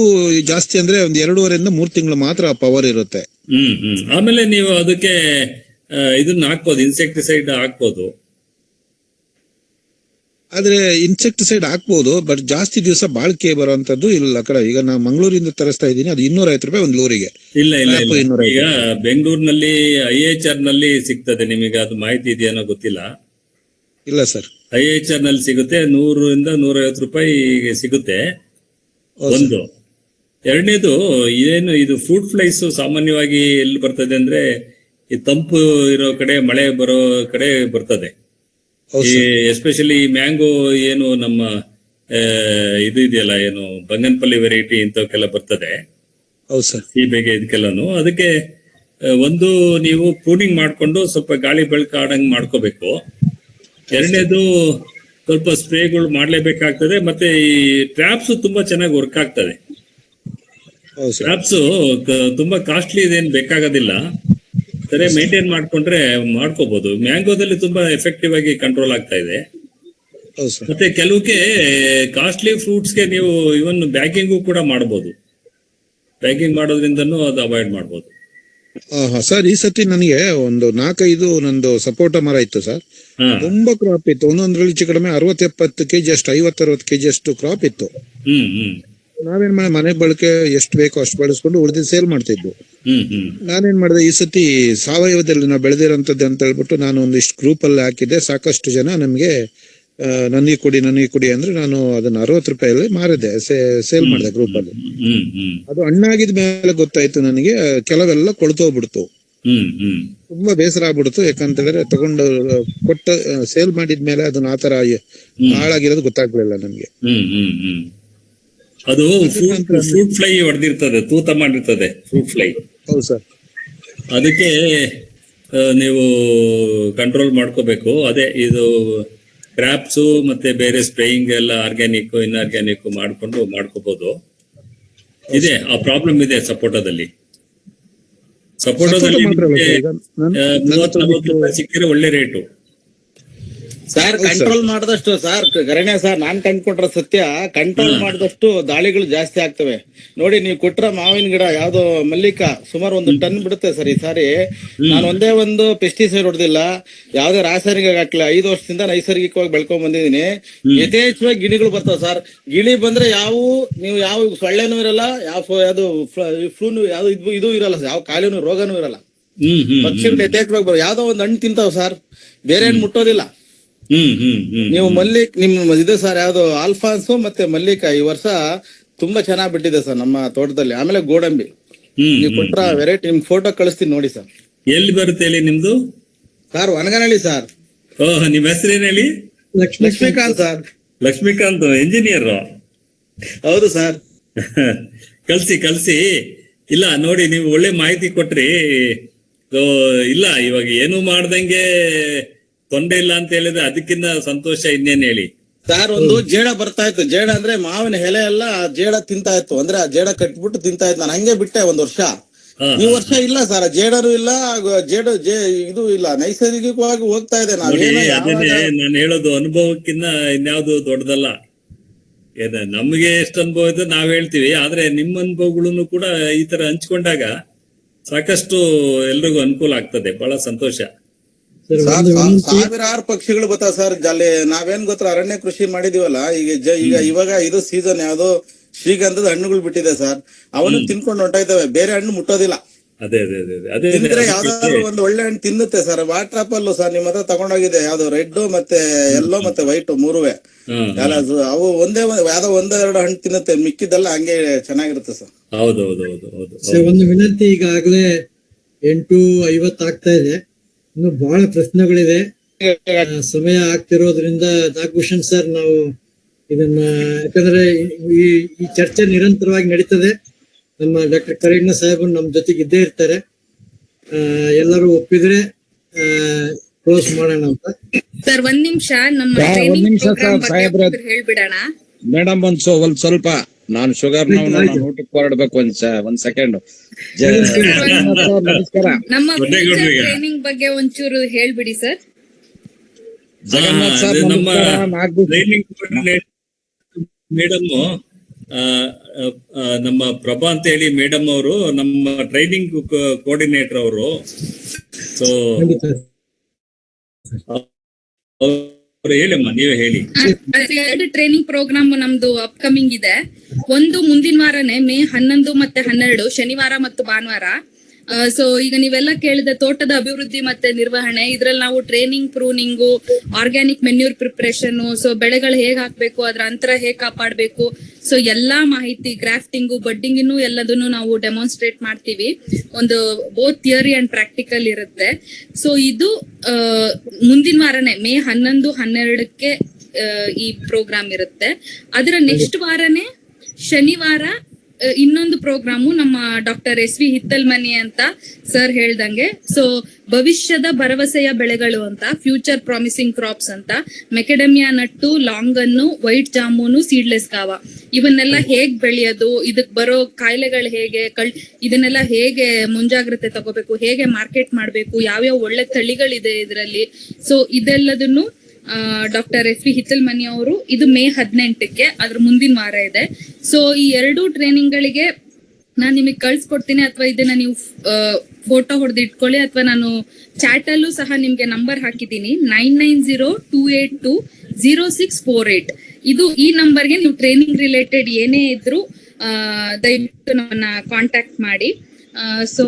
ಜಾಸ್ತಿ ಅಂದ್ರೆ ಒಂದ್ 2.5-3 ತಿಂಗಳು ಮಾತ್ರ ಪವರ್ ಇರುತ್ತೆ. ಆಮೇಲೆ ನೀವು ಅದಕ್ಕೆ ಇದನ್ನ ಹಾಕ್ಬೋದು, ಇನ್ಸೆಕ್ಟಿಸೈಡ್ ಹಾಕ್ಬೋದು. ಆದ್ರೆ ಇನ್ಸೆಕ್ಟಿಸೈಡ್ ಹಾಕ್ಬೋದು, ಬಟ್ ಜಾಸ್ತಿ ದಿವಸ ಬಾಳಿಕೆ ಬರುವಂತದ್ದು ಇಲ್ಲ ಕಡೆ. ಈಗ ನಾನು ಮಂಗಳೂರಿಂದ ತರಿಸ್ತಾ ಇದ್ದೀನಿ, ಅದು 250 ರೂಪಾಯಿ ಒಂದು ಲೂರಿಗೆ. ಇಲ್ಲ ಈಗ ಬೆಂಗಳೂರಿನಲ್ಲಿ IHR ನಲ್ಲಿ ಸಿಗ್ತದೆ ನಿಮಗೆ, ಅದು ಮಾಹಿತಿ ಇದೆಯೇನೋ ಗೊತ್ತಿಲ್ಲ. ಇಲ್ಲ ಸರ್, IHR ನಲ್ಲಿ ಸಿಗುತ್ತೆ, 100-150 ರೂಪಾಯಿ ಸಿಗುತ್ತೆ ಒಂದು. ಎರಡನೇದು ಏನು, ಇದು ಫ್ರೂಟ್ ಫ್ಲೈಸ್ ಸಾಮಾನ್ಯವಾಗಿ ಎಲ್ಲಿ ಬರ್ತದೆ ಅಂದ್ರೆ, ಈ ತಂಪು ಇರೋ ಕಡೆ, ಮಳೆ ಬರೋ ಕಡೆ ಬರ್ತದೆ. ಎಸ್ಪೆಷಲಿ ಮ್ಯಾಂಗೋ ಏನು ನಮ್ಮ ಇದು ಇದೆಯಲ್ಲ, ಏನು ಬಂಗನ್ಪಲ್ಲಿ ವೆರೈಟಿ ಇಂಥವಕ್ಕೆಲ್ಲ ಬರ್ತದೆ. ಹೌದು ಸರ್. ಸೀಬೆಗೆ ಇದಕ್ಕೆಲ್ಲಾನು. ಅದಕ್ಕೆ ಒಂದು ನೀವು ಪ್ರೂನಿಂಗ್ ಮಾಡ್ಕೊಂಡು ಸ್ವಲ್ಪ ಗಾಳಿ ಬೆಳಕು ಆಡಂಗ್ ಮಾಡ್ಕೋಬೇಕು. ಎರಡನೇದು ಸ್ವಲ್ಪ ಸ್ಪ್ರೇಗಳು ಮಾಡ್ಲೇಬೇಕಾಗ್ತದೆ. ಮತ್ತೆ ಈ ಟ್ರ್ಯಾಪ್ಸ್ ತುಂಬಾ ಚೆನ್ನಾಗಿ ವರ್ಕ್ ಆಗ್ತದೆ. ಟ್ರ್ಯಾಪ್ಸ್ ತುಂಬಾ ಕಾಸ್ಟ್ಲಿ ಇದೇನು ಬೇಕಾಗೋದಿಲ್ಲ, ಸರಿ ಮೇಂಟೈನ್ ಮಾಡ್ಕೊಂಡ್ರೆ ಮಾಡ್ಕೋಬಹುದು. ಮ್ಯಾಂಗೋದಲ್ಲಿ ತುಂಬಾ ಎಫೆಕ್ಟಿವ್ ಆಗಿ ಕಂಟ್ರೋಲ್ ಆಗ್ತಾ ಇದೆ. ಮತ್ತೆ ಕೆಲವಕ್ಕೆ ಕಾಸ್ಟ್ಲಿ ಫ್ರೂಟ್ಸ್ಗೆ ನೀವು ಇವನ್ ಬ್ಯಾಗಿಂಗು ಕೂಡ ಮಾಡಬಹುದು. ಬ್ಯಾಗಿಂಗ್ ಮಾಡೋದ್ರಿಂದನೂ ಅದು ಅವಾಯ್ಡ್ ಮಾಡಬಹುದು. ಸರ್ ಈ ಸತಿ ನನಗೆ ಒಂದು 4-5 ನಂದು ಸಪೋಟ ಮರ ಇತ್ತು ಸರ್. ತುಂಬಾ ಕ್ರಾಪ್ ಇತ್ತು. ಒಂದೊಂದ್ರಲ್ಲಿ ಹೆಚ್ಚು ಕಡಿಮೆ 60-70 ಕೆಜಿ ಅಷ್ಟು, 50-60 ಕೆಜಿ ಅಷ್ಟು ಕ್ರಾಪ್ ಇತ್ತು. ನಾವೇನ್ ಮಾಡಿ ಮನೆ ಬಳಕೆ ಎಷ್ಟು ಬೇಕೋ ಅಷ್ಟು ಬೆಳೆಸ್ಕೊಂಡು ಉಳಿದು ಸೇಲ್ ಮಾಡ್ತಿದ್ವು. ನಾನೇನ್ ಮಾಡಿದೆ, ಈ ಸತಿ ಸಾವಯವದಲ್ಲಿ ನಾವು ಬೆಳೆದಿರೋಂಥದ್ದು ಅಂತ ಹೇಳ್ಬಿಟ್ಟು ನಾನು ಒಂದಿಷ್ಟು ಗ್ರೂಪ್ ಅಲ್ಲಿ ಹಾಕಿದ್ದೆ. ಸಾಕಷ್ಟು ಜನ ನಮ್ಗೆ ನನಗೆ ಕೊಡಿ ಅಂದ್ರೆ ನಾನು ಅದನ್ನ 60 ರೂಪಾಯಲ್ಲಿ ಮಾರಿದೆ, ಸೇಲ್ ಮಾಡಿದೆ ಗ್ರೂಪ್ ಅಲ್ಲಿ. ಅದು ಹಣ್ಣಾಗಿದ ಮೇಲೆ ಗೊತ್ತಾಯ್ತು ನನಗೆ ಕೆಲವೆಲ್ಲ ಕೊಳ್ತೋಗ್ಬಿಡ್ತು. ತುಂಬಾ ಬೇಸರ ಆಗ್ಬಿಡ್ತು. ಯಾಕಂತ ಹೇಳಿದ್ರೆ ತಗೊಂಡು ಕೊಟ್ಟ ಸೇಲ್ ಮಾಡಿದ್ಮೇಲೆ ಅದನ್ನ ಆತರ ಹಾಳಾಗಿರೋದು ಗೊತ್ತಾಗ್ಲಿಲ್ಲ ನಮ್ಗೆ. ಅದು ಫ್ರೂಟ್ ಫ್ಲೈ ಹೊಡೆದಿರ್ತದೆ, ತೂತ ಮಾಡಿರ್ತದೆ ಫ್ರೂಟ್ ಫ್ಲೈ. ಹೌದು ಸರ್. ಅದಕ್ಕೆ ನೀವು ಕಂಟ್ರೋಲ್ ಮಾಡ್ಕೋಬೇಕು. ಅದೇ ಇದು ಕ್ರಾಪ್ಸ್ ಮತ್ತೆ ಬೇರೆ ಸ್ಪ್ರೇಯಿಂಗ್ ಎಲ್ಲ ಆರ್ಗ್ಯಾನಿಕ್ ಇನ್ಆರ್ಗ್ಯಾನಿಕ್ ಮಾಡ್ಕೋಬಹುದು. ಇದೆ ಆ ಪ್ರಾಬ್ಲಮ್ ಇದೆ ಸಪೋಟದಲ್ಲಿ. ಸಪೋಟದಲ್ಲಿ 30-40 ರೂಪಾಯಿ ಸಿಕ್ಕಿದ್ರೆ ಒಳ್ಳೆ ರೇಟು. ಸರ್ ಕಂಟ್ರೋಲ್ ಮಾಡಿದಷ್ಟು ಸರ್ ಗರಣೆ ಸರ್ ನಾನ್ ಕಂಡ್ಕೊಂಡ್ರ ಸತ್ಯ, ಕಂಟ್ರೋಲ್ ಮಾಡಿದಷ್ಟು ದಾಳಿಗಳು ಜಾಸ್ತಿ ಆಗ್ತವೆ. ನೋಡಿ ನೀವು ಕೊಟ್ರ ಮಾವಿನ ಗಿಡ ಯಾವ್ದೋ ಮಲ್ಲಿಕ ಸುಮಾರು 1 ಟನ್ ಬಿಡುತ್ತೆ ಸರ್. ಈ ಸಾರಿ ನಾನು ಒಂದೇ ಒಂದು ಪೆಸ್ಟಿಸೈಡ್ ಹೊಡೆದಿಲ್ಲ, ಯಾವ್ದೇ ರಾಸಾಯನಿಕ ಹಾಕ್ಲಿಲ್ಲ. 5 ವರ್ಷದಿಂದ ನೈಸರ್ಗಿಕವಾಗಿ ಬೆಳ್ಕೊಂಡ್ ಬಂದಿದೀನಿ. ಯಥೇಚ್ಛವಾಗಿ ಗಿಣಿಗಳು ಬರ್ತಾವ ಸರ್. ಗಿಳಿ ಬಂದ್ರೆ ನೀವು ಯಾವ ಸೊಳ್ಳೆನೂ ಇರಲ್ಲ, ಯಾವ್ದು ಫ್ಲೂನು ಯಾವ್ದು ಇದು ಇರಲ್ಲ, ಯಾವ ಕಾಲಿನೂ ರೋಗನೂ ಇರಲ್ಲ. ಪಕ್ಷಿಗಳು ಯಥೇಚ್ಛವಾಗಿ ಯಾವ್ದೋ ಒಂದು ಹಣ್ಣು ತಿಂತಾವ್ ಸರ್, ಬೇರೆ ಹಣ್ಣು ಮುಟ್ಟೋದಿಲ್ಲ. ನೀವು ನಿಮ್ಮ ಇದು ಸರ್ ಯಾವ್ದು ಆಲ್ಫಾನ್ಸು ಮತ್ತೆ ಮಲ್ಲಿಕ ಈ ವರ್ಷ ತುಂಬಾ ಚೆನ್ನಾಗ್ ಬಿಟ್ಟಿದೆ ಸರ್ ನಮ್ಮ ತೋಟದಲ್ಲಿ. ಆಮೇಲೆ ಗೋಡಂಬಿ ನೀವು ಕೊಟ್ರ ವೆರೈಟಿ ನಿಮ್ ಫೋಟೋ ಕಳಿಸ್ತೀನಿ ನೋಡಿ ಸರ್. ಎಲ್ಲಿ ಬರುತ್ತೆ ಹೇಳಿ ನಿಮ್ದು? Sir Vanaganahalli sir. ನಿಮ್ ಹೆಸರೇನು ಹೇಳಿ? ಲಕ್ಷ್ಮೀಕಾಂತ್ ಸರ್. ಲಕ್ಷ್ಮೀಕಾಂತ್ ಇಂಜಿನಿಯರ್? ಹೌದು ಸರ್. ಕಳ್ಸಿ. ಇಲ್ಲ ನೋಡಿ, ನೀವು ಒಳ್ಳೆ ಮಾಹಿತಿ ಕೊಟ್ರಿ. ಇಲ್ಲ ಇವಾಗ ಏನು ಮಾಡ್ದಂಗೆ ತೊಂದರೆ ಇಲ್ಲ ಅಂತ ಹೇಳಿದ್ರೆ ಅದಕ್ಕಿಂತ ಸಂತೋಷ ಇನ್ನೇನ್ ಹೇಳಿ. ಸರ್ ಒಂದು ಜೇಡ ಬರ್ತಾ ಇತ್ತು. ಜೇಡ ಅಂದ್ರೆ ಮಾವಿನ ಎಲೆ ಎಲ್ಲ ಜೇಡ ತಿಂತಾ ಇತ್ತು. ಅಂದ್ರೆ ಆ ಜೇಡ ಕಟ್ಬಿಟ್ಟು ತಿಂತಾ ಇತ್ತು. ನಾನು ಹಂಗೆ ಬಿಟ್ಟೆ 1 ವರ್ಷ. ಈ ವರ್ಷ ಇಲ್ಲ ಸರ್, ಜೇಡರು ಇಲ್ಲ, ಇದು ಇಲ್ಲ, ನೈಸರ್ಗಿಕವಾಗಿ ಹೋಗ್ತಾ ಇದೆ. ನಾನು ಹೇಳೋದು ಅನುಭವಕ್ಕಿಂತ ಇನ್ಯಾವುದು ದೊಡ್ಡದಲ್ಲ. ನಮ್ಗೆ ಎಷ್ಟು ಅನುಭವ ಇದೆ ನಾವ್ ಹೇಳ್ತೀವಿ, ಆದ್ರೆ ನಿಮ್ಮ ಅನುಭವಗಳನ್ನು ಕೂಡ ಈ ತರ ಹಂಚ್ಕೊಂಡಾಗ ಸಾಕಷ್ಟು ಎಲ್ರಿಗೂ ಅನುಕೂಲ ಆಗ್ತದೆ. ಬಹಳ ಸಂತೋಷ. ಸಾವಿರಾರು ಪಕ್ಷಿಗಳು ಬರ್ತಾವ ಸರ್. ಅಲ್ಲಿ ನಾವೇನ್ ಗೊತ್ತಾ ಅರಣ್ಯ ಕೃಷಿ ಮಾಡಿದೀವಲ್ಲ, ಇವಾಗ ಇದು ಸೀಸನ್ ಯಾವ್ದು ಶ್ರೀಗಂಧದ ಹಣ್ಣುಗಳು ಬಿಟ್ಟಿದೆ ಸರ್. ಅವನು ತಿನ್ಕೊಂಡು ಹೊಂಟಾಯ್ತವೆ, ಬೇರೆ ಹಣ್ಣು ಮುಟ್ಟೋದಿಲ್ಲ. ತಿಂದ್ರೆ ಯಾವ್ದಾದ್ರು ಒಂದು ಒಳ್ಳೆ ಹಣ್ಣು ತಿನ್ನುತ್ತೆ ಸರ್. ವಾಟರ್ ಆಪಲ್ ಸರ್ ನಿಮ್ಮ ಹತ್ರ ತಗೊಂಡೋಗಿದೆ, ಯಾವ್ದು ರೆಡ್ ಮತ್ತೆ ಯೆಲ್ಲೋ ಮತ್ತೆ ವೈಟ್ 3ವೇ. ಅವು ಯಾವ್ದೋ 1-2 ಹಣ್ಣು ತಿನ್ನುತ್ತೆ, ಮಿಕ್ಕಿದ್ದೆಲ್ಲ ಹಂಗೆ ಚೆನ್ನಾಗಿರುತ್ತೆ ಸರ್. ಹೌದೌದು. ಒಂದು ವಿನಂತಿ, ಈಗಾಗಲೇ 8:50 ಆಗ್ತಾ ಇದೆ. ಇನ್ನು ಬಹಳ ಪ್ರಶ್ನೆಗಳಿದೆ, ಸಮಯ ಆಗ್ತಿರೋದ್ರಿಂದ ನಾಗಭೂಷಣ್ ಸರ್ ನಾವು ಇದನ್ನ, ಯಾಕಂದ್ರೆ ಈ ಚರ್ಚೆ ನಿರಂತರವಾಗಿ ನಡೀತದೆ. ನಮ್ಮ ಡಾಕ್ಟರ್ ಕರೀಣ್ಣ ಸಾಹೇಬರು ನಮ್ಮ ಜೊತೆಗೆ ಇದ್ದೇ ಇರ್ತಾರೆ. ಎಲ್ಲರೂ ಒಪ್ಪಿದ್ರೆ ಕ್ಲೋಸ್ ಮಾಡೋಣ ಅಂತ. ಸರ್ 1 ನಿಮಿಷ ನಮ್ಮ ಹೇಳ್ಬಿಡೋಣ ಮೇಡಮ್. ಒಂದ್ ಸ್ವಲ್ಪ ನಾನು ಶುಗರ್ ಊಟಕ್ಕೆ ಹೊರಡ್ಬೇಕು. ಒಂದ್ ಸೆಕೆಂಡ್. ನಮಸ್ಕಾರ. ನಮ್ಮ ಟ್ರೈನಿಂಗ್ ಬಗ್ಗೆ ಒಂಚೂರು ಹೇಳ್ಬಿಡಿ ಸರ್. ಜಗನ್ನಾಥ್ ಸರ್ ನಮ್ಮ ಮೇಡಮ್, ನಮ್ಮ ಪ್ರಭಾ ಅಂತ ಹೇಳಿ ಮೇಡಮ್ ಅವರು ನಮ್ಮ ಟ್ರೈನಿಂಗ್ ಕೋಆರ್ಡಿನೇಟರ್ ಅವರು. ಸೊ ಹೇಳಮ್ಮ, ನೀವೇ ಹೇಳಿ. 2 ಟ್ರೈನಿಂಗ್ ಪ್ರೋಗ್ರಾಮ್ ನಮ್ದು ಅಪ್ಕಮಿಂಗ್ ಇದೆ. ಒಂದು ಮುಂದಿನ ವಾರನೇ ಮೇ 11 ಮತ್ತೆ 12 ಶನಿವಾರ ಮತ್ತು ಭಾನುವಾರ. ಸೊ ಈಗ ನೀವೆಲ್ಲ ಕೇಳಿದ ತೋಟದ ಅಭಿವೃದ್ಧಿ ಮತ್ತೆ ನಿರ್ವಹಣೆ, ಇದ್ರಲ್ಲಿ ನಾವು training, pruning, organic manure preparation, so ಬೆಳೆಗಳು ಹೇಗ್ ಹಾಕ್ಬೇಕು, ಅದ್ರ ಅಂತರ ಹೇಗ್ ಕಾಪಾಡ್ಬೇಕು, ಸೊ ಎಲ್ಲಾ ಮಾಹಿತಿ, ಗ್ರಾಫ್ಟಿಂಗು, ಬಡ್ಡಿಂಗ್ ಎಲ್ಲದನ್ನು ನಾವು ಡೆಮಾನ್ಸ್ಟ್ರೇಟ್ ಮಾಡ್ತೀವಿ. ಒಂದು ಬೋತ್ ಥಿಯರಿ ಅಂಡ್ ಪ್ರಾಕ್ಟಿಕಲ್ ಇರುತ್ತೆ. ಸೊ ಇದು ಮುಂದಿನ ವಾರನೇ ಮೇ 11-12ಕ್ಕೆ ಈ ಪ್ರೋಗ್ರಾಮ್ ಇರುತ್ತೆ. ಅದರ ನೆಕ್ಸ್ಟ್ ವಾರನೇ ಶನಿವಾರ ಇನ್ನೊಂದು ಪ್ರೋಗ್ರಾಮು ನಮ್ಮ ಡಾಕ್ಟರ್ SV ಹಿತ್ತಲ್ಮನಿ ಅಂತ ಸರ್ ಹೇಳ್ದಂಗೆ, ಸೊ ಭವಿಷ್ಯದ ಭರವಸೆಯ ಬೆಳೆಗಳು ಅಂತ, ಫ್ಯೂಚರ್ ಪ್ರಾಮಿಸಿಂಗ್ ಕ್ರಾಪ್ಸ್ ಅಂತ, ಮೆಕೆಡಮಿಯಾ ನಟ್ಟು, ಲಾಂಗನ್ನು, ವೈಟ್ ಜಾಮೂನು, ಸೀಡ್ಲೆಸ್ ಗಾವ, ಇವನ್ನೆಲ್ಲ ಹೇಗ್ ಬೆಳೆಯೋದು, ಇದಕ್ ಬರೋ ಕಾಯಿಲೆಗಳು ಹೇಗೆ, ಇದನ್ನೆಲ್ಲ ಹೇಗೆ ಮುಂಜಾಗ್ರತೆ ತಗೋಬೇಕು, ಹೇಗೆ ಮಾರ್ಕೆಟ್ ಮಾಡ್ಬೇಕು, ಯಾವ್ಯಾವ ಒಳ್ಳೆ ತಳಿಗಳಿದೆ ಇದರಲ್ಲಿ, ಸೊ ಇದೆಲ್ಲದನ್ನು ಡಾಕ್ಟರ್ SV ಹಿತ್ತಲ್ಮನಿ ಅವರು, ಇದು ಮೇ 18ಕ್ಕೆ, ಅದ್ರ ಮುಂದಿನ ವಾರ ಇದೆ. ಸೊ ಈ 2 ಟ್ರೈನಿಂಗ್ ಗಳಿಗೆ ನಾನು ನಿಮಗೆ ಕಳ್ಸಿಕೊಡ್ತೀನಿ, ಅಥವಾ ಇದನ್ನ ನೀವು ಫೋಟೋ ಹೊಡೆದು ಇಟ್ಕೊಳ್ಳಿ, ಅಥವಾ ನಾನು ಚಾಟ್ ಅಲ್ಲೂ ಸಹ ನಿಮ್ಗೆ ನಂಬರ್ ಹಾಕಿದ್ದೀನಿ, 9902820648. ಇದು ಈ ನಂಬರ್ಗೆ ನೀವು ಟ್ರೈನಿಂಗ್ ರಿಲೇಟೆಡ್ ಏನೇ ಇದ್ರು ದಯವಿಟ್ಟು ನಮ್ಮನ್ನ ಕಾಂಟ್ಯಾಕ್ಟ್ ಮಾಡಿ. ಸೊ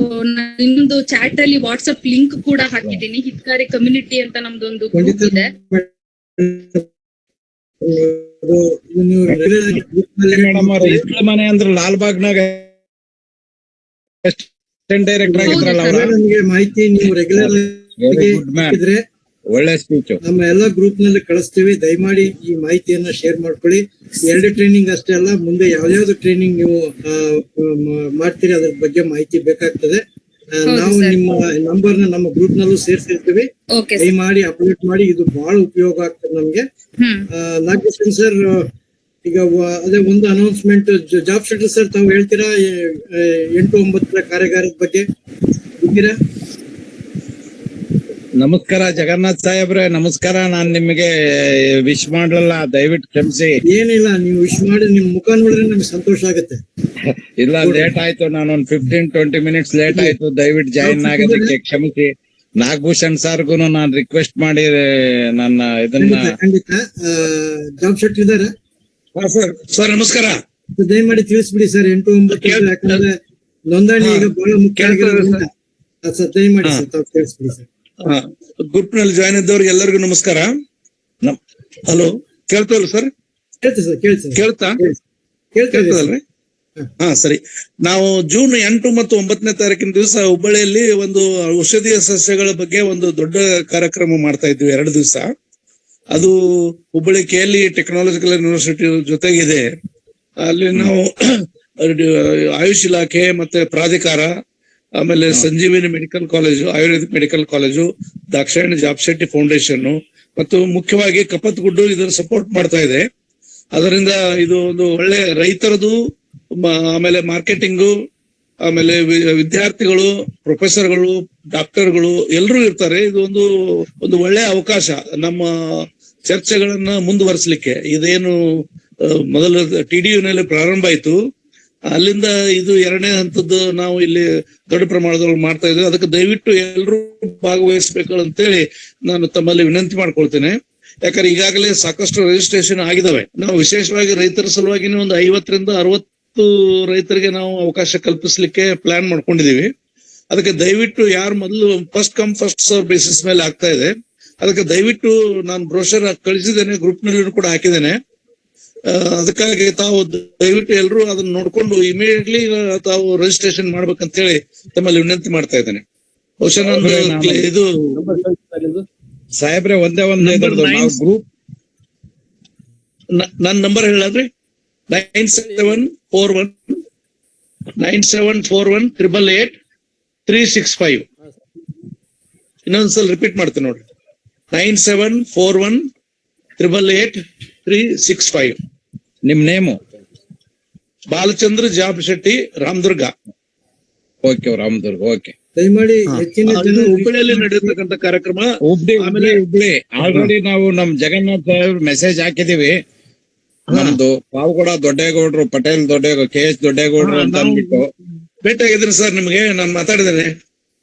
ಇನ್ನೊಂದು ಚಾಟ್ ಅಲ್ಲಿ ವಾಟ್ಸ್ಆಪ್ ಲಿಂಕ್ ಕೂಡ ಹಾಕಿದ್ದೀನಿ, ಹಿತಕಾರಿ ಕಮ್ಯುನಿಟಿ ಅಂತ ನಮ್ದೊಂದು ಗ್ರೂಪ್ ಇದೆ. ಮನೆ ಅಂದ್ರೆ ಲಾಲ್ಬಾಗ್ನಾಗ ಡೈರೆಕ್ಟರ್ ಆಗಿದ್ರಲ್ಲ ನಮಗೆ ಮಾಹಿತಿ ನೀವು ರೆಗ್ಯುಲರ್ ಇದ್ರೆ ಒಳ್ಳೆ ಸ್ಪೀಚ್ ನಮ್ಮ ಎಲ್ಲಾ ಗ್ರೂಪ್ ನಲ್ಲಿ ಕಳಿಸ್ತೀವಿ. ದಯಮಾಡಿ ಈ ಮಾಹಿತಿಯನ್ನ ಶೇರ್ ಮಾಡ್ಕೊಳ್ಳಿ. 2 ಟ್ರೈನಿಂಗ್ ಅಷ್ಟೇ ಅಲ್ಲ, ಮುಂದೆ ಯಾವ್ಯಾವ್ದು ಟ್ರೈನಿಂಗ್ ನೀವು ಮಾಡ್ತೀರಿ ಅದ್ರ ಬಗ್ಗೆ ಮಾಹಿತಿ ಬೇಕಾಗ್ತದೆ. ನಾವು ನಿಮ್ಮ ನಂಬರ್ ನಮ್ಮ ಗ್ರೂಪ್ ನಲ್ಲೂ ಸೇರ್ಸಿರ್ತೀವಿ. ದಯಮಾಡಿ ಅಪ್ಡೇಟ್ ಮಾಡಿ, ಇದು ಬಹಳ ಉಪಯೋಗ ಆಗ್ತದೆ ನಮ್ಗೆ. ನಾಗೇಶನ್ ಸರ್, ಈಗ ಅದೇ ಒಂದು ಅನೌನ್ಸ್ಮೆಂಟ್, ಜಾಬ್ ಶೆಟ್ಲ್ ಸರ್ ತಾವು ಹೇಳ್ತೀರಾ 8-9 ಕಾರ್ಯಾಗಾರದ ಬಗ್ಗೆ ಇದ್ದೀರಾ? ನಮಸ್ಕಾರ ಜಗನ್ನಾಥ್ ಸಾಹೇಬ್ರೆ, ನಮಸ್ಕಾರ. ನಾನ್ ನಿಮಗೆ ವಿಶ್ ಮಾಡಲ್ಲ, ದಯವಿಟ್ಟು ಕ್ಷಮಿಸಿ. ಏನಿಲ್ಲ, ನೀವು ವಿಶ್ ಮಾಡಿ ನಿಮ್ ಮುಖ ನೋಡಿದ್ರೆ ನಮ್ಗೆ ಸಂತೋಷ ಆಗುತ್ತೆ. ಇಲ್ಲ, ಲೇಟ್ ಆಯ್ತು, ನಾನೊಂದ್ 15-20 ಮಿನಿಟ್ಸ್ ಲೇಟ್ ಆಯ್ತು, ದಯವಿಟ್ಟು ಜಾಯಿನ್ ಆಗೋದಕ್ಕೆ ಕ್ಷಮಿಸಿ. ನಾಗಭೂಷಣ್ ಸರ್ಗು ನಾನ್ ರಿಕ್ವೆಸ್ಟ್ ಮಾಡಿ ನನ್ನ ಇದನ್ನ ಖಂಡಿತ ಜಾಬ್ ಶೆಟ್ ಇದಾರೆ ಸರ್. ನಮಸ್ಕಾರ. ದಯಮಾಡಿ ತಿಳಿಸ್ಬಿಡಿ ಸರ್ 8-9, ಯಾಕಂದ್ರೆ ನೋಂದಣಿ ಈಗ ಬಹಳ ಮುಖ್ಯ ಆಗಿರೋದ್ರಿಂದ ಸರ್ ದಯಮಾಡಿ ಸರ್ ತಾವು ತಿಳಿಸ್ಬಿಡಿ ಸರ್. ಗ್ರೂಪ್ ನಲ್ಲಿ ಜಾಯ್ನ್ ಇದ್ದವ್ರಿಗೆ ಎಲ್ಲರಿಗೂ ನಮಸ್ಕಾರ. ಹಲೋ, ಕೇಳ್ತಲ್ಲ ಸರ್? ಕೇಳ್ತದಲ್ರಿ? ಹಾ, ಸರಿ. ನಾವು ಜೂನ್ 8 ಮತ್ತು 9ನೇ ತಾರೀಕಿನ ದಿವಸ ಹುಬ್ಬಳ್ಳಿಯಲ್ಲಿ ಒಂದು ಔಷಧೀಯ ಸಸ್ಯಗಳ ಬಗ್ಗೆ ಒಂದು ದೊಡ್ಡ ಕಾರ್ಯಕ್ರಮ ಮಾಡ್ತಾ ಇದ್ವಿ, 2 ದಿವಸ. ಅದು ಹುಬ್ಬಳ್ಳಿ KLE ಟೆಕ್ನಾಲಜಿಕಲ್ ಯೂನಿವರ್ಸಿಟಿ ಜೊತೆಗಿದೆ. ಅಲ್ಲಿ ನಾವು ಆಯುಷ್ ಇಲಾಖೆ ಮತ್ತೆ ಪ್ರಾಧಿಕಾರ, ಆಮೇಲೆ Sanjeevini medical college, Ayurvedic medical college, Dakshayani ಜಾಬ್ ಶೆಟ್ಟಿ ಫೌಂಡೇಶನ್ ಮತ್ತು ಮುಖ್ಯವಾಗಿ ಕಪ್ಪತ್ಗುಡ್ಡು ಇದರ ಸಪೋರ್ಟ್ ಮಾಡ್ತಾ ಇದೆ. ಅದರಿಂದ ಇದು ಒಂದು ಒಳ್ಳೆ ರೈತರದು, ಆಮೇಲೆ ಮಾರ್ಕೆಟಿಂಗು, ಆಮೇಲೆ ವಿದ್ಯಾರ್ಥಿಗಳು, ಪ್ರೊಫೆಸರ್ಗಳು, ಡಾಕ್ಟರ್ಗಳು ಎಲ್ಲರೂ ಇರ್ತಾರೆ. ಇದು ಒಂದು ಒಳ್ಳೆ ಅವಕಾಶ ನಮ್ಮ ಚರ್ಚೆಗಳನ್ನ ಮುಂದುವರಿಸಲಿಕ್ಕೆ. ಇದೇನು ಮೊದಲು TDU ನಲ್ಲಿ ಪ್ರಾರಂಭ ಆಯ್ತು, ಅಲ್ಲಿಂದ ಇದು 2ನೇ ಹಂತದ್ದು ನಾವು ಇಲ್ಲಿ ದೊಡ್ಡ ಪ್ರಮಾಣದಲ್ಲಿ ಮಾಡ್ತಾ ಇದ್ದೇವೆ. ಅದಕ್ಕೆ ದಯವಿಟ್ಟು ಎಲ್ಲರೂ ಭಾಗವಹಿಸ್ಬೇಕು ಅಂತೇಳಿ ನಾನು ತಮ್ಮಲ್ಲಿ ವಿನಂತಿ ಮಾಡ್ಕೊಳ್ತೇನೆ. ಯಾಕಂದ್ರೆ ಈಗಾಗಲೇ ಸಾಕಷ್ಟು ರಿಜಿಸ್ಟ್ರೇಷನ್ ಆಗಿದಾವೆ. ನಾವು ವಿಶೇಷವಾಗಿ ರೈತರ ಸಲುವಾಗಿ ಒಂದು 50ರಿಂದ 60 ರೈತರಿಗೆ ನಾವು ಅವಕಾಶ ಕಲ್ಪಿಸ್ಲಿಕ್ಕೆ ಪ್ಲಾನ್ ಮಾಡ್ಕೊಂಡಿದೀವಿ. ಅದಕ್ಕೆ ದಯವಿಟ್ಟು ಯಾರು ಮೊದಲು first come first serve basis ಮೇಲೆ ಆಗ್ತಾ ಇದೆ. ಅದಕ್ಕೆ ದಯವಿಟ್ಟು ನಾನು ಬ್ರೋಷರ್ ಕಳಿಸಿದ್ದೇನೆ, ಗ್ರೂಪ್ ನಲ್ಲಿ ಕೂಡ ಹಾಕಿದ್ದೇನೆ. ಅದಕ್ಕಾಗಿ ತಾವು ದಯವಿಟ್ಟು ಎಲ್ಲರೂ ಅದನ್ನ ನೋಡ್ಕೊಂಡು ಇಮಿಡಿಯೇಟ್ಲಿ ತಾವು ರಿಜಿಸ್ಟ್ರೇಷನ್ ಮಾಡ್ಬೇಕಂತ ಹೇಳಿ ತಮ್ಮಲ್ಲಿ ವಿನಂತಿ ಮಾಡ್ತಾ ಇದ್ದೇನೆ. ಬಹುಶಃ ಇದು ಸಾಹೇಬ್ರೆ ಒಂದೇ ಗ್ರೂಪ್ ನನ್ನ ನಂಬರ್ ಹೇಳಾದ್ರಿ 9741-888-365. ಇನ್ನೊಂದ್ಸಲ ರಿಪೀಟ್ ಮಾಡ್ತೇನೆ ನೋಡ್ರಿ, 9741-888-365. ನಿಮ್ name? Balachandra job Shetty, Ramdurg. Okay, Ramdurg. Okay, ದಯಮಾಡಿ ಹುಬ್ಬಳ್ಳಿಯಲ್ಲಿ ನಡೆಯತಕ್ಕಂತ ಕಾರ್ಯಕ್ರಮ. ಹುಬ್ಳಿ ಆಲ್ರೆಡಿ ನಾವು ನಮ್ ಜಗನ್ನಾಥ್ ಸಾಹೇಬ್ ಮೆಸೇಜ್ ಹಾಕಿದೀವಿ. ನಮ್ದು ಪಾವಗಡ ದೊಡ್ಡೇಗೌಡ್ರು, ಪಟೇಲ್ ದೊಡ್ಡೇಗೌಡ, KH ದೊಡ್ಡೇಗೌಡ್ರು ಅಂತ ಅಂದ್ಬಿಟ್ಟು ಭೇಟಿ ಆಗಿದ್ದೀನಿ ಸರ್ ನಿಮ್ಗೆ. ನಾನು ಮಾತಾಡಿದ್ದೇನೆ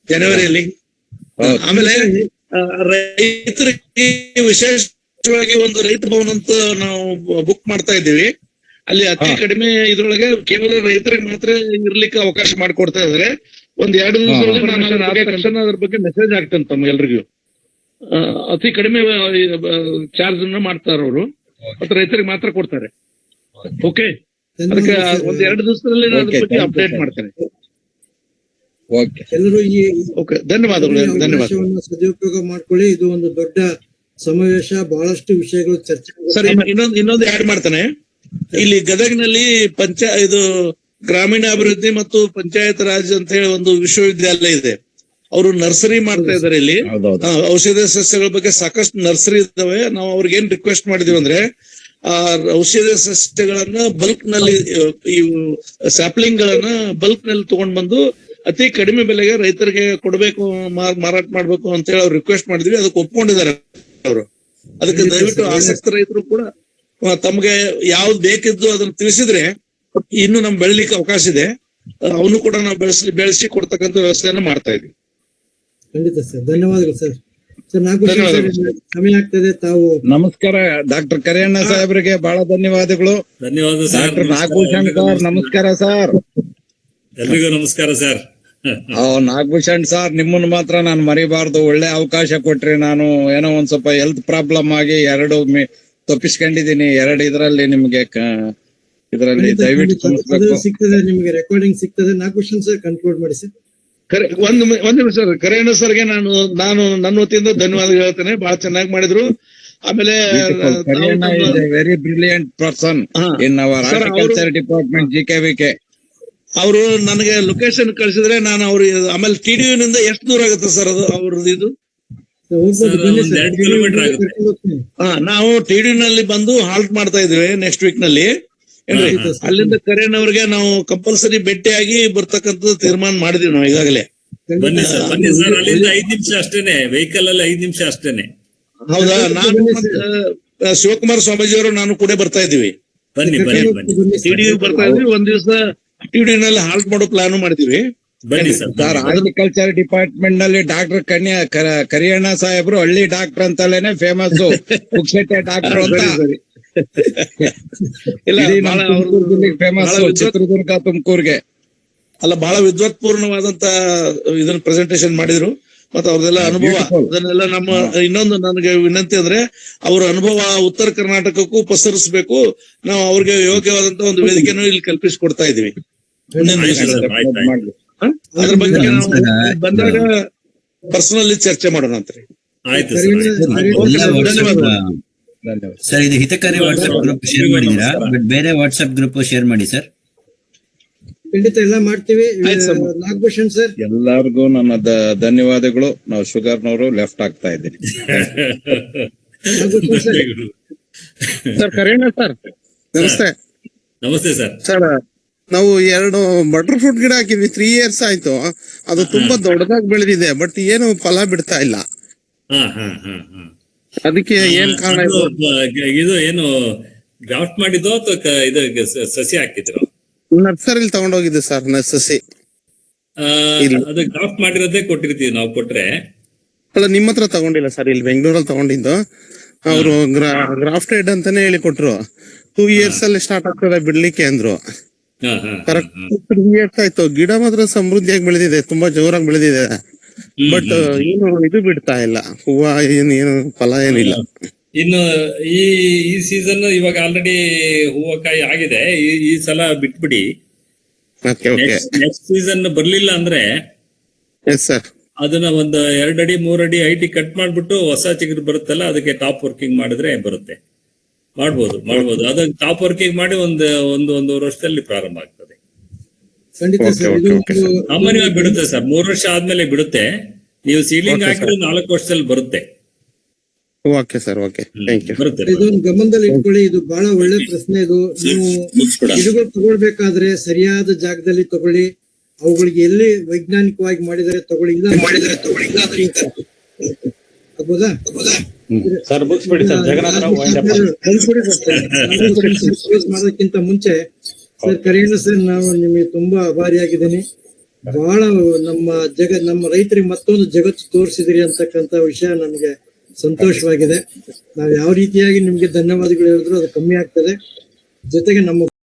ಜನವರಿಯಲ್ಲಿ. ಆಮೇಲೆ ರೈತರಿಗೆ ವಿಶೇಷವಾಗಿ ಒಂದು ರೈತ ಭವನ ಅಂತ ನಾವು ಬುಕ್ ಮಾಡ್ತಾ ಇದ್ದೀವಿ. ಅಲ್ಲಿ ಅತಿ ಕಡಿಮೆ ಇದ್ರೊಳಗೆ ಕೇವಲ ರೈತರಿಗೆ ಮಾತ್ರ ಇರ್ಲಿಕ್ಕೆ ಅವಕಾಶ ಮಾಡಿಕೊಡ್ತಾ ಇದಾರೆ. ಒಂದ್ 2 ದಿವಸದೊಳಗೆ ನಾನು ಅದ್ರ ಬಗ್ಗೆ ಮೆಸೇಜ್ ಆಗ್ತೇನೆ ತಮ್ಮ ಎಲ್ರಿಗೂ. ಅತಿ ಕಡಿಮೆ ಚಾರ್ಜ್ ಅನ್ನ ಮಾಡ್ತಾರ ಅವರು, ಮತ್ತೆ ರೈತರಿಗೆ ಮಾತ್ರ ಕೊಡ್ತಾರೆ. ಓಕೆ, ಅದಕ್ಕೆ ಒಂದ್ 2 ದಿವಸದಲ್ಲಿ ನಾನು ಅದ್ರ ಬಗ್ಗೆ ಅಪ್ಡೇಟ್ ಮಾಡ್ತೇನೆ. ಎಲ್ಲರೂ ಈ ಧನ್ಯವಾದಗಳು. ಸದುಪಯೋಗ ಮಾಡ್ಕೊಳ್ಳಿ. ಇದು ಒಂದು ದೊಡ್ಡ ಸಮಾವೇಶ, ಬಹಳಷ್ಟು ವಿಷಯಗಳು ಚರ್ಚೆ. ಸರ್, ಇನ್ನೊಂದು ಆಡ್ ಮಾಡ್ತಾನೆ. ಇಲ್ಲಿ ಗದಗ್ನಲ್ಲಿ ಇದು ಗ್ರಾಮೀಣಾಭಿವೃದ್ಧಿ ಮತ್ತು ಪಂಚಾಯತ್ ರಾಜ್ ಅಂತ ಹೇಳಿ ಒಂದು ವಿಶ್ವವಿದ್ಯಾಲಯ ಇದೆ. ಅವರು ನರ್ಸರಿ ಮಾಡ್ತಾ ಇದಾರೆ ಇಲ್ಲಿ. ಔಷಧೀಯ ಸಸ್ಯಗಳ ಬಗ್ಗೆ ಸಾಕಷ್ಟು ನರ್ಸರಿ ಇದಾವೆ. ನಾವು ಅವ್ರಿಗೆ ಏನ್ ರಿಕ್ವೆಸ್ಟ್ ಮಾಡಿದೀವಿ ಅಂದ್ರೆ ಆ ಔಷಧೀಯ ಸಸ್ಯಗಳನ್ನ ಬಲ್ಕ್ ನಲ್ಲಿ ಈ ಸ್ಯಾಪ್ಲಿಂಗ್ ಗಳನ್ನ ಬಲ್ಕ್ ನಲ್ಲಿ ತಗೊಂಡ್ ಬಂದು ಅತಿ ಕಡಿಮೆ ಬೆಲೆಗೆ ರೈತರಿಗೆ ಕೊಡ್ಬೇಕು, ಮಾರಾಟ ಮಾಡ್ಬೇಕು ಅಂತ ಹೇಳಿ ಅವ್ರು ರಿಕ್ವೆಸ್ಟ್ ಮಾಡಿದ್ವಿ. ಅದಕ್ಕೆ ಒಪ್ಕೊಂಡಿದ್ದಾರೆ ಅವರು. ಅದಕ್ಕೆ ದಯವಿಟ್ಟು ಆಸಕ್ತ ರೈತರು ಕೂಡ ತಮ್ಗೆ ಯಾವ್ದು ಬೇಕಿದ್ದು ಅದನ್ನ ತಿಳಿಸಿದ್ರೆ ಇನ್ನು ನಮ್ ಬೆಳಿಲಿಕ್ಕೆ ಅವಕಾಶ ಇದೆ. ಅವನು ಕೂಡ ನಾವು ಬೆಳೆಸಿ ಕೊಡ್ತಕ್ಕಂಥ ವ್ಯವಸ್ಥೆಯನ್ನ ಮಾಡ್ತಾ ಇದ್ವಿ. ಖಂಡಿತ ಸರ್, ಧನ್ಯವಾದಗಳು ಸರ್. ಸರ್ ಸಮಯ ಆಗ್ತದೆ. ತಾವು ನಮಸ್ಕಾರ ಡಾಕ್ಟರ್ ಕರಿಯಣ್ಣ ಸಾಹೇಬ್ರಿಗೆ ಬಹಳ ಧನ್ಯವಾದಗಳು. ಧನ್ಯವಾದ ಡಾಕ್ಟರ್ ನಾಗಭೂಷಣ್ ಸರ್ ನಮಸ್ಕಾರ ಸರ್. ಎಲ್ರಿಗೂ ನಮಸ್ಕಾರ ಸರ್. ನಾಗಭೂಷಣ್ ಸರ್, ನಿಮ್ಮನ್ನ ಮಾತ್ರ ನಾನು ಮರಿಬಾರ್ದು. ಒಳ್ಳೆ ಅವಕಾಶ ಕೊಟ್ರಿ. ನಾನು ಏನೋ ಒಂದ್ ಸ್ವಲ್ಪ ಹೆಲ್ತ್ ಪ್ರಾಬ್ಲಮ್ ಆಗಿ 2 ತಪ್ಪಿಸ್ಕೊಂಡಿದೀನಿ. 2 ಇದರಲ್ಲಿ ನಿಮ್ಗೆ ಇದರಲ್ಲಿ ದಯವಿಟ್ಟು ಸಿಗ್ತದೆ, ನಿಮ್ಗೆ ರೆಕಾರ್ಡಿಂಗ್ ಸಿಗ್ತದೆ. ನಾಗಭೂಷಣ್ ಸರ್ ಕನ್ಕ್ಲೂಡ್ ಮಾಡಿ ಸರ್. ಒಂದ್ ನಿಮಿಷ ಸರ್, ಕರಿಯಣ್ಣ ಸರ್ಗೆ ನಾನು ನನ್ನ ವತಿಯಿಂದ ಧನ್ಯವಾದ ಹೇಳ್ತೇನೆ. ಬಹಳ ಚೆನ್ನಾಗಿ ಮಾಡಿದ್ರು. ಆಮೇಲೆ very brilliant person in our horticulture department GKVK. ಅವರು ನನಗೆ ಲೊಕೇಶನ್ ಕಳಿಸಿದ್ರೆ ನಾನು ಅವ್ರಿಗೆ ಆಮೇಲೆ TDU ನಿಂದ ಎಷ್ಟು ದೂರ ಆಗುತ್ತೆ ಸರ್ ಅದು ಅವ್ರದ್ದು ಇದು? ನಾವು TDU ನಲ್ಲಿ ಬಂದು ಹಾಲ್ಟ್ ಮಾಡ್ತಾ ಇದ್ವಿ ನೆಕ್ಸ್ಟ್ ವೀಕ್ ನಲ್ಲಿ. ಏನ್ರಿ, ಅಲ್ಲಿಂದ ಕರೆಯಣ್ಣವ್ರಿಗೆ ನಾವು ಕಂಪಲ್ಸರಿ ಭೇಟಿಯಾಗಿ ಬರ್ತಕ್ಕಂಥದ್ದು ತೀರ್ಮಾನ ಮಾಡಿದೀವಿ ನಾವು ಈಗಾಗಲೇ. ಬನ್ನಿ ಸರ್, ಬನ್ನಿ ಸರ್. ಅಲ್ಲಿಂದ 5 ನಿಮಿಷ ಅಷ್ಟೇನೆ, ವೆಹಿಕಲ್ ಅಲ್ಲಿ 5 ನಿಮಿಷ ಅಷ್ಟೇನೆ. ಹೌದಾ? ನಾನು ಶಿವಕುಮಾರ ಸ್ವಾಮೀಜಿ ಅವರು ನಾನು ಕೂಡ ಬರ್ತಾ ಇದೀವಿ. ಬನ್ನಿ ಬನ್ನಿ ಬನ್ನಿ. TDU ಬರ್ತಾ ಇದ್ವಿ. ಒಂದ್ ದಿವಸ TDU ನಲ್ಲಿ ಹಾಲ್ಟ್ ಮಾಡೋ ಪ್ಲಾನ್ ಮಾಡಿದೀವಿ. ಬನ್ನಿ ಸರ್. ಹಾರ್ಟಿಕಲ್ಚರ್ ಡಿಪಾರ್ಟ್ಮೆಂಟ್ ನಲ್ಲಿ ಡಾಕ್ಟರ್ ಕರಿಯಣ್ಣ ಸಾಹೇಬ್ರು ಹಳ್ಳಿ ಡಾಕ್ಟರ್ ಅಂತಲೇನೆ ಫೇಮಸ್. ಪುಕ್ಷಟೆ ಡಾಕ್ಟರ್ ಅಂತ ಫೇಮಸ್. ಚಿತ್ರದುರ್ಗ, ತುಮಕೂರ್ಗೆ ಅಲ್ಲ, ಬಹಳ ವಿದ್ವತ್ಪೂರ್ಣವಾದಂತ ಇದನ್ನ ಪ್ರೆಸೆಂಟೇಶನ್ ಮಾಡಿದ್ರು. ಮತ್ತೆ ಅವ್ರದೆಲ್ಲ ಅನುಭವ ಅದನ್ನೆಲ್ಲ ನಮ್ಮ ಇನ್ನೊಂದು ನನಗೆ ವಿನಂತಿ ಅಂದ್ರೆ ಅವ್ರ ಅನುಭವ ಉತ್ತರ ಕರ್ನಾಟಕಕ್ಕೂ ಪಸರಿಸಬೇಕು. ನಾವು ಅವ್ರಿಗೆ ಯೋಗ್ಯವಾದಂತ ಒಂದು ವೇದಿಕೆಯನ್ನು ಇಲ್ಲಿ ಕಲ್ಪಿಸಿಕೊಡ್ತಾ ಇದೀವಿ. ಅದ್ರ ಬಗ್ಗೆ ನಾವು ಬಂದಾಗ ಪರ್ಸನಲಿ ಚರ್ಚೆ ಮಾಡೋಣ ಅಂತ. ಆಯ್ತು ಸರ್. ಇದು ಹಿತಕಾರಿ ವಾಟ್ಸ್ಆಪ್ ಗ್ರೂಪ್ ಶೇರ್ ಮಾಡಿದೀರಾ? ಬಟ್ ಬೇರೆ ವಾಟ್ಸ್ಆಪ್ ಗ್ರೂಪ್ ಶೇರ್ ಮಾಡಿ ಸರ್. ಖಂಡಿತ ಎಲ್ಲ ಮಾಡ್ತೀವಿ. ನಾಗಭೂಷಣ್ ಸರ್, ಎಲ್ಲರಿಗೂ ನನ್ನ ಧನ್ಯವಾದಗಳು. ನಾವು ಶುಗರ್ನವರು ಲೆಫ್ಟ್ ಆಗ್ತಾ ಇದ್ದೀನಿ. ಸರ್ ಕರಿಯಣ್ಣ ಸರ್ ನಮಸ್ತೆ. ನಮಸ್ತೆ ಸರ್. ಸರ್, ನಾವು 2 ಬಟರ್ ಫ್ರೂಟ್ ಗಿಡ ಹಾಕಿದ್ವಿ. 3 years ಆಯ್ತು. ಅದು ತುಂಬಾ ದೊಡ್ಡದಾಗಿ ಬೆಳೆದಿದೆ, ಬಟ್ ಏನು ಫಲ ಬಿಡ್ತಾ ಇಲ್ಲ. ಅದಕ್ಕೆ ಏನ್ ಕಾರಣ? ಇದು ಏನು ಗ್ರಾಫ್ಟ್ ಮಾಡಿದ್ದು ಅಥವಾ ಇದು ಸಸಿ ಹಾಕಿದ್ರು? ನರ್ಸರಿಲಿ ತಗೊಂಡೋಗಿದ್ದೆ ಸರ್ ಸಸಿ. ಅದು ಗ್ರಾಫ್ಟ್ ಮಾಡಿರೋದೇ ಕೊಟ್ಟಿರ್ತೀವಿ ನಾವು. ಕೊಟ್ರೆ ಅಲ್ಲ, ನಿಮ್ಮ ಹತ್ರ ತಗೊಂಡಿಲ್ಲ ಸರ್. ಇಲ್ಲಿ ಬೆಂಗಳೂರಲ್ಲಿ ತಗೊಂಡಿದ್ದು. ಅವರು ಗ್ರಾಫ್ಟೆಡ್ ಅಂತಾನೆ ಹೇಳಿ ಕೊಟ್ರು. 2 years ಅಲ್ಲಿ ಸ್ಟಾರ್ಟ್ ಆಗ್ತದೆ ಬಿಡ್ಲಿಕ್ಕೆ ಅಂದ್ರು. ಕರೆಕ್ಟ್ 3 years ಆಯ್ತು. ಗಿಡ ಮಾತ್ರ ಸಮೃದ್ಧಿಯಾಗಿ ಬೆಳೆದಿದೆ, ತುಂಬಾ ಜೋರಾಗಿ ಬೆಳೆದಿದೆ. ಬಟ್ ಏನು ಇದು ಬಿಡ್ತಾ ಇಲ್ಲ, ಹೂವ ಏನು ಫಲ ಏನಿಲ್ಲ. ಇನ್ನು ಈ ಸೀಸನ್ ಇವಾಗ ಆಲ್ರೆಡಿ ಹೂವಕಾಯಿ ಆಗಿದೆ. ಈ ಸಲ ಬಿಟ್ಬಿಡಿ. ನೆಕ್ಸ್ಟ್ ಸೀಸನ್ ಬರ್ಲಿಲ್ಲ ಅಂದ್ರೆ ಅದನ್ನ ಒಂದು 2 ಅಡಿ 3 ಅಡಿ ಹೈಟ್ ಕಟ್ ಮಾಡ್ಬಿಟ್ಟು ಹೊಸ ಚಿಗುರು ಬರುತ್ತಲ್ಲ, ಅದಕ್ಕೆ ಟಾಪ್ ವರ್ಕಿಂಗ್ ಮಾಡಿದ್ರೆ ಬರುತ್ತೆ. ಮಾಡ್ಬೋದು. ಅದನ್ನ ಟಾಪ್ ವರ್ಕಿಂಗ್ ಮಾಡಿ ಒಂದೂವರೆ ವರ್ಷದಲ್ಲಿ ಪ್ರಾರಂಭ ಆಗ್ತದೆ. ಸಾಮಾನ್ಯವಾಗಿ ಬಿಡುತ್ತೆ ಸರ್. 3 ವರ್ಷ ಆದ್ಮೇಲೆ ಬಿಡುತ್ತೆ. ನೀವು ಸೀಲಿಂಗ್ ಹಾಕಿದ್ರೆ 4 ವರ್ಷದಲ್ಲಿ ಬರುತ್ತೆ. Okay sir, okay, thank you. ಇದೊಂದು ಗಮನದಲ್ಲಿ ಇಟ್ಕೊಳ್ಳಿ. ಇದು ಬಹಳ ಒಳ್ಳೆ ಪ್ರಶ್ನೆ. ಇದು ನೀವು ಗಿಡಗಳು ತಗೊಳ್ಬೇಕಾದ್ರೆ ಸರಿಯಾದ ಜಾಗದಲ್ಲಿ ತಗೊಳ್ಳಿ. ಅವುಗಳಿಗೆ ಎಲ್ಲಿ ವೈಜ್ಞಾನಿಕವಾಗಿ ಮಾಡಿದರೆ ತಗೊಳ್ಳಿ, ಇಲ್ಲ ಆಗ್ಬೋದಾ ಸರ್? ಮುಗಿಸ್ಬಿಡಿ ಸರ್. ಜಗನ್ನಾಥ ಮಾಡೋದಕ್ಕಿಂತ ಮುಂಚೆ ಸರ್ ಕರಿಯಣ್ಣ ಸರ್, ನಾನು ನಿಮಗೆ ತುಂಬಾ ಆಭಾರಿಯಾಗಿದ್ದೀನಿ. ಬಹಳ ನಮ್ಮ ರೈತರಿಗೆ ಮತ್ತೊಂದು ಜಗತ್ತು ತೋರಿಸಿದಿರಿ ಅಂತಕ್ಕಂತ ವಿಷಯ ನಮಗೆ ಸಂತೋಷವಾಗಿದೆ. ನಾವು ಯಾವ ರೀತಿಯಾಗಿ ನಿಮ್ಗೆ ಧನ್ಯವಾದಗಳು ಹೇಳಿದ್ರು ಅದು ಕಮ್ಮಿ ಆಗ್ತದೆ. ಜೊತೆಗೆ ನಮ್ಮ